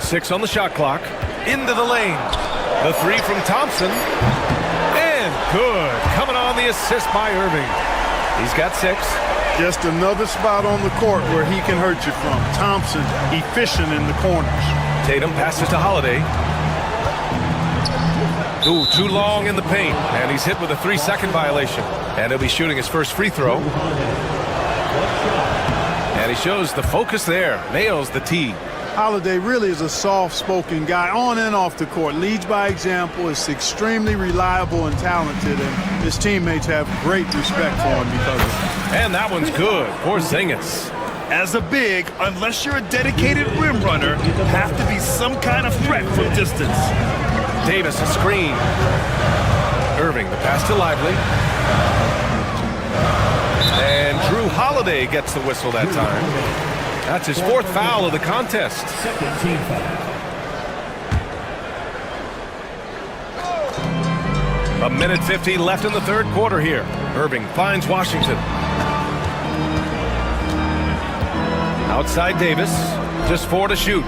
6 on the shot clock. Into the lane. The 3 from Thompson. And good. Coming on the assist by Irving. He's got 6. Just another spot on the court where he can hurt you from. Thompson efficient in the corners. Tatum passes to Holiday. Ooh, too long in the paint. And he's hit with a 3-second violation. And he'll be shooting his first free throw. And he shows the focus there. Nails the tee. Holiday really is a soft-spoken guy on and off the court. Leads by example, is extremely reliable and talented, and his teammates have great respect for him because of it. And that one's good. Porzingis. As a big, unless you're a dedicated rim runner, you have to be some kind of threat from distance. Davis a screen. Irving the pass to Lively. And Drew Holiday gets the whistle that time. That's his 4th foul of the contest. Second team foul. A minute 50 left in the third quarter here. Irving finds Washington. Outside Davis. Just 4 to shoot.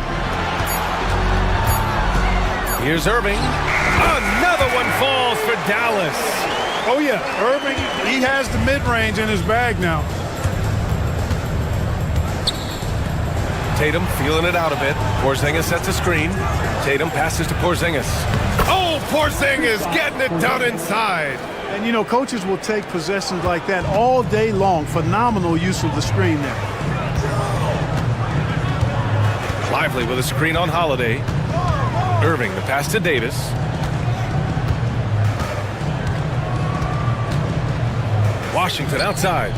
Here's Irving. Another one falls for Dallas. Oh, yeah. Irving, he has the mid-range in his bag now. Tatum feeling it out a bit. Porzingis sets a screen. Tatum passes to Porzingis. Oh, Porzingis getting it done inside. And, you know, coaches will take possessions like that all day long. Phenomenal use of the screen there. Lively with a screen on Holiday. Irving, the pass to Davis. Washington outside.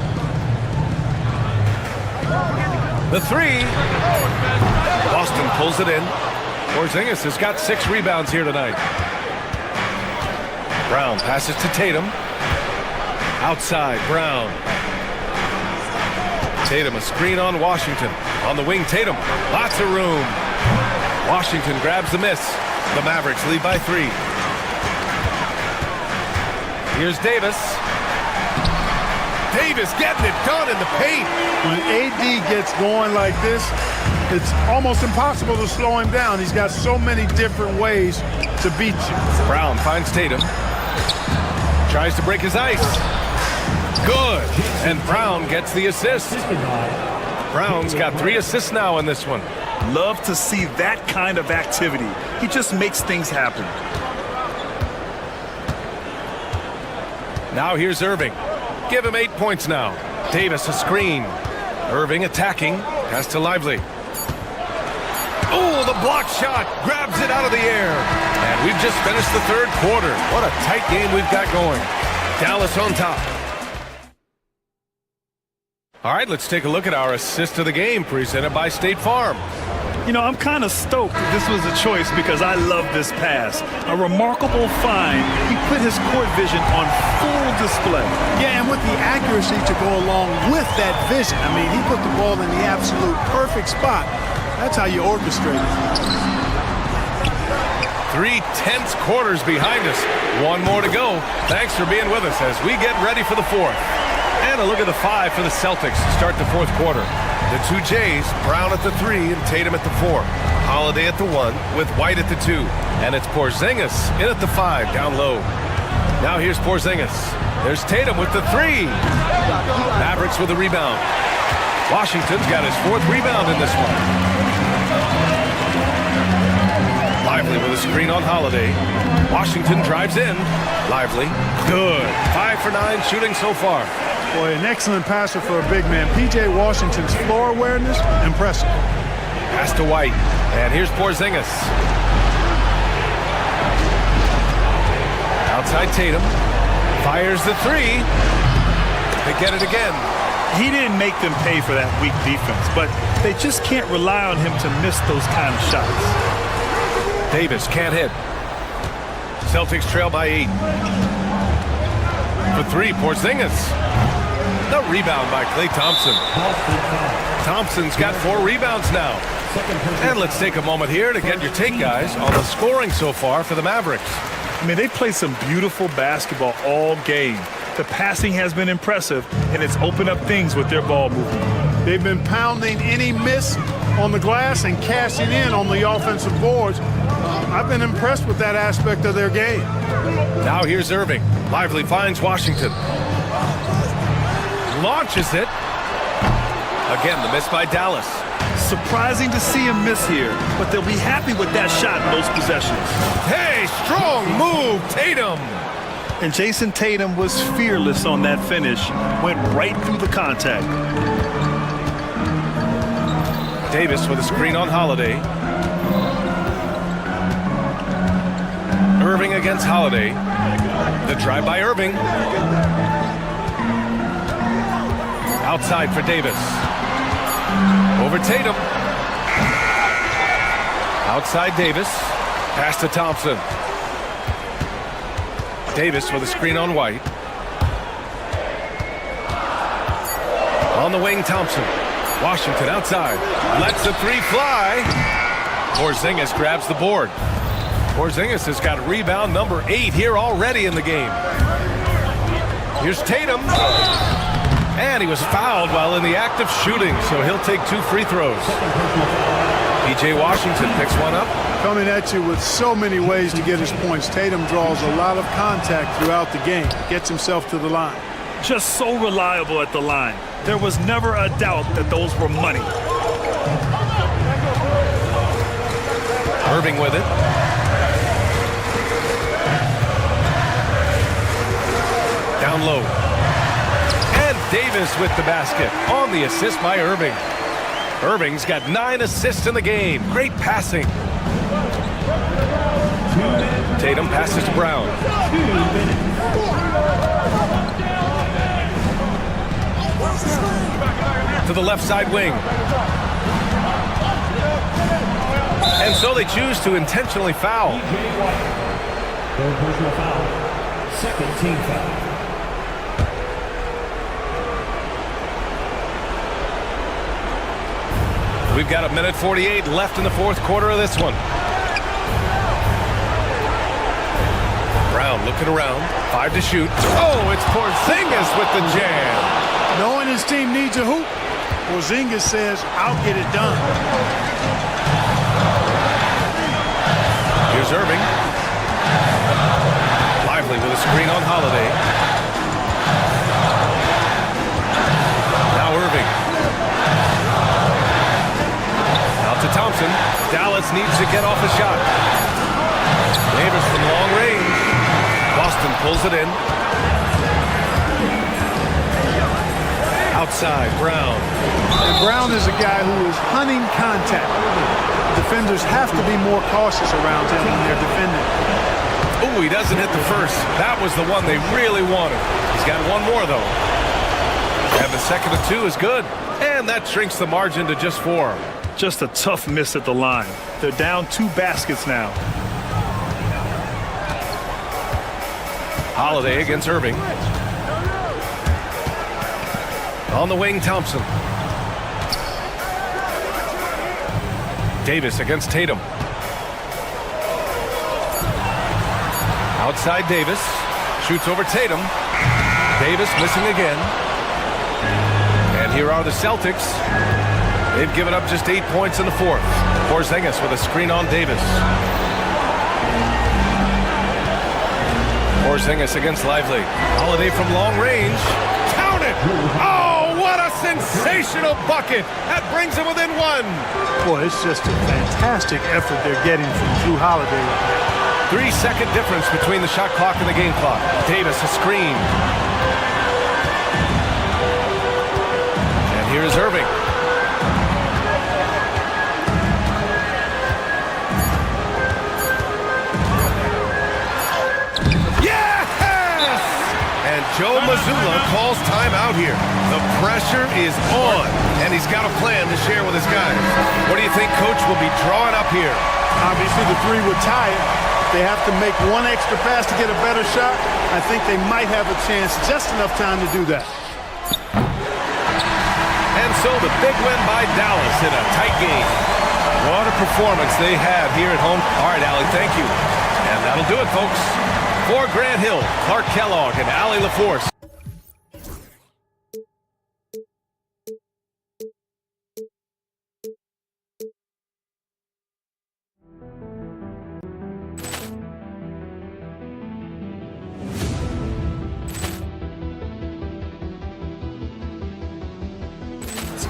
The 3. Boston pulls it in. Porzingis has got 6 rebounds here tonight. Brown passes to Tatum. Outside, Brown. Tatum, a screen on Washington. On the wing, Tatum. Lots of room. Washington grabs the miss. The Mavericks lead by 3. Here's Davis. Davis getting it done in the paint. When AD gets going like this, it's almost impossible to slow him down. He's got so many different ways to beat you. Brown finds Tatum. Tries to break his ice. Good. And Brown gets the assist. Brown's got 3 assists now in this one. Love to see that kind of activity. He just makes things happen. Now here's Irving. Give him 8 points now. Davis a screen. Irving attacking. Pass to Lively. Oh, the block shot. Grabs it out of the air. And we've just finished the third quarter. What a tight game we've got going. Dallas on top. All right, let's take a look at our assist of the game presented by State Farm. You know, I'm kind of stoked that this was a choice because I love this pass. A remarkable find. He put his court vision on full display. Yeah, and with the accuracy to go along with that vision. I mean, he put the ball in the absolute perfect spot. That's how you orchestrate it. 3 tense quarters behind us. 1 more to go. Thanks for being with us as we get ready for the 4th. And a look at the 5 for the Celtics to start the 4th quarter. The 2 Jays, Brown at the 3 and Tatum at the 4. Holiday at the 1 with White at the 2. And it's Porzingis in at the 5 down low. Now here's Porzingis. There's Tatum with the 3. Mavericks with a rebound. Washington's got his 4th rebound in this one. Lively with a screen on Holiday. Washington drives in. Lively. Good. 5 for 9 shooting so far. Boy, an excellent passer for a big man. P.J. Washington's floor awareness, impressive. Pass to White. And here's Porzingis. Outside Tatum. Fires the 3. They get it again. He didn't make them pay for that weak defense, but they just can't rely on him to miss those kind of shots. Davis can't hit. Celtics trail by 8. For 3, Porzingis. The rebound by Klay Thompson. Thompson's got 4 rebounds now. And let's take a moment here to get your take, guys, on the scoring so far for the Mavericks. I mean, they played some beautiful basketball all game. The passing has been impressive, and it's opened up things with their ball movement. They've been pounding any miss on the glass and cashing in on the offensive boards. I've been impressed with that aspect of their game. Now here's Irving. Lively finds Washington. Launches it. Again, the miss by Dallas. Surprising to see him miss here, but they'll be happy with that shot in those possessions. Hey, strong move, Tatum. And Jason Tatum was fearless on that finish. Went right through the contact. Davis with a screen on Holiday. Irving against Holiday. The drive by Irving. Outside for Davis. Over Tatum. Outside Davis. Pass to Thompson. Davis with a screen on White. On the wing, Thompson. Washington outside. Lets the 3 fly. Porzingis grabs the board. Porzingis has got rebound number 8 here already in the game. Here's Tatum. And he was fouled while in the act of shooting, so he'll take 2 free throws. P.J. Washington picks one up. Coming at you with so many ways to get his points. Tatum draws a lot of contact throughout the game. Gets himself to the line. Just so reliable at the line. There was never a doubt that those were money. Irving with it. Down low. And Davis with the basket on the assist by Irving. Irving's got 9 assists in the game. Great passing. Tatum passes to Brown. To the left side wing. And so they choose to intentionally foul. Third personal foul. Second team foul. We've got 1:48 left in the 4th quarter of this one. Brown looking around. 5 to shoot. Oh, it's Porzingis with the jam. Knowing his team needs a hoop, Porzingis says, I'll get it done. Here's Irving. Lively with a screen on Holiday. Now Irving. Out to Thompson. Dallas needs to get off a shot. Davis from long range. Boston pulls it in. Outside, Brown. And Brown is a guy who is hunting contact. Defenders have to be more cautious around him when they're defending. Oh, he doesn't hit the first. That was the one they really wanted. He's got one more, though. And the second of 2 is good. And that shrinks the margin to just 4. Just a tough miss at the line. They're down 2 baskets now. Holiday against Irving. On the wing, Thompson. Davis against Tatum. Outside Davis. Shoots over Tatum. Davis missing again. And here are the Celtics. They've given up just 8 points in the fourth. Porzingis with a screen on Davis. Porzingis against Lively. Holiday from long range. Count it! Oh, what a sensational bucket! That brings him within one. Boy, it's just a fantastic effort they're getting from Drew Holiday right now. 3-second difference between the shot clock and the game clock. Davis a screen. And here's Irving. Joe Mazzulla calls timeout here. The pressure is on, and he's got a plan to share with his guys. What do you think Coach will be drawing up here? Obviously, the three would tie it. They have to make one extra pass to get a better shot. I think they might have a chance, just enough time to do that. And so the big win by Dallas in a tight game. What a performance they have here at home. All right, Allie, thank you. And that'll do it, folks. For Grant Hill, Clark Kellogg, and Allie LaForce.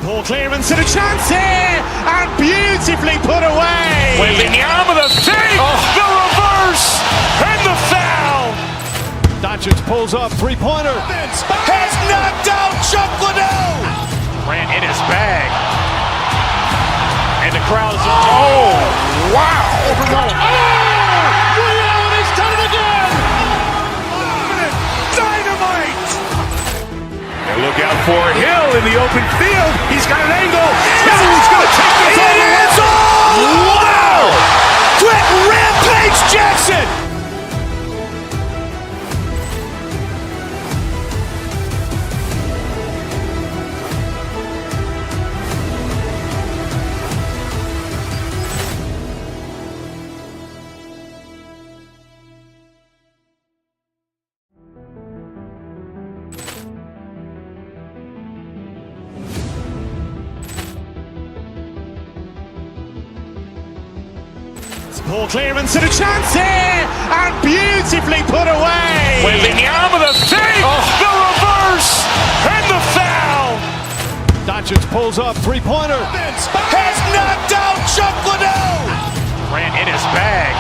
Ball clearance and a chance here, and beautifully put away. Waving the arm of the thing, the reverse, and the foul. Doncic pulls up, three-pointer. Has knocked out Chuck Liddell. Ran in his bag. And the crowd is, oh, wow. Liddell, and he's done it again. Dynamite. And look out for Hill in the open field. He's got an angle. Hill's going to take this all the way. Wow! Quick Rampage Jackson! Ball clearance and a chance here, and beautifully put away. Waving the arm of the thing, the reverse, and the foul. Doncic pulls up, three-pointer. Has knocked out Chuck Liddell. Ran in his bag.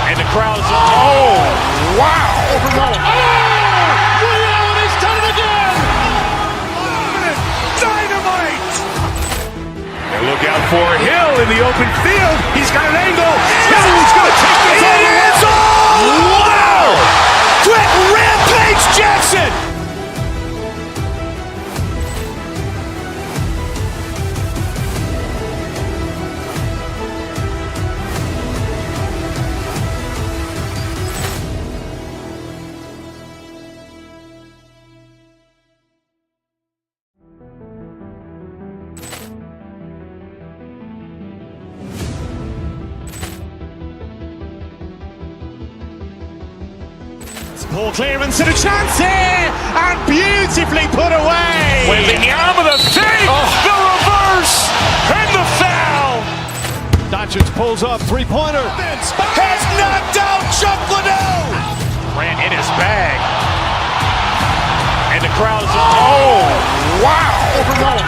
And the crowd is, oh, wow. Liddell, and he's done it again. Dynamite. And look out for Hill in the open field. He's got an angle. Hill's going to take this all the way. Wow! Quick Rampage Jackson! Ball clearance and a chance here, and beautifully put away. Waving the arm of the thing, the reverse, and the foul. Doncic pulls up, three-pointer. Has knocked out Chuck Liddell. Ran in his bag. And the crowd is, oh, wow. Liddell,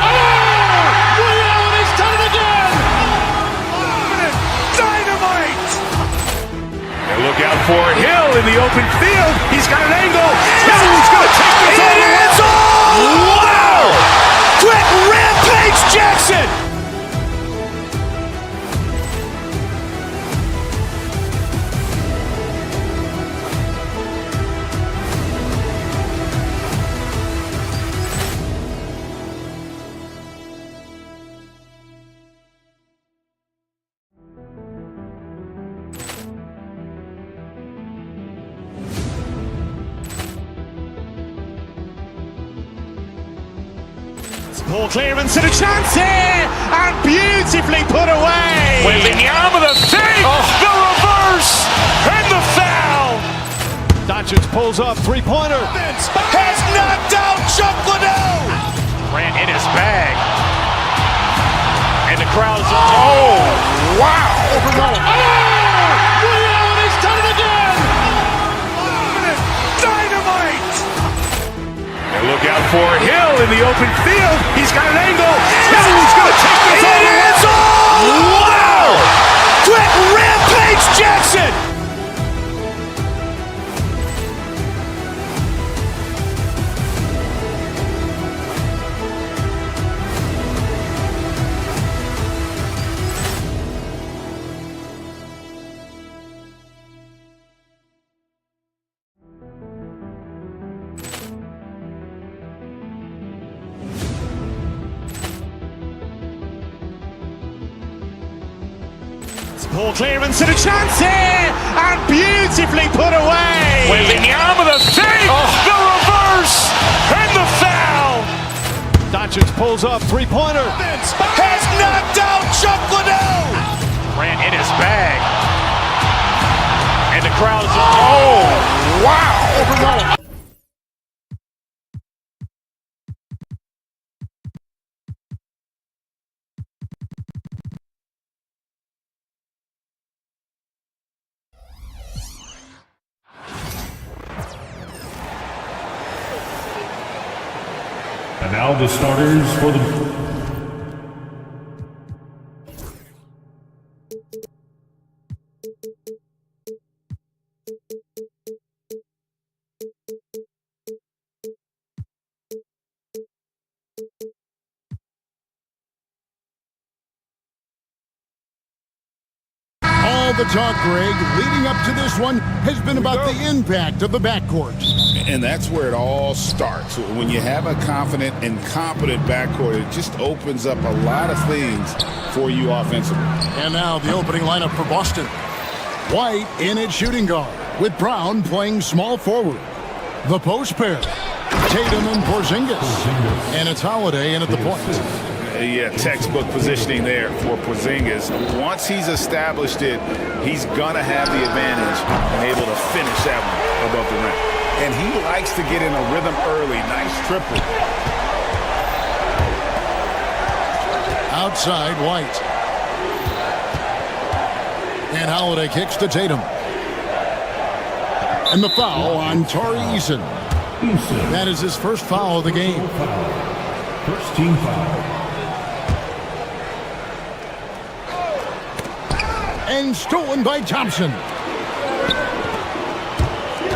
and he's done it again. Dynamite. And look out for Hill in the open field. He's got an angle. Hill's going to take this all the way. Wow! Quick Rampage Jackson! Ball clearance and a chance here, and beautifully put away. Waving the arm of the thing, the reverse, and the foul. Doncic pulls up, three-pointer. Has knocked out Chuck Liddell. Ran in his bag. And the crowd is, oh, wow. Overruled. Allen has done it again. Dynamite. And look out for Hill in the open field. He's got an angle. Hill's going to take this all the way. Wow. Quick Rampage Jackson. Ball clearance and a chance here, and beautifully put away. Wembanyama the save, the reverse, and the foul. Doncic pulls up, three-pointer. Has knocked out Chuck Liddell. Ran in his bag. And the crowd is, oh, wow. Overruled. And now the starters for the... All the talk, Greg, leading up to this one has been about the impact of the backcourt. And that's where it all starts. When you have a confident and competent backcourt, it just opens up a lot of things for you offensively. And now the opening lineup for Boston. White in at shooting guard, with Brown playing small forward. The post pair, Tatum and Porzingis. And it's Holiday in at the point. Yeah, textbook positioning there for Porzingis. Once he's established it, he's gonna have the advantage and able to finish that one above the rim. And he likes to get in a rhythm early. Nice triple. Outside, White. And Holiday kicks to Tatum. And the foul on Tari Eason. That is his first foul of the game. First team foul. And stolen by Thompson.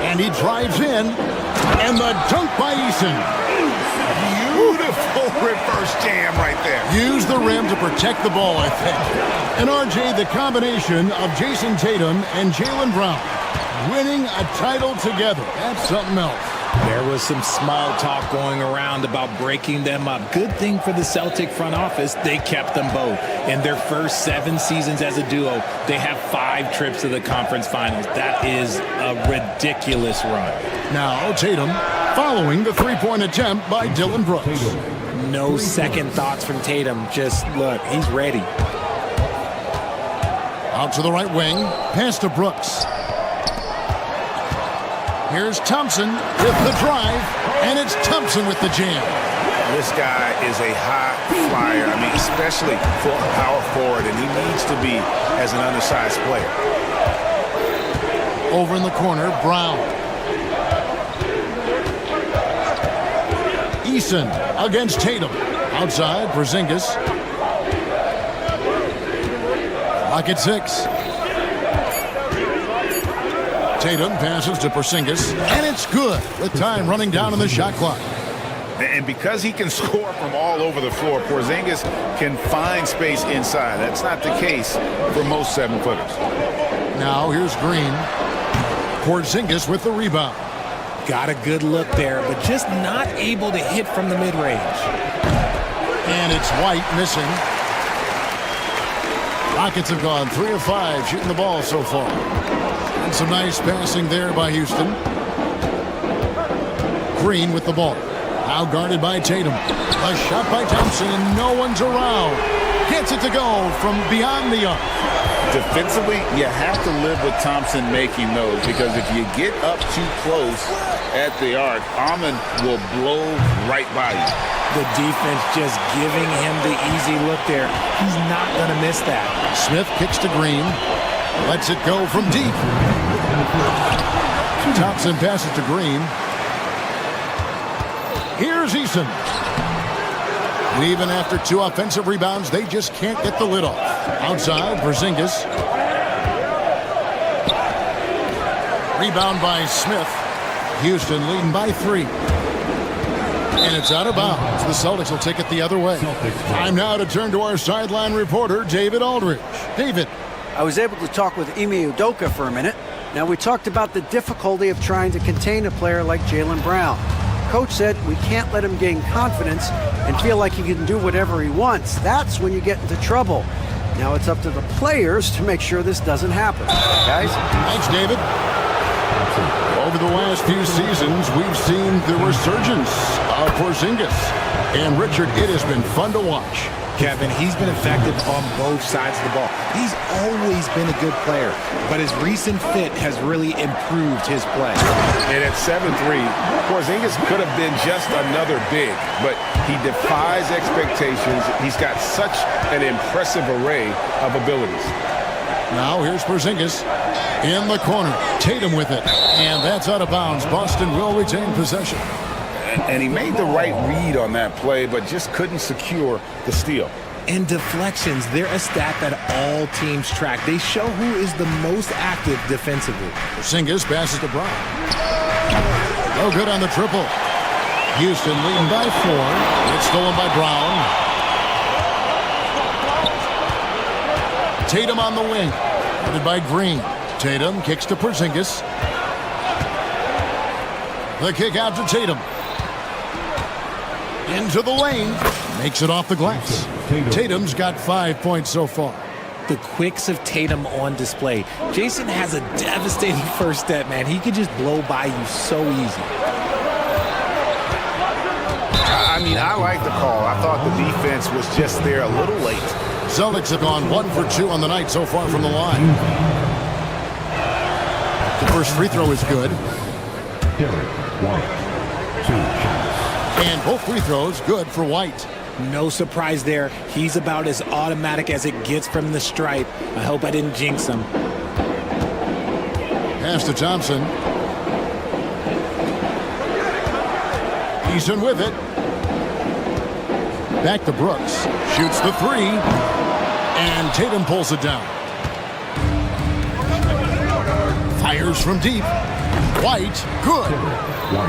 And he drives in. And the dunk by Eason. Beautiful reverse jam right there. Use the rim to protect the ball, I think. And RJ, the combination of Jason Tatum and Jaylen Brown winning a title together. That's something else. There was some small talk going around about breaking them up. Good thing for the Celtic front office, they kept them both. In their first 7 seasons as a duo, they have 5 trips to the conference finals. That is a ridiculous run. Now Tatum following the three-point attempt by Dylan Brooks. No second thoughts from Tatum. Just look, he's ready. Out to the right wing, pass to Brooks. Here's Thompson with the drive, and it's Thompson with the jam. This guy is a high flyer. I mean, especially for a power forward, and he needs to be as an undersized player. Over in the corner, Brown. Eason against Tatum. Outside, Porzingis. Lock at 6. Tatum passes to Porzingis, and it's good with time running down on the shot clock. And because he can score from all over the floor, Porzingis can find space inside. That's not the case for most 7-footers. Now here's Green. Porzingis with the rebound. Got a good look there, but just not able to hit from the mid-range. And it's White missing. Rockets have gone 3 of 5 shooting the ball so far. And some nice passing there by Houston. Green with the ball. Now guarded by Tatum. A shot by Thompson, and no one's around. Gets it to go from beyond the arc. Defensively, you have to live with Thompson making those, because if you get up too close at the arc, Ahmed will blow right by you. The defense just giving him the easy look there. He's not going to miss that. Smith kicks to Green. Lets it go from deep. Thompson passes to Green. Here's Eason. And even after 2 offensive rebounds, they just can't get the lid off. Outside, Porzingis. Rebound by Smith. Houston leading by 3. And it's out of bounds. The Celtics will take it the other way. Time now to turn to our sideline reporter, David Aldridge. David. I was able to talk with Ime Udoka for a minute. Now, we talked about the difficulty of trying to contain a player like Jaylen Brown. Coach said we can't let him gain confidence and feel like he can do whatever he wants. That's when you get into trouble. Now it's up to the players to make sure this doesn't happen. Guys? Thanks, David. Over the last few seasons, we've seen the resurgence of Porzingis. And Richard, it has been fun to watch. Kevin, he's been effective on both sides of the ball. He's always been a good player, but his recent fit has really improved his play. And at 7'3", Porzingis could have been just another big, but he defies expectations. He's got such an impressive array of abilities. Now here's Porzingis in the corner. Tatum with it. And that's out of bounds. Boston will retain possession. And he made the right read on that play, but just couldn't secure the steal. And deflections, they're a stat that all teams track. They show who is the most active defensively. Porzingis passes to Brown. No good on the triple. Houston leading by 4. It's stolen by Brown. Tatum on the wing. Headed by Green. Tatum kicks to Porzingis. The kick out to Tatum. Into the lane. Makes it off the glass. Tatum's got 5 points so far. The quicks of Tatum on display. Jason has a devastating first step, man. He could just blow by you so easy. I mean, I like the call. I thought the defense was just there a little late. Celtics have gone 1 for 2 on the night so far from the line. The first free throw is good. And both free throws good for White. No surprise there. He's about as automatic as it gets from the stripe. I hope I didn't jinx him. Pass to Thompson. Eason with it. Back to Brooks. Shoots the 3. And Tatum pulls it down. Fires from deep. White, good.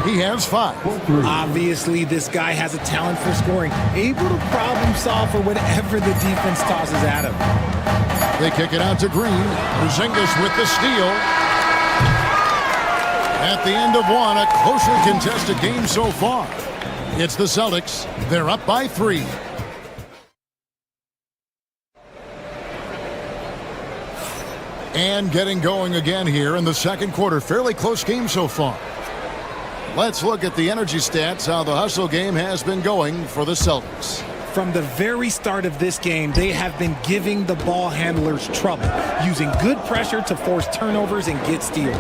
He has 5. Obviously, this guy has a talent for scoring. Able to problem solve for whatever the defense tosses at him. They kick it out to Green. Porzingis with the steal. At the end of 1, a closely contested game so far. It's the Celtics. They're up by 3. And getting going again here in the second quarter. Fairly close game so far. Let's look at the energy stats, how the hustle game has been going for the Celtics. From the very start of this game, they have been giving the ball handlers trouble, using good pressure to force turnovers and get steals.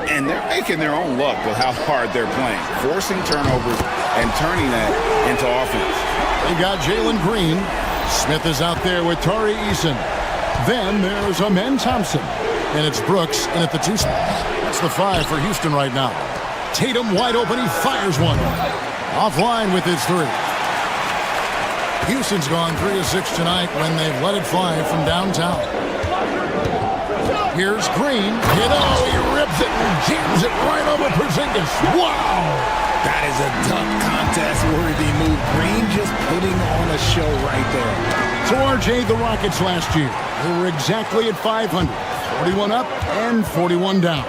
And they're making their own luck with how hard they're playing, forcing turnovers and turning that into offense. They got Jalen Green. Smith is out there with Tari Eason. Then there's Amen Thompson. And it's Brooks in at the 2 spot. That's the 5 for Houston right now. Tatum wide open. He fires one. Offline with his 3. Houston's gone 3 of 6 tonight when they've let it fly from downtown. Here's Green. He rips it and jams it right over Porzingis. Wow! That is a dunk contest-worthy move. Green just putting on a show right there. So, RJ, the Rockets last year, they were exactly at 500. 41 up and 41 down.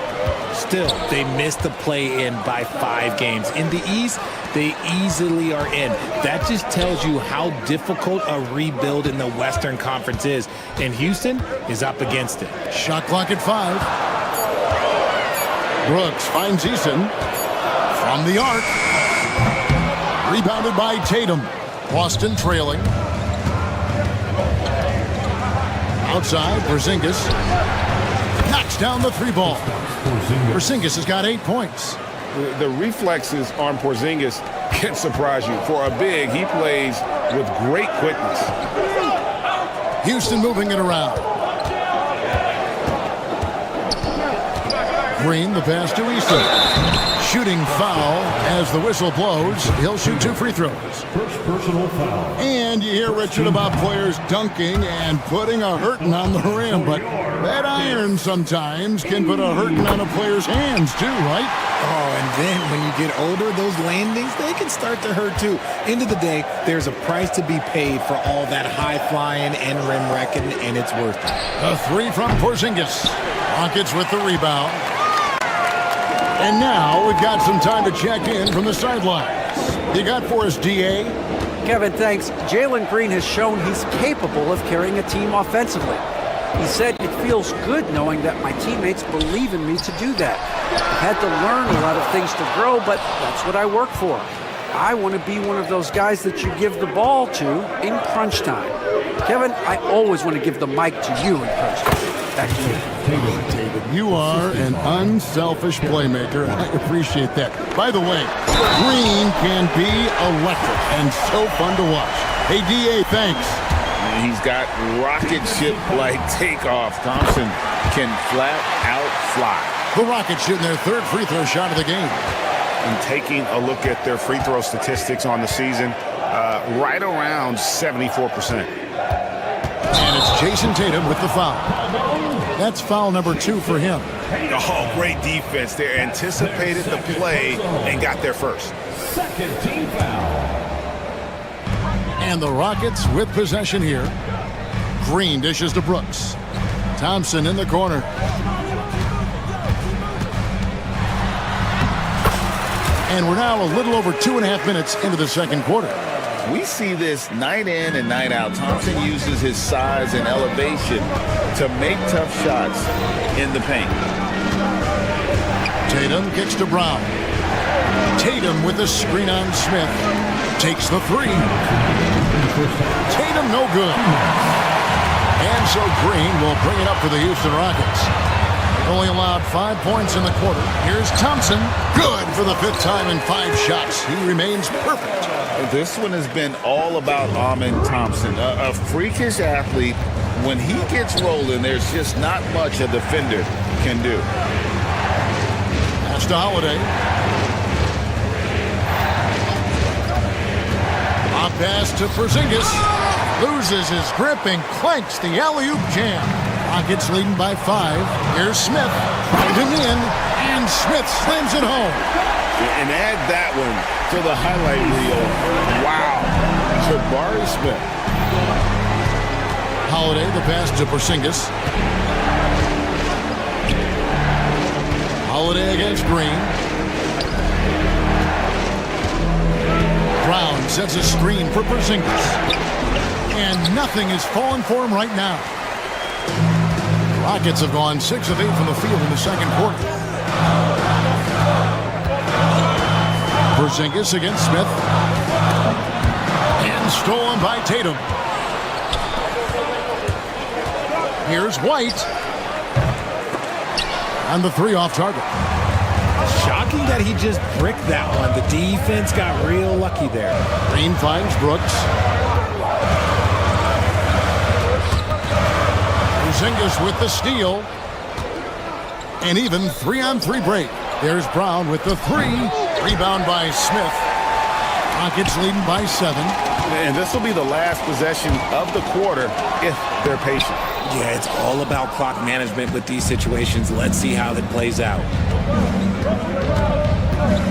Still, they missed the play-in by 5 games. In the East, they easily are in. That just tells you how difficult a rebuild in the Western Conference is. And Houston is up against it. Shot clock at 5. Brooks finds Eason from the arc. Rebounded by Tatum. Boston trailing. Outside, Porzingis knocks down the three ball. Porzingis has got 8 points. The reflexes on Porzingis can surprise you. For a big, he plays with great quickness. Houston moving it around. Green, the pass to Easton. Shooting foul as the whistle blows. He'll shoot 2 free throws. First personal foul. And you hear, Richard, about players dunking and putting a hurting on the rim, but that iron sometimes can put a hurting on a player's hands too, right? Oh, and then when you get older, those landings, they can start to hurt too. End of the day, there's a price to be paid for all that high flying and rim wrecking, and it's worth it. A 3 from Porzingis. Rockets with the rebound. And now we've got some time to check in from the sidelines. You got for us, D.A.? Kevin, thanks. Jalen Green has shown he's capable of carrying a team offensively. He said, "It feels good knowing that my teammates believe in me to do that. I've had to learn a lot of things to grow, but that's what I work for. I want to be one of those guys that you give the ball to in crunch time." Kevin, I always want to give the mic to you in crunch time. Back to you. David, you are an unselfish playmaker, and I appreciate that. By the way, Green can be electric and so fun to watch. Hey, D.A., thanks. He's got rocket ship-like takeoff. Thompson can flat out fly. The Rockets shooting their 3rd free throw shot of the game. And taking a look at their free throw statistics on the season, right around 74%. And it's Jason Tatum with the foul. That's foul number 2 for him. Oh, great defense. They anticipated the play and got there first. Second team foul. And the Rockets with possession here. Green dishes to Brooks. Thompson in the corner. And we're now a little over 2.5 minutes into the second quarter. We see this night in and night out. Thompson uses his size and elevation to make tough shots in the paint. Tatum kicks to Brown. Tatum with the screen on Smith. Takes the 3. Tatum no good. And so Green will bring it up for the Houston Rockets. Only allowed 5 points in the quarter. Here's Thompson. Good for the 5th time in 5 shots. He remains perfect. This one has been all about Amen Thompson, a freakish athlete. When he gets rolling, there's just not much a defender can do. Pass to Holiday. A pass to Porzingis. Loses his grip and clanks the alley-oop jam. Rockets leading by 5. Here's Smith. Right him in, and Smith slams it home. And add that one to the highlight reel. Wow. Jabari Smith. Holiday, the pass to Porzingis. Holiday against Green. Brown sets a screen for Porzingis. And nothing is falling for him right now. Rockets have gone 6 of 8 from the field in the second quarter. Porzingis against Smith. And stolen by Tatum. Here's White. And the 3 off target. Shocking that he just bricked that one. The defense got real lucky there. Green finds Brooks. Porzingis with the steal. And even 3-on-3 break. There's Brown with the 3. Rebound by Smith. Rockets leading by 7. And this will be the last possession of the quarter if they're patient. Yeah, it's all about clock management with these situations. Let's see how that plays out.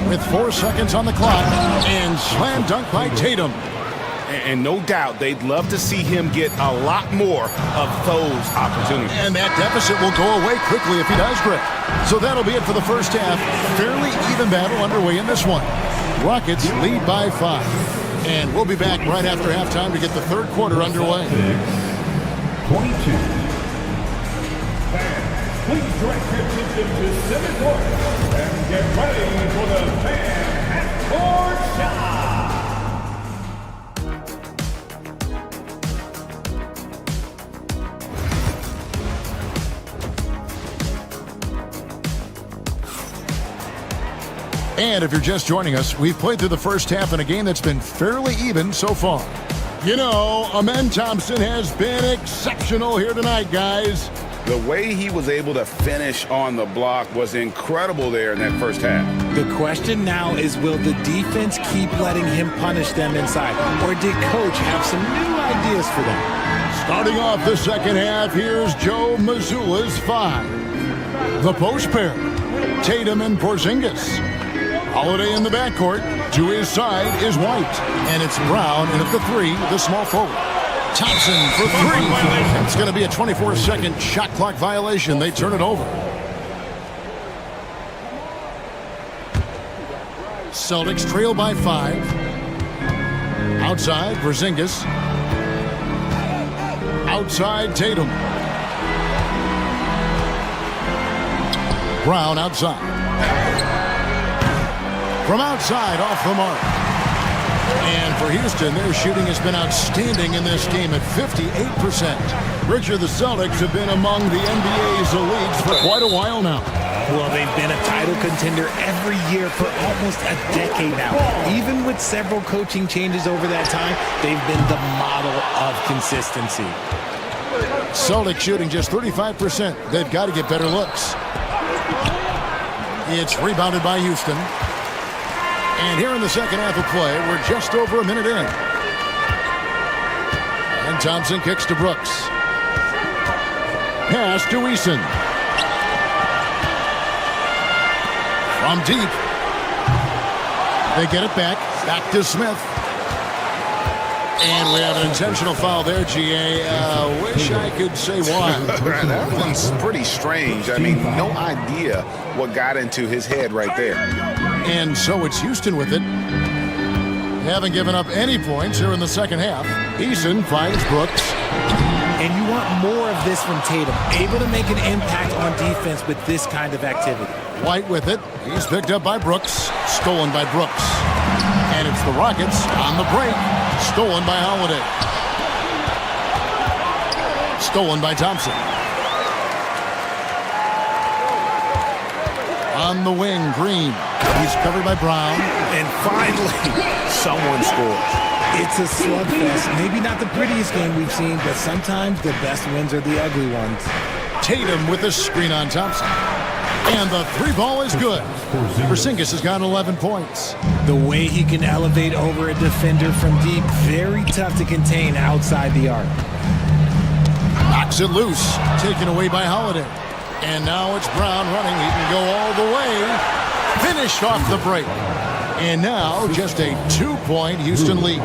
With 4 seconds on the clock. And slam dunk by Tatum. And no doubt they'd love to see him get a lot more of those opportunities. And that deficit will go away quickly if he does, Greg. So that'll be it for the first half. Fairly even battle underway in this one. Rockets lead by 5. And we'll be back right after halftime to get the third quarter underway. 22. Fans, please direct your attention to center court and get ready for the fan half-court shot. And if you're just joining us, we've played through the first half in a game that's been fairly even so far. You know, Amen Thompson has been exceptional here tonight, guys. The way he was able to finish on the block was incredible there in that first half. The question now is, will the defense keep letting him punish them inside? Or did Coach have some new ideas for them? Starting off the second half, here's Joe Mazzulla's 5. The post pair, Tatum and Porzingis. Holiday in the backcourt. To his side is White. And it's Brown in at the 3, the small forward. Thompson for 3. It's going to be a 24-second shot clock violation. They turn it over. Celtics trail by 5. Outside, Porzingis. Outside, Tatum. Brown outside. From outside, off the mark. And for Houston, their shooting has been outstanding in this game at 58%. Richard, the Celtics have been among the NBA's elites for quite a while now. Well, they've been a title contender every year for almost a decade now. Even with several coaching changes over that time, they've been the model of consistency. Celtics shooting just 35%. They've got to get better looks. It's rebounded by Houston. And here in the second half of play, we're just over a minute in. And Thompson kicks to Brooks. Pass to Eason. From deep. They get it back. Back to Smith. And we have an intentional foul there, GA. Wish I could say why. That one's pretty strange. I mean, no idea what got into his head right there. And so it's Houston with it. They haven't given up any points here in the second half. Eason finds Brooks. And you want more of this from Tatum. Able to make an impact on defense with this kind of activity. White with it. He's picked up by Brooks. Stolen by Brooks. And it's the Rockets on the break. Stolen by Holiday. Stolen by Thompson. On the wing, Green. He's covered by Brown. And finally, someone scores. It's a slugfest. Maybe not the prettiest game we've seen, but sometimes the best wins are the ugly ones. Tatum with a screen on Thompson. And the 3 ball is good. Porzingis has got 11 points. The way he can elevate over a defender from deep, very tough to contain outside the arc. Knocks it loose, taken away by Holiday. And now it's Brown running. He can go all the way. Finished off the break. And now just a 2-point Houston lead.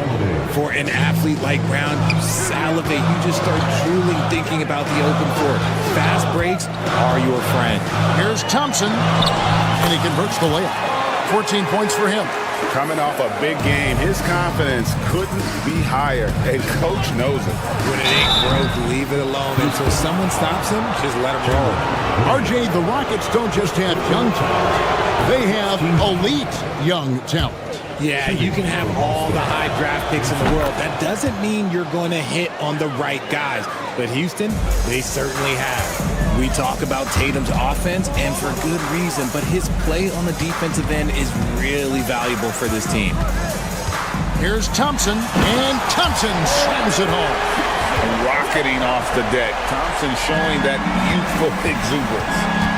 For an athlete like Brown, you salivate. You just start drooling thinking about the open court. Fast breaks are your friend. Here's Thompson. And he converts the layup. 14 points for him. Coming off a big game, his confidence couldn't be higher, and Coach knows it. When it ain't broke, leave it alone. Until someone stops him, just let him roll. RJ, the Rockets don't just have young talent. They have elite young talent. Yeah, you can have all the high draft picks in the world. That doesn't mean you're going to hit on the right guys. But Houston, they certainly have. We talk about Tatum's offense, and for good reason, but his play on the defensive end is really valuable for this team. Here's Thompson, and Thompson slams it home. Rocketing off the deck. Thompson showing that youthful exuberance.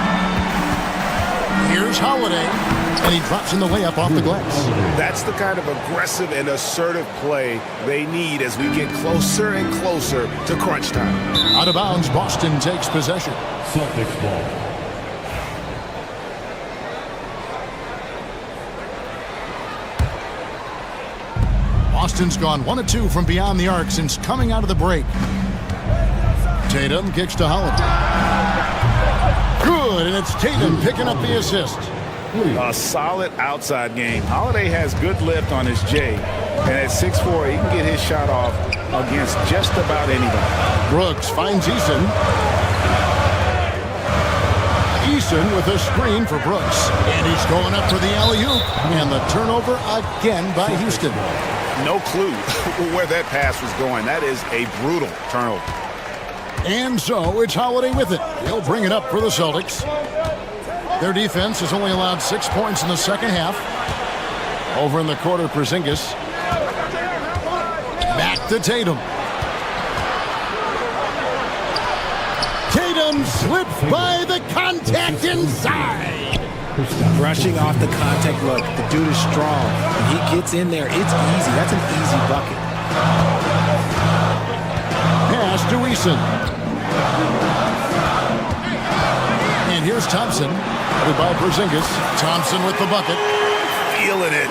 Here's Holiday, and he drops in the layup off the glass. That's the kind of aggressive and assertive play they need as we get closer and closer to crunch time. Out of bounds, Boston takes possession. Celtics ball. Boston's gone 1 of 2 from beyond the arc since coming out of the break. Tatum kicks to Holiday. Good, and it's Tatum picking up the assist. A solid outside game. Holiday has good lift on his J, and at 6'4", he can get his shot off against just about anybody. Brooks finds Eason. Eason with a screen for Brooks, and he's going up for the alley-oop, and the turnover again by Houston. No clue where that pass was going. That is a brutal turnover. And so it's Holiday with it. He'll bring it up for the Celtics. Their defense has only allowed 6 points in the second half. Over in the quarter, Porzingis. Back to Tatum. Tatum slips by the contact inside. Brushing off the contact. Look, the dude is strong. When he gets in there, it's easy. That's an easy bucket. Pass to Eason. And here's Thompson. Headed by Porzingis. Thompson with the bucket. Feeling it.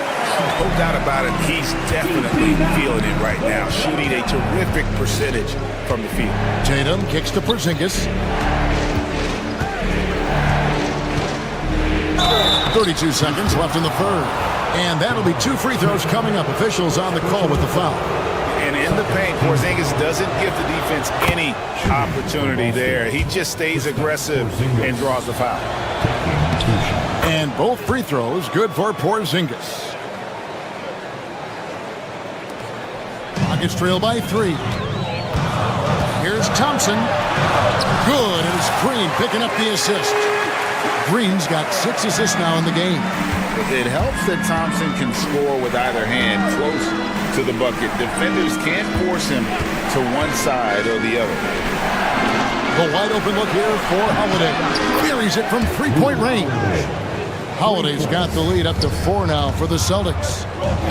No doubt about it. He's definitely feeling it right now. Shooting a terrific percentage from the field. Tatum kicks to Porzingis. 32 seconds left in the third. And that'll be 2 free throws coming up. Officials on the call with the foul. And in the paint, Porzingis doesn't give the defense any opportunity there. He just stays aggressive and draws the foul. And both free throws good for Porzingis. Rockets trail by 3. Here's Thompson. Good, and it's Green picking up the assist. Green's got 6 assists now in the game. It helps that Thompson can score with either hand close to the bucket. Defenders can't force him to one side or the other. The wide open look here for Holiday. Buries it from 3-point range. Holiday's got the lead up to 4 now for the Celtics.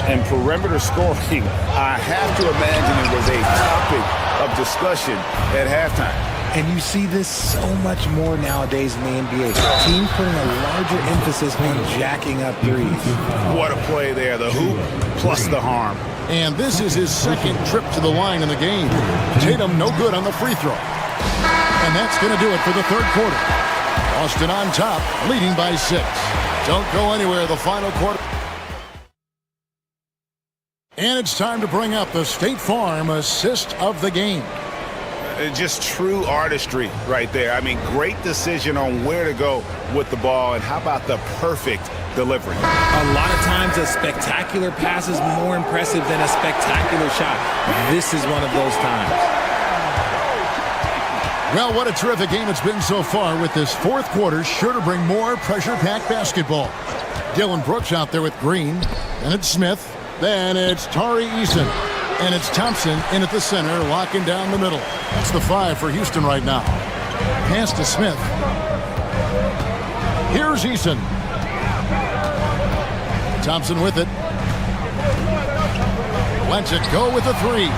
And perimeter scoring, I have to imagine it was a topic of discussion at halftime. And you see this so much more nowadays in the NBA. Teams putting a larger emphasis on jacking up threes. What a play there. The hoop plus the harm. And this is his second trip to the line in the game. Tatum no good on the free throw. And that's going to do it for the third quarter. Boston on top, leading by 6. Don't go anywhere, the final quarter. And it's time to bring up the State Farm assist of the game. Just true artistry right there. I mean, great decision on where to go with the ball, and how about the perfect delivery? A lot of times a spectacular pass is more impressive than a spectacular shot. This is one of those times. Well, what a terrific game it's been so far, with this fourth quarter sure to bring more pressure-packed basketball. Dylan Brooks out there with Green, and it's Smith, then it's Tari Eason, and it's Thompson in at the center, locking down the middle. That's the 5 for Houston right now. Pass to Smith. Here's Eason. Thompson with it. Lets it go with a 3.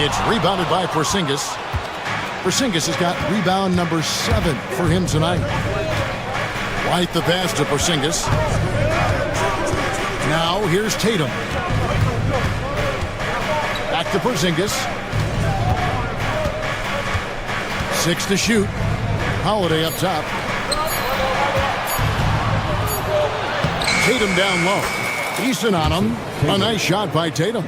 It's rebounded by Porzingis. Porzingis has got rebound number 7 for him tonight. White the pass to Porzingis. Now here's Tatum. Back to Porzingis. 6 to shoot. Holiday up top. Tatum down low. Eason on him. A nice shot by Tatum.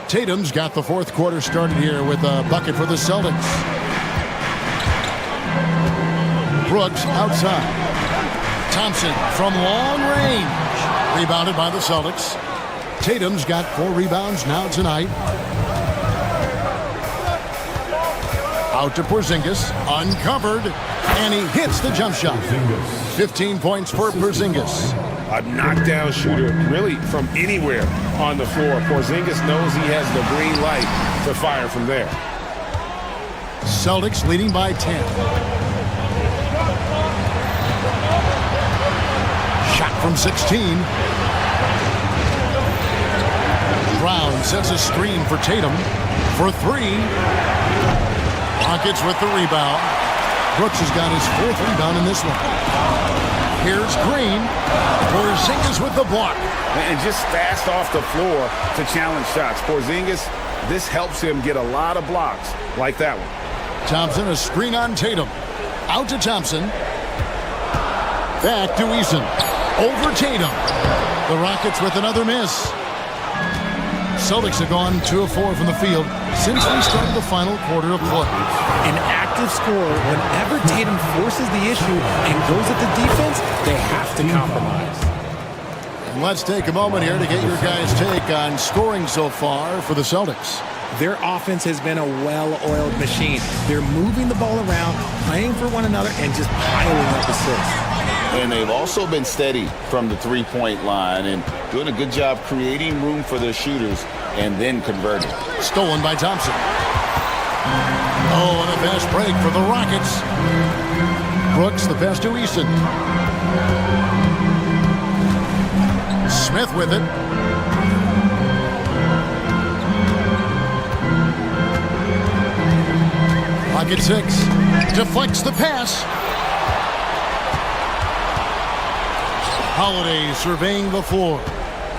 Tatum's got the fourth quarter started here with a bucket for the Celtics. Brooks outside. Thompson from long range. Rebounded by the Celtics. Tatum's got 4 rebounds now tonight. Out to Porzingis. Uncovered. And he hits the jump shot. 15 points for Porzingis. A knockdown shooter, really from anywhere on the floor. Porzingis knows he has the green light to fire from there. Celtics leading by 10. Shot from 16. Brown sets a screen for Tatum for 3. Rockets with the rebound. Brooks has got his 4th rebound in this one. Here's Green. Porzingis with the block. And just fast off the floor to challenge shots. Porzingis, this helps him get a lot of blocks like that one. Thompson, a screen on Tatum. Out to Thompson. Back to Eason. Over Tatum. The Rockets with another miss. Celtics have gone 2 of 4 from the field since we started the final quarter of play. An active scorer, whenever Tatum forces the issue and goes at the defense, they have to compromise. And let's take a moment here to get your guys' take on scoring so far for the Celtics. Their offense has been a well-oiled machine. They're moving the ball around, playing for one another, and just piling up assists. And they've also been steady from the three-point line and doing a good job creating room for their shooters and then converting. Stolen by Thompson. Oh, and a fast break for the Rockets. Brooks, the pass to Easton. Smith with it. Pocket 6. Deflects the pass. Holiday surveying the floor.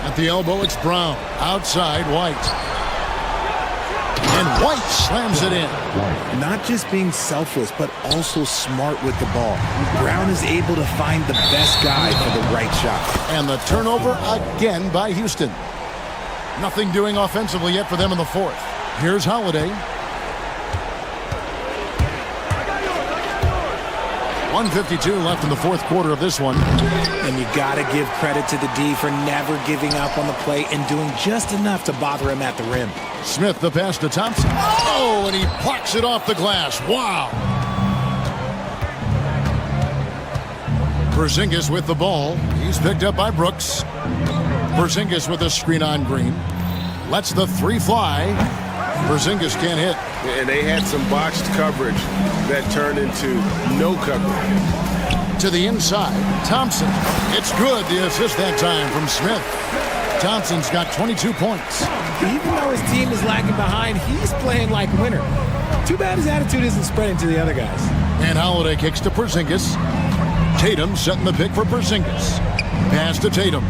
At the elbow, it's Brown. Outside, White. And White slams it in. Not just being selfless, but also smart with the ball. Brown is able to find the best guy for the right shot. And the turnover again by Houston. Nothing doing offensively yet for them in the fourth. Here's Holiday. 1:52 left in the fourth quarter of this one. And you got to give credit to the D for never giving up on the play and doing just enough to bother him at the rim. Smith, the pass to Thompson. Oh, and he plucks it off the glass. Wow. Porzingis with the ball. He's picked up by Brooks. Porzingis with a screen on Green. Lets the three fly. Porzingis can't hit. And they had some botched coverage that turned into no coverage. To the inside, Thompson. It's good, the assist that time from Smith. Thompson's got 22 points. Even though his team is lagging behind, he's playing like a winner. Too bad his attitude isn't spreading to the other guys. And Holiday kicks to Porzingis. Tatum setting the pick for Porzingis. Pass to Tatum.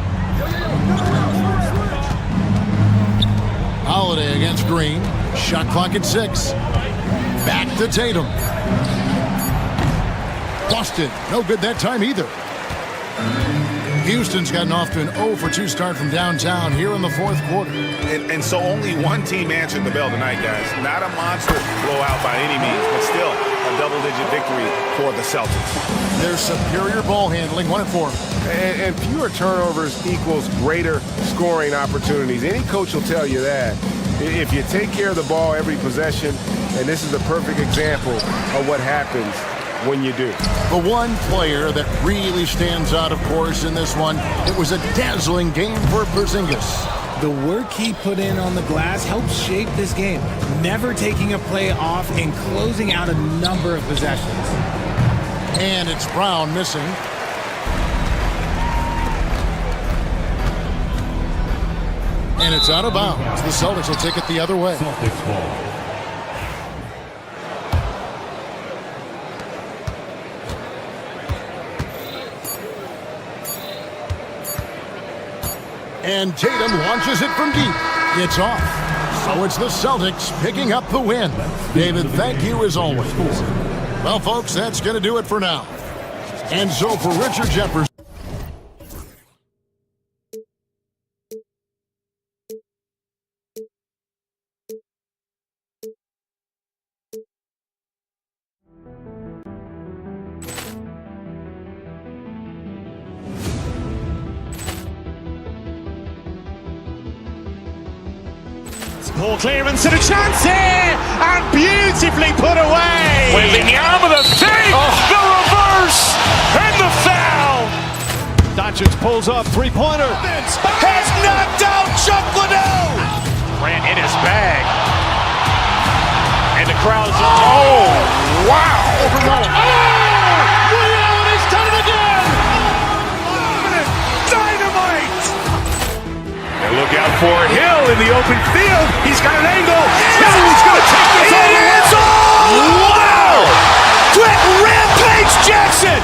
Holiday against Green. Shot clock at 6. Back to Tatum. Busted. No good that time either. Houston's gotten off to an 0 for 2 start from downtown here in the fourth quarter. And so only one team answered the bell tonight, guys. Not a monster blowout by any means, but still a double-digit victory for the Celtics. Their superior ball handling, 1 and 4. And fewer turnovers equals greater scoring opportunities. Any coach will tell you that. If you take care of the ball every possession, and this is a perfect example of what happens when you do. The one player that really stands out, of course, in this one, it was a dazzling game for Porzingis. The work he put in on the glass helped shape this game, never taking a play off and closing out a number of possessions. And it's Brown missing. And it's out of bounds. The Celtics will take it the other way. Celtics ball. And Tatum launches it from deep. It's off. So it's the Celtics picking up the win. David, thank you as always. Well, folks, that's going to do it for now. And so for Richard Jefferson. Ball clearance and a chance here, and beautifully put away. Wembanyama the save, the reverse, and the foul. Doncic pulls up, three-pointer. Has knocked out Chuck Liddell. Grant in his bag, and the crowd's oh wow! Leon has done it again. Dynamite! And look out for Hill in the open field. He's got an angle. He's going to take this all the way. Wow! Quick Rampage Jackson!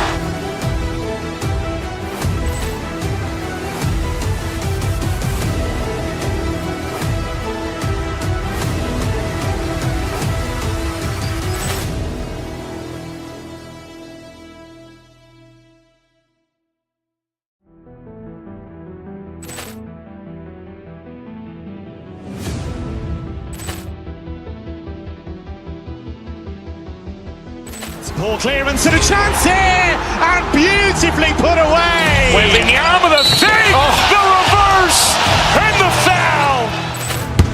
Ball clearance and a chance here, and beautifully put away. Wembanyama the save, the reverse, and the foul.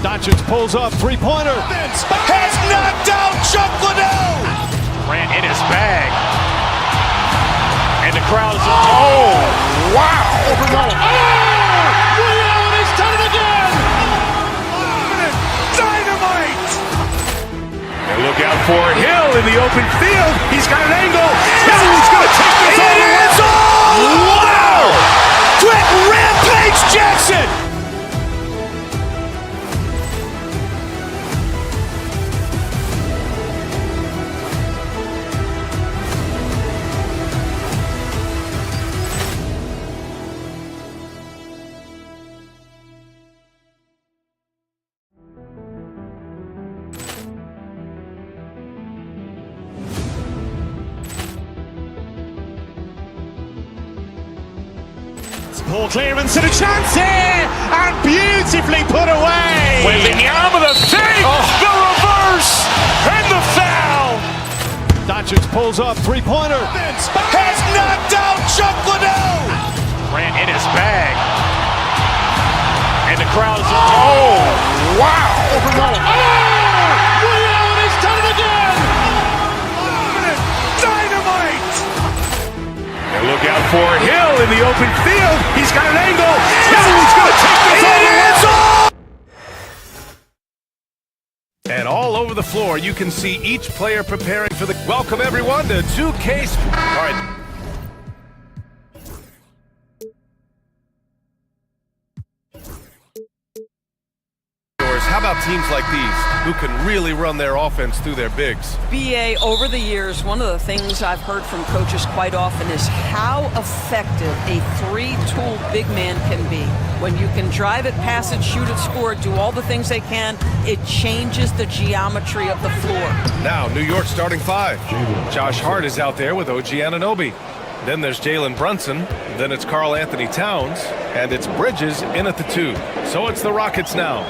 Doncic pulls up, three-pointer. Has knocked out Chuck Liddell. Grant in his bag, and the crowd's open field. He's got an angle. Hill's going to take this all the way. Wow! Quick rampage Jackson! Ball clearance and a chance here, and beautifully put away. Wembanyama the fake, the reverse, and the foul. Doncic pulls up, three-pointer. Has knocked out Chuck Liddell. Ran in his bag. And the crowd is, oh, wow. He's done it again. Dynamite. And look out for Hill in the open field. He's got an angle. Hill's going to take this all the way. And all over the floor, you can see each player preparing for the... Welcome, everyone, to 2K... All right. How about teams like these who can really run their offense through their bigs? BA, over the years, one of the things I've heard from coaches quite often is how effective a three-tool big man can be. When you can drive it, pass it, shoot it, score it, do all the things they can, it changes the geometry of the floor. Now, New York starting five. Josh Hart is out there with OG Anunoby. Then there's Jalen Brunson. Then it's Karl Anthony Towns. And it's Bridges in at the 2. So it's the Rockets now.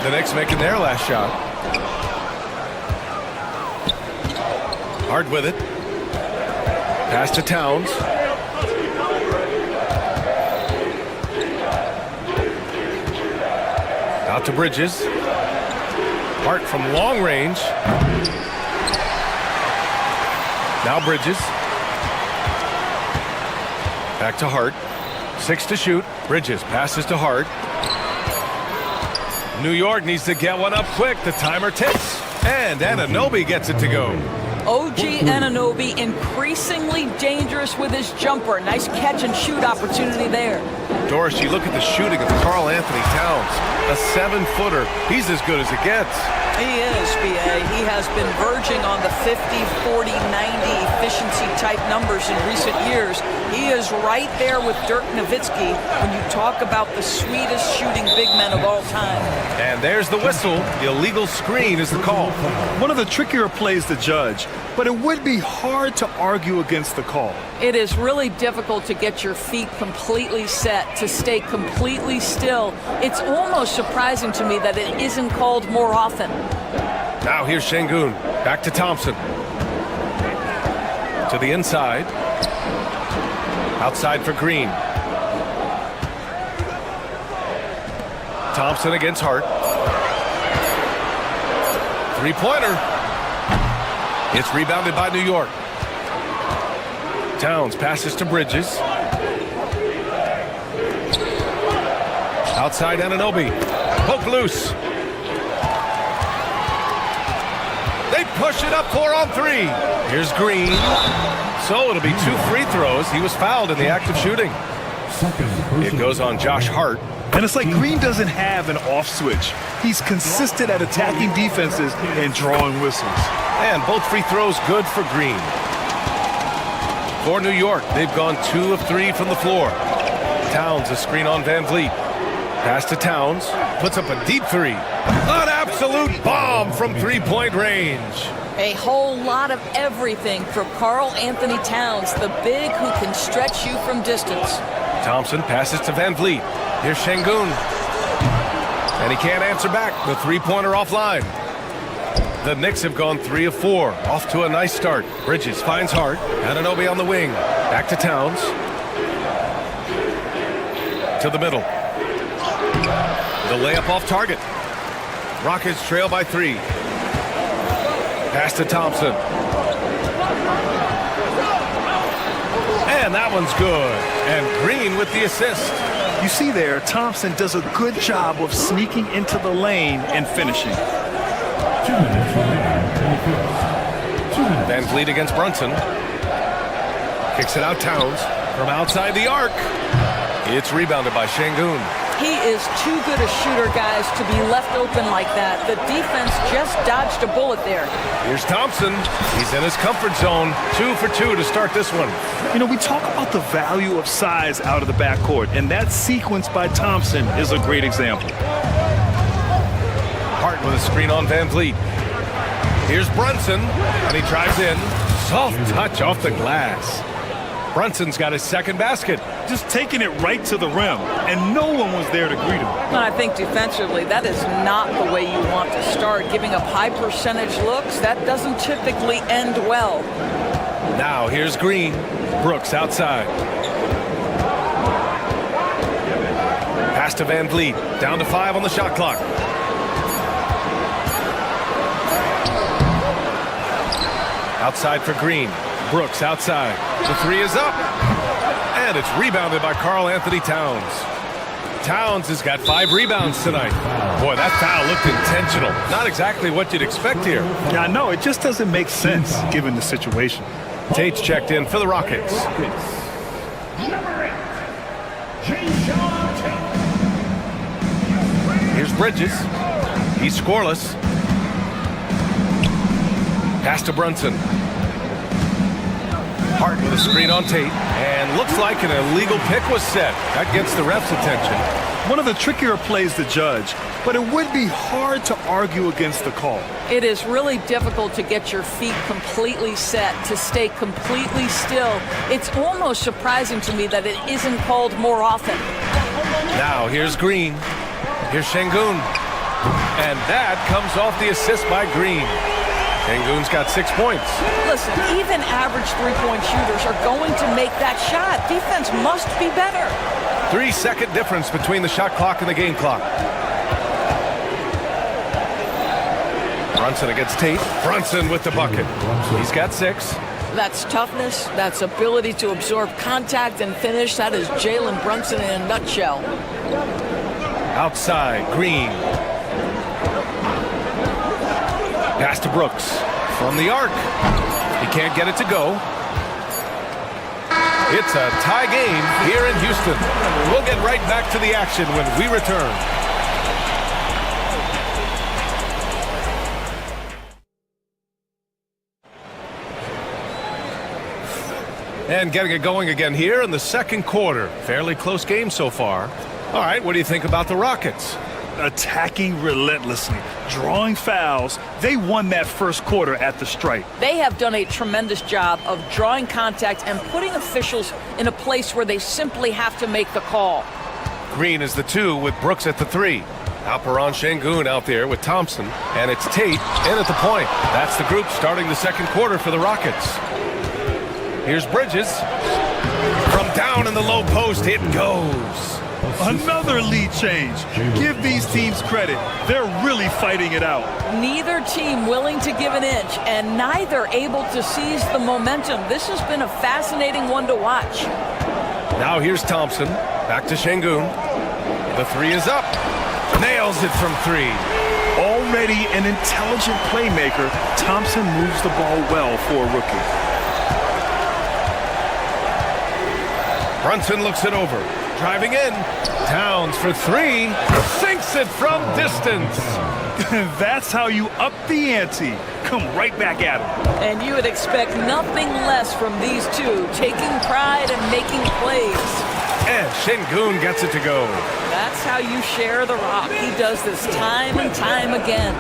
The Knicks making their last shot. Hard with it. Pass to Towns. Out to Bridges. Hart from long range. Now Bridges. Back to Hart. 6 to shoot. Bridges passes to Hart. New York needs to get one up quick. The timer ticks. And Anunoby gets it to go. OG Anunoby increasingly dangerous with his jumper. Nice catch and shoot opportunity there. Doris, you look at the shooting of Karl Anthony Towns. A 7-footer. He's as good as it gets. He is, BA. He has been verging on the 50, 40, 90 efficiency type numbers in recent years. He is right there with Dirk Nowitzki when you talk about the sweetest shooting big men of all time. And there's the whistle. The illegal screen is the call. One of the trickier plays to judge, but it would be hard to argue against the call. It is really difficult to get your feet completely set, to stay completely still. It's almost surprising to me that it isn't called more often. Now here's Şengün. Back to Thompson. To the inside. Outside for Green. Thompson against Hart. Three-pointer. It's rebounded by New York. Towns passes to Bridges. Outside Anunoby. Poke loose. They push it up 4-on-3. Here's Green. So it'll be 2 free throws. He was fouled in the act of shooting. It goes on Josh Hart. And it's like Green doesn't have an off switch. He's consistent at attacking defenses and drawing whistles. And both free throws good for Green. For New York, they've gone 2 of 3 from the floor. Towns a screen on Van Vliet. Pass to Towns. Puts up a deep 3. An absolute bomb from three-point range. A whole lot of everything from Karl Anthony Towns, the big who can stretch you from distance. Thompson passes to Van Vliet. Here's Şengün. And he can't answer back. The three-pointer offline. The Knicks have gone 3 of 4. Off to a nice start. Bridges finds Hart. Anunoby on the wing. Back to Towns. To the middle. The layup off target. Rockets trail by 3. Pass to Thompson. And that one's good. And Green with the assist. You see there, Thompson does a good job of sneaking into the lane and finishing. Van Vliet against Brunson. Kicks it out Towns from outside the arc. It's rebounded by Şengün. He is too good a shooter, guys, to be left open like that. The defense just dodged a bullet there. Here's Thompson. He's in his comfort zone. 2 for 2 to start this one. You know, we talk about the value of size out of the backcourt, and that sequence by Thompson is a great example. Hart with a screen on Van Vliet. Here's Brunson, and he drives in. Soft touch off the glass. Brunson's got his second basket. Just taking it right to the rim, and no one was there to greet him. And I think defensively, that is not the way you want to start. Giving up high percentage looks, that doesn't typically end well. Now here's Green. Brooks outside. Pass to Van Vliet. Down to 5 on the shot clock. Outside for Green. Brooks outside. The 3 is up. And it's rebounded by Karl Anthony Towns. Towns has got 5 rebounds tonight. Boy, that foul looked intentional. Not exactly what you'd expect here. Yeah, I know. It just doesn't make sense given the situation. Tate's checked in for the Rockets. Here's Bridges. He's scoreless. Pass to Brunson. Hart with a screen on Tate. And looks like an illegal pick was set. That gets the ref's attention. One of the trickier plays to judge, but it would be hard to argue against the call. It is really difficult to get your feet completely set, to stay completely still. It's almost surprising to me that it isn't called more often. Now here's Green. Here's Şengün. And that comes off the assist by Green. Şengün's got 6 points. Listen, even average three-point shooters are going to make that shot. Defense must be better. 3-second difference between the shot clock and the game clock. Brunson against Tate. Brunson with the bucket. He's got 6. That's toughness. That's ability to absorb contact and finish. That is Jalen Brunson in a nutshell. Outside, Green. Pass to Brooks from the arc. He can't get it to go. It's a tie game here in Houston. We'll get right back to the action when we return. And getting it going again here in the second quarter. Fairly close game so far. All right, what do you think about the Rockets? Attacking relentlessly, drawing fouls. They won that first quarter at the stripe. They have done a tremendous job of drawing contact and putting officials in a place where they simply have to make the call. Green is the 2 with Brooks at the 3. Alperon Şengün out there with Thompson. And it's Tate in at the point. That's the group starting the second quarter for the Rockets. Here's Bridges. From down in the low post, it goes. Another lead change. Give these teams credit. They're really fighting it out. Neither team willing to give an inch, and neither able to seize the momentum. This has been a fascinating one to watch. Now here's Thompson. Back to Şengün. The 3 is up. Nails it from 3. Already an intelligent playmaker, Thompson moves the ball well for a rookie. Brunson looks it over. Driving in. Towns for 3. Sinks it from distance. That's how you up the ante. Come right back at him. And you would expect nothing less from these two, taking pride and making plays. And Şengün gets it to go. That's how you share the rock. He does this time and time again.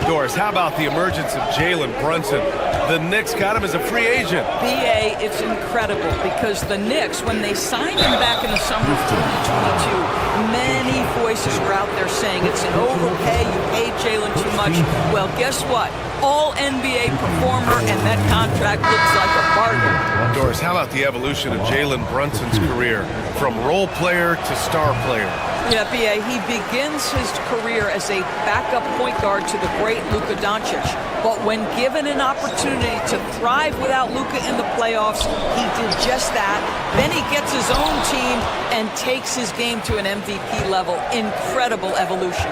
Doris, how about the emergence of Jalen Brunson? The Knicks got him as a free agent. B.A., it's incredible because the Knicks, when they signed him back in the summer of 2022, many voices were out there saying it's an overpay, you paid Jalen too much. Well, guess what? All NBA performer, and that contract looks like a bargain. Doris, how about the evolution of Jalen Brunson's career from role player to star player? Yeah, B.A., he begins his career as a backup point guard to the great Luka Doncic. But when given an opportunity to thrive without Luka in the playoffs, he did just that. Then he gets his own team and takes his game to an MVP level. Incredible evolution.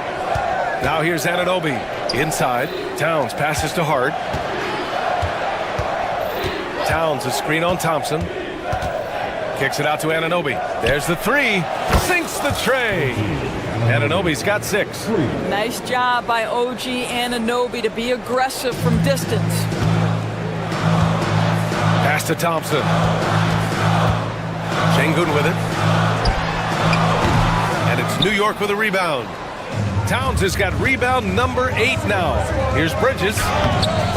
Now here's Anunoby. Inside, Towns passes to Hart. Towns, a screen on Thompson. Kicks it out to Anunoby. There's the three. Sinks the tray. Anunoby's got 6. Nice job by OG Anunoby to be aggressive from distance. Pass to Thompson. Şengün with it. And it's New York with a rebound. Towns has got rebound number 8 now. Here's Bridges.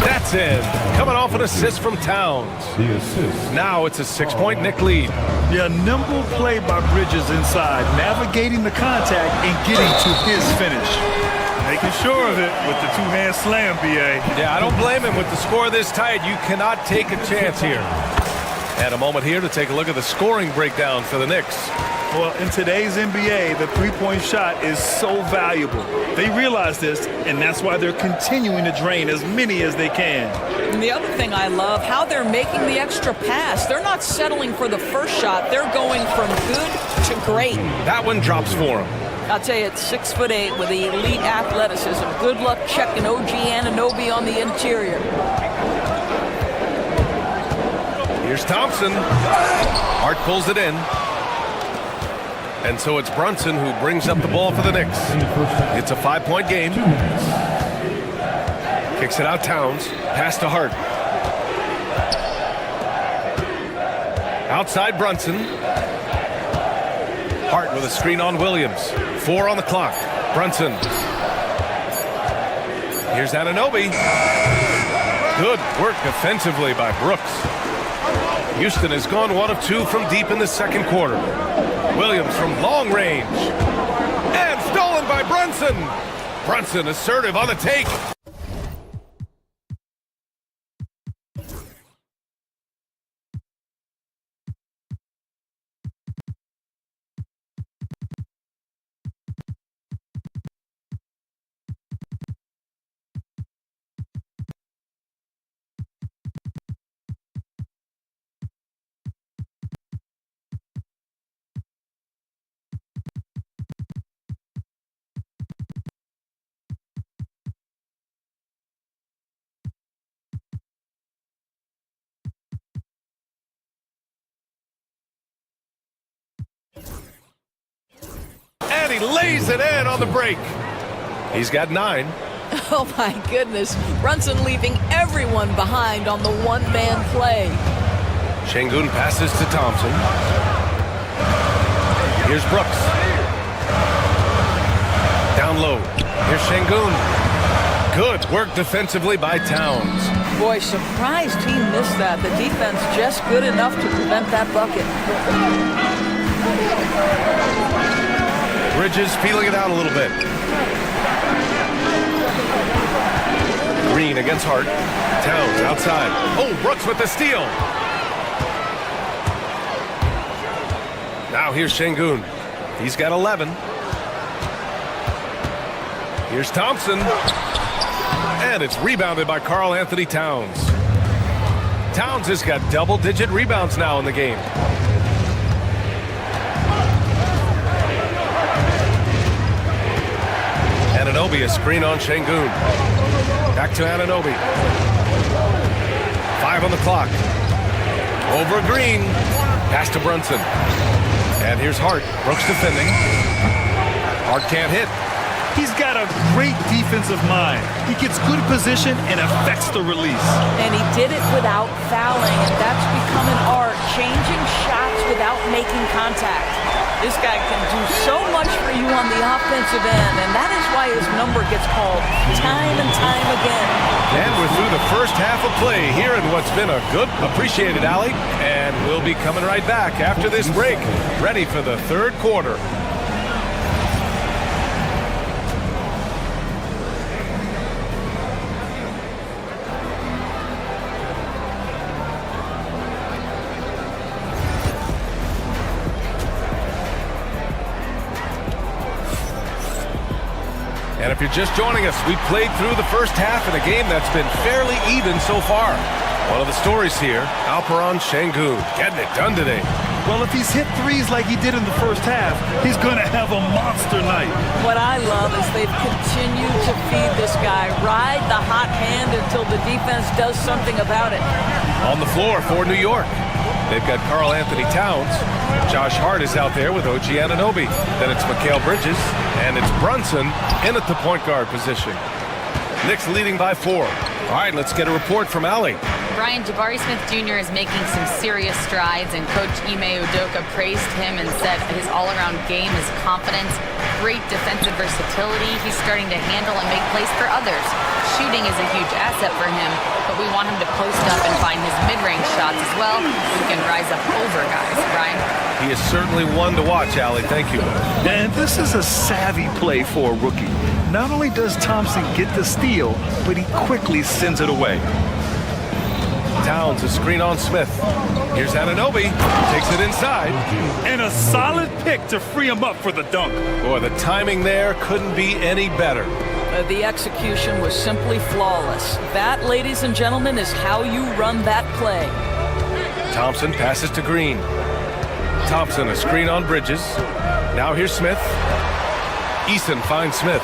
That's in. Coming off an assist from Towns. Now it's a 6-point Knick lead. Yeah, nimble play by Bridges inside, navigating the contact and getting to his finish. Making sure of it with the two-hand slam, B.A. Yeah, I don't blame him. With the score this tight, you cannot take a chance here. And a moment here to take a look at the scoring breakdown for the Knicks. Well, in today's NBA, the three-point shot is so valuable. They realize this, and that's why they're continuing to drain as many as they can. And the other thing I love, how they're making the extra pass. They're not settling for the first shot. They're going from good to great. That one drops for him. I'll tell you, it's 6'8" with elite athleticism. Good luck checking OG Anunoby on the interior. Here's Thompson. Hart pulls it in. And so it's Brunson who brings up the ball for the Knicks. It's a 5-point game. Kicks it out Towns. Pass to Hart. Outside Brunson. Hart with a screen on Williams. 4 on the clock. Brunson. Here's Anunoby. Good work defensively by Brooks. Houston has gone 1 of 2 from deep in the second quarter. Williams from long range. And stolen by Brunson. Brunson assertive on the take. And he lays it in on the break. He's got 9. Oh my goodness. Brunson leaving everyone behind on the one-man play. Şengün passes to Thompson. Here's Brooks. Down low. Here's Şengün. Good work defensively by Towns. Boy, surprised he missed that. The defense just good enough to prevent that bucket. Bridges feeling it out a little bit. Green against Hart. Towns outside. Oh, Brooks with the steal. Now here's Şengün. He's got 11. Here's Thompson. And it's rebounded by Karl Anthony Towns. Towns has got double-digit rebounds now in the game. Anunoby, a screen on Şengün. Back to Anunoby. 5 on the clock. Over Green. Pass to Brunson. And here's Hart. Brooks defending. Hart can't hit. He's got a great defensive mind. He gets good position and affects the release. And he did it without fouling, and that's become an art, changing shots without making contact. This guy can do so much for you on the offensive end, and that is why his number gets called time and time again. And we're through the first half of play here in what's been a good, appreciated alley. And we'll be coming right back after this break, ready for the third quarter. And if you're just joining us, we played through the first half in a game that's been fairly even so far. One of the stories here, Alperen Şengün getting it done today. Well, if he's hit threes like he did in the first half, he's going to have a monster night. What I love is they've continued to feed this guy. Ride the hot hand until the defense does something about it. On the floor for New York, they've got Karl Anthony Towns. Josh Hart is out there with OG Anunoby. Then it's Mikal Bridges, and it's Brunson in at the point guard position. Knicks leading by 4. All right, let's get a report from Allie. Brian, Jabari Smith Jr. is making some serious strides, and Coach Ime Udoka praised him and said his all-around game is confidence, great defensive versatility. He's starting to handle and make plays for others. Shooting is a huge asset for him, but we want him to post up and find his mid-range shots as well. He can rise up over guys. Brian? He is certainly one to watch, Allie. Thank you. And this is a savvy play for a rookie. Not only does Thompson get the steal, but he quickly sends it away. Towns, a screen on Smith. Here's Anunoby, takes it inside. And a solid pick to free him up for the dunk. Boy, the timing there couldn't be any better. The execution was simply flawless. That, ladies and gentlemen, is how you run that play. Thompson passes to Green. Thompson, a screen on Bridges. Now here's Smith. Eason finds Smith.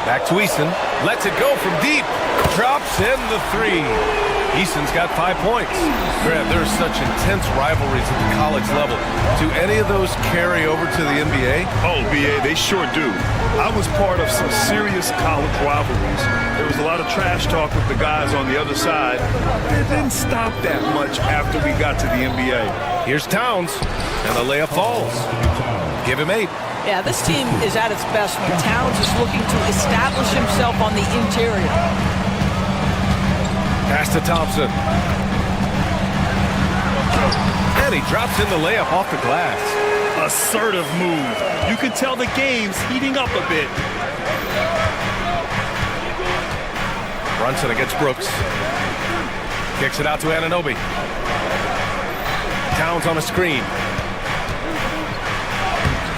Back to Eason. Lets it go from deep. Drops in the 3. Eason's got 5 points. Grant, there's such intense rivalries at the college level. Do any of those carry over to the NBA? Oh, BA, they sure do. I was part of some serious college rivalries. There was a lot of trash talk with the guys on the other side. It didn't stop that much after we got to the NBA. Here's Towns, and the layup falls. Give him 8. Yeah, this team is at its best when Towns is looking to establish himself on the interior. Pass to Thompson. And he drops in the layup off the glass. Assertive move. You can tell the game's heating up a bit. Brunson against Brooks. Kicks it out to Anunoby. Towns on a screen.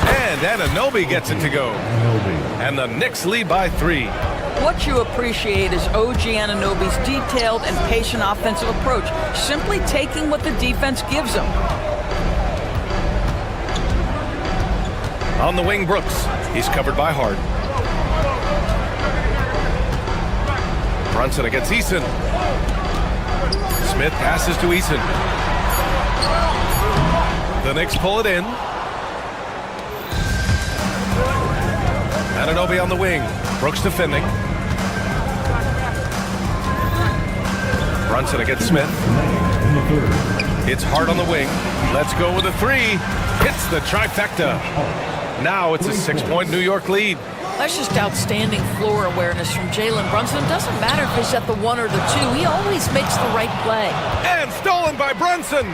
And Anunoby gets it to go. And the Knicks lead by 3. What you appreciate is OG Anunoby's detailed and patient offensive approach, simply taking what the defense gives him. On the wing, Brooks. He's covered by Hart. Brunson against Eason. Smith passes to Eason. The Knicks pull it in. Anunoby on the wing. Brooks defending. Brunson against Smith. It's Hart on the wing. Let's go with a 3. Hits the trifecta. Now it's a 6-point New York lead. That's just outstanding floor awareness from Jalen Brunson. It doesn't matter if he's at the 1 or the 2. He always makes the right play. And stolen by Brunson.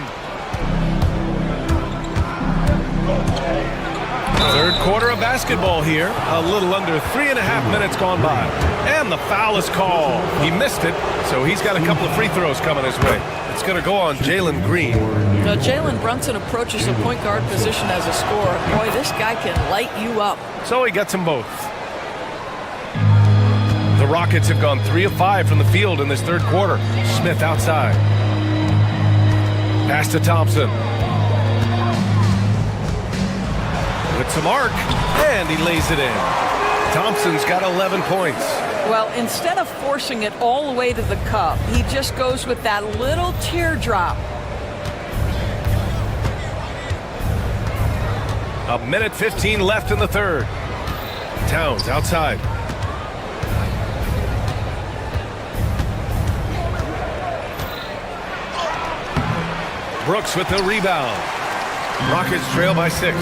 Third quarter of basketball here. A little under 3.5 minutes gone by. And the foul is called. He missed it, so he's got a couple of free throws coming his way. It's going to go on Jalen Green. Now, Jalen Brunson approaches the point guard position as a scorer. Boy, this guy can light you up. So he gets them both. The Rockets have gone 3 of 5 from the field in this third quarter. Smith outside. Pass to Thompson. With some arc, and he lays it in. Thompson's got 11 points. Well, instead of forcing it all the way to the cup, he just goes with that little teardrop. A minute 15 left in the third. Towns outside. Brooks with the rebound. Rockets trail by 6.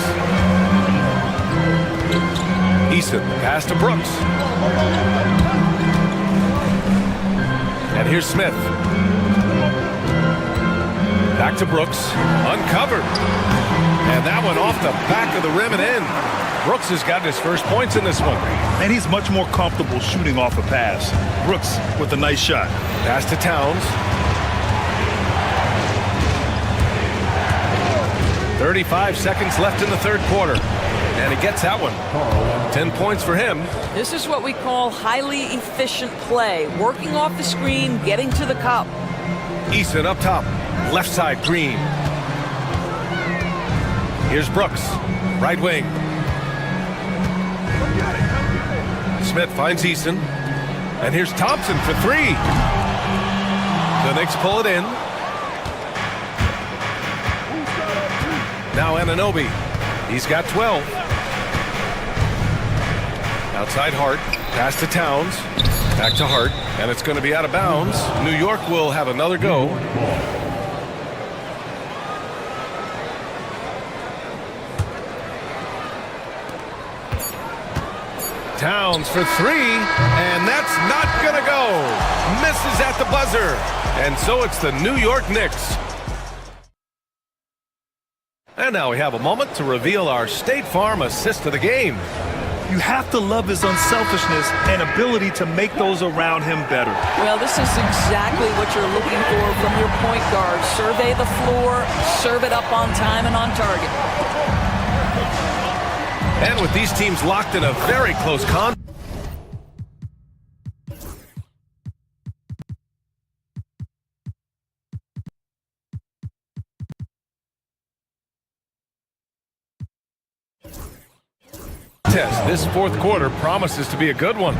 Eason, pass to Brooks. And here's Smith. Back to Brooks. Uncovered. And that one off the back of the rim and in. Brooks has gotten his first points in this one. And he's much more comfortable shooting off a pass. Brooks with a nice shot. Pass to Towns. 35 seconds left in the third quarter. And he gets that one. 10 points for him. This is what we call highly efficient play. Working off the screen, getting to the cup. Eason up top. Left side, Green. Here's Brooks. Right wing. Smith finds Eason. And here's Thompson for three. The Knicks pull it in. Now Anunoby. He's got 12. Outside Hart. Pass to Towns. Back to Hart. And it's going to be out of bounds. New York will have another go. Towns for three, and that's not gonna go. Misses at the buzzer, and so it's the New York Knicks. And now we have a moment to reveal our State Farm assist of the game. You have to love his unselfishness and ability to make those around him better. Well, this is exactly what you're looking for from your point guard. Survey the floor, serve it up on time and on target. And with these teams locked in a very close contest. This fourth quarter promises to be a good one.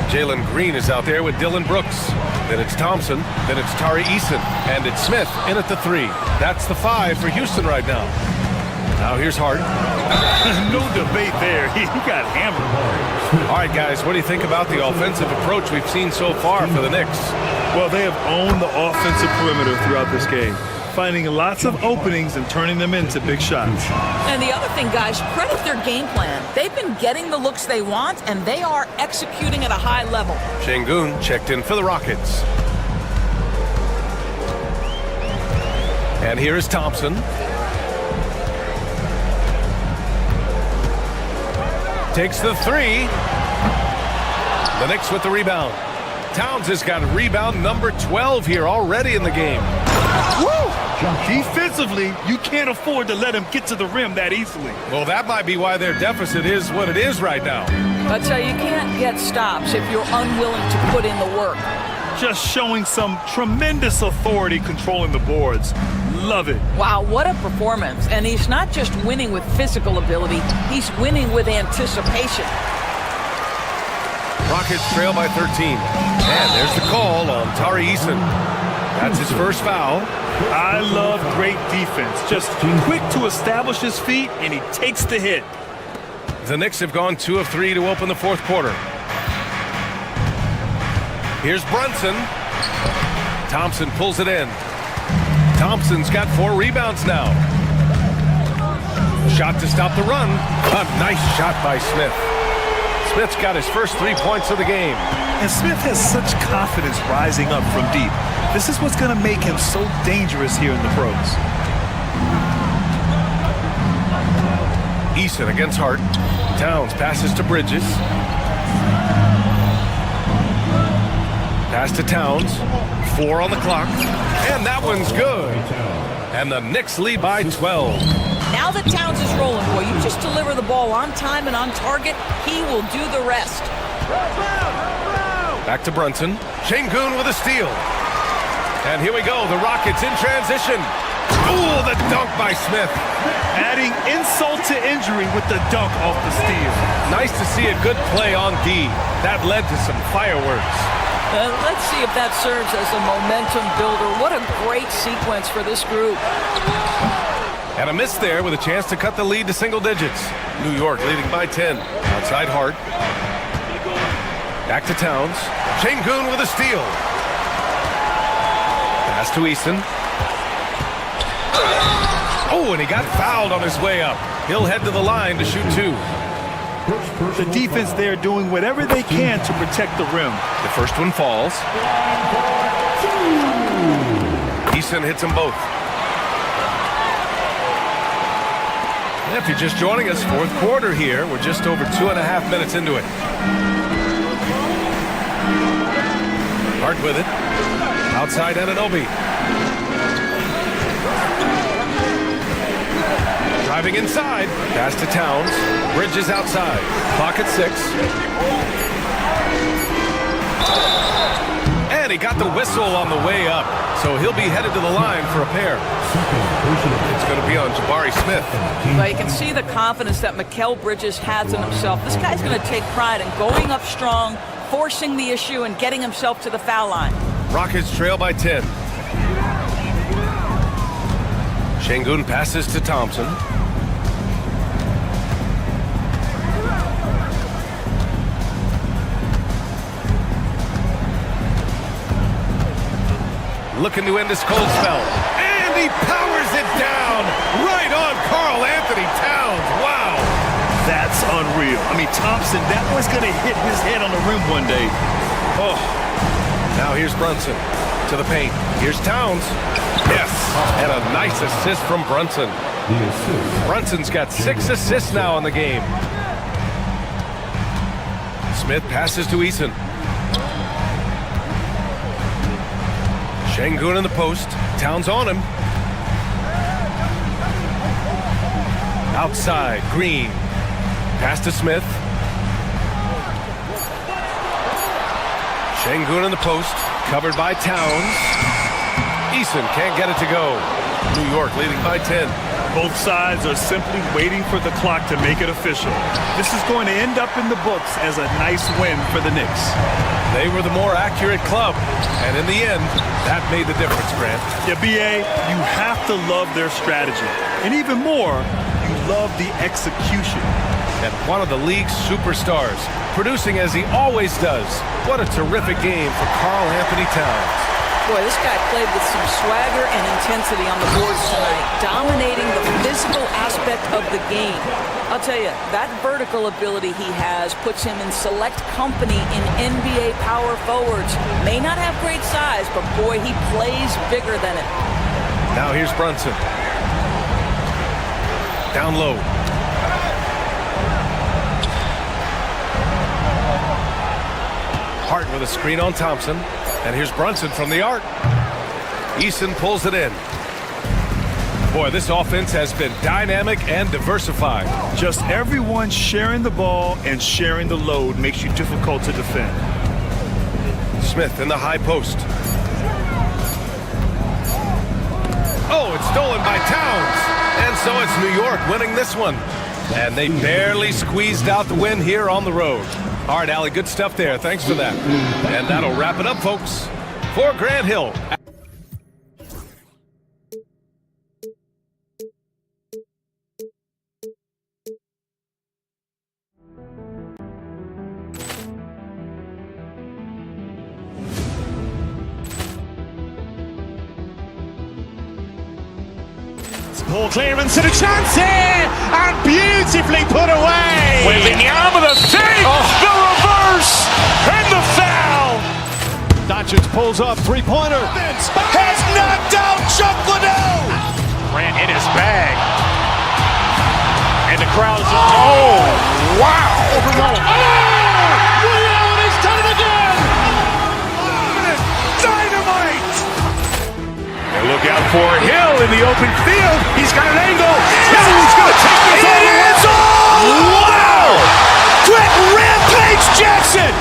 Jalen Green is out there with Dylan Brooks. Then it's Thompson. Then it's Tari Eason. And it's Smith in at the three. That's the 5 for Houston right now. Now here's Hart. No debate there. He got hammered. All right, guys, what do you think about the offensive approach we've seen so far for the Knicks? Well, they have owned the offensive perimeter throughout this game, finding lots of openings and turning them into big shots. And the other thing, guys, credit their game plan. They've been getting the looks they want, and they are executing at a high level. Şengün checked in for the Rockets. And here is Thompson. Takes the three. The Knicks with the rebound. Towns has got rebound number 12 here already in the game. Woo! Defensively, you can't afford to let him get to the rim that easily. Well, that might be why their deficit is what it is right now. But you can't get stops if you're unwilling to put in the work. Just showing some tremendous authority controlling the boards. Love it. Wow, what a performance. And he's not just winning with physical ability, he's winning with anticipation. Rockets trail by 13. And there's the call on Tari Eason. That's his first foul. I love great defense. Just quick to establish his feet, and he takes the hit. The Knicks have gone 2 of 3 to open the fourth quarter. Here's Brunson. Thompson pulls it in. Thompson's got 4 rebounds now. Shot to stop the run. A nice shot by Smith. Smith's got his first 3 points of the game. And Smith has such confidence rising up from deep. This is what's going to make him so dangerous here in the pros. Eason against Hart. Towns passes to Bridges. Pass to Towns. 4 on the clock. And that one's good. And the Knicks lead by 12. Now that Towns is rolling, boy, you just deliver the ball on time and on target, he will do the rest. Back to Brunson. Şengün with a steal. And here we go, the Rockets in transition. Ooh, the dunk by Smith. Adding insult to injury with the dunk off the steal. Nice to see a good play on D. That led to some fireworks. Let's see if that serves as a momentum builder. What a great sequence for this group. And a miss there with a chance to cut the lead to single digits. New York leading by 10. Outside Hart. Back to Towns. Şengün with a steal. Pass to Eason. Oh, and he got fouled on his way up. He'll head to the line to shoot 2. The defense there doing whatever they can to protect the rim. The first one falls. Eason hits them both. And if you're just joining us, fourth quarter here. We're just over 2.5 minutes into it. Hart with it. Outside Anunoby. Driving inside. Pass to Towns. Bridges outside. Clock at 6. And he They got the whistle on the way up, so he'll be headed to the line for a pair. It's going to be on Jabari Smith. Well, you can see the confidence that Mikal Bridges has in himself. This guy's going to take pride in going up strong, forcing the issue, and getting himself to the foul line. Rockets trail by 10. Şengün passes to Thompson. Looking to end this cold spell. And he powers it down right on Karl Anthony Towns. Wow. That's unreal. I mean, Thompson, that was going to hit his head on the rim one day. Oh. Now here's Brunson to the paint. Here's Towns. Yes. And a nice assist from Brunson. Brunson's got 6 assists now in the game. Smith passes to Eason. Şengün in the post. Towns on him. Outside, Green. Pass to Smith. Şengün in the post. Covered by Towns. Eason can't get it to go. New York leading by 10. Both sides are simply waiting for the clock to make it official. This is going to end up in the books as a nice win for the Knicks. They were the more accurate club, and in the end, that made the difference, Grant. Yeah, B.A., you have to love their strategy. And even more, you love the execution. And one of the league's superstars, producing as he always does. What a terrific game for Karl Anthony Towns. Boy, this guy played with some swagger and intensity on the boards tonight, dominating the physical aspect of the game. I'll tell you, that vertical ability he has puts him in select company in NBA power forwards. May not have great size, but boy, he plays bigger than it. Now here's Brunson. Down low. Hart with a screen on Thompson. And here's Brunson from the arc. Eason pulls it in. Boy, this offense has been dynamic and diversified. Just everyone sharing the ball and sharing the load makes you difficult to defend. Smith in the high post. Oh, it's stolen by Towns. And so it's New York winning this one. And they barely squeezed out the win here on the road. All right, Allie, good stuff there. Thanks for that. And that'll wrap it up, folks. For Grant Hill. Ball clearance and a chance here, and beautifully put away. Wembanyama the save, the reverse, and the foul. Doncic pulls up, three-pointer. Has knocked out Chuck Liddell. Grant in his bag, and the crowd is oh wow! He's done it again. Dynamite. Look out for Hill in the open field. He's got an angle. Hill's going to take this all the way. Wow! Quick Rampage Jackson.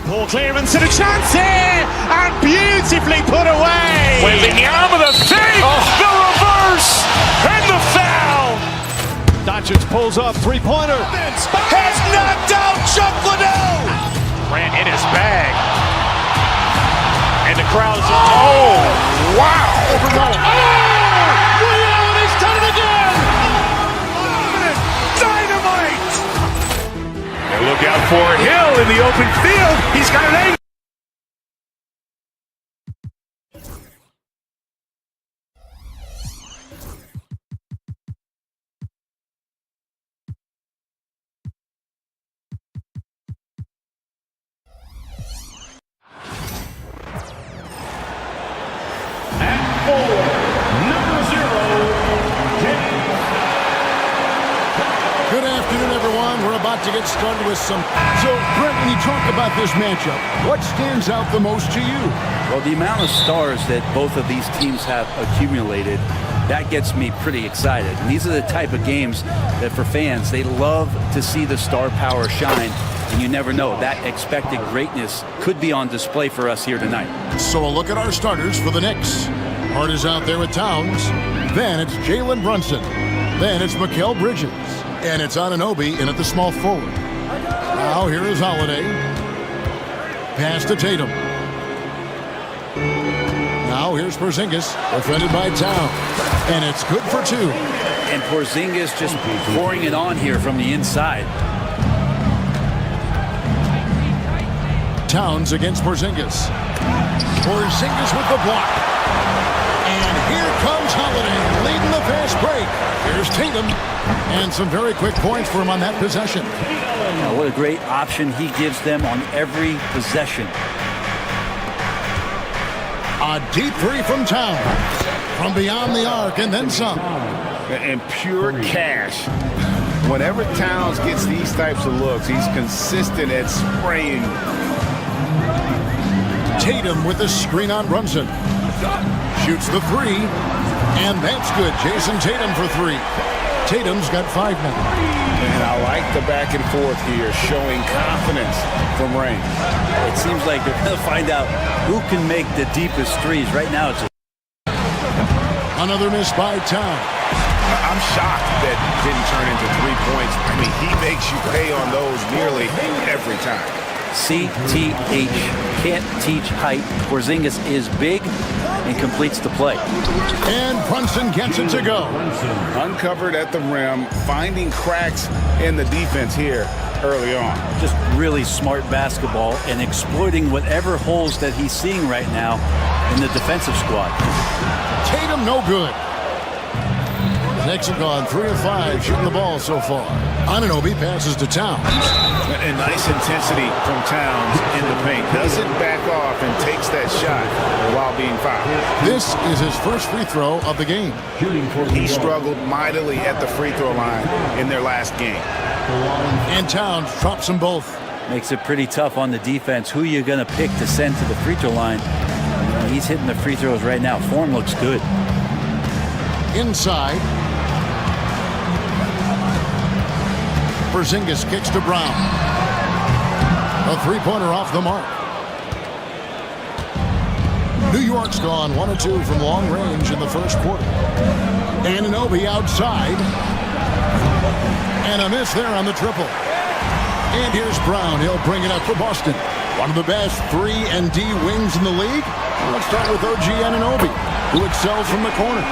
Ball clearance and a chance here, and beautifully put away. Wembanyama the save, the reverse, and the foul. Doncic pulls up, three-pointer. Has knocked out Chuck Liddell. Grant in his bag, and the crowd is oh wow! He's done it again. Dynamite. And look out for Hill in the open field. He's got an angle. And get started with some... So, Brent, when you talk about this matchup, what stands out the most to you? Well, the amount of stars that both of these teams have accumulated, that gets me pretty excited. And these are the type of games that for fans, they love to see the star power shine. And you never know, that expected greatness could be on display for us here tonight. So a look at our starters for the Knicks. Hart is out there with Towns. Then it's Jalen Brunson. Then it's Mikal Bridges. And it's Anunoby in at the small forward. Now here is Holiday. Pass to Tatum. Now here's Porzingis, defended by Towns. And it's good for 2. And Porzingis just pouring it on here from the inside. Towns against Porzingis. Porzingis with the block. And here comes Holiday leading the fast break. Here's Tatum. And some very quick points for him on that possession. Now, what a great option he gives them on every possession. A deep 3 from Towns. From beyond the arc and then some. And pure cash. Whenever Towns gets these types of looks, he's consistent at spraying. Tatum with the screen on Brunson. Shoots the 3. And that's good. Jason Tatum for 3. Tatum's got 5 now. And I like the back and forth here, showing confidence from range. It seems like they're going to find out who can make the deepest threes. Right now, it's another miss by Towns. I'm shocked that didn't turn into 3 points. I mean, he makes you pay on those nearly every time. CTH, can't teach height. Porzingis is big and completes the play. And Brunson gets it to go. Uncovered at the rim, finding cracks in the defense here early on. Just really smart basketball and exploiting whatever holes that he's seeing right now in the defensive squad. Tatum no good. The Knicks have gone 3 of 5 shooting the ball so far. Anunoby passes to Towns. And nice intensity from Towns in the paint. Doesn't back off and takes that shot while being fouled. This is his first free throw of the game. He struggled mightily at the free throw line in their last game. And Towns drops them both. Makes it pretty tough on the defense. Who you're going to pick to send to the free throw line. He's hitting the free throws right now. Form looks good. Inside. Porzingis kicks to Brown. A 3-pointer off the mark. New York's gone 1 of 2 from long range in the first quarter. Anunoby outside. And a miss there on the triple. And here's Brown. He'll bring it up for Boston. One of the best 3 and D wings in the league. Let's start with OG Anunoby, who excels from the corner.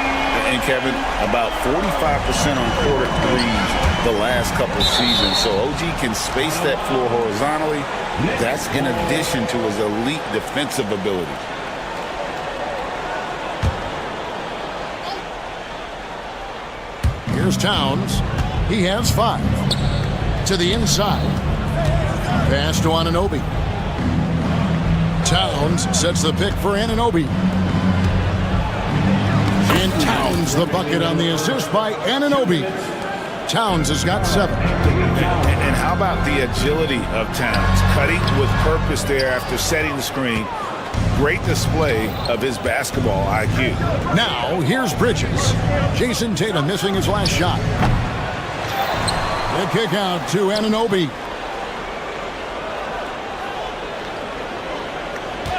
And Kevin, about 45% on quarter threes the last couple seasons. So OG can space that floor horizontally. That's in addition to his elite defensive ability. Here's Towns. He has 5. To the inside. Pass to Anunoby. Towns sets the pick for Anunoby. And Towns the bucket on the assist by Anunoby. Towns has got 7. And how about the agility of Towns? Cutting with purpose there after setting the screen. Great display of his basketball IQ. Now, here's Bridges. Jason Tatum missing his last shot. The kick out to Anunoby.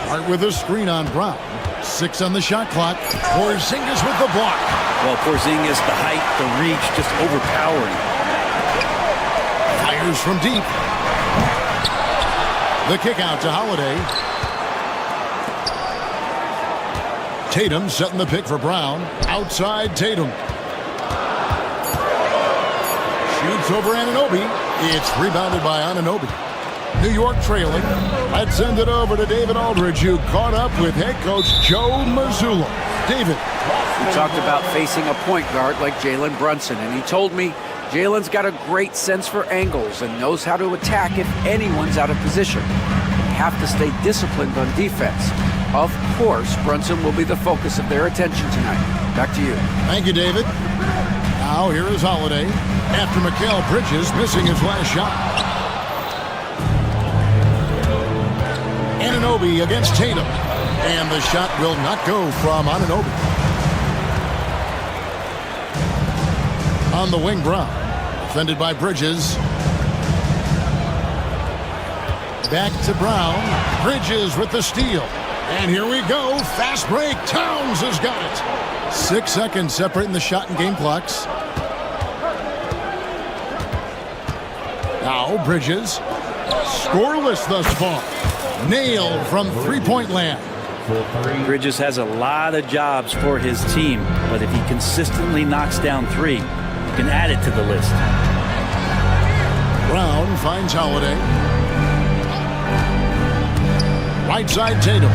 Hart with a screen on Brown. 6 on the shot clock. Porzingis with the block. Well, Porzingis, the height, the reach, just overpowering. Fires from deep. The kick out to Holiday. Tatum setting the pick for Brown. Outside Tatum. Shoots over Anunoby. It's rebounded by Anunoby. New York trailing. Let's send it over to David Aldridge, who caught up with head coach Joe Mazzulla. David. We talked about facing a point guard like Jalen Brunson, and he told me Jalen's got a great sense for angles and knows how to attack if anyone's out of position. You have to stay disciplined on defense. Of course, Brunson will be the focus of their attention tonight. Back to you. Thank you, David. Now here is Holiday. after Mikal Bridges missing his last shot. Anunoby against Tatum. And the shot will not go from Anunoby. On the wing, Brown. Defended by Bridges. Back to Brown. Bridges with the steal. And here we go. Fast break. Towns has got it. 6 seconds separating the shot and game clocks. Now Bridges. Scoreless thus far. Nailed from three-point land. Bridges has a lot of jobs for his team, but if he consistently knocks down three, you can add it to the list. Brown finds Holiday. Right side Tatum.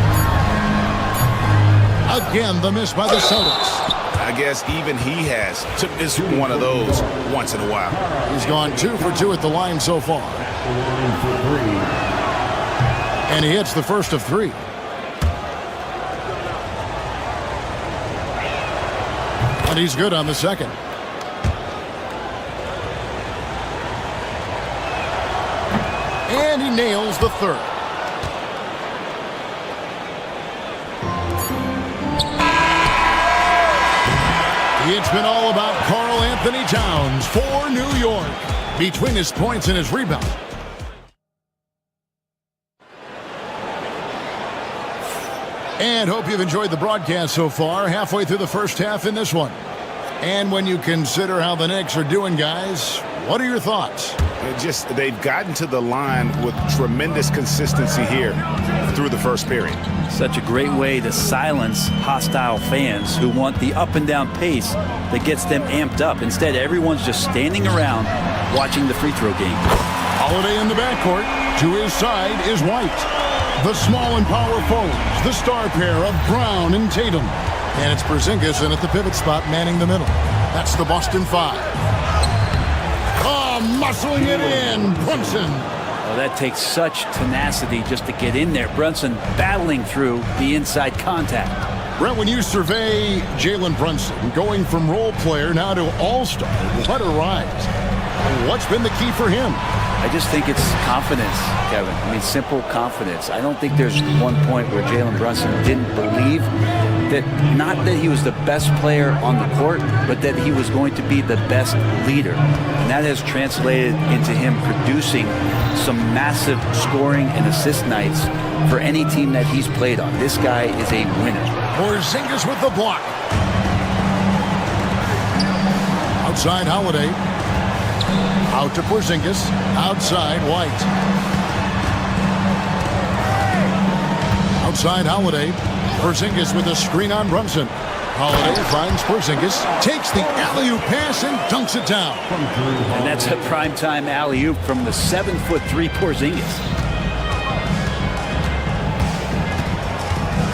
Again, the miss by the Celtics. I guess even he has took this one of those once in a while. He's gone 2 for 2 at the line so far. And he hits the first of 3. And he's good on the second. And he nails the third. It's been all about Karl Anthony Towns for New York. Between his points and his rebound. And hope you've enjoyed the broadcast so far. Halfway through the first half in this one. And when you consider how the Knicks are doing, guys, what are your thoughts? They've gotten to the line with tremendous consistency here through the first period. Such a great way to silence hostile fans who want the up and down pace that gets them amped up. Instead, everyone's just standing around watching the free throw game. Holiday in the backcourt. To his side is White. The small and power forwards, the star pair of Brown and Tatum. And it's Porzingis in at the pivot spot, manning the middle. That's the Boston 5. Oh, muscling it in, Brunson. Oh, that takes such tenacity just to get in there. Brunson battling through the inside contact. Brent, when you survey Jalen Brunson, going from role player now to all-star, what a rise. What's been the key for him? I just think it's confidence, Kevin. I mean, simple confidence. I don't think there's one point where Jalen Brunson didn't believe that, not that he was the best player on the court, but that he was going to be the best leader. And that has translated into him producing some massive scoring and assist nights for any team that he's played on. This guy is a winner. Porzingis with the block. Outside Holiday. Out to Porzingis. Outside White. Outside Holiday. Porzingis with a screen on Brunson. Holiday finds Porzingis. Takes the alley-oop pass and dunks it down. And that's a primetime alley-oop from the 7'3" Porzingis.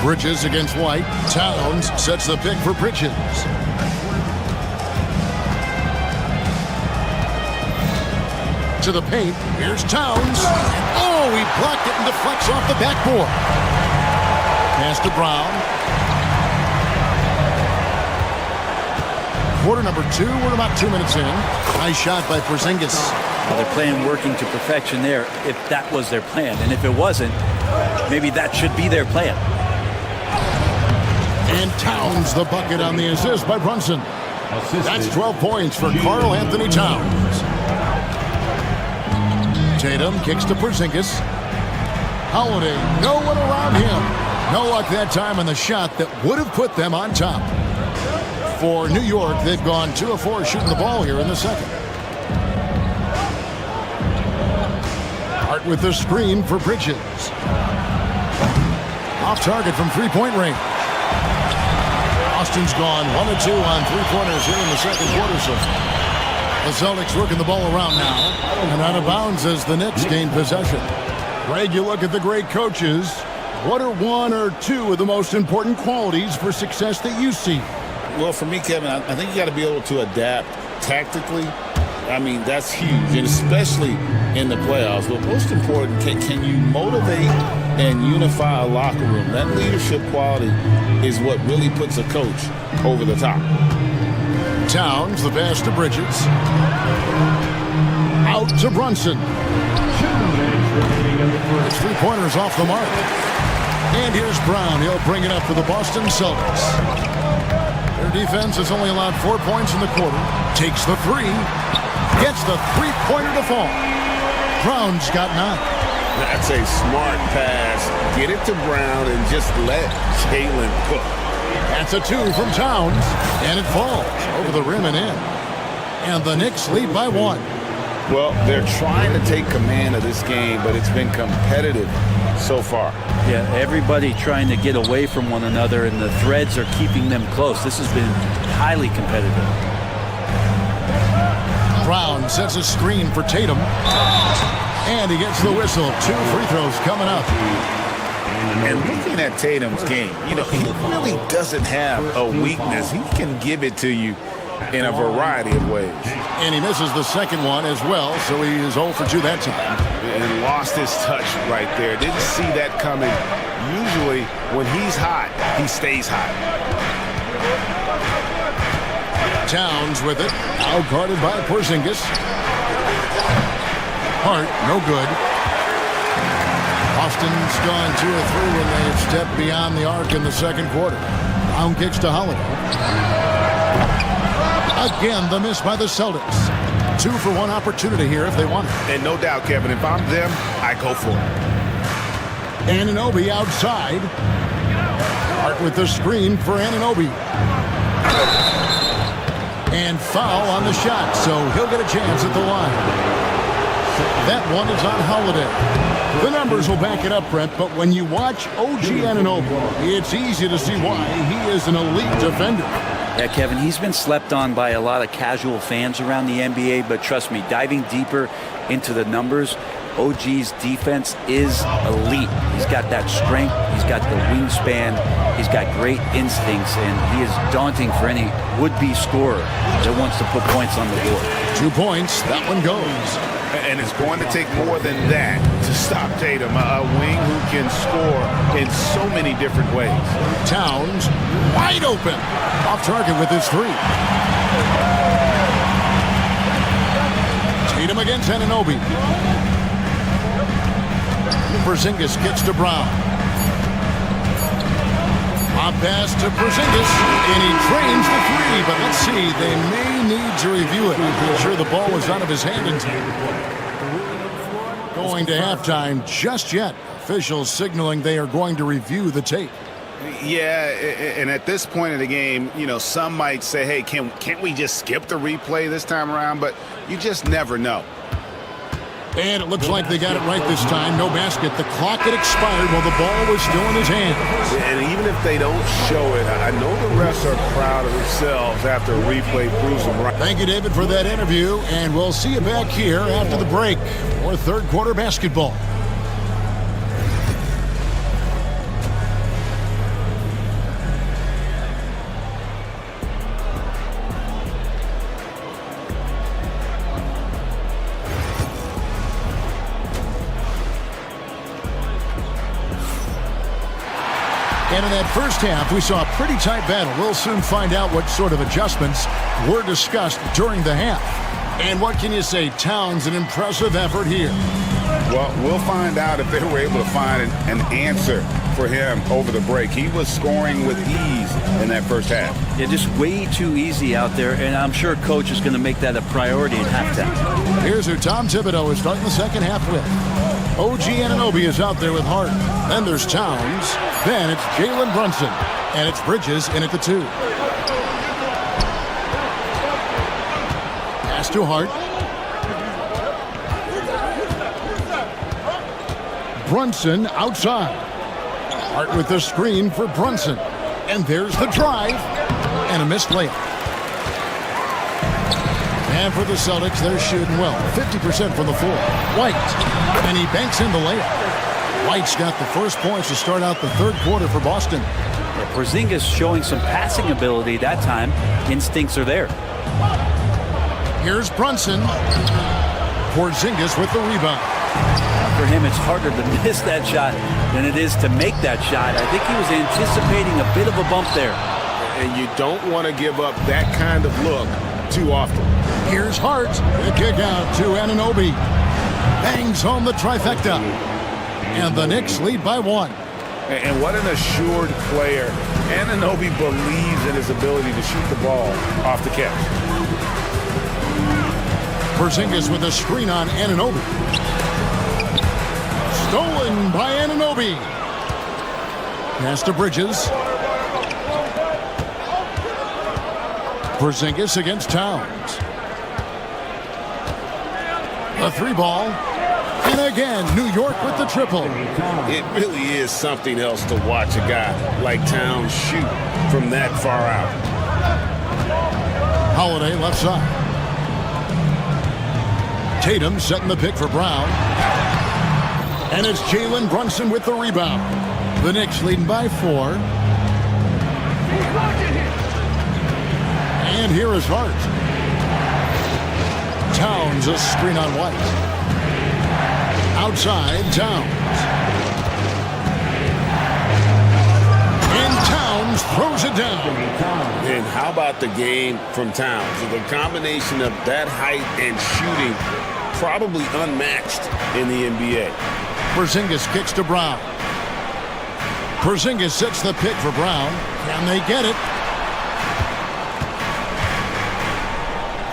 Bridges against White. Towns sets the pick for Bridges. To the paint. Here's Towns. Oh, he blocked it and deflects off the backboard. Pass to Brown. Quarter number 2. We're about 2 minutes in. Nice shot by Porzingis. Well, they're playing working to perfection there if that was their plan. And if it wasn't, maybe that should be their plan. And Towns the bucket on the assist by Brunson. That's 12 points for Karl Anthony Towns. Tatum kicks to Porzingis. Holiday, no one around him. No luck that time on the shot that would have put them on top. For New York, they've gone 2 of 4 shooting the ball here in the second. Hart with the screen for Bridges. Off target from three-point range. Austin's gone 1 of 2 on three-pointers here in the second quarter so far. The Celtics working the ball around now. And out of bounds as the Knicks gain possession. Greg, you look at the great coaches. What are 1 or 2 of the most important qualities for success that you see? Well, for me, Kevin, I think you got to be able to adapt tactically. I mean, that's huge, and especially in the playoffs. But most important, can you motivate and unify a locker room? That leadership quality is what really puts a coach over the top. Towns, the pass to Bridges. Out to Brunson. 3-pointers off the mark. And here's Brown. He'll bring it up for the Boston Celtics. Their defense has only allowed 4 points in the quarter. Takes the three. Gets the three-pointer to fall. Brown's got 9. That's a smart pass. Get it to Brown and just let Jalen cook. That's a 2 from Towns. And it falls over the rim and in. And the Knicks lead by 1. Well, they're trying to take command of this game, but it's been competitive so far. Yeah, everybody trying to get away from one another, and the threads are keeping them close. This has been highly competitive. Brown sets a screen for Tatum. And he gets the whistle. 2 free throws coming up. And looking at Tatum's game, he really doesn't have a weakness. He can give it to you in a variety of ways. And he misses the second one as well, so he is 0 for 2 that time. And lost his touch right there. Didn't see that coming. Usually, when he's hot, he stays hot. Towns with it. Out guarded by Porzingis. Hart, no good. Boston's gone 2 of 3 when they stepped beyond the arc in the second quarter. Brown kicks to Holiday. Again, the miss by the Celtics. 2 for 1 opportunity here if they want it. And no doubt, Kevin, if I'm them, I go for it. Anunoby outside. Hart with the screen for Anunoby. And foul on the shot, so he'll get a chance at the line. That one is on Holiday. The numbers will back it up, Brent, but when you watch OG Anunoby, it's easy to see why he is an elite defender. Yeah, Kevin, he's been slept on by a lot of casual fans around the NBA, but trust me, diving deeper into the numbers, OG's defense is elite. He's got that strength, he's got the wingspan, he's got great instincts, and he is daunting for any would-be scorer that wants to put points on the board. 2 points, that one goes. And it's going to take more than that to stop Tatum, a wing who can score in so many different ways. Towns, wide open. Off target with his 3. Tatum against Anunoby. Porzingis gets to Brown. Hot pass to Porzingis, and he drains the 3, but let's see, they may need to review it. I'm sure the ball was out of his hand in time. Going to halftime just yet. Officials signaling they are going to review the tape. Yeah, and at this point in the game, some might say, hey, can't we just skip the replay this time around? But you just never know. And it looks like they got it right this time. No basket. The clock had expired while the ball was still in his hands. And even if they don't show it, I know the refs are proud of themselves after a replay proves them right. Thank you, David, for that interview. And we'll see you back here after the break for third quarter basketball. And in that first half, we saw a pretty tight battle. We'll soon find out what sort of adjustments were discussed during the half. And what can you say? Towns, an impressive effort here. Well, we'll find out if they were able to find an answer for him over the break. He was scoring with ease in that first half. Yeah, just way too easy out there, and I'm sure Coach is going to make that a priority in halftime. Here's who Tom Thibodeau is starting the second half with. OG Anunoby is out there with Hart. Then there's Towns. Then it's Jalen Brunson. And it's Bridges in at the 2. Pass to Hart. Brunson outside. Hart with the screen for Brunson. And there's the drive. And a missed layup. And for the Celtics, they're shooting well. 50% from the floor. White. And he banks in the layup. White's got the first points to start out the third quarter for Boston. Yeah, Porzingis showing some passing ability that time. Instincts are there. Here's Brunson. Porzingis with the rebound. For him, it's harder to miss that shot than it is to make that shot. I think he was anticipating a bit of a bump there. and you don't want to give up that kind of look too often. Here's Hart. The kick out to Anunoby. Bangs home the trifecta. And the Knicks lead by 1. And what an assured player. Anunoby believes in his ability to shoot the ball off the catch. Porzingis with a screen on Anunoby. Stolen by Anunoby. Pass to Bridges. Porzingis against Towns. The 3-ball. And again, New York with the triple. It really is something else to watch a guy like Towns shoot from that far out. Holiday left side. Tatum setting the pick for Brown. And it's Jalen Brunson with the rebound. The Knicks leading by 4. And here is Hart. Towns a screen on White. Outside, Towns. And Towns throws it down. And how about the game from Towns? The combination of that height and shooting, probably unmatched in the NBA. Porzingis kicks to Brown. Porzingis sets the pick for Brown. Can they get it?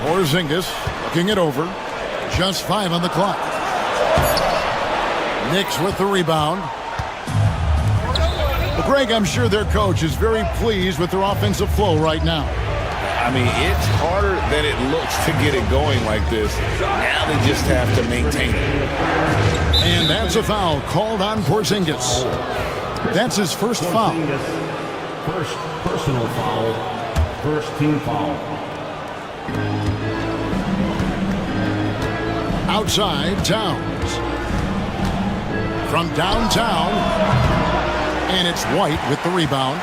Porzingis looking it over. Just 5 on the clock. Knicks with the rebound. Greg, I'm sure their coach is very pleased with their offensive flow right now. I mean, it's harder than it looks to get it going like this. Now they just have to maintain it. And that's a foul called on Porzingis. That's his first foul. First personal foul. First team foul. Outside, Towns. From downtown, and it's White with the rebound.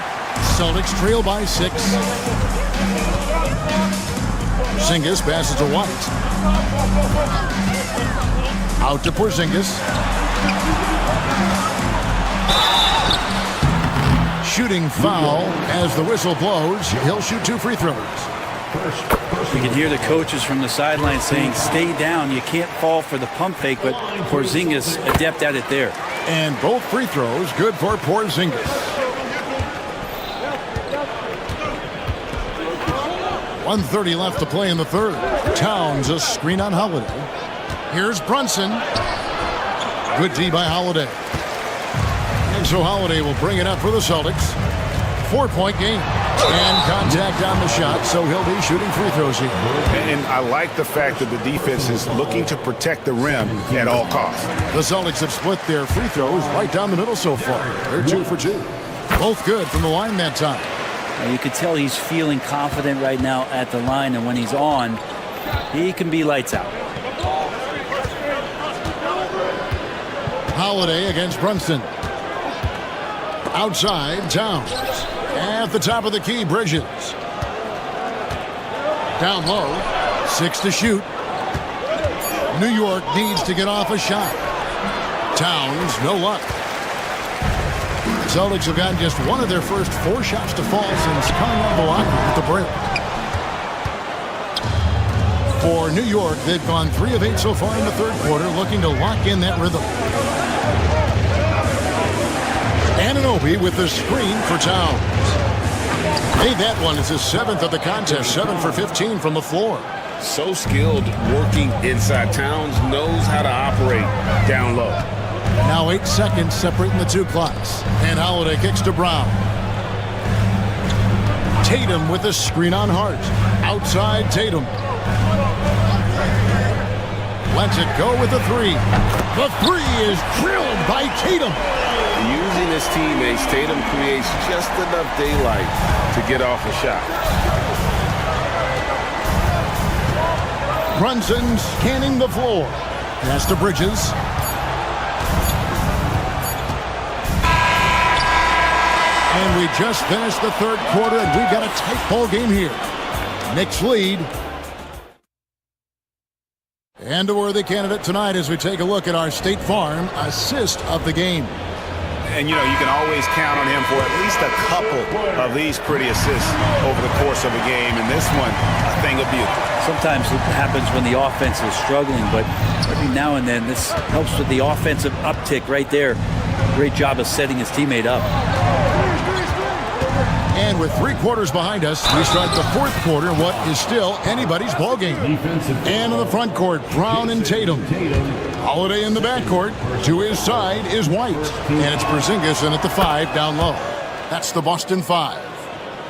Celtics trail by 6. Porzingis passes to White. Out to Porzingis. Shooting foul as the whistle blows. He'll shoot 2 free throws. You can hear the coaches from the sideline saying, stay down. You can't fall for the pump fake, but Porzingis adept at it there. And both free throws good for Porzingis. 1:30 left to play in the third. Towns a screen on Holiday. Here's Brunson. Good D by Holiday. And so Holiday will bring it up for the Celtics. 4-point game. And contact on the shot, so he'll be shooting free throws here. And I like the fact that the defense is looking to protect the rim at all costs. The Celtics have split their free throws right down the middle so far. They're 2 for 2. Both good from the line that time. And you could tell he's feeling confident right now at the line, and when he's on, he can be lights out. Holiday against Brunson. Outside, Towns. At the top of the key, Bridges. Down low, 6 to shoot. New York needs to get off a shot. Towns, no luck. Celtics have gotten just one of their first 4 shots to fall since coming out of the locker room at the break. For New York, they've gone 3 of 8 so far in the third quarter, looking to lock in that rhythm. Anunoby with the screen for Towns. Made that one. It's his 7th of the contest, 7 for 15 from the floor. So skilled working inside. Towns knows how to operate down low. Now 8 seconds separating the 2 clocks. And Holiday kicks to Brown. Tatum with the screen on Hart. Outside Tatum. Lets it go with the 3. The 3 is drilled by Tatum. Using his teammates, Tatum creates just enough daylight to get off a shot. Brunson scanning the floor. Pass to Bridges. And we just finished the third quarter, and we've got a tight ball game here. Knicks lead. And a worthy candidate tonight as we take a look at our State Farm assist of the game. And, you know, you can always count on him for at least a couple of these pretty assists over the course of a game. And this one, a thing of beauty. Sometimes it happens when the offense is struggling, but every now and then this helps with the offensive uptick right there. Great job of setting his teammate up. And with 3 quarters behind us, we start the 4th quarter, what is still anybody's ball game. And in the front court, Brown and Tatum. Holiday in the backcourt. To his side is White. And it's Porzingis in at the 5 down low. That's the Boston 5.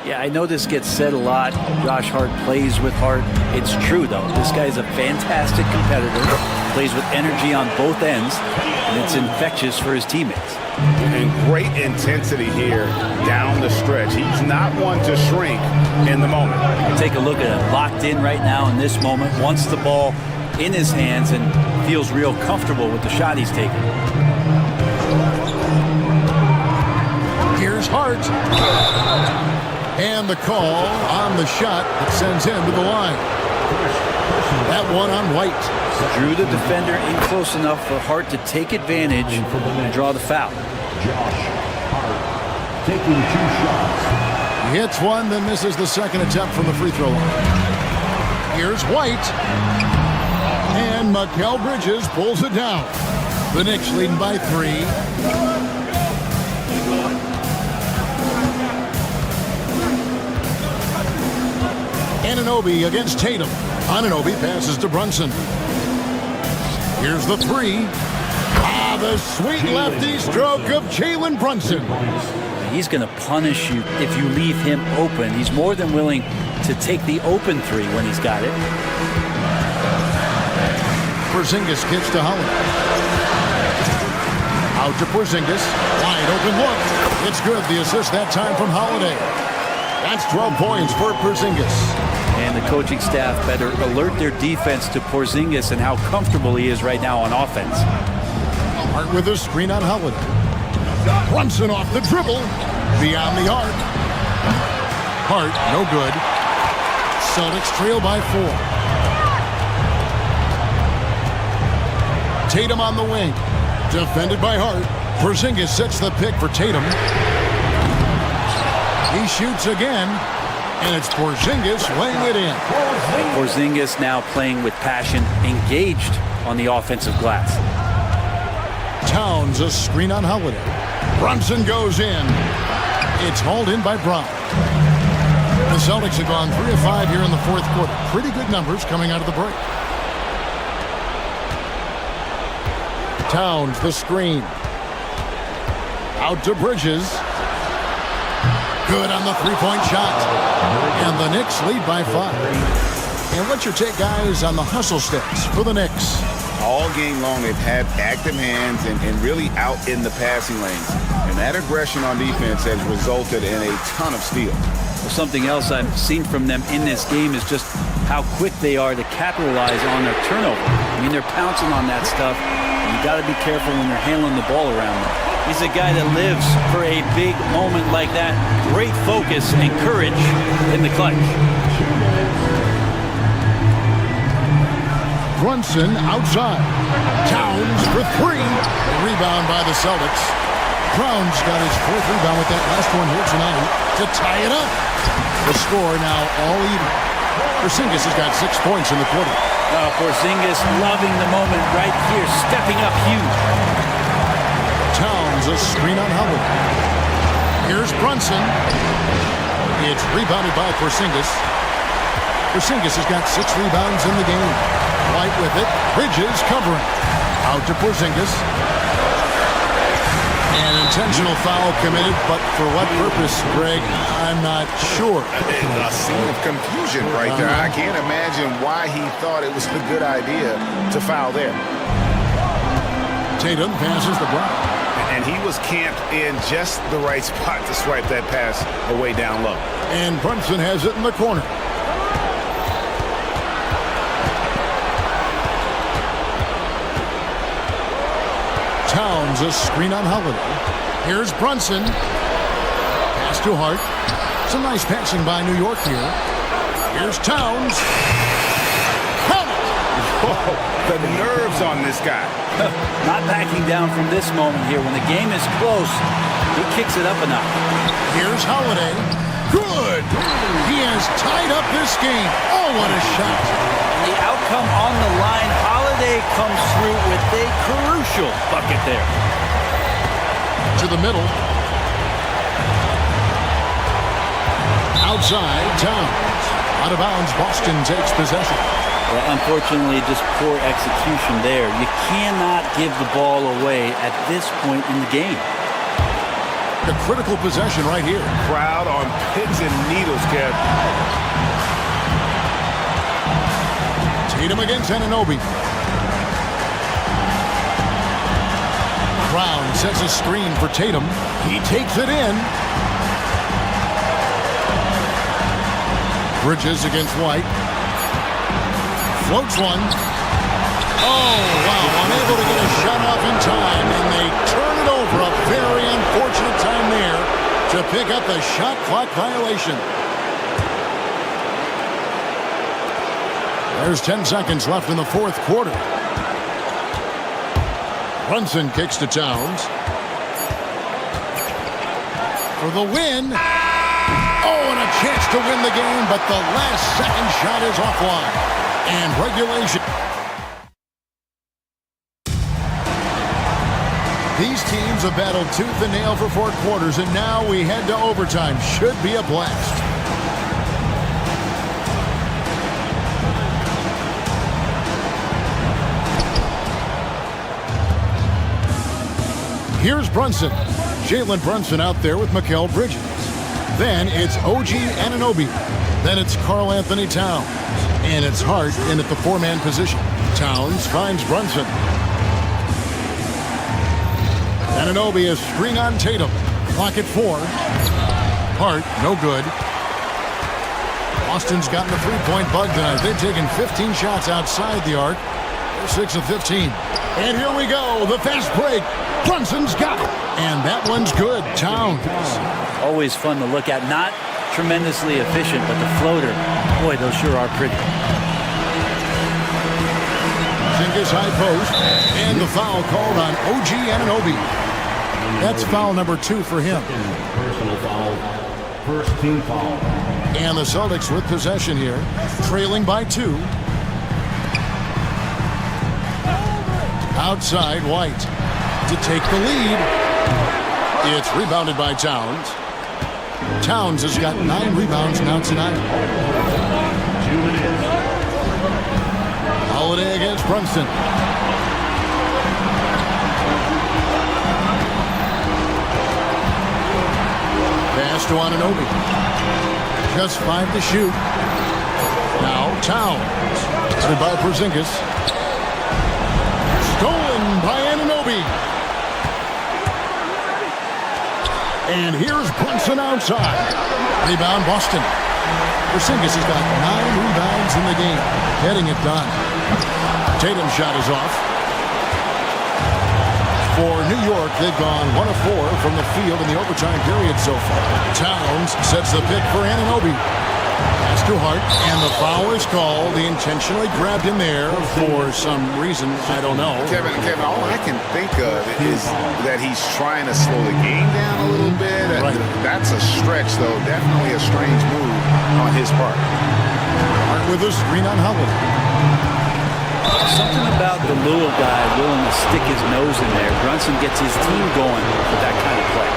Yeah, I know this gets said a lot. Josh Hart plays with heart. It's true, though. This guy's a fantastic competitor. Plays with energy on both ends. And it's infectious for his teammates. And great intensity here down the stretch. He's not one to shrink in the moment. Take a look at him. Locked in right now in this moment. Wants the ball in his hands and feels real comfortable with the shot he's taking. Here's Hart. And the call on the shot that sends him to the line. That one on White. Drew the defender in close enough for Hart to take advantage and draw the foul. Taking 2 shots. He hits one, then misses the second attempt from the free throw line. Here's White. And Mikal Bridges pulls it down. The Knicks leading by 3. Anunoby against Tatum. Anunoby passes to Brunson. Here's the 3. The sweet lefty stroke of Jalen Brunson. He's going to punish you if you leave him open. He's more than willing to take the open 3 when he's got it. Porzingis gets to Holiday. Out to Porzingis. Wide open look. It's good. The assist that time from Holiday. That's 12 points for Porzingis. And the coaching staff better alert their defense to Porzingis and how comfortable he is right now on offense. Hart with a screen on Holiday. Brunson off the dribble. Beyond the arc. Hart, no good. Celtics trail by 4. Tatum on the wing. Defended by Hart. Porzingis sets the pick for Tatum. He shoots again. And it's Porzingis laying it in. Porzingis now playing with passion, engaged on the offensive glass. Towns a screen on Holiday. Brunson goes in. It's hauled in by Brown. The Celtics have gone 3 of 5 here in the 4th quarter. Pretty good numbers coming out of the break. Towns the screen. Out to Bridges. Good on the 3-point shot. And the Knicks lead by 5. And what's your take, guys, on the hustle steps for the Knicks? All game long, they've had active hands and really out in the passing lanes. And that aggression on defense has resulted in a ton of steals. Well, something else I've seen from them in this game is just how quick they are to capitalize on their turnover. I mean, they're pouncing on that stuff. You got to be careful when you're handling the ball around them. He's a guy that lives for a big moment like that. Great focus and courage in the clutch. Brunson outside. Towns for 3. Rebound by the Celtics. Brown's got his 4th rebound with that last one here tonight to tie it up. The score now all even. Porzingis has got 6 points in the quarter. Porzingis loving the moment right here, stepping up huge. Towns a screen on Howard. Here's Brunson. It's rebounded by Porzingis. Porzingis has got 6 rebounds in the game. White with it. Bridges covering. Out to Porzingis. An intentional foul committed, but for what purpose, Greg, I'm not sure. A scene of confusion right there. I can't imagine why he thought it was a good idea to foul there. Tatum passes the Brown. And he was camped in just the right spot to swipe that pass away down low. And Brunson has it in the corner. Towns a screen on Holiday. Here's Brunson. Pass to Hart. Some nice passing by New York here. Here's Towns. Count it! The nerves on this guy. Not backing down from this moment here. When the game is close, he kicks it up a notch. Here's Holiday. Good. He has tied up this game. Oh, what a shot. And the outcome on the line, Holiday comes through with a crucial bucket there. To the middle. Outside, Towns. Out of bounds, Boston takes possession. Well, unfortunately, just poor execution there. You cannot give the ball away at this point in the game. The critical possession right here. Crowd on pins and needles, Kev. Tatum against Anunoby. Brown sets a screen for Tatum. He takes it in. Bridges against White. Floats one. Oh, wow. Unable to get a shot off in time, and they turn it over. A very unfortunate time there to pick up the shot clock violation. There's 10 seconds left in the fourth quarter. Brunson kicks to Towns. For the win. Oh, and a chance to win the game, but the last second shot is offline. And regulation. These teams have battled tooth and nail for 4 quarters, and now we head to overtime. Should be a blast. Here's Brunson. Jalen Brunson out there with Mikal Bridges. Then it's OG Anunoby. Then it's Karl Anthony Towns. And it's Hart in at the 4-man position. Towns finds Brunson. Anunoby is screen on Tatum. Clock at 4. Hart, no good. Boston's gotten the three-point bug tonight. They've taken 15 shots outside the arc. They're 6 of 15. And here we go. The fast break. Brunson's got it. And that one's good. Towns. Always fun to look at. Not tremendously efficient, but the floater, boy, those sure are pretty. Zingas high post. And the foul called on OG Anunoby. That's foul number 2 for him. Personal foul. First team foul. And the Celtics with possession here, trailing by 2. Outside, White to take the lead. It's rebounded by Towns. Towns has got 9 rebounds now tonight. Holiday against Brunson. Pass to Anunoby. Just 5 to shoot. Now Towns. Headed by Porzingis. Stolen by Anunoby. And here's Brunson outside. Rebound Boston. Porzingis has got 9 rebounds in the game. Getting it done. Tatum's shot is off. For New York, they've gone 1 of 4 from the field in the overtime period so far. Towns sets the pick for Anunoby. Pass to Hart, and the foul is called. He intentionally grabbed him there for some reason, I don't know. Kevin, all I can think of is that he's trying to slow the game down a little bit. Right. That's a stretch, though. Definitely a strange move on his part. Hart with a screen on Holiday. Something about the Louisville guy willing to stick his nose in there. Brunson gets his team going with that kind of play.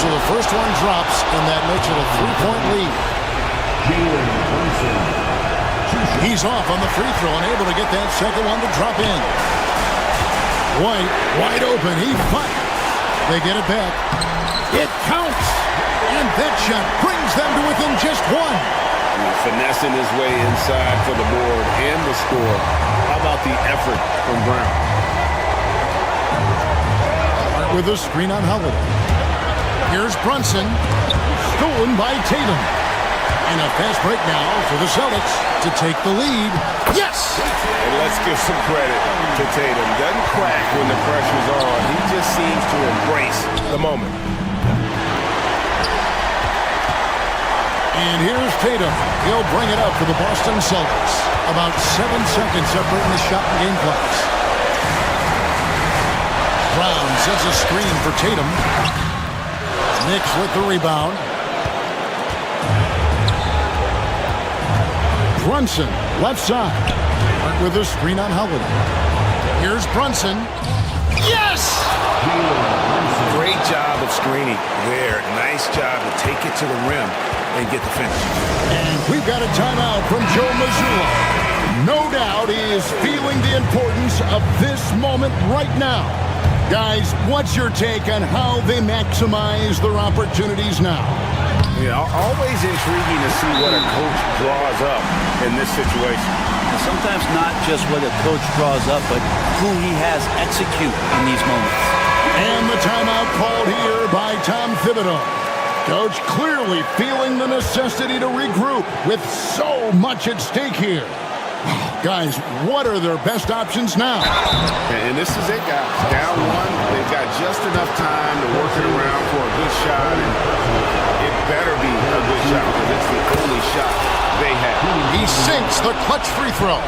So the first one drops, and that makes it a 3-point lead. He's off on the free throw, unable to get that second one to drop in. White, wide open, he fights. They get it back. It counts, and that shot brings them to within just 1. Finessing his way inside for the board and the score. How about the effort from Brown? Hart with a screen on Holiday. Here's Brunson. Stolen by Tatum. And a fast break now for the Celtics to take the lead. Yes! And let's give some credit to Tatum. Doesn't crack when the pressure's on. He just seems to embrace the moment. And here's Tatum. He'll bring it up for the Boston Celtics. About 7 seconds separating the shot and game clocks. Brown sets a screen for Tatum. Knicks with the rebound. Brunson, left side. With a screen on Holiday. Here's Brunson. Yes! Great job of screening there. Nice job to take it to the rim and get the finish. And we've got a timeout from Joe Mazzulla. No doubt he is feeling the importance of this moment right now. Guys, what's your take on how they maximize their opportunities now? Yeah, always intriguing to see what a coach draws up in this situation. And sometimes not just what a coach draws up, but who he has execute in these moments. And the timeout called here by Tom Thibodeau. Coach clearly feeling the necessity to regroup with so much at stake here. Guys, what are their best options now? And this is it, guys. Down one, they've got just enough time to work it around for a good shot, and it better be a good shot because it's the only shot they have. He sinks the clutch free throw.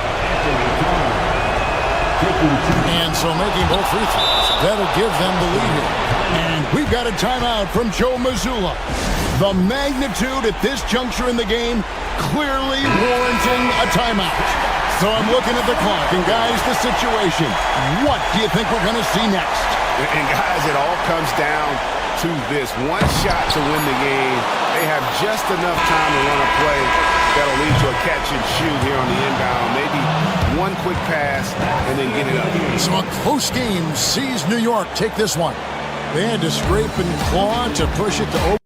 And so making both free throws, that'll give them the lead here. And we've got a timeout from Joe Mazzulla. The magnitude at this juncture in the game clearly warranting a timeout. So I'm looking at the clock, and guys, the situation. What do you think we're going to see next? And guys, it all comes down to this one shot to win the game. They have just enough time to run a play that'll lead to a catch and shoot here on the inbound. Maybe one quick pass and then get it up. So a close game sees New York take this one. They had to scrape and claw to push it to open.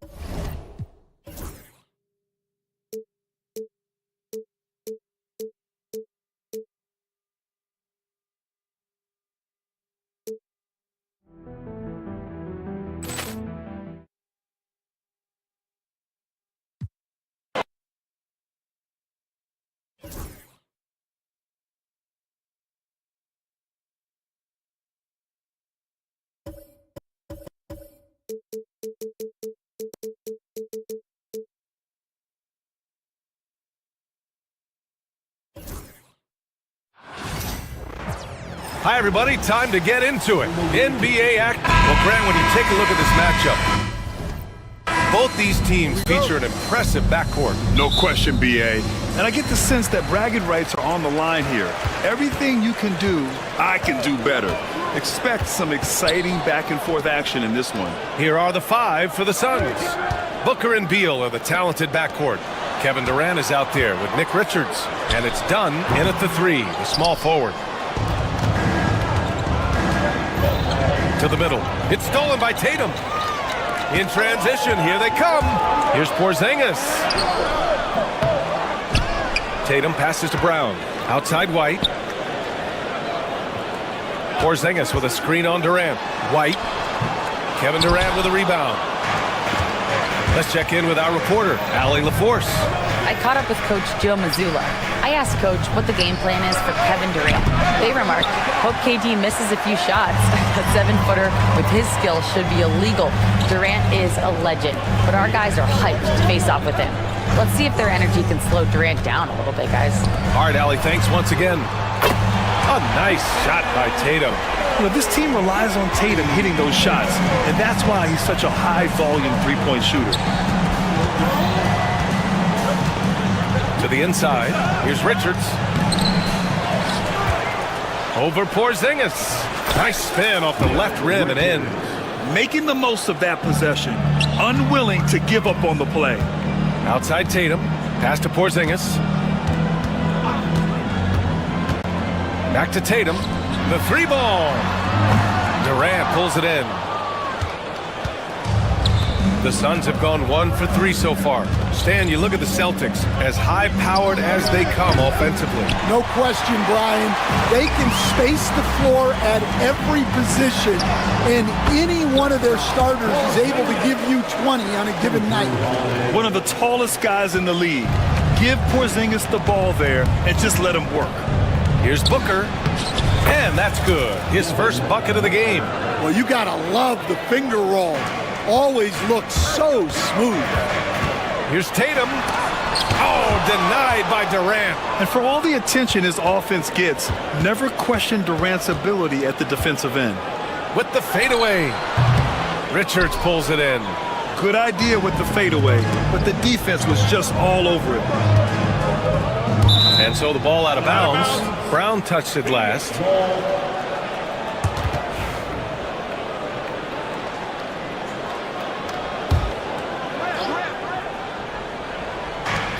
Hi, everybody. Time to get into it. NBA act. Well, Grant, when you take a look at this matchup, both these teams feature an impressive backcourt. No question, BA. And I get the sense that bragging rights are on the line here. Everything you can do, I can do better. Expect some exciting back-and-forth action in this one. Here are the five for the Suns. Booker and Beal are the talented backcourt. Kevin Durant is out there with Nick Richards. And it's Dunn in at the three, the small forward. To the middle. It's stolen by Tatum. In transition, here they come. Here's Porzingis. Tatum passes to Brown. Outside White. Porzingis with a screen on Durant. White. Kevin Durant with a rebound. Let's check in with our reporter, Allie LaForce. I caught up with Coach Joe Mazzulla. I asked Coach what the game plan is for Kevin Durant. They remarked, hope KD misses a few shots. A 7-footer with his skill should be illegal. Durant is a legend, but our guys are hyped to face off with him. Let's see if their energy can slow Durant down a little bit, guys. All right, Allie, thanks once again. A nice shot by Tatum. You know, this team relies on Tatum hitting those shots, and that's why he's such a high-volume three-point shooter. To the inside, here's Richards. Over Porzingis. Nice spin off the left rim and in. Making the most of that possession. Unwilling to give up on the play. Outside Tatum. Pass to Porzingis. Back to Tatum. The three ball. Durant pulls it in. The Suns have gone 1 for 3 so far. Stan, you look at the Celtics, as high-powered as they come offensively. No question, Brian. They can space the floor at every position, and any one of their starters is able to give you 20 on a given night. One of the tallest guys in the league. Give Porzingis the ball there and just let him work. Here's Booker, and that's good. His first bucket of the game. Well, you gotta love the finger roll. Always looks so smooth. Here's Tatum. Oh, denied by Durant. And for all the attention his offense gets, never question Durant's ability at the defensive end. With the fadeaway. Richards pulls it in. Good idea with the fadeaway, but the defense was just all over it. And so the ball out of bounds. Brown touched it last.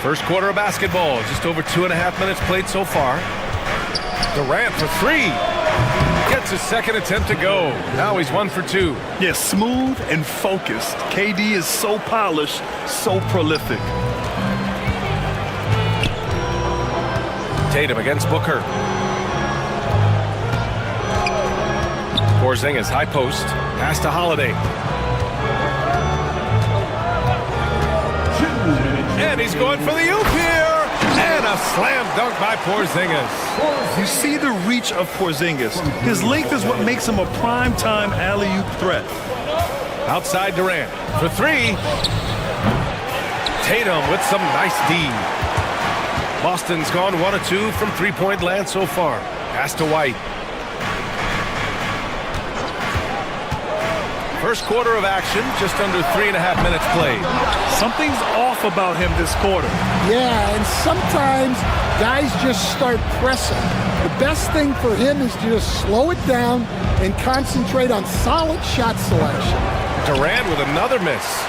First quarter of basketball, just over 2.5 minutes played so far. Durant for three. Gets his second attempt to go. Now he's 1 for 2. Yeah, smooth and focused. KD is so polished, so prolific. Tatum against Booker. Porzingis high post. Pass to Holiday. And he's going for the oop here. And a slam dunk by Porzingis. You see the reach of Porzingis. His length is what makes him a prime-time alley-oop threat. Outside Durant for three. Tatum with some nice D. Boston's gone 1 of 2 from three-point land so far. Pass to White. First quarter of action, just under 3.5 minutes played. Something's off about him this quarter. Yeah, and sometimes guys just start pressing. The best thing for him is to just slow it down and concentrate on solid shot selection. Durant with another miss.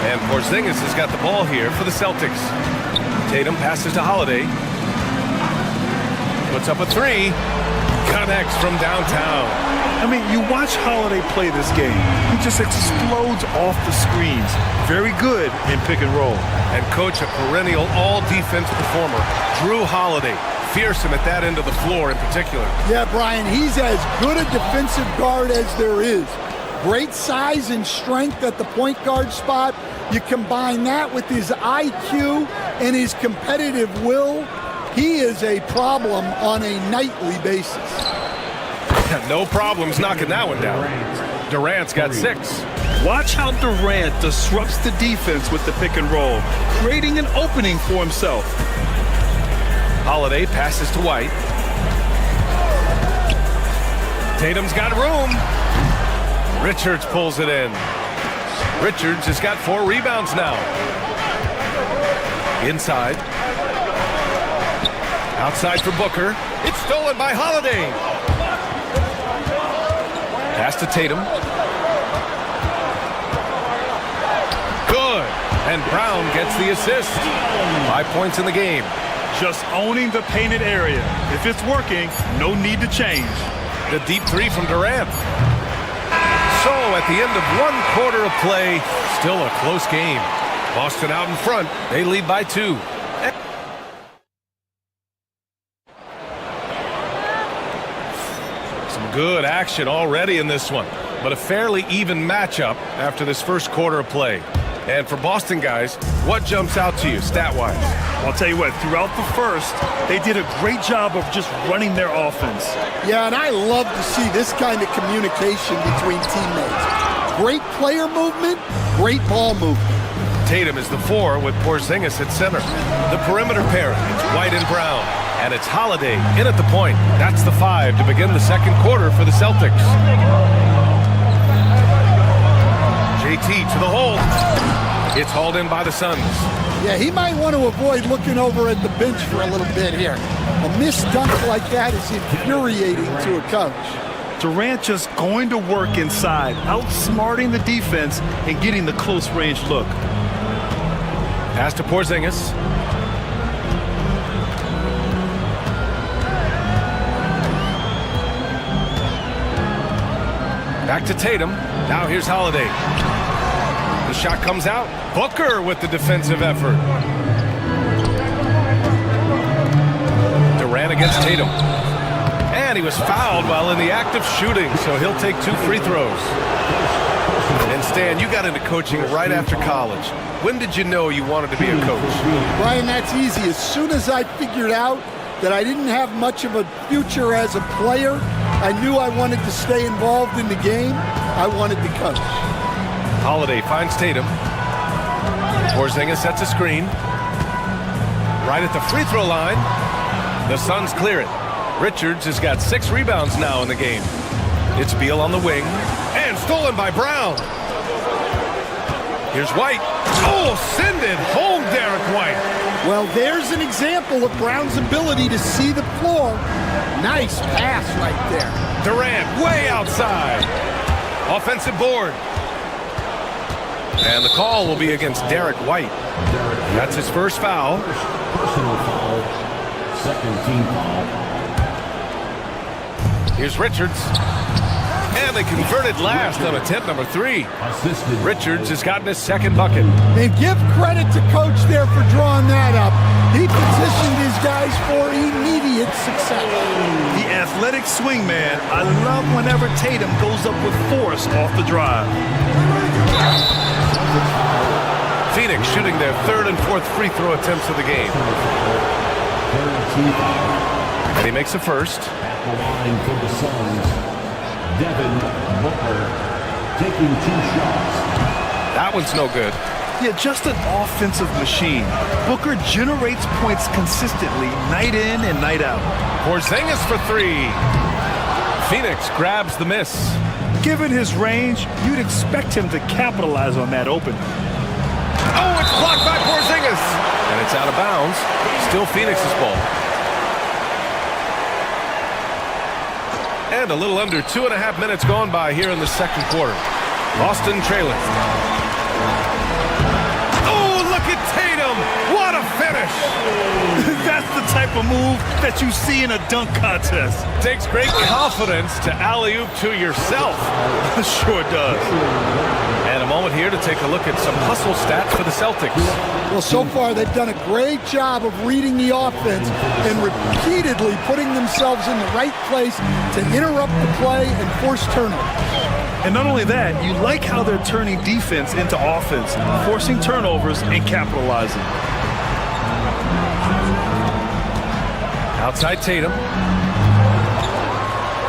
And Porzingis has got the ball here for the Celtics. Tatum passes to Holiday. Puts up a three. Connects from downtown. I mean, you watch Holiday play this game. He just explodes off the screens. Very good in pick and roll. And coach, a perennial all-defense performer, Drew Holiday. Fearsome at that end of the floor in particular. Yeah, Brian, he's as good a defensive guard as there is. Great size and strength at the point guard spot. You combine that with his IQ and his competitive will, he is a problem on a nightly basis. No problems knocking that one down. Durant's got 6. Watch how Durant disrupts the defense with the pick and roll, creating an opening for himself. Holiday passes to White. Tatum's got room. Richards pulls it in. Richards has got 4 rebounds now. Inside. Outside for Booker. It's stolen by Holiday. Pass to Tatum. Good. And Brown gets the assist. 5 points in the game. Just owning the painted area. If it's working, no need to change. The deep three from Durant. So at the end of 1 quarter of play, still a close game. Boston out in front. They lead by 2. Some good action already in this one, but a fairly even matchup after this first quarter of play. And for Boston guys, what jumps out to you stat-wise? I'll tell you what, throughout the first, they did a great job of just running their offense. Yeah, and I love to see this kind of communication between teammates. Great player movement, great ball movement. Tatum is the 4 with Porzingis at center. The perimeter pair, it's White and Brown. And it's Holiday in at the point. That's the 5 to begin the second quarter for the Celtics. JT to the hole. It's hauled in by the Suns. Yeah, he might want to avoid looking over at the bench for a little bit here. A missed dunk like that is infuriating to a coach. Durant just going to work inside, outsmarting the defense and getting the close-range look. Pass to Porzingis. Back to Tatum. Now here's Holiday. The shot comes out. Booker with the defensive effort. Durant against Tatum. And he was fouled while in the act of shooting, so he'll take 2 free throws. And Stan, you got into coaching right after college. When did you know you wanted to be a coach? Brian, that's easy. As soon as I figured out that I didn't have much of a future as a player, I knew I wanted to stay involved in the game. I wanted to coach. Holiday finds Tatum. Porzingis sets a screen. Right at the free throw line. The Suns clear it. Richards has got 6 rebounds now in the game. It's Beal on the wing. And stolen by Brown. Here's White. Oh, send it home, Derek White. Well, there's an example of Brown's ability to see the floor. Nice pass right there. Durant way outside. Offensive board. And the call will be against Derek White. That's his first foul. Personal foul. Second team foul. Here's Richards. And they converted last on attempt number 3. Richards has gotten his second bucket. And give credit to Coach there for drawing that up. He positioned his guys for immediate success. The athletic swing man. I love whenever Tatum goes up with force off the drive. Phoenix shooting their 3rd and 4th free throw attempts of the game. And he makes a first. At the line for the Suns, Devin Booker taking 2 shots. That one's no good. Yeah, just an offensive machine. Booker generates points consistently, night in and night out. Porzingis for 3. Phoenix grabs the miss. Given his range, you'd expect him to capitalize on that opening. Oh, it's blocked by Porzingis. And it's out of bounds. Still Phoenix's ball. And a little under 2.5 minutes gone by here in the second quarter. Boston trailing. Oh, look at Tatum. What a finish. That's the type of move that you see in a dunk contest. Takes great confidence to alley-oop to yourself. Sure does. And a moment here to take a look at some hustle stats for the Celtics. Well, so far they've done a great job of reading the offense and repeatedly putting themselves in the right place to interrupt the play and force turnovers. And not only that, you like how they're turning defense into offense, forcing turnovers and capitalizing. Outside Tatum.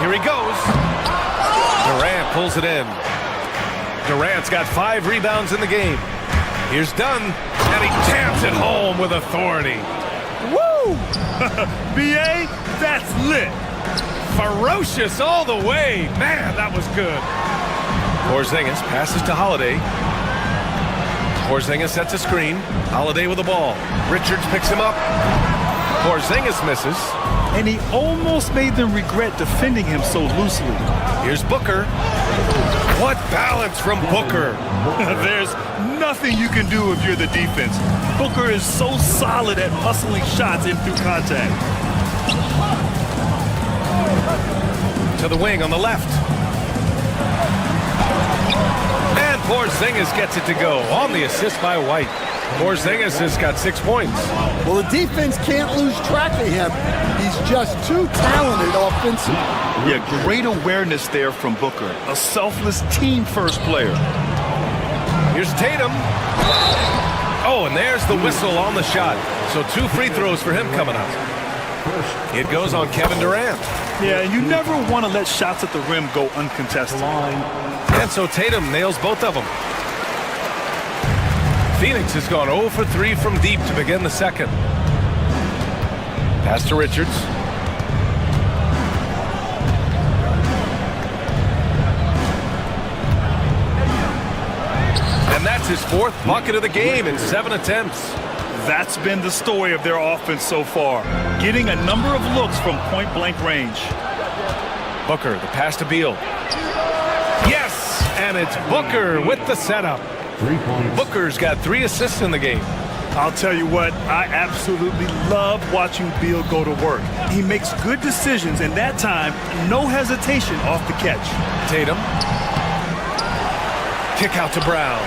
Here he goes. Durant pulls it in. Durant's got 5 rebounds in the game. Here's Dunn, and he jams it home with authority. Woo! B.A., that's lit. Ferocious all the way. Man, that was good. Porzingis passes to Holiday. Porzingis sets a screen. Holiday with the ball. Richards picks him up. Porzingis misses. And he almost made them regret defending him so loosely. Here's Booker. What balance from Booker. There's nothing you can do if you're the defense. Booker is so solid at hustling shots in through contact. To the wing on the left. And Porzingis gets it to go on the assist by White. Porzingis has got 6 points. Well, the defense can't lose track of him. He's just too talented offensively. Yeah, great awareness there from Booker. A selfless team-first player. Here's Tatum. Oh, and there's the whistle on the shot. So 2 free throws for him coming up. It goes on Kevin Durant. Yeah, you never want to let shots at the rim go uncontested. And so Tatum nails both of them. Phoenix has gone 0 for 3 from deep to begin the second. Pass to Richards. And that's his 4th bucket of the game in 7 attempts. That's been the story of their offense so far. Getting a number of looks from point-blank range. Booker, the pass to Beal. Yes, and it's Booker with the setup. 3 points. Booker's got 3 assists in the game. I'll tell you what, I absolutely love watching Beal go to work. He makes good decisions, and that time, no hesitation off the catch. Tatum. Kick out to Brown.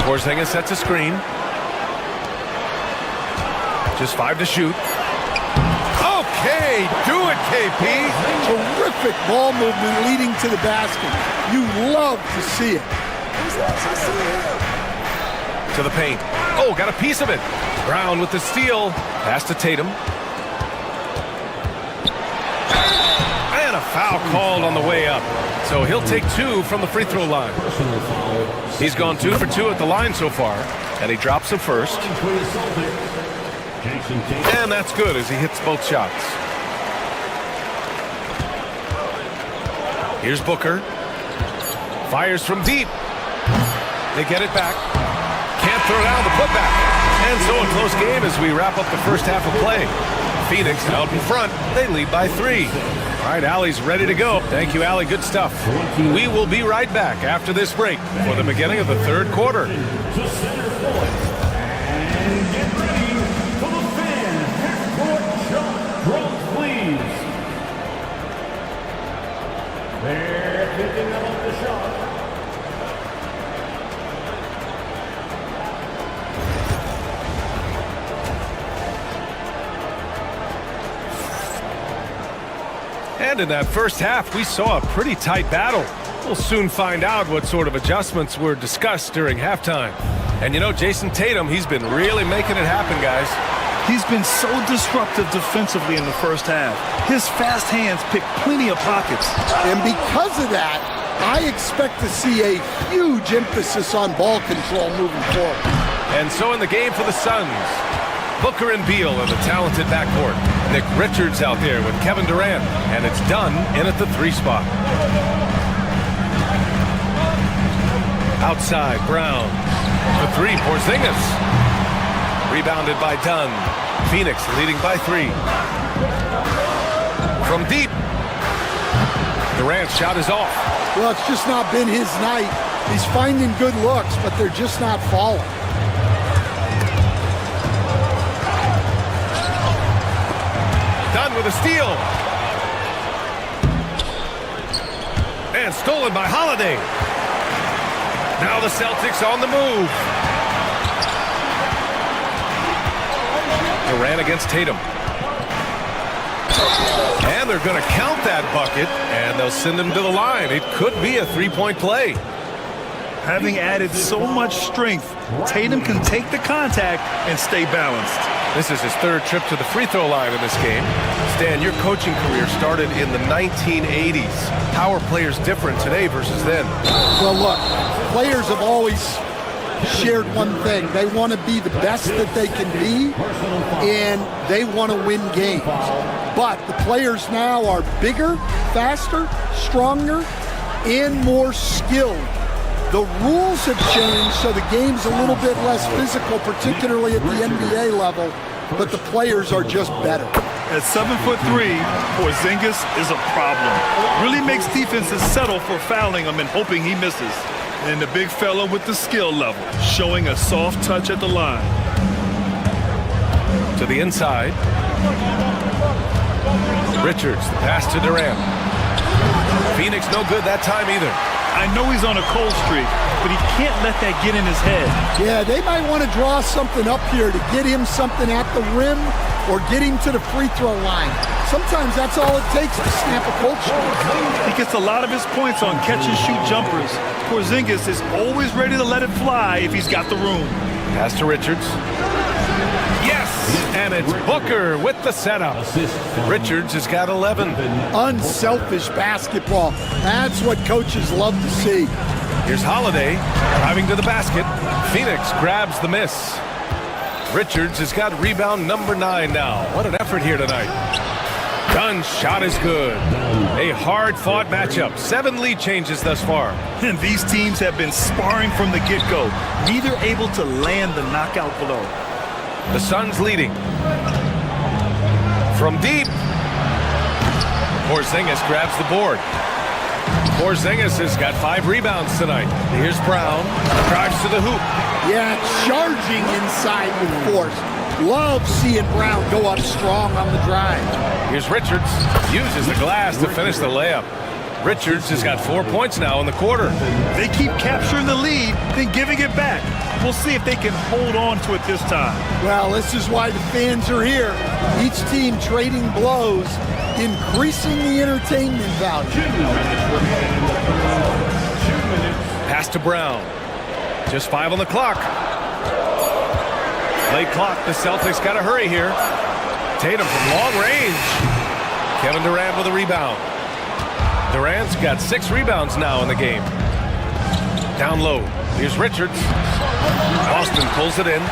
Porzingis sets a screen. Just 5 to shoot. Okay, do it, KP. Terrific ball movement leading to the basket. You love to see it. To the paint. Oh, got a piece of it. Brown with the steal. Pass to Tatum. And a a foul called on the way up. So he'll take 2 from the free throw line. He's gone 2 for 2 at the line so far, and he drops the first. And that's good as he hits both shots. Here's Booker. Fires from deep. They get it back. Can't throw down the putback. And so a close game as we wrap up the first half of play. Phoenix out in front. They lead by 3. All right, Allie's ready to go. Thank you, Allie. Good stuff. We will be right back after this break for the beginning of the third quarter. And get ready for the fan half-court shot. Drums, please. They're picking up the shot. And in that first half, we saw a pretty tight battle. We'll soon find out what sort of adjustments were discussed during halftime. And you know, Jason Tatum, he's been really making it happen, guys. He's been so disruptive defensively in the first half. His fast hands pick plenty of pockets. And because of that, I expect to see a huge emphasis on ball control moving forward. And so in the game for the Suns, Booker and Beal in the talented backcourt. Nick Richards out there with Kevin Durant, and it's done in at the 3 spot. Outside, Brown. The 3, Porzingis. Rebounded by Dunn. Phoenix leading by 3. From deep. Durant's shot is off. Well, it's just not been his night. He's finding good looks, but they're just not falling. Dunn with a steal. And stolen by Holiday. Now the Celtics on the move. Durant against Tatum. And they're going to count that bucket, and they'll send him to the line. It could be a 3-point play. Having added so much strength, Tatum can take the contact and stay balanced. This is his 3rd trip to the free throw line in this game. Stan, your coaching career started in the 1980s. How are players different today versus then? Well, look, players have always shared one thing. They want to be the best that they can be, and they want to win games. But the players now are bigger, faster, stronger, and more skilled. The rules have changed, so the game's a little bit less physical, particularly at the NBA level, but the players are just better. At 7'3", Porzingis is a problem. Really makes defenses settle for fouling him and hoping he misses. And the big fella with the skill level, showing a soft touch at the line. To the inside. Richards, the pass to Durant. Phoenix no good that time either. I know he's on a cold streak, but he can't let that get in his head. Yeah, they might want to draw something up here to get him something at the rim or get him to the free throw line. Sometimes that's all it takes to snap a cold streak. He gets a lot of his points on catch-and-shoot jumpers. Porzingis is always ready to let it fly if he's got the room. Pass to Richards. Yes! And it's Booker with the setup. Richards has got 11. Unselfish basketball. That's what coaches love to see. Here's Holiday driving to the basket. Phoenix grabs the miss. Richards has got rebound number 9 now. What an effort here tonight. Dunn's shot is good. A hard-fought matchup. 7 lead changes thus far. And these teams have been sparring from the get-go, neither able to land the knockout blow. The Suns leading. From deep. Porzingis grabs the board. Porzingis has got 5 rebounds tonight. Here's Brown. Drives to the hoop. Yeah, charging inside with force. Love seeing Brown go up strong on the drive. Here's Richards. Uses the glass to finish the layup. Richards has got 4 points now in the quarter. They keep capturing the lead, then giving it back. We'll see if they can hold on to it this time. Well, this is why the fans are here. Each team trading blows, increasing the entertainment value. Pass to Brown. Just 5 on the clock. Late clock. The Celtics got to hurry here. Tatum from long range. Kevin Durant with a rebound. Durant's got 6 rebounds now in the game. Down low. Here's Richards. Boston pulls it in.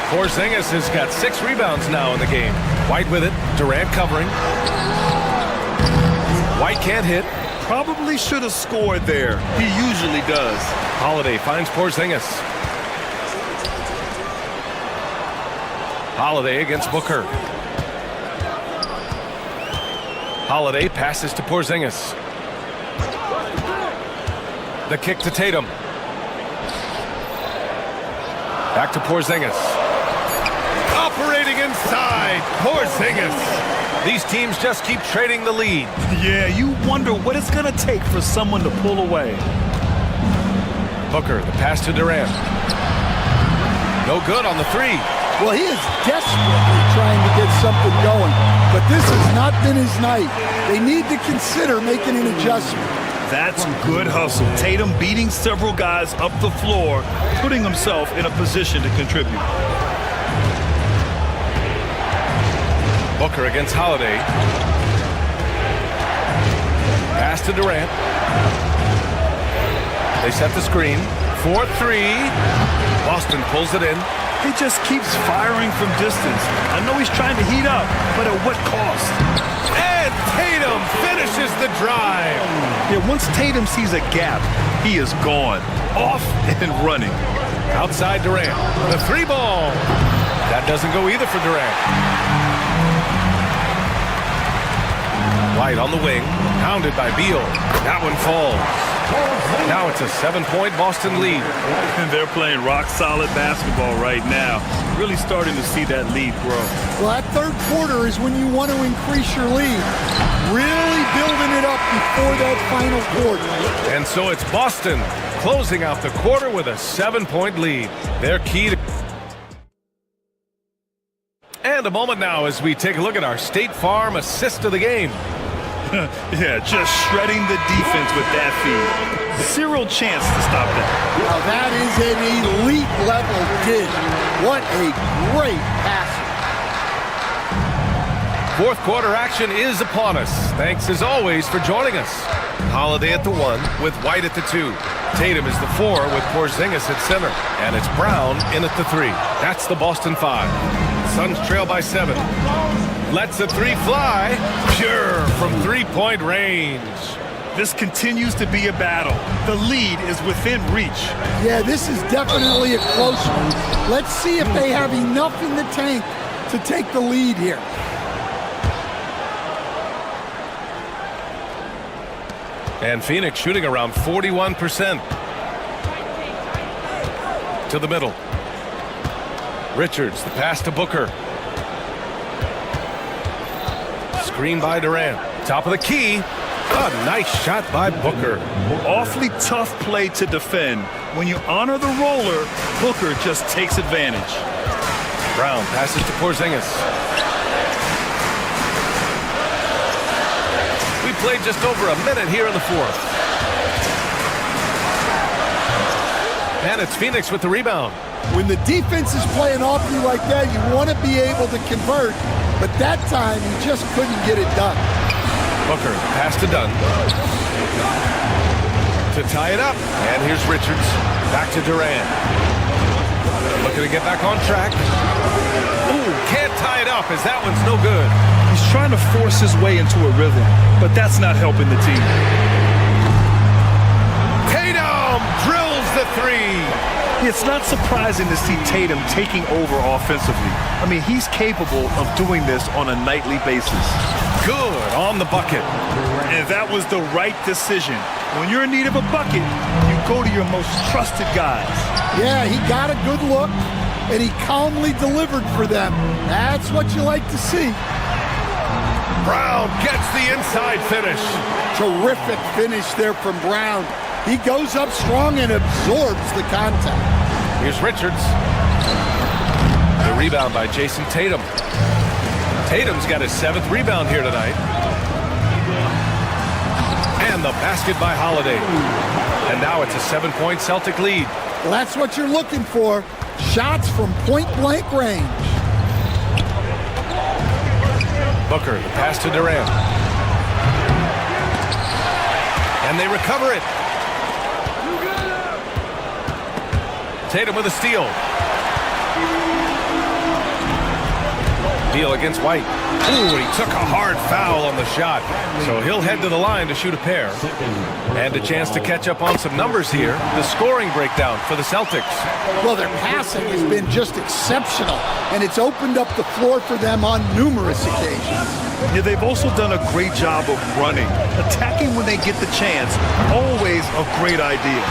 Porzingis has got 6 rebounds now in the game. White with it. Durant covering. White can't hit. Probably should have scored there. He usually does. Holiday finds Porzingis. Holiday against Booker. Holiday passes to Porzingis. The kick to Tatum. Back to Porzingis. Operating inside. Porzingis. These teams just keep trading the lead. Yeah, you wonder what it's going to take for someone to pull away. Booker, the pass to Durant. No good on the 3. Well, he is desperately trying to get something going, but this has not been his night. They need to consider making an adjustment. That's good hustle. Tatum beating several guys up the floor, putting himself in a position to contribute. Booker against Holiday. Pass to Durant. They set the screen. 4-3. Boston pulls it in. He just keeps firing from distance. I know he's trying to heat up, but at what cost? And Tatum finishes the drive. Yeah, once Tatum sees a gap, he is gone. Off and running. Outside Durant. The 3 ball. That doesn't go either for Durant. White on the wing. Pounded by Beal. That one falls. Now it's a 7-point Boston lead. And they're playing rock-solid basketball right now. Really starting to see that lead grow. Well, that third quarter is when you want to increase your lead. Really building it up before that final quarter. And so it's Boston closing out the quarter with a 7-point lead. They're key to... And a moment now as we take a look at our State Farm assist of the game. Yeah, just shredding the defense with that feed. Zero chance to stop that. Now that is an elite level dish. What a great pass. Fourth quarter action is upon us. Thanks as always for joining us. Holiday at the 1 with White at the 2. Tatum is the 4 with Porzingis at center. And it's Brown in at the 3. That's the Boston 5. Suns trail by 7. Lets the 3 fly. Pure from 3-point range. This continues to be a battle. The lead is within reach. Yeah, this is definitely a close one. Let's see if they have enough in the tank to take the lead here. And Phoenix shooting around 41%. To the middle. Richards, the pass to Booker. Screen by Durant. Top of the key. A nice shot by Booker. Awfully tough play to defend. When you honor the roller, Booker just takes advantage. Brown passes to Porzingis. We played just over a minute here in the 4th. And it's Phoenix with the rebound. When the defense is playing off you like that, you want to be able to convert. But that time, he just couldn't get it done. Booker, pass to Dunn. To tie it up. And here's Richards. Back to Durant. Looking to get back on track. Ooh, can't tie it up as that one's no good. He's trying to force his way into a rhythm, but that's not helping the team. Tatum drills the 3. It's not surprising to see Tatum taking over offensively. I mean, he's capable of doing this on a nightly basis. Good on the bucket. And that was the right decision. When you're in need of a bucket, you go to your most trusted guys. Yeah, he got a good look, and he calmly delivered for them. That's what you like to see. Brown gets the inside finish. Terrific finish there from Brown. He goes up strong and absorbs the contact. Here's Richards. The rebound by Jason Tatum. Tatum's got his 7th rebound here tonight. And the basket by Holiday. And now it's a 7-point Celtic lead. Well, that's what you're looking for. Shots from point-blank range. Booker, the pass to Durant. And they recover it. Tatum with a steal. Deal against White. Ooh, he took a hard foul on the shot. So he'll head to the line to shoot a pair. And a chance to catch up on some numbers here. The scoring breakdown for the Celtics. Well, their passing has been just exceptional, and it's opened up the floor for them on numerous occasions. Yeah, they've also done a great job of running. Attacking when they get the chance, always a great idea.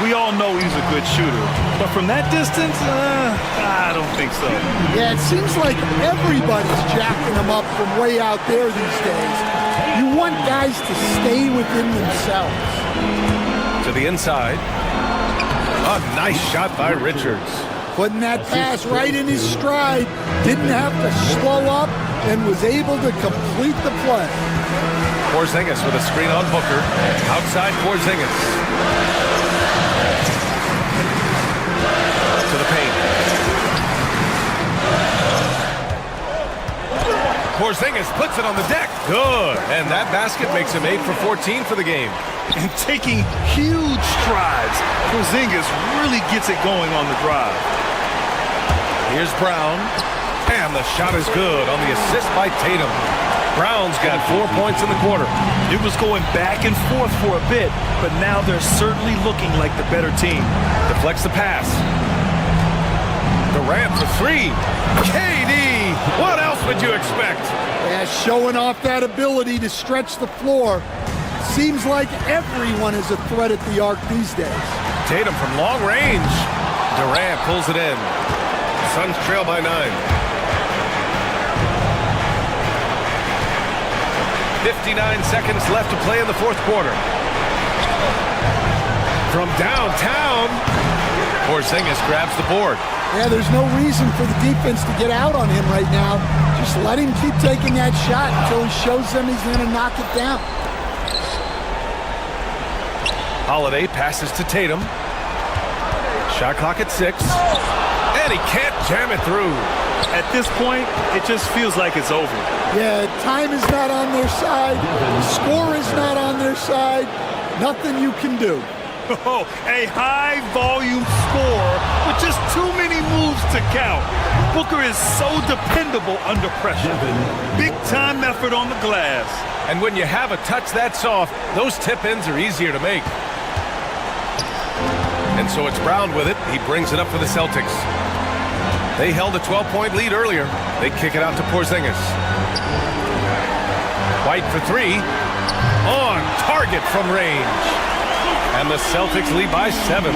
We all know he's a good shooter, but from that distance, I don't think so. Yeah, it seems like everybody's jacking him up from way out there these days. You want guys to stay within themselves. To the inside. A nice shot by Richards. Putting that pass right in his stride. Didn't have to slow up and was able to complete the play. Porzingis with a screen on Booker. Outside Porzingis. To the paint. Porzingis puts it on the deck. Good. And that basket makes him 8 for 14 for the game. And taking huge strides, Porzingis really gets it going on the drive. Here's Brown. And the shot is good on the assist by Tatum. Brown's got 4 points in the quarter. It was going back and forth for a bit, but now they're certainly looking like the better team. Deflects the pass. Durant for three. KD, what else would you expect? Yeah, showing off that ability to stretch the floor. Seems like everyone is a threat at the arc these days. Tatum from long range. Durant pulls it in. Suns trail by 9. 59 seconds left to play in the fourth quarter. From downtown, Porzingis grabs the board. Yeah, there's no reason for the defense to get out on him right now. Just let him keep taking that shot until he shows them he's going to knock it down. Holiday passes to Tatum. Shot clock at 6. And he can't jam it through. At this point, it just feels like it's over. Yeah, time is not on their side. The score is not on their side. Nothing you can do. Oh, a high-volume score with just too many moves to count. Booker is so dependable under pressure. Big-time effort on the glass. And when you have a touch that soft, those tip-ins are easier to make. And so it's Brown with it. He brings it up for the Celtics. They held a 12-point lead earlier. They kick it out to Porzingis. White for three. On target from range. And the Celtics lead by 7.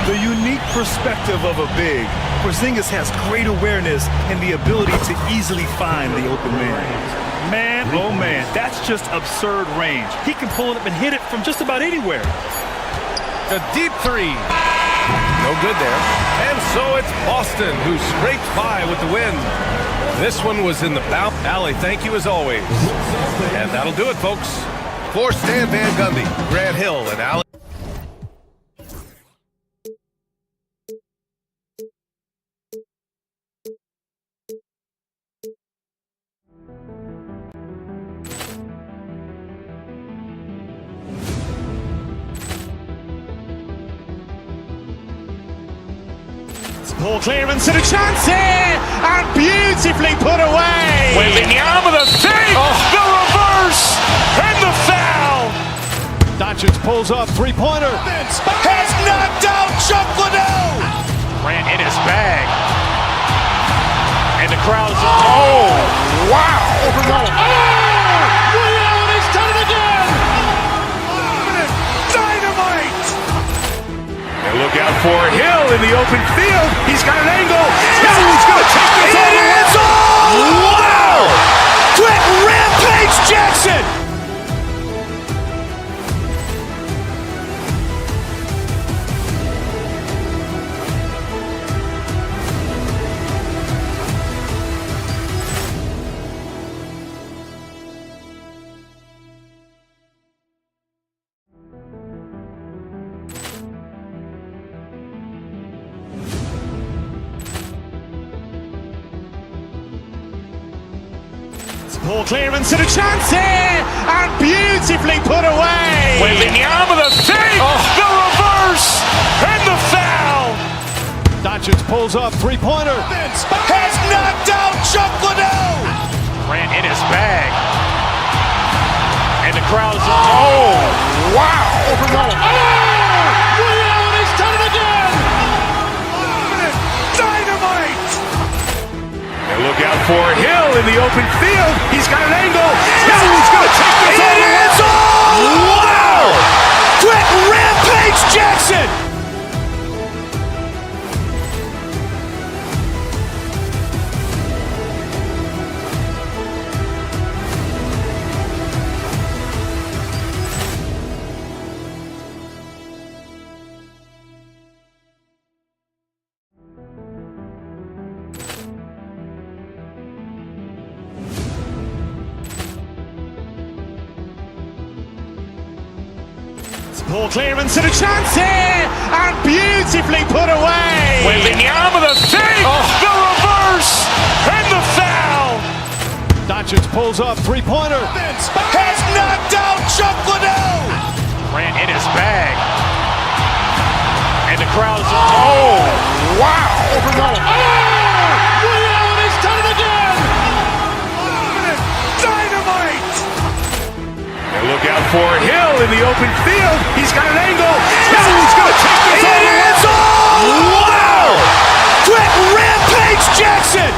The unique perspective of a big. Porzingis has great awareness and the ability to easily find the open man. Man, oh man, that's just absurd range. He can pull it up and hit it from just about anywhere. A deep three. No good there. And so it's Boston who scrapes by with the win. This one was in the bounce alley. Thank you as always. And that'll do it, folks. For Stan Van Gundy, Grant Hill, and Alex. Poor clearance and a chance here, and beautifully put away. Wembanyama with a save, the reverse, and the foul. Doncic pulls up, three-pointer. Has knocked out Chuck Liddell. Ran in his bag. And the crowd's oh, wow. Liddell, he's done it again. Dynamite. And look out for Hill in the open field. He's got an angle. Hill's going to take this all the way. Wow! Quick rampage Jackson. Poor clearance and a chance here, and beautifully put away. Wembanyama the fake, the reverse, and the foul. Doncic pulls up, three-pointer. Has knocked out Chuck Liddell. Grant in his bag. And the crowd is, oh, wow. Overruled. Oh! Ray Allen has done it again! Dynamite! And look out for Hill in the open field. He's got an angle. Hill's going to take this all the way. It is all! Wow! Quick Rampage Jackson! Poor clearance and a chance here, and beautifully put away. Wembanyama the fake, the reverse, and the foul. Doncic pulls up, three-pointer. Has knocked out Chuck Liddell. Grant in his bag. And the crowd is, oh, wow. Overruled. Oh! Ray Allen has done it again! Dynamite! And look out for Hill in the open field. He's got an angle. Hill's going to take this all the way. It is all! Wow! Quick Rampage Jackson!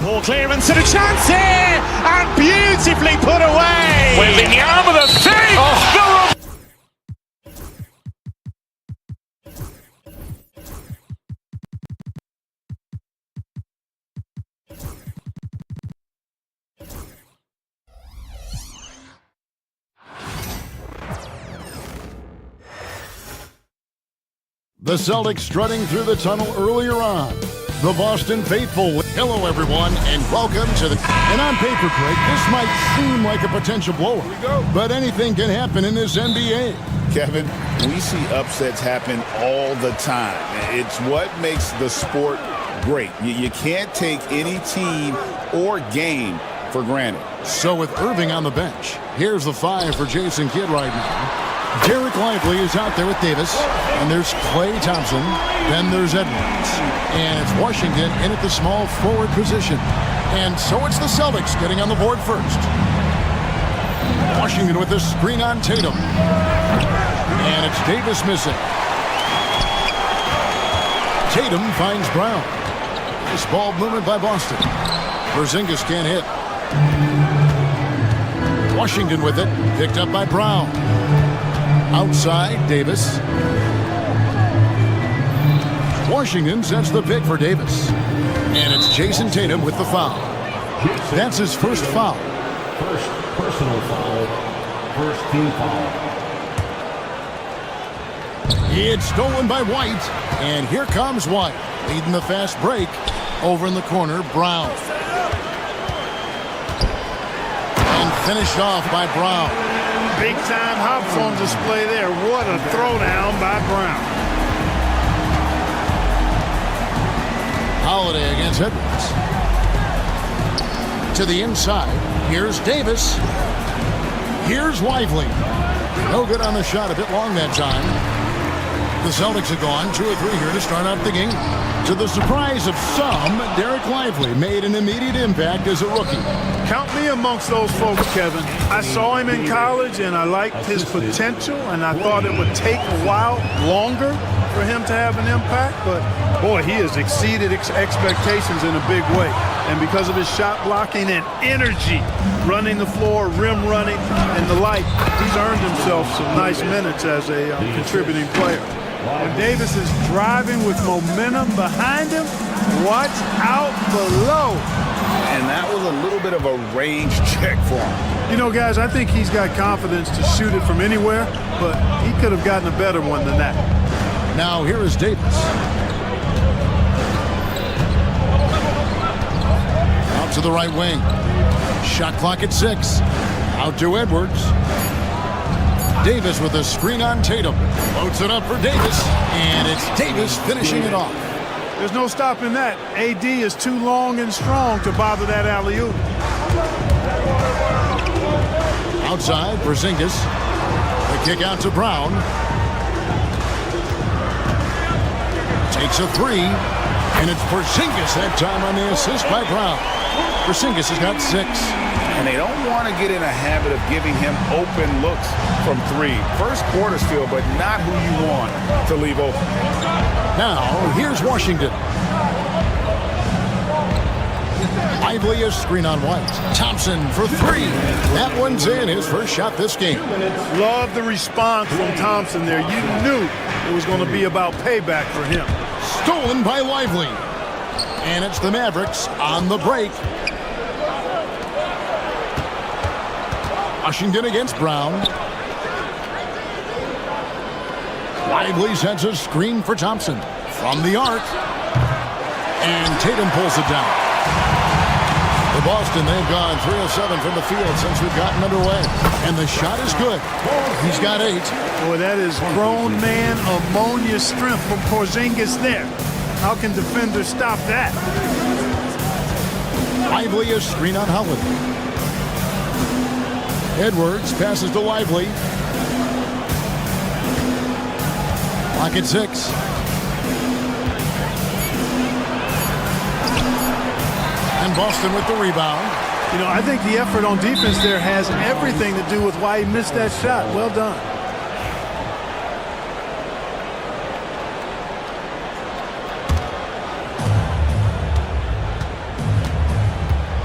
Poor clearance and a chance here, and beautifully put away. Wembanyama the fake, The Celtics strutting through the tunnel earlier on. The Boston faithful. Hello, everyone, and welcome to the... And on paper, Craig, this might seem like a potential blowout, but anything can happen in this NBA. Kevin, we see upsets happen all the time. It's what makes the sport great. You can't take any team or game for granted. So with Irving on the bench, here's the five for Jason Kidd right now. Derek Lively is out there with Davis, and there's Klay Thompson, then there's Edwards, and it's Washington in at the small forward position. And so it's the Celtics getting on the board first. Washington with a screen on Tatum, and it's Davis missing. Tatum finds Brown. Nice ball movement by Boston. Porzingis can't hit. Washington with it, picked up by Brown. Outside, Davis. Washington sets the pick for Davis. And it's Jason Tatum with the foul. That's his first foul. First personal foul. First team foul. It's stolen by White. And here comes White, leading the fast break. Over in the corner, Brown. And finished off by Brown. Big-time hops on display there. What a throwdown by Brown. Holiday against Edwards. To the inside. Here's Davis. Here's Lively. No good on the shot. A bit long that time. The Celtics have gone 2 or 3 here to start out the game. To the surprise of some, Derek Lively made an immediate impact as a rookie. Count me amongst those folks, Kevin. I saw him in college, and I liked his potential, and I thought it would take a while longer for him to have an impact, but boy, he has exceeded expectations in a big way. And because of his shot blocking and energy, running the floor, rim running, and the like, he's earned himself some nice minutes as a contributing player. When Davis is driving with momentum behind him, watch out below. And that was a little bit of a range check for him. You know, guys, I think he's got confidence to shoot it from anywhere, but he could have gotten a better one than that. Now here is Davis. Out to the right wing. Shot clock at 6. Out to Edwards. Davis with a screen on Tatum. Loads it up for Davis, and it's Davis finishing it off. There's no stopping that. AD is too long and strong to bother that alley-oop. Outside, Porzingis. The kick out to Brown. Takes a 3, and it's Porzingis that time on the assist by Brown. Porzingis has got 6. And they don't want to get in a habit of giving him open looks from 3. First quarter still, but not who you want to leave open. Now, here's Washington. Lively a screen on White. Thompson for 3. That one's in, his first shot this game. Love the response from Thompson there. You knew it was going to be about payback for him. Stolen by Lively. And it's the Mavericks on the break. Washington against Brown. Lively sends a screen for Thompson from the arc. And Tatum pulls it down. For Boston, they've gone 3 of 7 from the field since we've gotten underway. And the shot is good. He's got 8. Boy, that is grown man ammonia strength from Porzingis there. How can defenders stop that? Lively a screen on Holiday. Edwards passes to Lively. Clock at 6. And Boston with the rebound. You know, I think the effort on defense there has everything to do with why he missed that shot. Well done.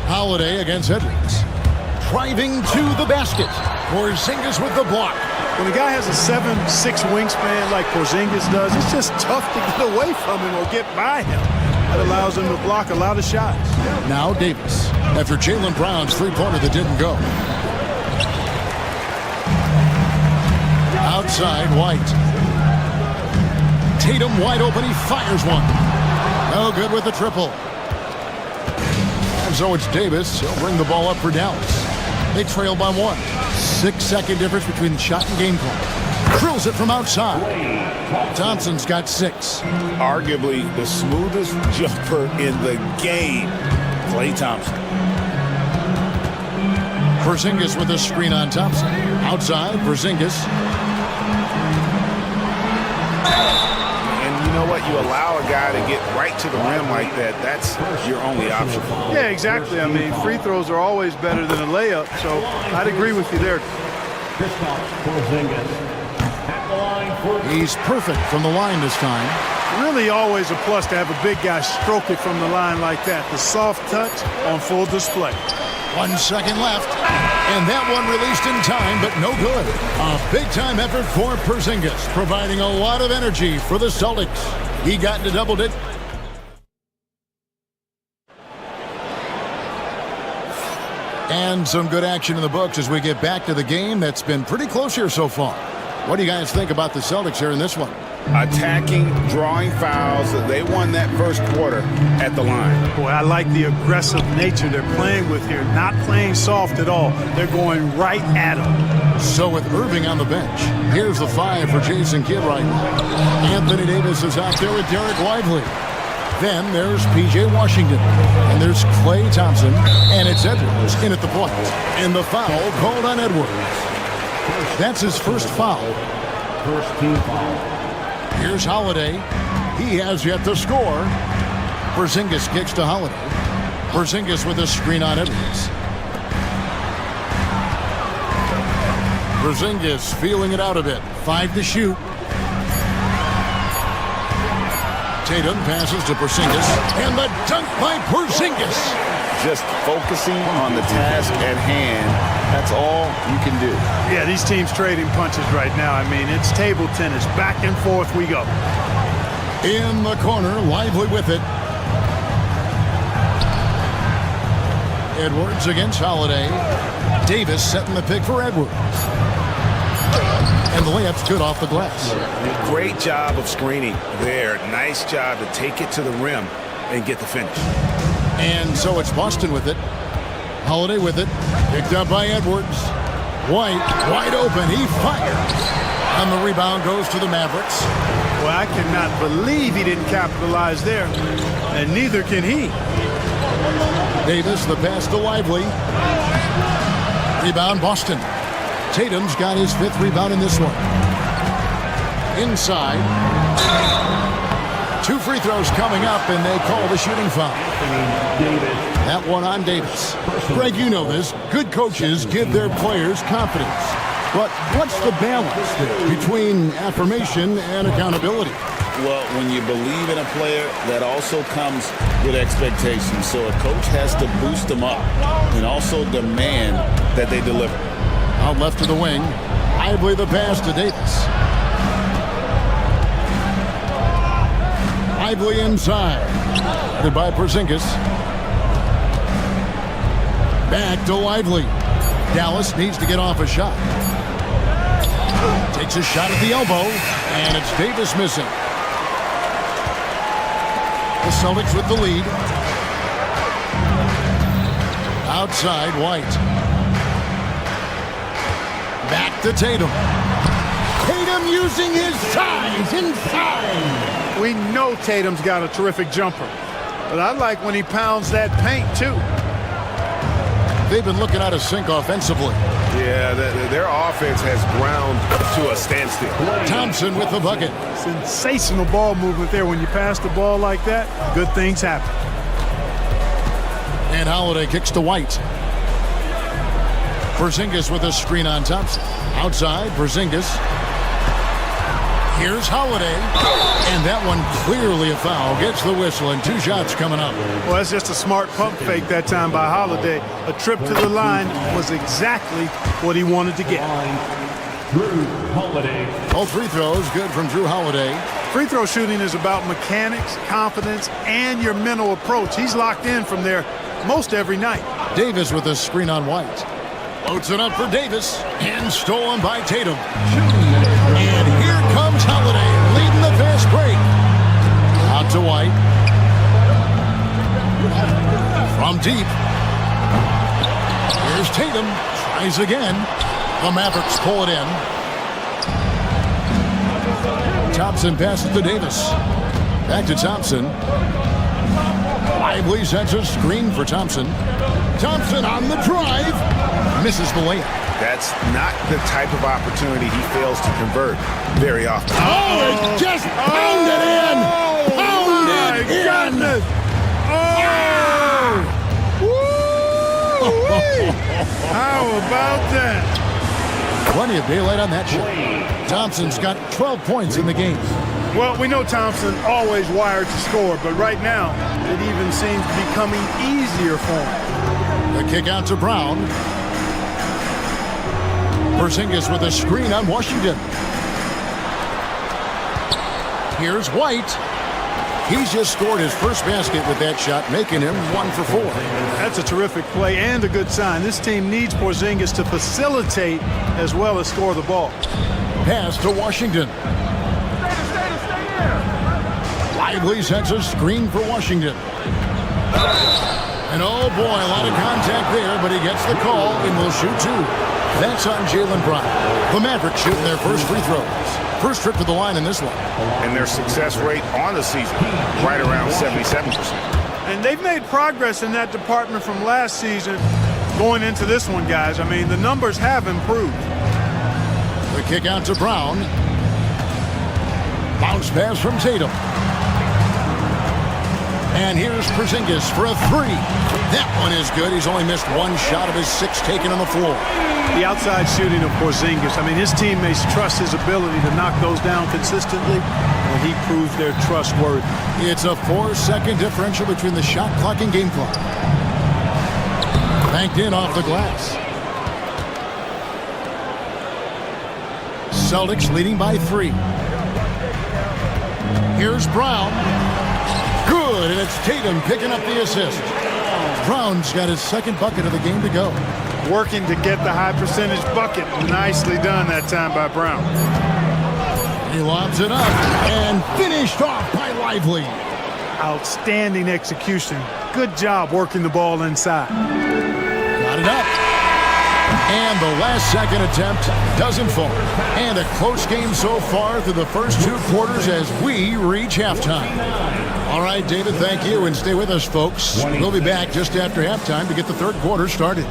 Holiday against Edwards. Driving to the basket. Porzingis with the block. When a guy has a 7'6" wingspan like Porzingis does, it's just tough to get away from him or get by him. That allows him to block a lot of shots. Now Davis, after Jaylen Brown's three-pointer that didn't go. Outside, White. Tatum wide open, he fires one. No good with the triple. And so it's Davis. He'll bring the ball up for Dallas. They trail by 1. 6-second difference between shot and game clock. Drills it from outside. Thompson's got 6. Arguably the smoothest jumper in the game, Klay Thompson. Porzingis with a screen on Thompson. Outside, Porzingis. And you know what? You allow a guy to get right to the rim like that. That's your only option. Yeah, exactly. I mean, free throws are always better than a layup, so I'd agree with you there. He's perfect from the line this time. Really always a plus to have a big guy stroke it from the line like that. The soft touch on full display. 1 second left. And that one released in time, but no good. A big-time effort for Porzingis, providing a lot of energy for the Celtics. He got into double digits. And some good action in the books as we get back to the game that's been pretty close here so far. What do you guys think about the Celtics here in this one? Attacking, drawing fouls. They won that first quarter at the line. Boy, I like the aggressive nature they're playing with here. Not playing soft at all. They're going right at them. So with Irving on the bench, here's the 5 for Jason Kidd right now. Anthony Davis is out there with Derek Lively. Then there's P.J. Washington. And there's Klay Thompson. And it's Edwards in at the point. And the foul called on Edwards. That's his first foul. First team foul. Here's Holiday. He has yet to score. Porzingis kicks to Holiday. Porzingis with a screen on Edwards. Porzingis feeling it out a bit. 5 to shoot. Tatum passes to Porzingis. And the dunk by Porzingis. Just focusing on the task at hand. That's all you can do. Yeah, these teams trading punches right now. I mean, it's table tennis. Back and forth we go. In the corner, Lively with it. Edwards against Holiday. Davis setting the pick for Edwards. And the layup's good off the glass. Great job of screening there. Nice job to take it to the rim and get the finish. And so it's Boston with it. Holiday with it. Picked up by Edwards. White, wide open. He fires. And the rebound goes to the Mavericks. Well, I cannot believe he didn't capitalize there. And neither can he. Davis, the pass to Lively. Rebound, Boston. Tatum's got his 5th rebound in this one. Inside. 2 free throws coming up, and they call the shooting foul. That one on Davis. Greg, you know this. Good coaches give their players confidence. But what's the balance there between affirmation and accountability? Well, when you believe in a player, that also comes with expectations. So a coach has to boost them up and also demand that they deliver. Out left to the wing. Lively the pass to Davis. Lively inside. Headed by Porzingis. Back to Lively. Dallas needs to get off a shot. Takes a shot at the elbow, and it's Davis missing. The Celtics with the lead. Outside, White. Back to Tatum. Tatum using his size inside. We know Tatum's got a terrific jumper. But I like when he pounds that paint, too. They've been looking out of sync offensively. Yeah, their offense has ground to a standstill. Thompson with the bucket. Sensational ball movement there. When you pass the ball like that, good things happen. And Holiday kicks to White. Porzingis with a screen on Thompson. Outside, Porzingis. Here's Holiday. And that one clearly a foul. Gets the whistle, and 2 shots coming up. Well, that's just a smart pump fake that time by Holiday. A trip to the line was exactly what he wanted to get. Drew Holiday. All free throws good from Drew Holiday. Free throw shooting is about mechanics, confidence, and your mental approach. He's locked in from there most every night. Davis with a screen on White. Loads it up for Davis, and stolen by Tatum. And here comes Holiday, leading the fast break. Out to White. From deep. Here's Tatum, tries again. The Mavericks pull it in. Thompson passes to Davis. Back to Thompson. Lively sets a screen for Thompson. Thompson on the drive. Misses the layup. That's not the type of opportunity he fails to convert very often. Oh, it's just pounded in. Pounded in. Oh! How about that? Plenty of daylight on that shot. Thompson's got 12 points in the game. Well, we know Thompson always wired to score, but right now it even seems to be coming easier for him. The kick out to Brown. Porzingis with a screen on Washington. Here's White. He's just scored his first basket with that shot, making him 1 for 4. That's a terrific play and a good sign. This team needs Porzingis to facilitate as well as score the ball. Pass to Washington. Lively sets a screen for Washington. And oh boy, a lot of contact there, but he gets the call and will shoot 2. That's on Jaylen Brown. The Mavericks shooting their first free throws. First trip to the line in this one. And their success rate on the season, right around 77%. And they've made progress in that department from last season going into this one, guys. I mean, the numbers have improved. The kick out to Brown. Bounce pass from Tatum. And here's Porzingis for a 3. That one is good. He's only missed 1 shot of his 6 taken on the floor. The outside shooting of Porzingis. I mean, his teammates trust his ability to knock those down consistently, and he proves they're trustworthy. It's a 4-second differential between the shot clock and game clock. Banked in off the glass. Celtics leading by 3. Here's Brown. Good, and it's Tatum picking up the assist. Brown's got his second bucket of the game to go. Working to get the high percentage bucket. Nicely done that time by Brown. He lobs it up and finished off by Lively. Outstanding execution. Good job working the ball inside. Got it up. And the last second attempt doesn't fall. And a close game so far through the first 2 quarters as we reach halftime. All right, David, thank you. And stay with us, folks. We'll be back just after halftime to get the third quarter started.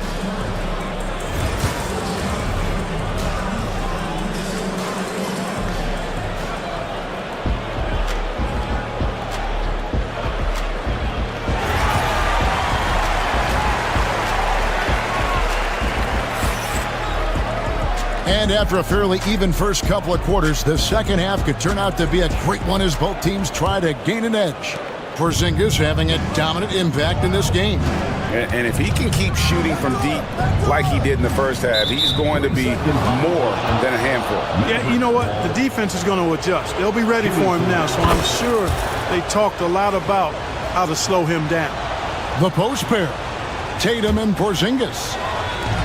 And after a fairly even first couple of quarters, the second half could turn out to be a great one as both teams try to gain an edge. Porzingis having a dominant impact in this game. And if he can keep shooting from deep like he did in the first half, he's going to be more than a handful. Yeah, you know what? The defense is going to adjust. They'll be ready for him now, so I'm sure they talked a lot about how to slow him down. The post pair, Tatum and Porzingis.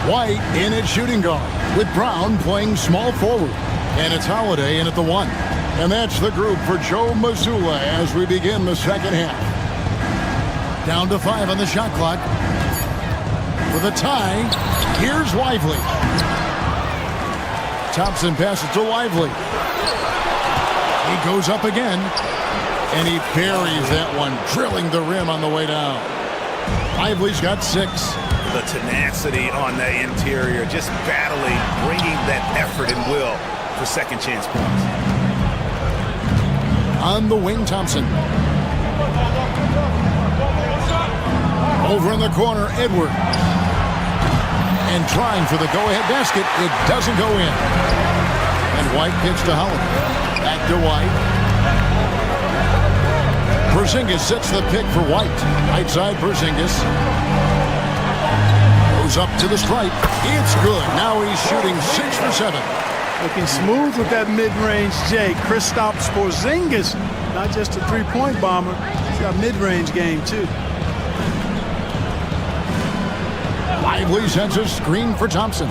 White in at shooting guard, with Brown playing small forward. And it's Holiday in at the 1. And that's the group for Joe Mazzulla as we begin the second half. Down to 5 on the shot clock. For the tie, here's Lively. Thompson passes to Lively. He goes up again, and he buries that one, drilling the rim on the way down. Lively's got 6. The tenacity on the interior, just battling, bringing that effort and will for second chance points. On the wing, Thompson. Over in the corner, Edward. And trying for the go-ahead basket. It doesn't go in. And White gets to Holiday. Back to White. Porzingis sets the pick for White. Right side, Porzingis. Goes up to the stripe. It's good. Now he's shooting 6 for 7. Looking smooth with that mid-range J. Kristaps Porzingis, not just a three-point bomber. He's got mid-range game, too. Lively sends a screen for Thompson.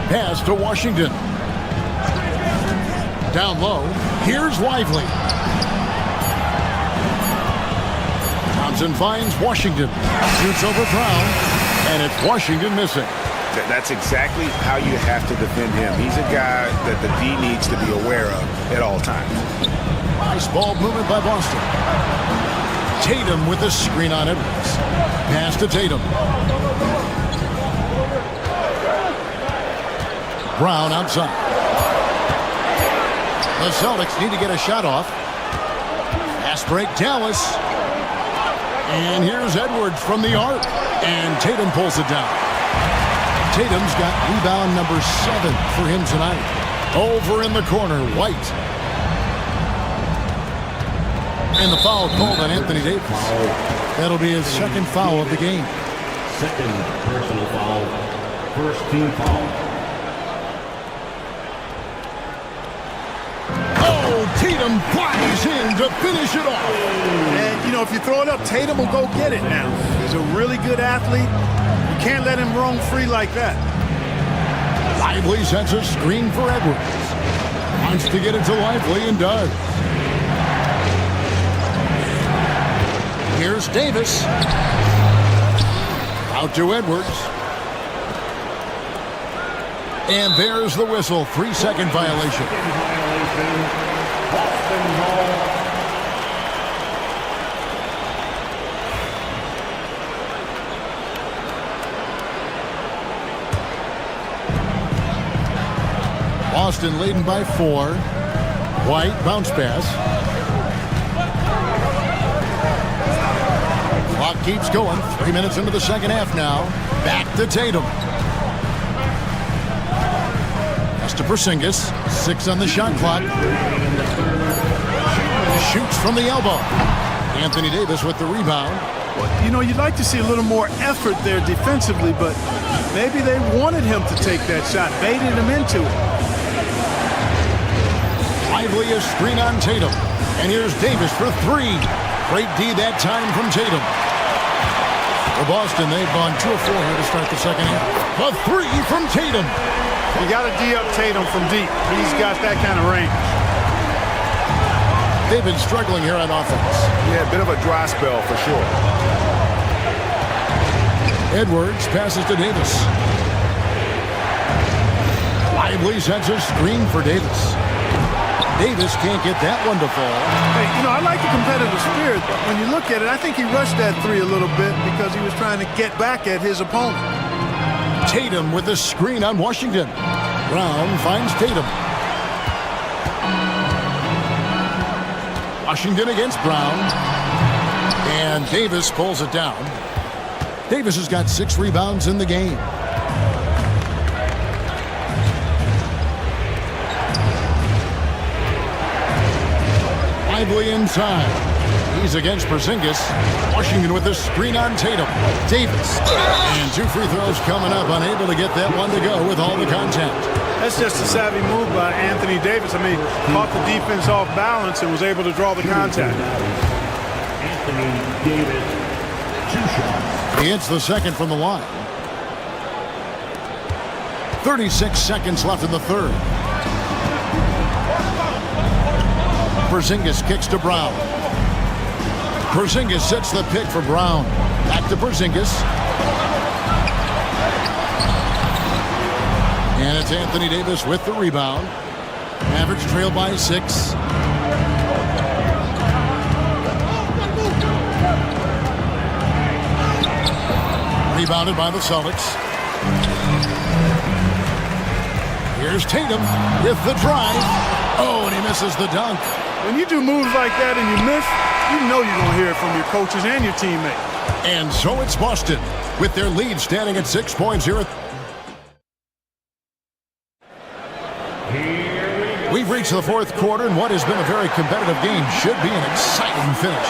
Pass to Washington. Down low. Here's Lively. Thompson finds Washington. Shoots over Brown. And it's Washington missing. That's exactly how you have to defend him. He's a guy that the D needs to be aware of at all times. Nice ball movement by Boston. Tatum with the screen on Edwards. Pass to Tatum. Brown outside. The Celtics need to get a shot off. Fast break, Dallas. And here's Edwards from the arc. And Tatum pulls it down. Tatum's got rebound number 7 for him tonight. Over in the corner, White. And the foul called on Anthony Davis. That'll be his second foul of the game. Second personal foul. First team foul. Oh, Tatum flies in to finish it off. And, you know, if you throw it up, Tatum will go get it now. He's a really good athlete. You can't let him roam free like that. Lively sets a screen for Edwards. Wants to get it to Lively and does. Here's Davis. Out to Edwards. And there's the whistle. 3-second violation. Boston ball. Boston leading by 4. White bounce pass. Clock keeps going. 3 minutes into the second half now. Back to Tatum. Pass to Porzingis. 6 on the shot clock. Shoots from the elbow. Anthony Davis with the rebound. Well, you know, you'd like to see a little more effort there defensively, but maybe they wanted him to take that shot, baited him into it. Lively a screen on Tatum. And here's Davis for 3. Great D that time from Tatum. For Boston, they've gone 2 of 4 here to start the second half. A three from Tatum. You got to D-up Tatum from deep. He's got that kind of range. They've been struggling here on offense. Yeah, a bit of a dry spell for sure. Edwards passes to Davis. Lively sets a screen for Davis. Davis can't get that one to fall. Hey, I like the competitive spirit. When you look at it, I think he rushed that three a little bit because he was trying to get back at his opponent. Tatum with the screen on Washington. Brown finds Tatum. Washington against Brown. And Davis pulls it down. Davis has got 6 rebounds in the game. Lively inside. He's against Porzingis. Washington with the screen on Tatum. Davis. And 2 free throws coming up. Unable to get that one to go with all the contact. That's just a savvy move by Anthony Davis. I mean, caught the defense off balance and was able to draw the contact. Anthony Davis, 2 shots. He hits the second from the line. 36 seconds left in the third. Porzingis kicks to Brown. Porzingis sets the pick for Brown. Back to Porzingis. And it's Anthony Davis with the rebound. Mavericks trail by 6. Rebounded by the Celtics. Here's Tatum with the drive. Oh, and he misses the dunk. When you do moves like that and you miss, you know you're going to hear it from your coaches and your teammates. And so it's Boston with their lead standing at 6.0. We've reached the fourth quarter, and what has been a very competitive game should be an exciting finish.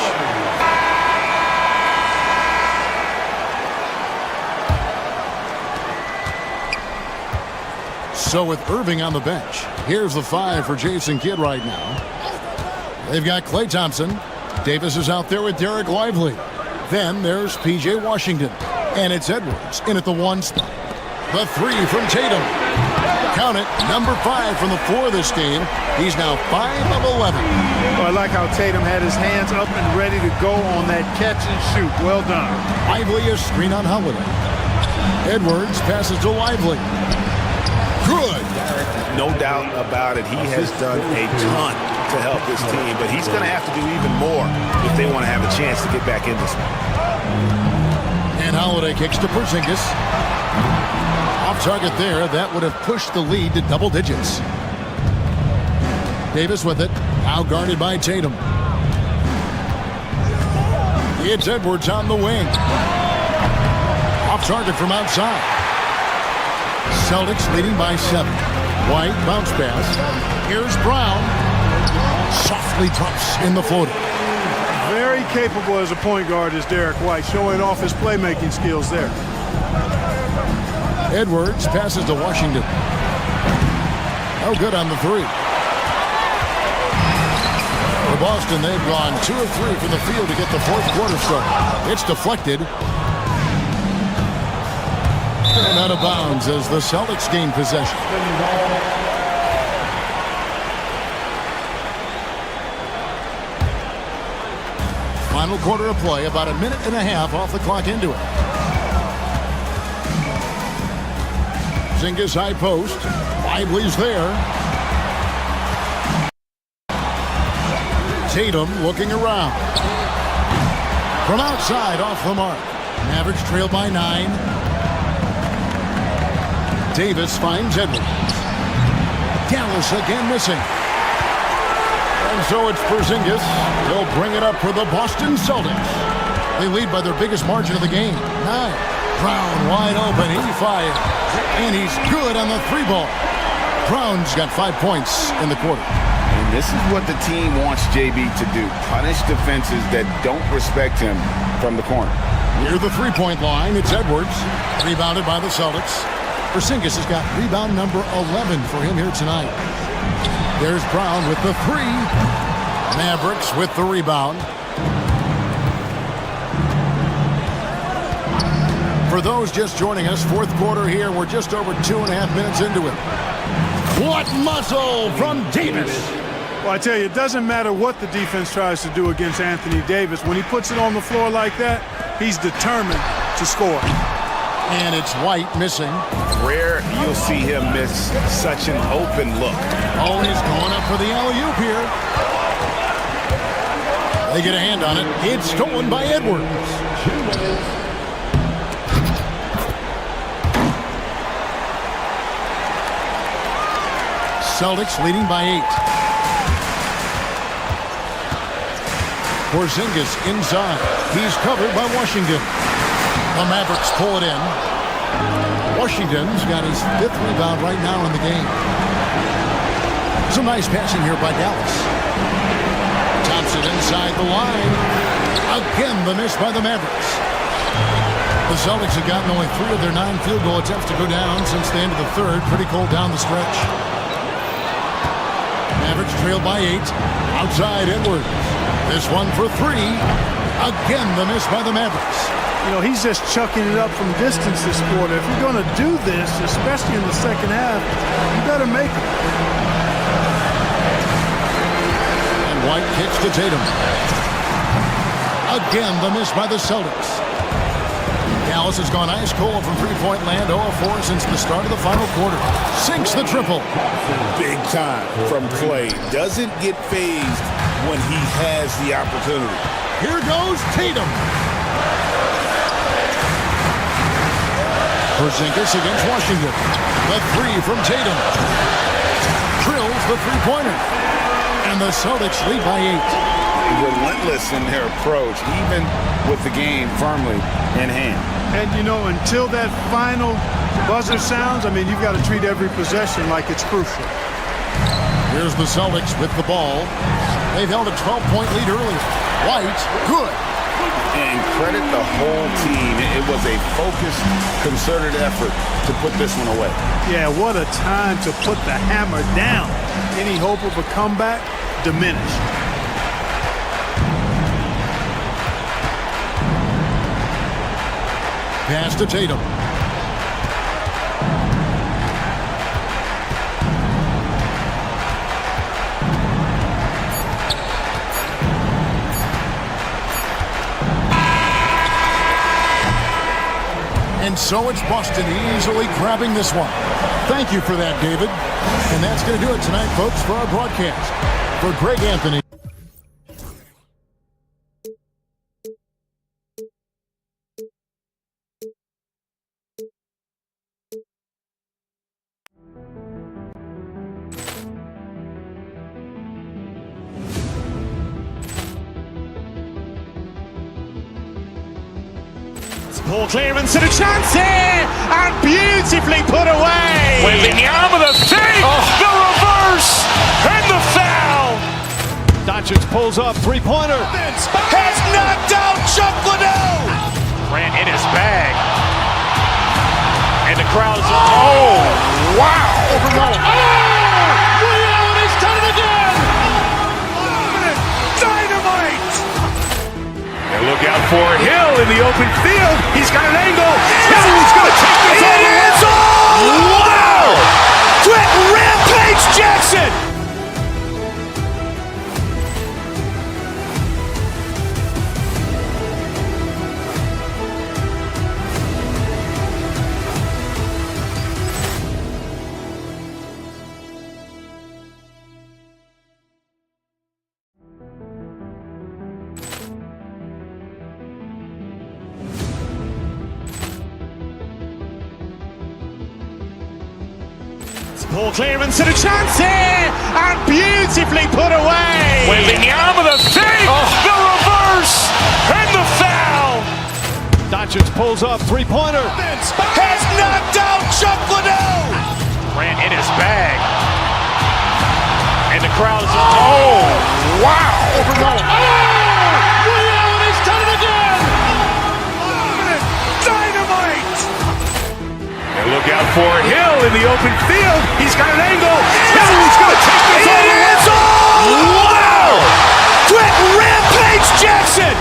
So with Irving on the bench, here's the 5 for Jason Kidd right now. They've got Klay Thompson. Davis is out there with Derek Lively. Then there's P.J. Washington. And it's Edwards in at the 1 spot. The 3 from Tatum. Count it, number 5 from the floor this game. He's now 5 of 11. Well, I like how Tatum had his hands up and ready to go on that catch and shoot. Well done. Lively a screen on Holiday. Edwards passes to Lively. Good. No doubt about it. He has done a ton to help this team, but he's going to have to do even more if they want to have a chance to get back in this one. And Holiday kicks to Porzingis. Off target there. That would have pushed the lead to double digits. Davis with it. Now guarded by Tatum. It's Edwards on the wing. Off target from outside. Celtics leading by 7. White bounce pass. Here's Brown. Softly drops in the floater. Very capable as a point guard is Derek White, showing off his playmaking skills there. Edwards passes to Washington. No good on the 3. For Boston, they've gone 2 of 3 from the field to get the fourth quarter started. It's deflected. And out of bounds as the Celtics gain possession. Final quarter of play, about a minute and a half off the clock into it. Porzingis high post. Lively's there. Tatum looking around. From outside, off the mark. Mavericks trail by 9. Davis finds Edwards. Dallas again missing. And so it's Porzingis. He'll bring it up for the Boston Celtics. They lead by their biggest margin of the game, 9. Brown wide open. He fires. And he's good on the 3-ball. Brown's got 5 points in the quarter. And this is what the team wants JB to do. Punish defenses that don't respect him from the corner. Near the 3-point line, it's Edwards. Rebounded by the Celtics. Porzingis has got rebound number 11 for him here tonight. There's Brown with the 3. Mavericks with the rebound. For those just joining us, fourth quarter here. We're just over 2.5 minutes into it. What muscle from Davis. Well, I tell you, it doesn't matter what the defense tries to do against Anthony Davis. When he puts it on the floor like that, he's determined to score. And it's White missing. Rare you'll see him miss such an open look. Oh, he's going up for the alley-oop here. They get a hand on it. It's stolen by Edwards. Celtics leading by 8. Porzingis inside. He's covered by Washington. The Mavericks pull it in. Washington's got his 5th rebound right now in the game. Some nice passing here by Dallas. Thompson inside the line. Again, the miss by the Mavericks. The Celtics have gotten only 3 of their 9 field goal attempts to go down since the end of the third. Pretty cold down the stretch. Mavericks trail by 8. Outside Edwards. This one for 3. Again, the miss by the Mavericks. You know, he's just chucking it up from distance this quarter. If you're going to do this, especially in the second half, you better make it. And White kicks to Tatum. Again, the miss by the Celtics. Dallas has gone ice cold from three-point land, 0-4 since the start of the final quarter. Sinks the triple. Big time from Clay. Doesn't get phased when he has the opportunity. Here goes Tatum. Porzingis against Washington. The 3 from Tatum. Drills the three-pointer. And the Celtics lead by 8. Relentless in their approach, even with the game firmly in hand. And, you know, until that final buzzer sounds, I mean, you've got to treat every possession like it's crucial. Here's the Celtics with the ball. They've held a 12-point lead earlier. White, good. And credit the whole team. It was a focused, concerted effort to put this one away. Yeah, what a time to put the hammer down. Any hope of a comeback diminished. Pass to Tatum. And so it's Boston easily grabbing this one. Thank you for that, David. And that's going to do it tonight, folks, for our broadcast. For Greg Anthony. Poor clearance and a chance here, and beautifully put away. Wembanyama the fake, the reverse, and the foul. Doncic pulls up, three-pointer. Has knocked out Chuck Liddell. Grant in his bag, and the crowd is wow. He's done it again. Dynamite. And look out for Hill in the open field. He's got an angle. Hill's going to take this all the way. Wow! Quick Rampage Jackson. Poor clearance and a chance here, and beautifully put away. Wembanyama the fake, the reverse, and the foul. Doncic pulls up, three-pointer. Has knocked out Chuck Liddell. Grant in his bag, and the crowd is wow. He's done it again. Dynamite. And look out for Hill in the open field. He's got an angle. Hill's going to take this all the way. Wow! Quick Rampage Jackson.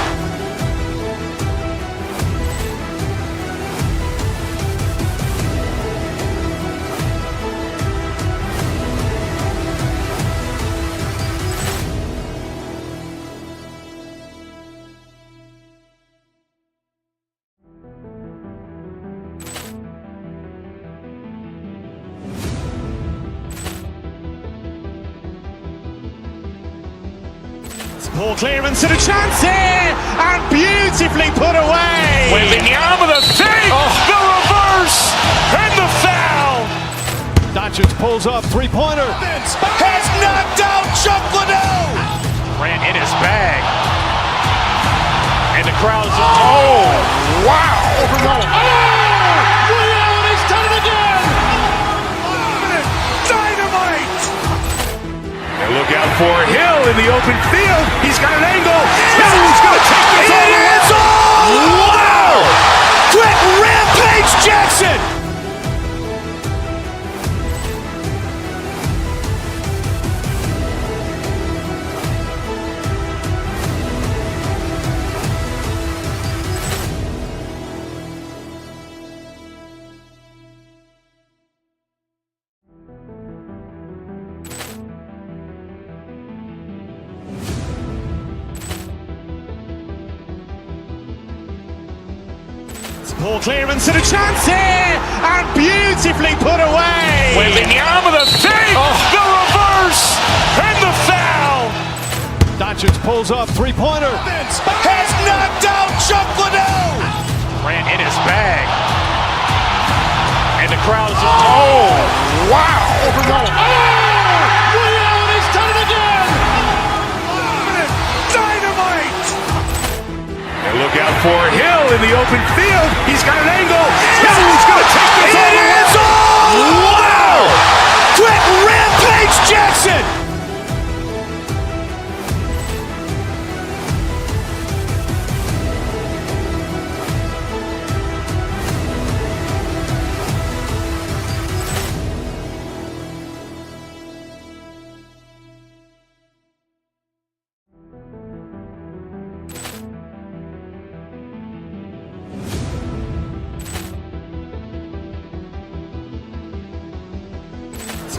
Ball clearance and a chance here, and beautifully put away. Wembanyama with a fake, the reverse, and the foul. Doncic pulls up, three-pointer. Has knocked out Chuck Liddell. Grant in his bag. And the crowd's, oh, wow. He's done it again. Dynamite. And look out for Hill in the open field. He's got an angle. Hill's going to take this all the way. Wow. Quick rampage Jackson. Ball clearance and a chance here, and beautifully put away. Wembanyama with a fake, the reverse, and the foul. Doncic pulls up, three-pointer. Has knocked out Chuck Liddell. Grant in his bag. And the crowd's, oh, wow. He's done it again. Dynamite. And look out for Hill in the open field. He's got an angle. Hill's going to take this all the way. Wow. Quick rampage Jackson.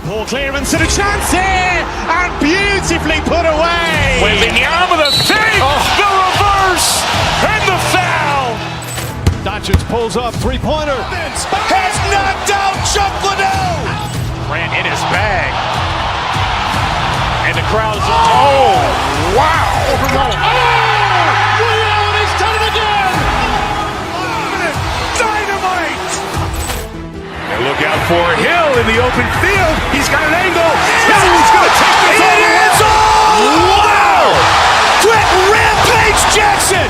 Ball clearance and a chance here, and beautifully put away. Wembanyama with a fake, the reverse, and the foul. Doncic pulls up, three-pointer. Has knocked out Chuck Liddell. Grant in his bag. And the crowd's, oh, wow. He's done it again. Dynamite. And look out for Hill in the open field. He's got an angle. Hill's going to take this all the way. Wow. Quick rampage Jackson.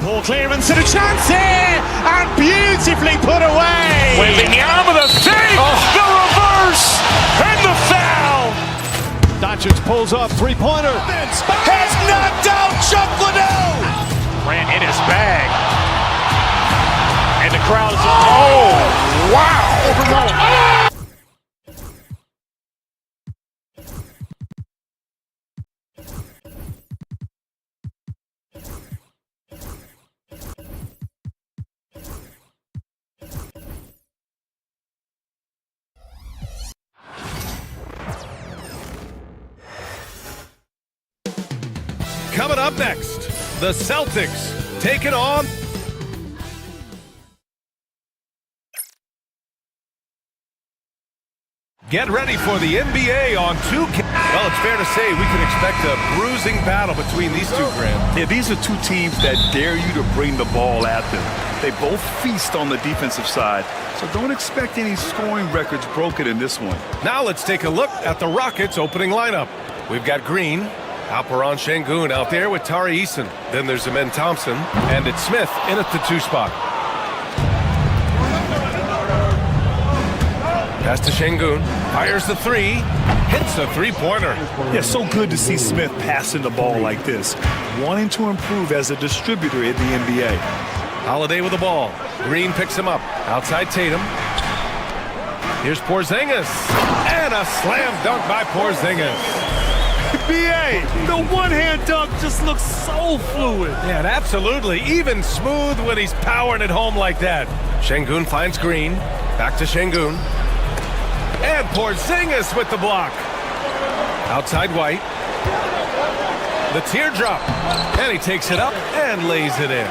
Ball clearance and a chance here, and beautifully put away. Wembanyama with a fake, the reverse, and the foul. Doncic pulls up, three-pointer. Has knocked out Chuck Liddell. Grant in his bag. And the crowd's, oh, wow. Coming up next, the Celtics taking on... Get ready for the NBA on 2K. Well, it's fair to say we can expect a bruising battle between these two, Grant. Yeah, these are two teams that dare you to bring the ball at them. They both feast on the defensive side, so don't expect any scoring records broken in this one. Now let's take a look at the Rockets' opening lineup. We've got Green, Alperon Şengün out there with Tari Eason. Then there's Amen Thompson, and it's Smith in at the 2 spot. Pass to Şengün, fires the 3, hits the 3-pointer. Yeah, so good to see Smith passing the ball like this, wanting to improve as a distributor in the NBA. Holiday with the ball. Green picks him up. Outside Tatum. Here's Porzingis. And a slam dunk by Porzingis. B.A., the one-hand dunk just looks so fluid. Yeah, and absolutely. Even smooth when he's powering it home like that. Şengün finds Green. Back to Şengün. And Porzingis with the block. Outside White. The teardrop. And he takes it up and lays it in.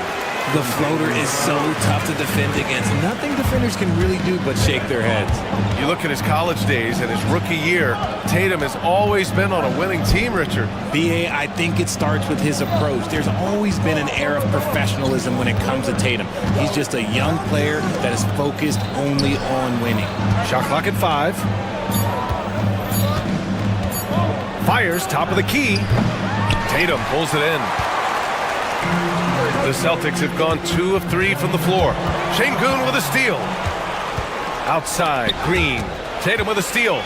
The floater is so tough to defend against. Nothing defenders can really do but shake their heads. You look at his college days and his rookie year, Tatum has always been on a winning team, Richard. B.A., I think it starts with his approach. There's always been an air of professionalism when it comes to Tatum. He's just a young player that is focused only on winning. Shot clock at 5. Fires, top of the key. Tatum pulls it in. The Celtics have gone 2 of 3 from the floor. Şengün with a steal. Outside, Green. Tatum with a steal.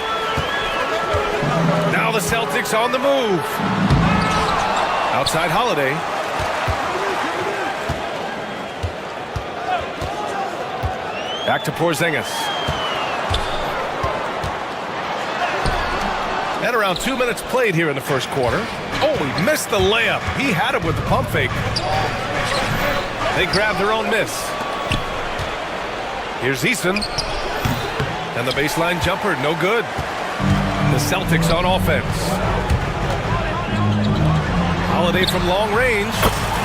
Now the Celtics on the move. Outside Holiday. Back to Porzingis. And around 2 minutes played here in the first quarter. Oh, he missed the layup. He had him with the pump fake. They grab their own miss. Here's Eason. And the baseline jumper, no good. The Celtics on offense. Holiday from long range.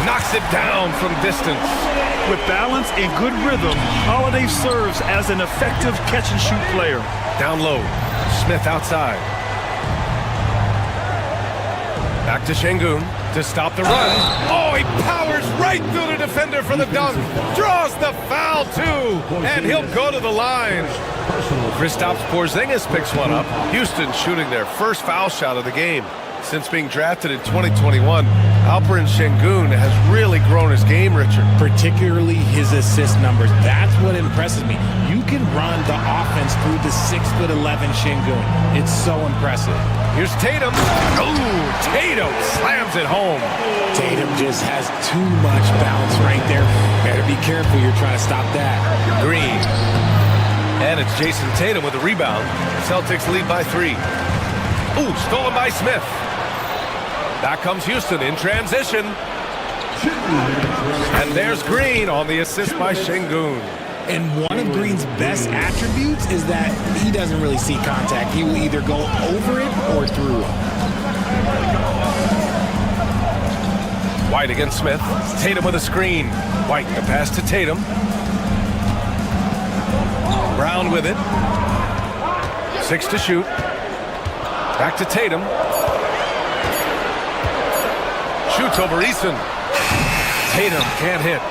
Knocks it down from distance. With balance and good rhythm, Holiday serves as an effective catch-and-shoot player. Down low. Smith outside. Back to Şengün to stop the run. Oh, he powers right through the defender for the dunk. Draws the foul, too. And he'll go to the line. Kristaps Porzingis picks one up. Houston shooting their first foul shot of the game. Since being drafted in 2021, Alperen Şengün has really grown his game, Richard. Particularly his assist numbers. That's what impresses me. You can run the offense through the 6'11" Şengün. It's so impressive. Here's Tatum. Oh, Tatum slams it home. Tatum just has too much bounce right there. Better be careful. You're trying to stop that. Green. And it's Jason Tatum with a rebound. Celtics lead by 3. Ooh, stolen by Smith. Back comes Houston in transition. And there's Green on the assist by Şengün. And one of Green's best attributes is that he doesn't really see contact. He will either go over it or through it. White against Smith. Tatum with a screen. White, the pass to Tatum. Brown with it. 6 to shoot. Back to Tatum. Shoots over Eason. Tatum can't hit.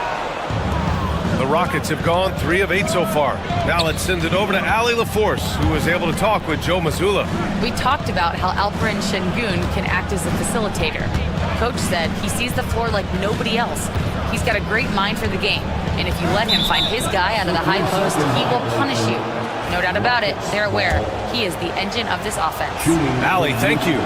The Rockets have gone 3 of 8 so far. Now let's send it over to Allie LaForce, who was able to talk with Joe Mazzulla. We talked about how Alperen Şengün can act as a facilitator. Coach said he sees the floor like nobody else. He's got a great mind for the game, and if you let him find his guy out of the high post, he will punish you. No doubt about it, they're aware. He is the engine of this offense. Allie, thank you.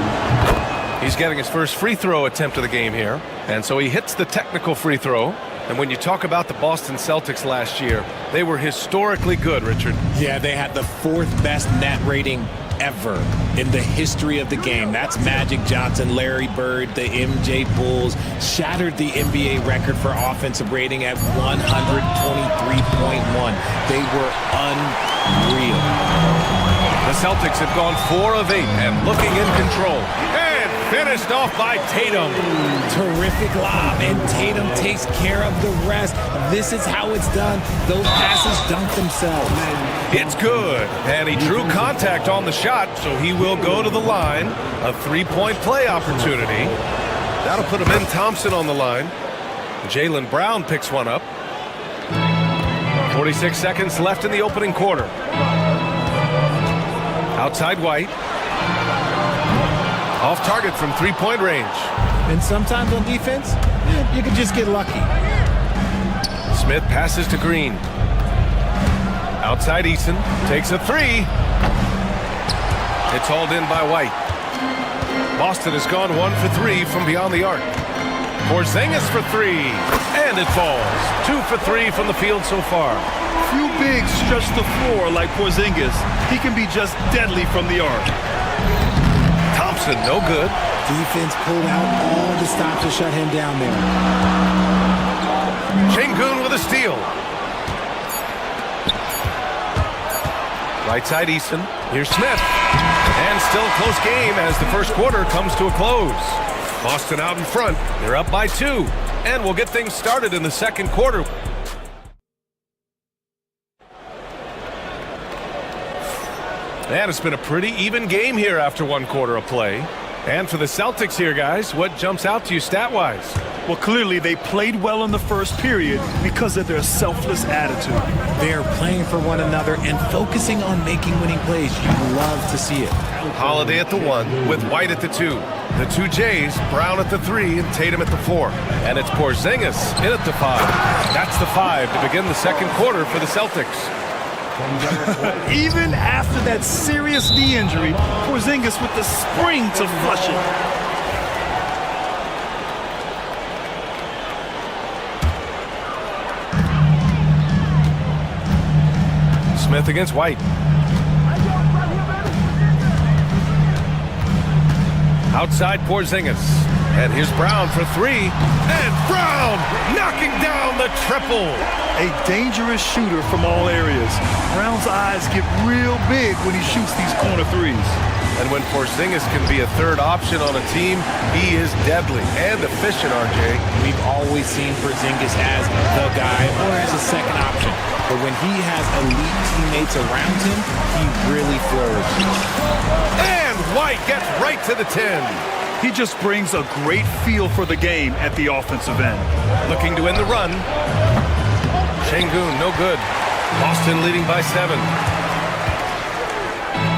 He's getting his first free throw attempt of the game here, and so he hits the technical free throw. And when you talk about the Boston Celtics last year, they were historically good, Richard. Yeah, they had the 4th best net rating ever in the history of the game. That's Magic Johnson, Larry Bird, the MJ Bulls, shattered the NBA record for offensive rating at 123.1. They were unreal. The Celtics have gone 4 of 8 and looking in control. And finished off by Tatum. Terrific lob, and Tatum takes care of the rest. This is how it's done. Those passes dunk themselves. It's good, and he drew contact on the shot, so he will go to the line. A 3-point play opportunity. That'll put him in. Thompson on the line. Jaylen Brown picks one up. 46 seconds left in the opening quarter. Outside White. Off target from 3-point range. And sometimes on defense, you can just get lucky. Smith passes to Green. Outside Eason. Takes a 3. It's hauled in by White. Boston has gone 1 for 3 from beyond the arc. Porzingis for 3. And it falls. 2 for 3 from the field so far. Few bigs stretch the floor like Porzingis. He can be just deadly from the arc. Thompson, no good. Defense pulled out all the stops to shut him down there. Şengün with a steal. Right side Eason. Here's Smith. And still a close game as the first quarter comes to a close. Boston out in front. They're up by 2. And we'll get things started in the second quarter. And it's been a pretty even game here after one quarter of play. And for the Celtics here, guys, what jumps out to you stat-wise? Well, clearly they played well in the first period because of their selfless attitude. They're playing for one another and focusing on making winning plays. You love to see it. Holiday at the 1 with White at the 2. The 2 Jays, Brown at the 3 and Tatum at the 4. And it's Porzingis in at the 5. That's the 5 to begin the second quarter for the Celtics. Even after that serious knee injury, Porzingis with the spring to flush it. Smith against White. Outside Porzingis. And here's Brown for 3. And Brown knocking down the triple. A dangerous shooter from all areas. Brown's eyes get real big when he shoots these corner threes. And when Porzingis can be a third option on a team, he is deadly and efficient, RJ. We've always seen Porzingis as the guy or as a second option. But when he has elite teammates around him, he really flourishes. And White gets right to the 10. He just brings a great feel for the game at the offensive end. Looking to end the run. Şengün, no good. Boston leading by 7.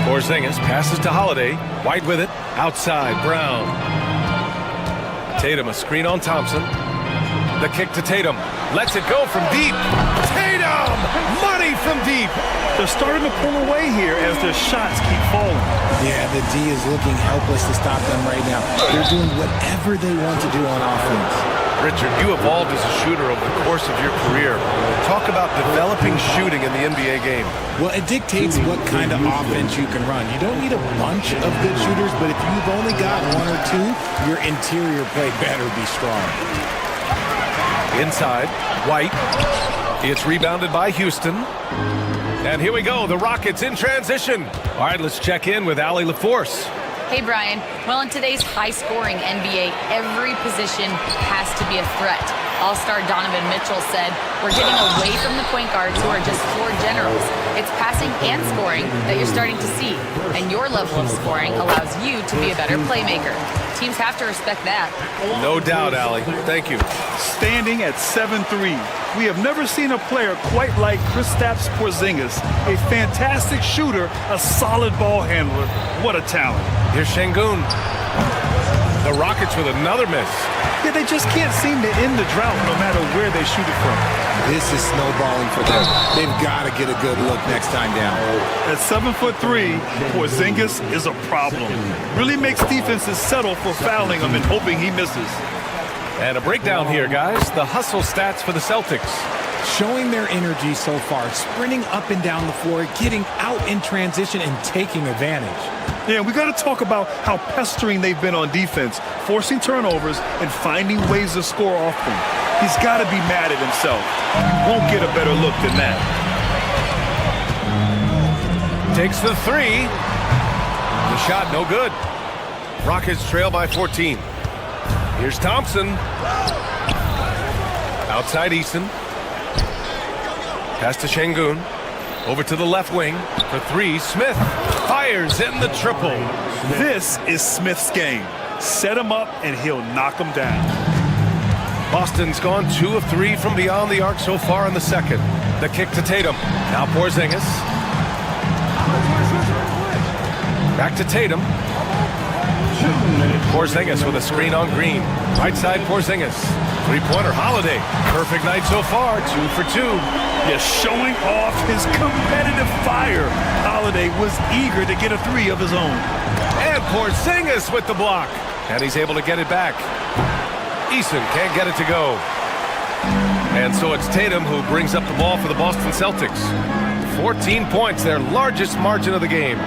Porzingis passes to Holiday. White with it. Outside, Brown. Tatum, a screen on Thompson. The kick to Tatum. Lets it go from deep. Tatum! Money from deep! They're starting to pull away here as their shots keep falling. Yeah, the D is looking helpless to stop them right now. They're doing whatever they want to do on offense. Richard, you evolved as a shooter over the course of your career. Talk about developing shooting in the NBA game. Well, it dictates what kind of offense you can run. You don't need a bunch of good shooters, but if you've only got 1 or 2, your interior play better be strong. Inside, White. It's rebounded by Houston. And here we go, the Rockets in transition. All right, let's check in with Allie LaForce. Hey, Brian. Well, in today's high-scoring NBA, every position has to be a threat. All-star Donovan Mitchell said, "We're getting away from the point guards who are just floor generals. It's passing and scoring that you're starting to see, and your level of scoring allows you to be a better playmaker. Teams have to respect that." No doubt, Allie. Thank you. Standing at 7'3", we have never seen a player quite like Kristaps Porzingis. A fantastic shooter, a solid ball handler. What a talent. Here's Şengün. The Rockets with another miss. Yeah, they just can't seem to end the drought no matter where they shoot it from. This is snowballing for them. They've got to get a good look next time down. At 7'3", Porzingis is a problem. Really makes defenses settle for fouling him and hoping he misses. And a breakdown here, guys. The hustle stats for the Celtics. Showing their energy so far, sprinting up and down the floor, getting out in transition and taking advantage. Yeah, we got to talk about how pestering they've been on defense, forcing turnovers and finding ways to score off them. He's got to be mad at himself. You won't get a better look than that. Takes the 3. The shot no good. Rockets trail by 14. Here's Thompson. Outside Eason. Pass to Şengün. Over to the left wing. For 3, Smith fires in the triple. This is Smith's game. Set him up and he'll knock him down. Boston's gone 2 of 3 from beyond the arc so far in the second. The kick to Tatum. Now Porzingis. Back to Tatum. Porzingis with a screen on Green. Right side Porzingis. Three-pointer Holiday. Perfect night so far. 2 for 2. Yeah, showing off his competitive fire. Holiday was eager to get a 3 of his own. And Porzingis with the block. And he's able to get it back. Eason can't get it to go. And so it's Tatum who brings up the ball for the Boston Celtics. 14 points, their largest margin of the game.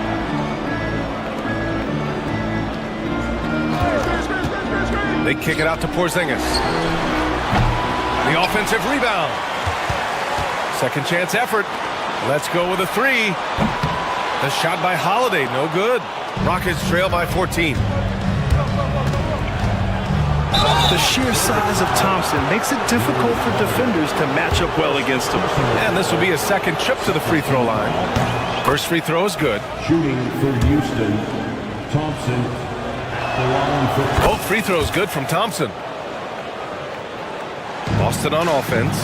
They kick it out to Porzingis. The offensive rebound. Second chance effort. Let's go with a three. The shot by Holiday, no good. Rockets trail by 14. The sheer size of Thompson makes it difficult for defenders to match up well against him. And this will be a second trip to the free throw line. First free throw is good. Shooting for Houston, Thompson. Both free throws good from Thompson. Boston on offense.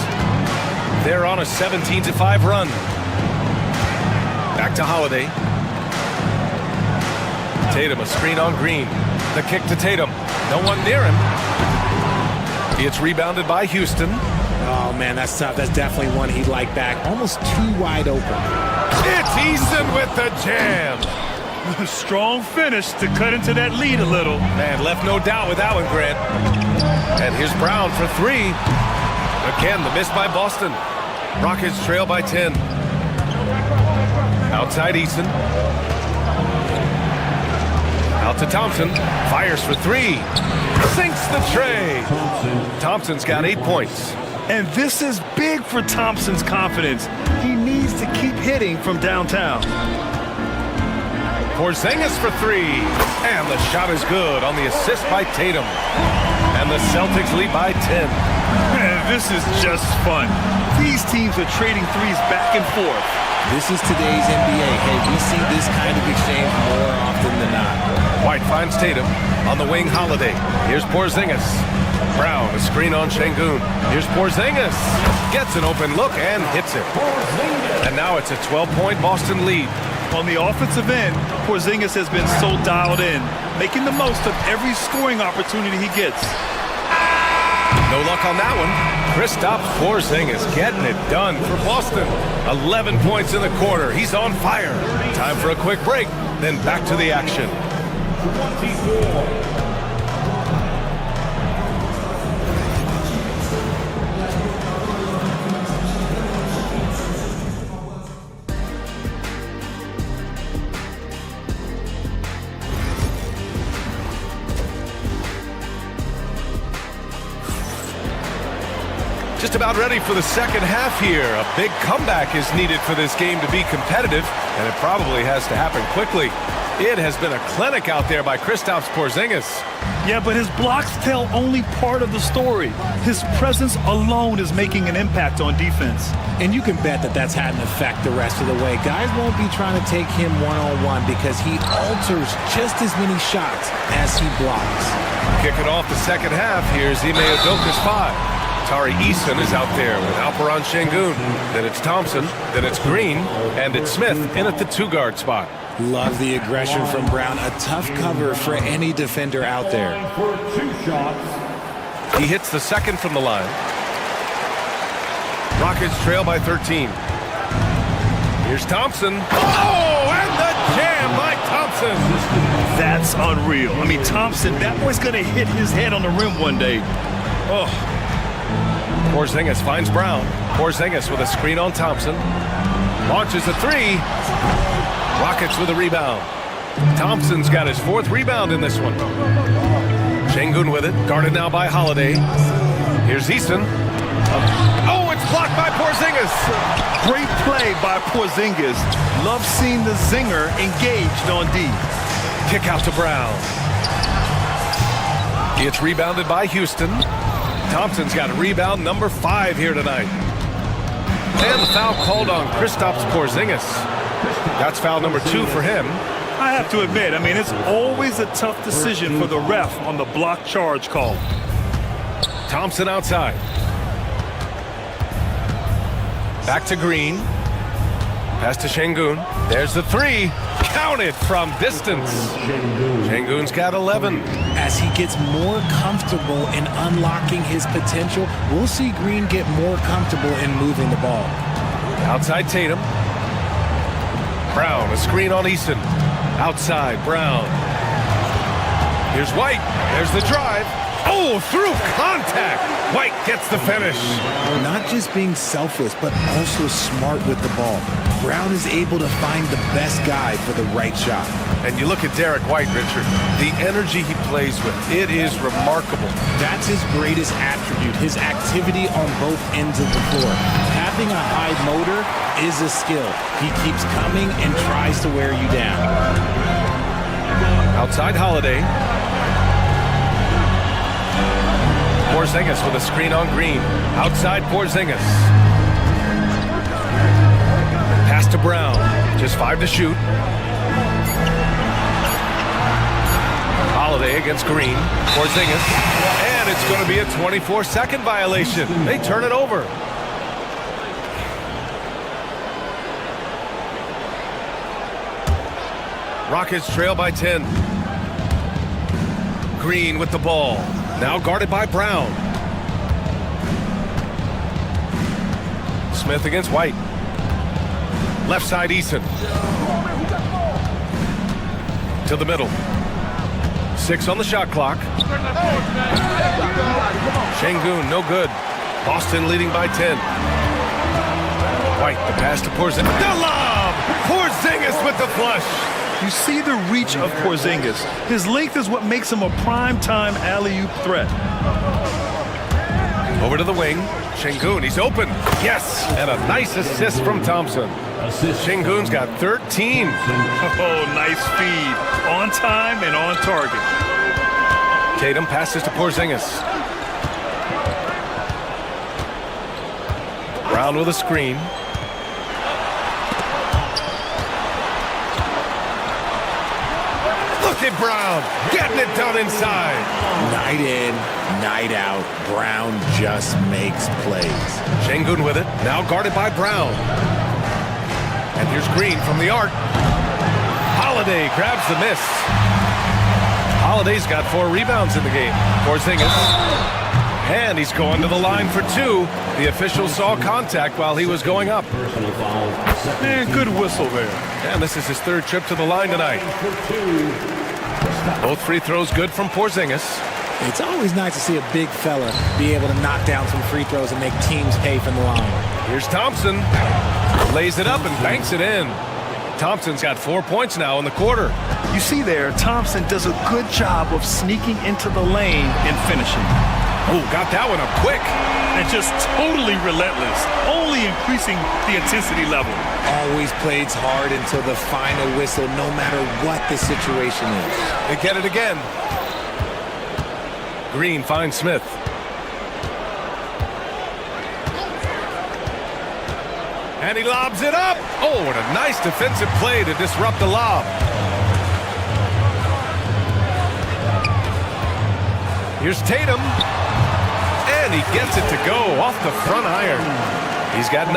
They're on a 17-5 run. Back to Holiday. Tatum, a screen on Green. The kick to Tatum. No one near him. It's rebounded by Houston. Oh, man, that's tough. That's definitely one he'd like back. Almost too wide open. It's Easton with the jam. Strong finish to cut into that lead a little. Man, left no doubt with that one, Grant. And here's Brown for three. Again, the miss by Boston. Rockets trail by 10. Outside Easton. Out to Thompson. Fires for three. Sinks the tray. Thompson's got 8 points. And this is big for Thompson's confidence. He needs to keep hitting from downtown. Porzingis for three. And the shot is good on the assist by Tatum. And the Celtics lead by 10. Man, this is just fun. These teams are trading threes back and forth. This is today's NBA. Hey, we see this kind of exchange more often than not. White finds Tatum on the wing. Holiday. Here's Porzingis. Brown, a screen on Şengün. Here's Porzingis. Gets an open look and hits it. And now it's a 12-point Boston lead. On the offensive end, Porzingis has been so dialed in, making the most of every scoring opportunity he gets. No luck on that one. Kristaps Porzingis getting it done for Boston. 11 points in the quarter. He's on fire. Time for a quick break, then back to the action. 24. Just about ready for the second half here. A big comeback is needed for this game to be competitive, and it probably has to happen quickly. It has been a clinic out there by Kristaps Porzingis. Yeah, but his blocks tell only part of the story. His presence alone is making an impact on defense. And you can bet that that's had an effect the rest of the way. Guys won't be trying to take him one-on-one because he alters just as many shots as he blocks. Kicking off the second half, here's Ime Udoka's 5. Tari Eason is out there with Alperen Şengün. Then it's Thompson, then it's Green, and it's Smith in at the 2-guard spot. Love the aggression from Brown. A tough cover for any defender out there. He hits the second from the line. Rockets trail by 13. Here's Thompson. Oh, and the jam by Thompson. That's unreal. I mean, Thompson, that boy's going to hit his head on the rim one day. Oh. Porzingis finds Brown. Porzingis with a screen on Thompson. Launches a three. Rockets with a rebound. Thompson's got his 4th rebound in this one. Şengün with it. Guarded now by Holiday. Here's Easton. Oh, it's blocked by Porzingis. Great play by Porzingis. Love seeing the zinger engaged on D. Kick out to Brown. It's rebounded by Houston. Thompson's got a rebound number 5 here tonight. And the foul called on Kristaps Porzingis. That's foul number 2 for him. I have to admit, I mean, it's always a tough decision for the ref on the block charge call. Thompson outside. Back to Green. Pass to Şengün. There's the 3. Counted from distance. Şengün's got 11. As he gets more comfortable in unlocking his potential, we'll see Green get more comfortable in moving the ball. Outside Tatum. Brown, a screen on Easton. Outside, Brown. Here's White. There's the drive. Oh, through contact. White gets the finish. Not just being selfless, but also smart with the ball. Brown is able to find the best guy for the right shot. And you look at Derek White, Richard, the energy he plays with, it is remarkable. That's his greatest attribute, his activity on both ends of the floor. Having a high motor is a skill. He keeps coming and tries to wear you down. Outside Holiday. Porzingis with a screen on Green. Outside Porzingis. Pass to Brown. Just 5 to shoot. Holiday against Green. Porzingis. And it's going to be a 24-second violation. They turn it over. Rockets trail by 10. Green with the ball. Now guarded by Brown. Smith against White. Left side Eason. To the middle. 6 on the shot clock. Şengün, no good. Boston leading by 10. White, the pass to Porzingis. The lob! Porzingis with the flush. You see the reach of Porzingis. His length is what makes him a prime-time alley-oop threat. Over to the wing. Şengün, he's open. Yes! And a nice assist from Thompson. Şengün's got 13. Oh, nice feed. On time and on target. Tatum passes to Porzingis. Brown with a screen. Look at Brown getting it done inside. Night in, night out, Brown just makes plays. Şengün with it, now guarded by Brown. And here's Green from the arc. Holiday grabs the miss. Holiday's got 4 rebounds in the game. Porzingis. And he's going to the line for 2. The official saw contact while he was going up. Man, good whistle there. And this is his 3rd trip to the line tonight. Both free throws good from Porzingis. It's always nice to see a big fella be able to knock down some free throws and make teams pay from the line. Here's Thompson. Lays it up and banks it in. Thompson's got 4 points now in the quarter. You see there, Thompson does a good job of sneaking into the lane and finishing. Oh, got that one up quick. And just totally relentless, only increasing the intensity level. Always plays hard until the final whistle, no matter what the situation is. They get it again. Green finds Smith. And he lobs it up. Oh, what a nice defensive play to disrupt the lob. Here's Tatum. And he gets it to go off the front iron. He's got 9.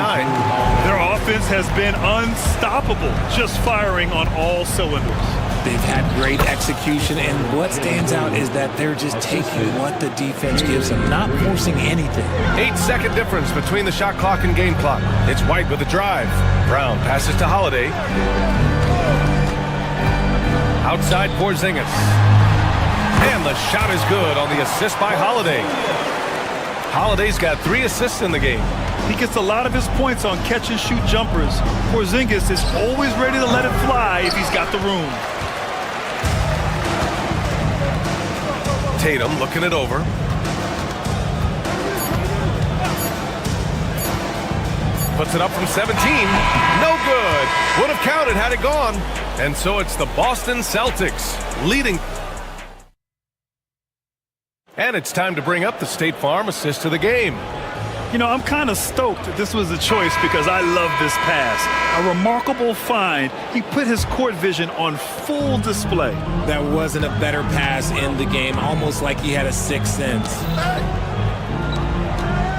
Their offense has been unstoppable, just firing on all cylinders. They've had great execution, and what stands out is that they're just taking what the defense gives them, not forcing anything. 8-second difference between the shot clock and game clock. It's White with the drive. Brown passes to Holiday. Outside Porzingis. And the shot is good on the assist by Holiday. Holiday's got 3 assists in the game. He gets a lot of his points on catch-and-shoot jumpers. Porzingis is always ready to let it fly if he's got the room. Tatum looking it over. Puts it up from 17. No good. Would have counted had it gone. And so it's the Boston Celtics leading. And it's time to bring up the State Farm assist of the game. You know, I'm kind of stoked that this was a choice because I love this pass. A remarkable find. He put his court vision on full display. There wasn't a better pass in the game, almost like he had a 6th sense.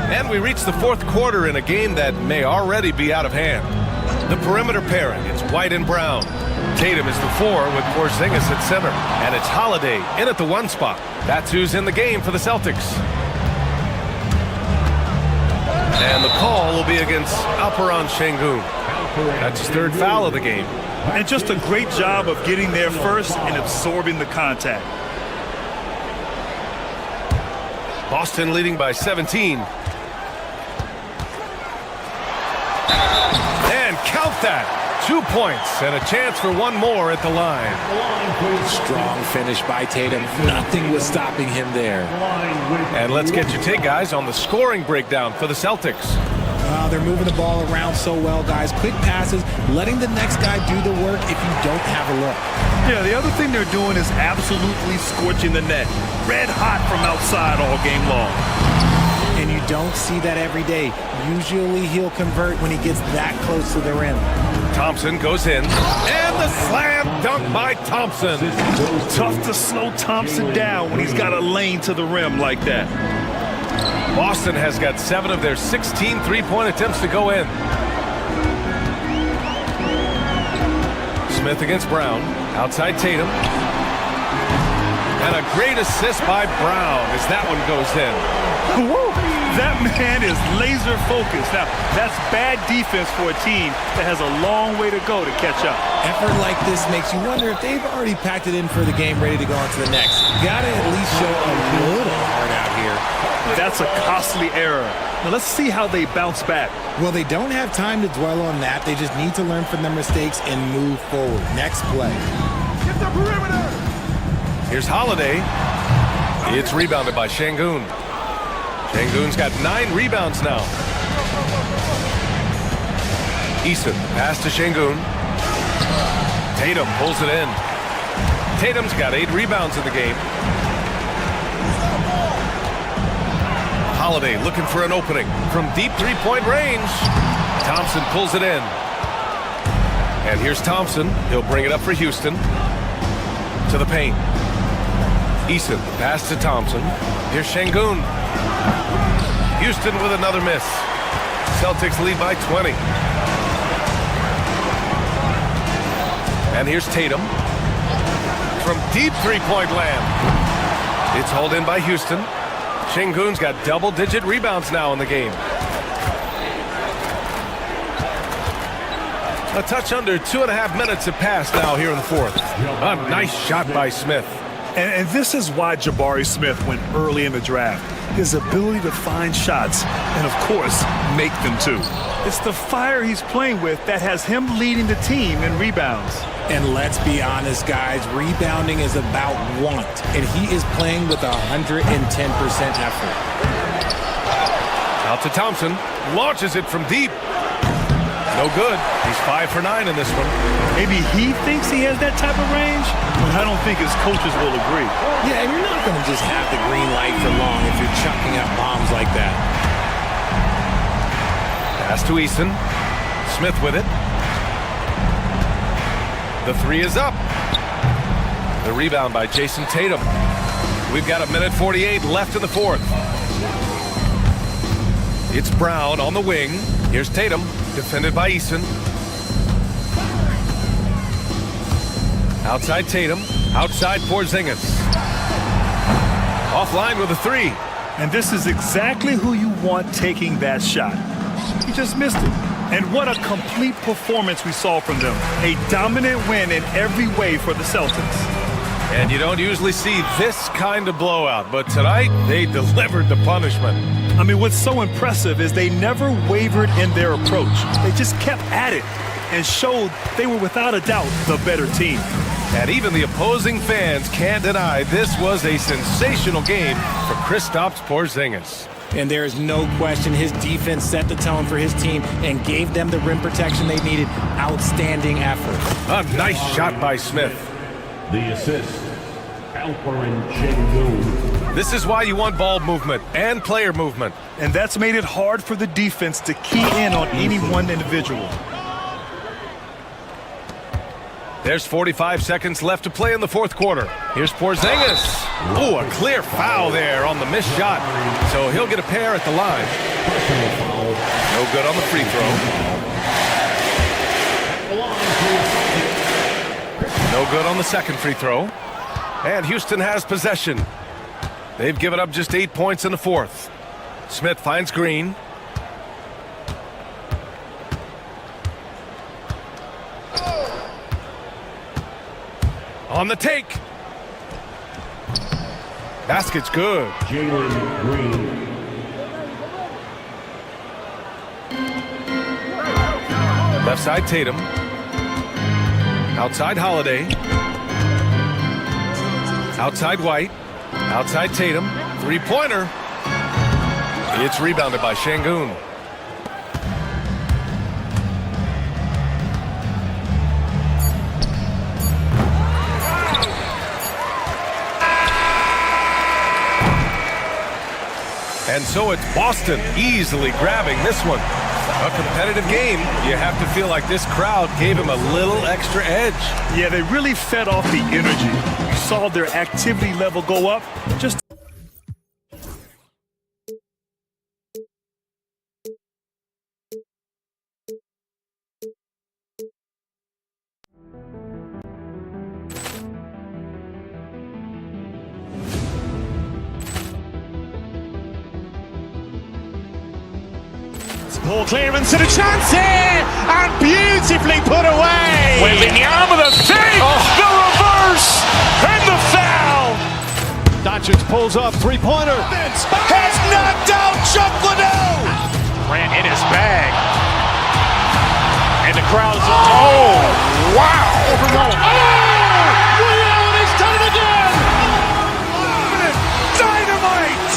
And we reach the 4th quarter in a game that may already be out of hand. The perimeter pairing, it's White and Brown. Tatum is the 4 with Porzingis at center. And it's Holiday in at the 1 spot. That's who's in the game for the Celtics. And the call will be against Alperen Şengün. That's his 3rd foul of the game. And just a great job of getting there first and absorbing the contact. Boston leading by 17. And count that. 2 points and a chance for one more at the line. Strong finish by Tatum. Nothing was stopping him there. And let's get your take, guys, on the scoring breakdown for the Celtics. They're moving the ball around so well, guys. Quick passes, letting the next guy do the work if you don't have a look. Yeah, the other thing they're doing is absolutely scorching the net. Red hot from outside all game long. And you don't see that every day. Usually he'll convert when he gets that close to the rim. Thompson goes in, and the slam dunk by Thompson. Tough to slow Thompson down when he's got a lane to the rim like that. Boston has got 7 of their 16 three-point attempts to go in. Smith against Brown, outside Tatum. And a great assist by Brown as that one goes in. Woo! That man is laser focused. Now, that's bad defense for a team that has a long way to go to catch up. Effort like this makes you wonder if they've already packed it in for the game, ready to go on to the next. Gotta at least show a little heart out here. That's a costly error. Now, let's see how they bounce back. Well, they don't have time to dwell on that. They just need to learn from their mistakes and move forward. Next play. Get the perimeter! Here's Holiday. It's rebounded by Şengün. Şengün's got 9 rebounds now. Eason, pass to Şengün. Tatum pulls it in. Tatum's got 8 rebounds in the game. Holiday looking for an opening from deep three-point range. Thompson pulls it in. And here's Thompson. He'll bring it up for Houston. To the paint. Eason, pass to Thompson. Here's Şengün. Houston with another miss. Celtics lead by 20. And here's Tatum. From deep three-point land. It's hauled in by Houston. Şengün's got double-digit rebounds now in the game. A touch under 2.5 minutes have passed now here in the fourth. A nice shot by Smith. And this is why Jabari Smith went early in the draft. His ability to find shots and, of course, make them too. It's the fire he's playing with that has him leading the team in rebounds. And let's be honest, guys, rebounding is about want, and he is playing with 110% effort. Out to Thompson, launches it from deep. No good. He's 5 for 9 in this one. Maybe he thinks he has that type of range, but I don't think his coaches will agree. Yeah, and you're not going to just have the green light for long if you're chucking up bombs like that. Pass to Eason. Smith with it. The 3 is up. The rebound by Jason Tatum. We've got 1:48 left in the fourth. It's Brown on the wing. Here's Tatum, defended by Eason. Outside Tatum, outside Porzingis. Offline with a 3. And this is exactly who you want taking that shot. He just missed it. And what a complete performance we saw from them. A dominant win in every way for the Celtics. And you don't usually see this kind of blowout, but tonight they delivered the punishment. I mean, what's so impressive is they never wavered in their approach. They just kept at it and showed they were without a doubt the better team. And even the opposing fans can't deny this was a sensational game for Kristaps Porzingis. And there is no question his defense set the tone for his team and gave them the rim protection they needed. Outstanding effort. A nice shot by Smith. The assist, Alperen Şengün. This is why you want ball movement and player movement. And that's made it hard for the defense to key in on any one individual. There's 45 seconds left to play in the fourth quarter. Here's Porzingis. Oh, a clear foul there on the missed shot. So he'll get a pair at the line. No good on the free throw. No good on the second free throw. And Houston has possession. They've given up just 8 points in the fourth. Smith finds Green. On the take. Basket's good. Jalen Green. Left side Tatum. Outside Holiday. Outside White. Outside Tatum. Three-pointer. It's rebounded by Şengün. And so it's Boston easily grabbing this one. A competitive game. You have to feel like this crowd gave him a little extra edge. Yeah, they really fed off the energy. You saw their activity level go up. Just Ball clearance and a chance here, and beautifully put away. Wembanyama the save, the reverse, and the foul. Doncic pulls up, three-pointer. Has knocked out Chuck Liddell. Grant in his bag. And the crowd's, oh, wow. Leon has done it again. Dynamite.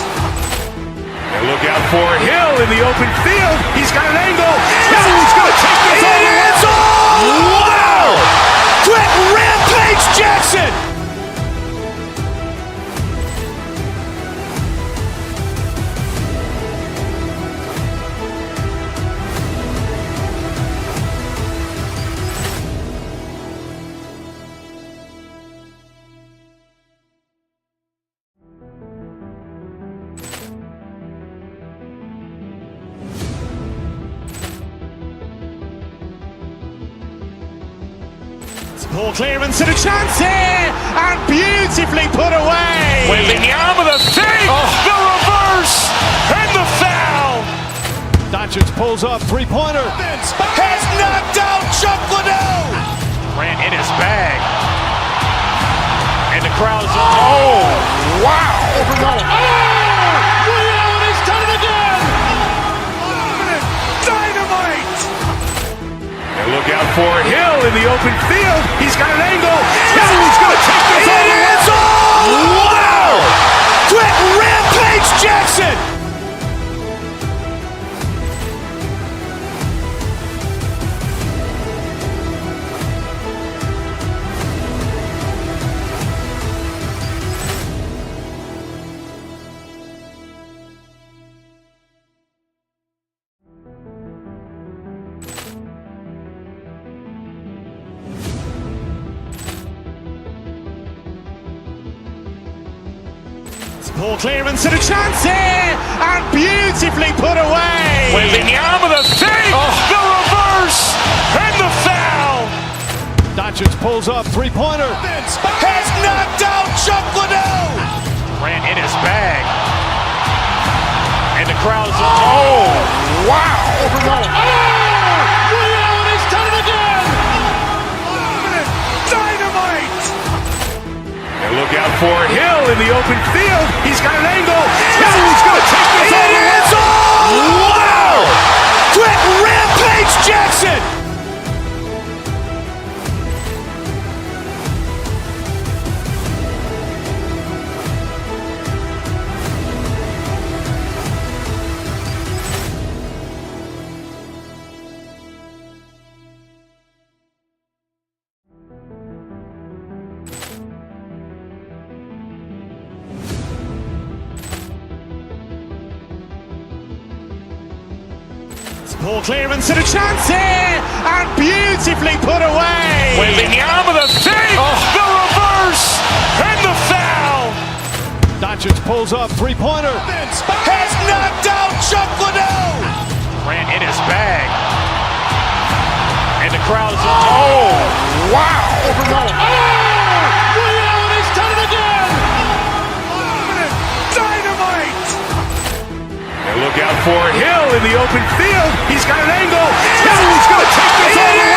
And look out for Hill in the open field. He's got an angle. He's going to take this all the way. Wow. Quick rampage Jackson. Ball clearance and a chance here, and beautifully put away. Wembanyama the save, the reverse, and the foul. Doncic pulls up, three-pointer. Has knocked out Chuck Liddell. Grant in his bag. And the crowd's, oh, wow. Leon has done it again. Dynamite. And look out for Hill in the open field. He's got an angle. He's going to take this all the way. Wow. Quick rampage Jackson. Ball clearance and a chance here, and beautifully put away. Wembanyama the save, the reverse, and the foul. Doncic pulls up, three-pointer. Has knocked out Chuck Liddell. Grant in his bag. And the crowd's, oh, wow. Leon has done it again. Dynamite. And look out for Hill in the open field. He's got an angle. He's going to take this all the way. Wow. Quick rampage Jackson. Ball clearance and a chance here, and beautifully put away. Wembanyama the save, the reverse, and the foul. Doncic pulls up, three-pointer. Has knocked out Chuck Liddell. Grant in his bag. And the crowd's, oh, wow. Leon has done it again. Dynamite. And look out for Hill in the open field. He's got an angle. He's going to take this all the way.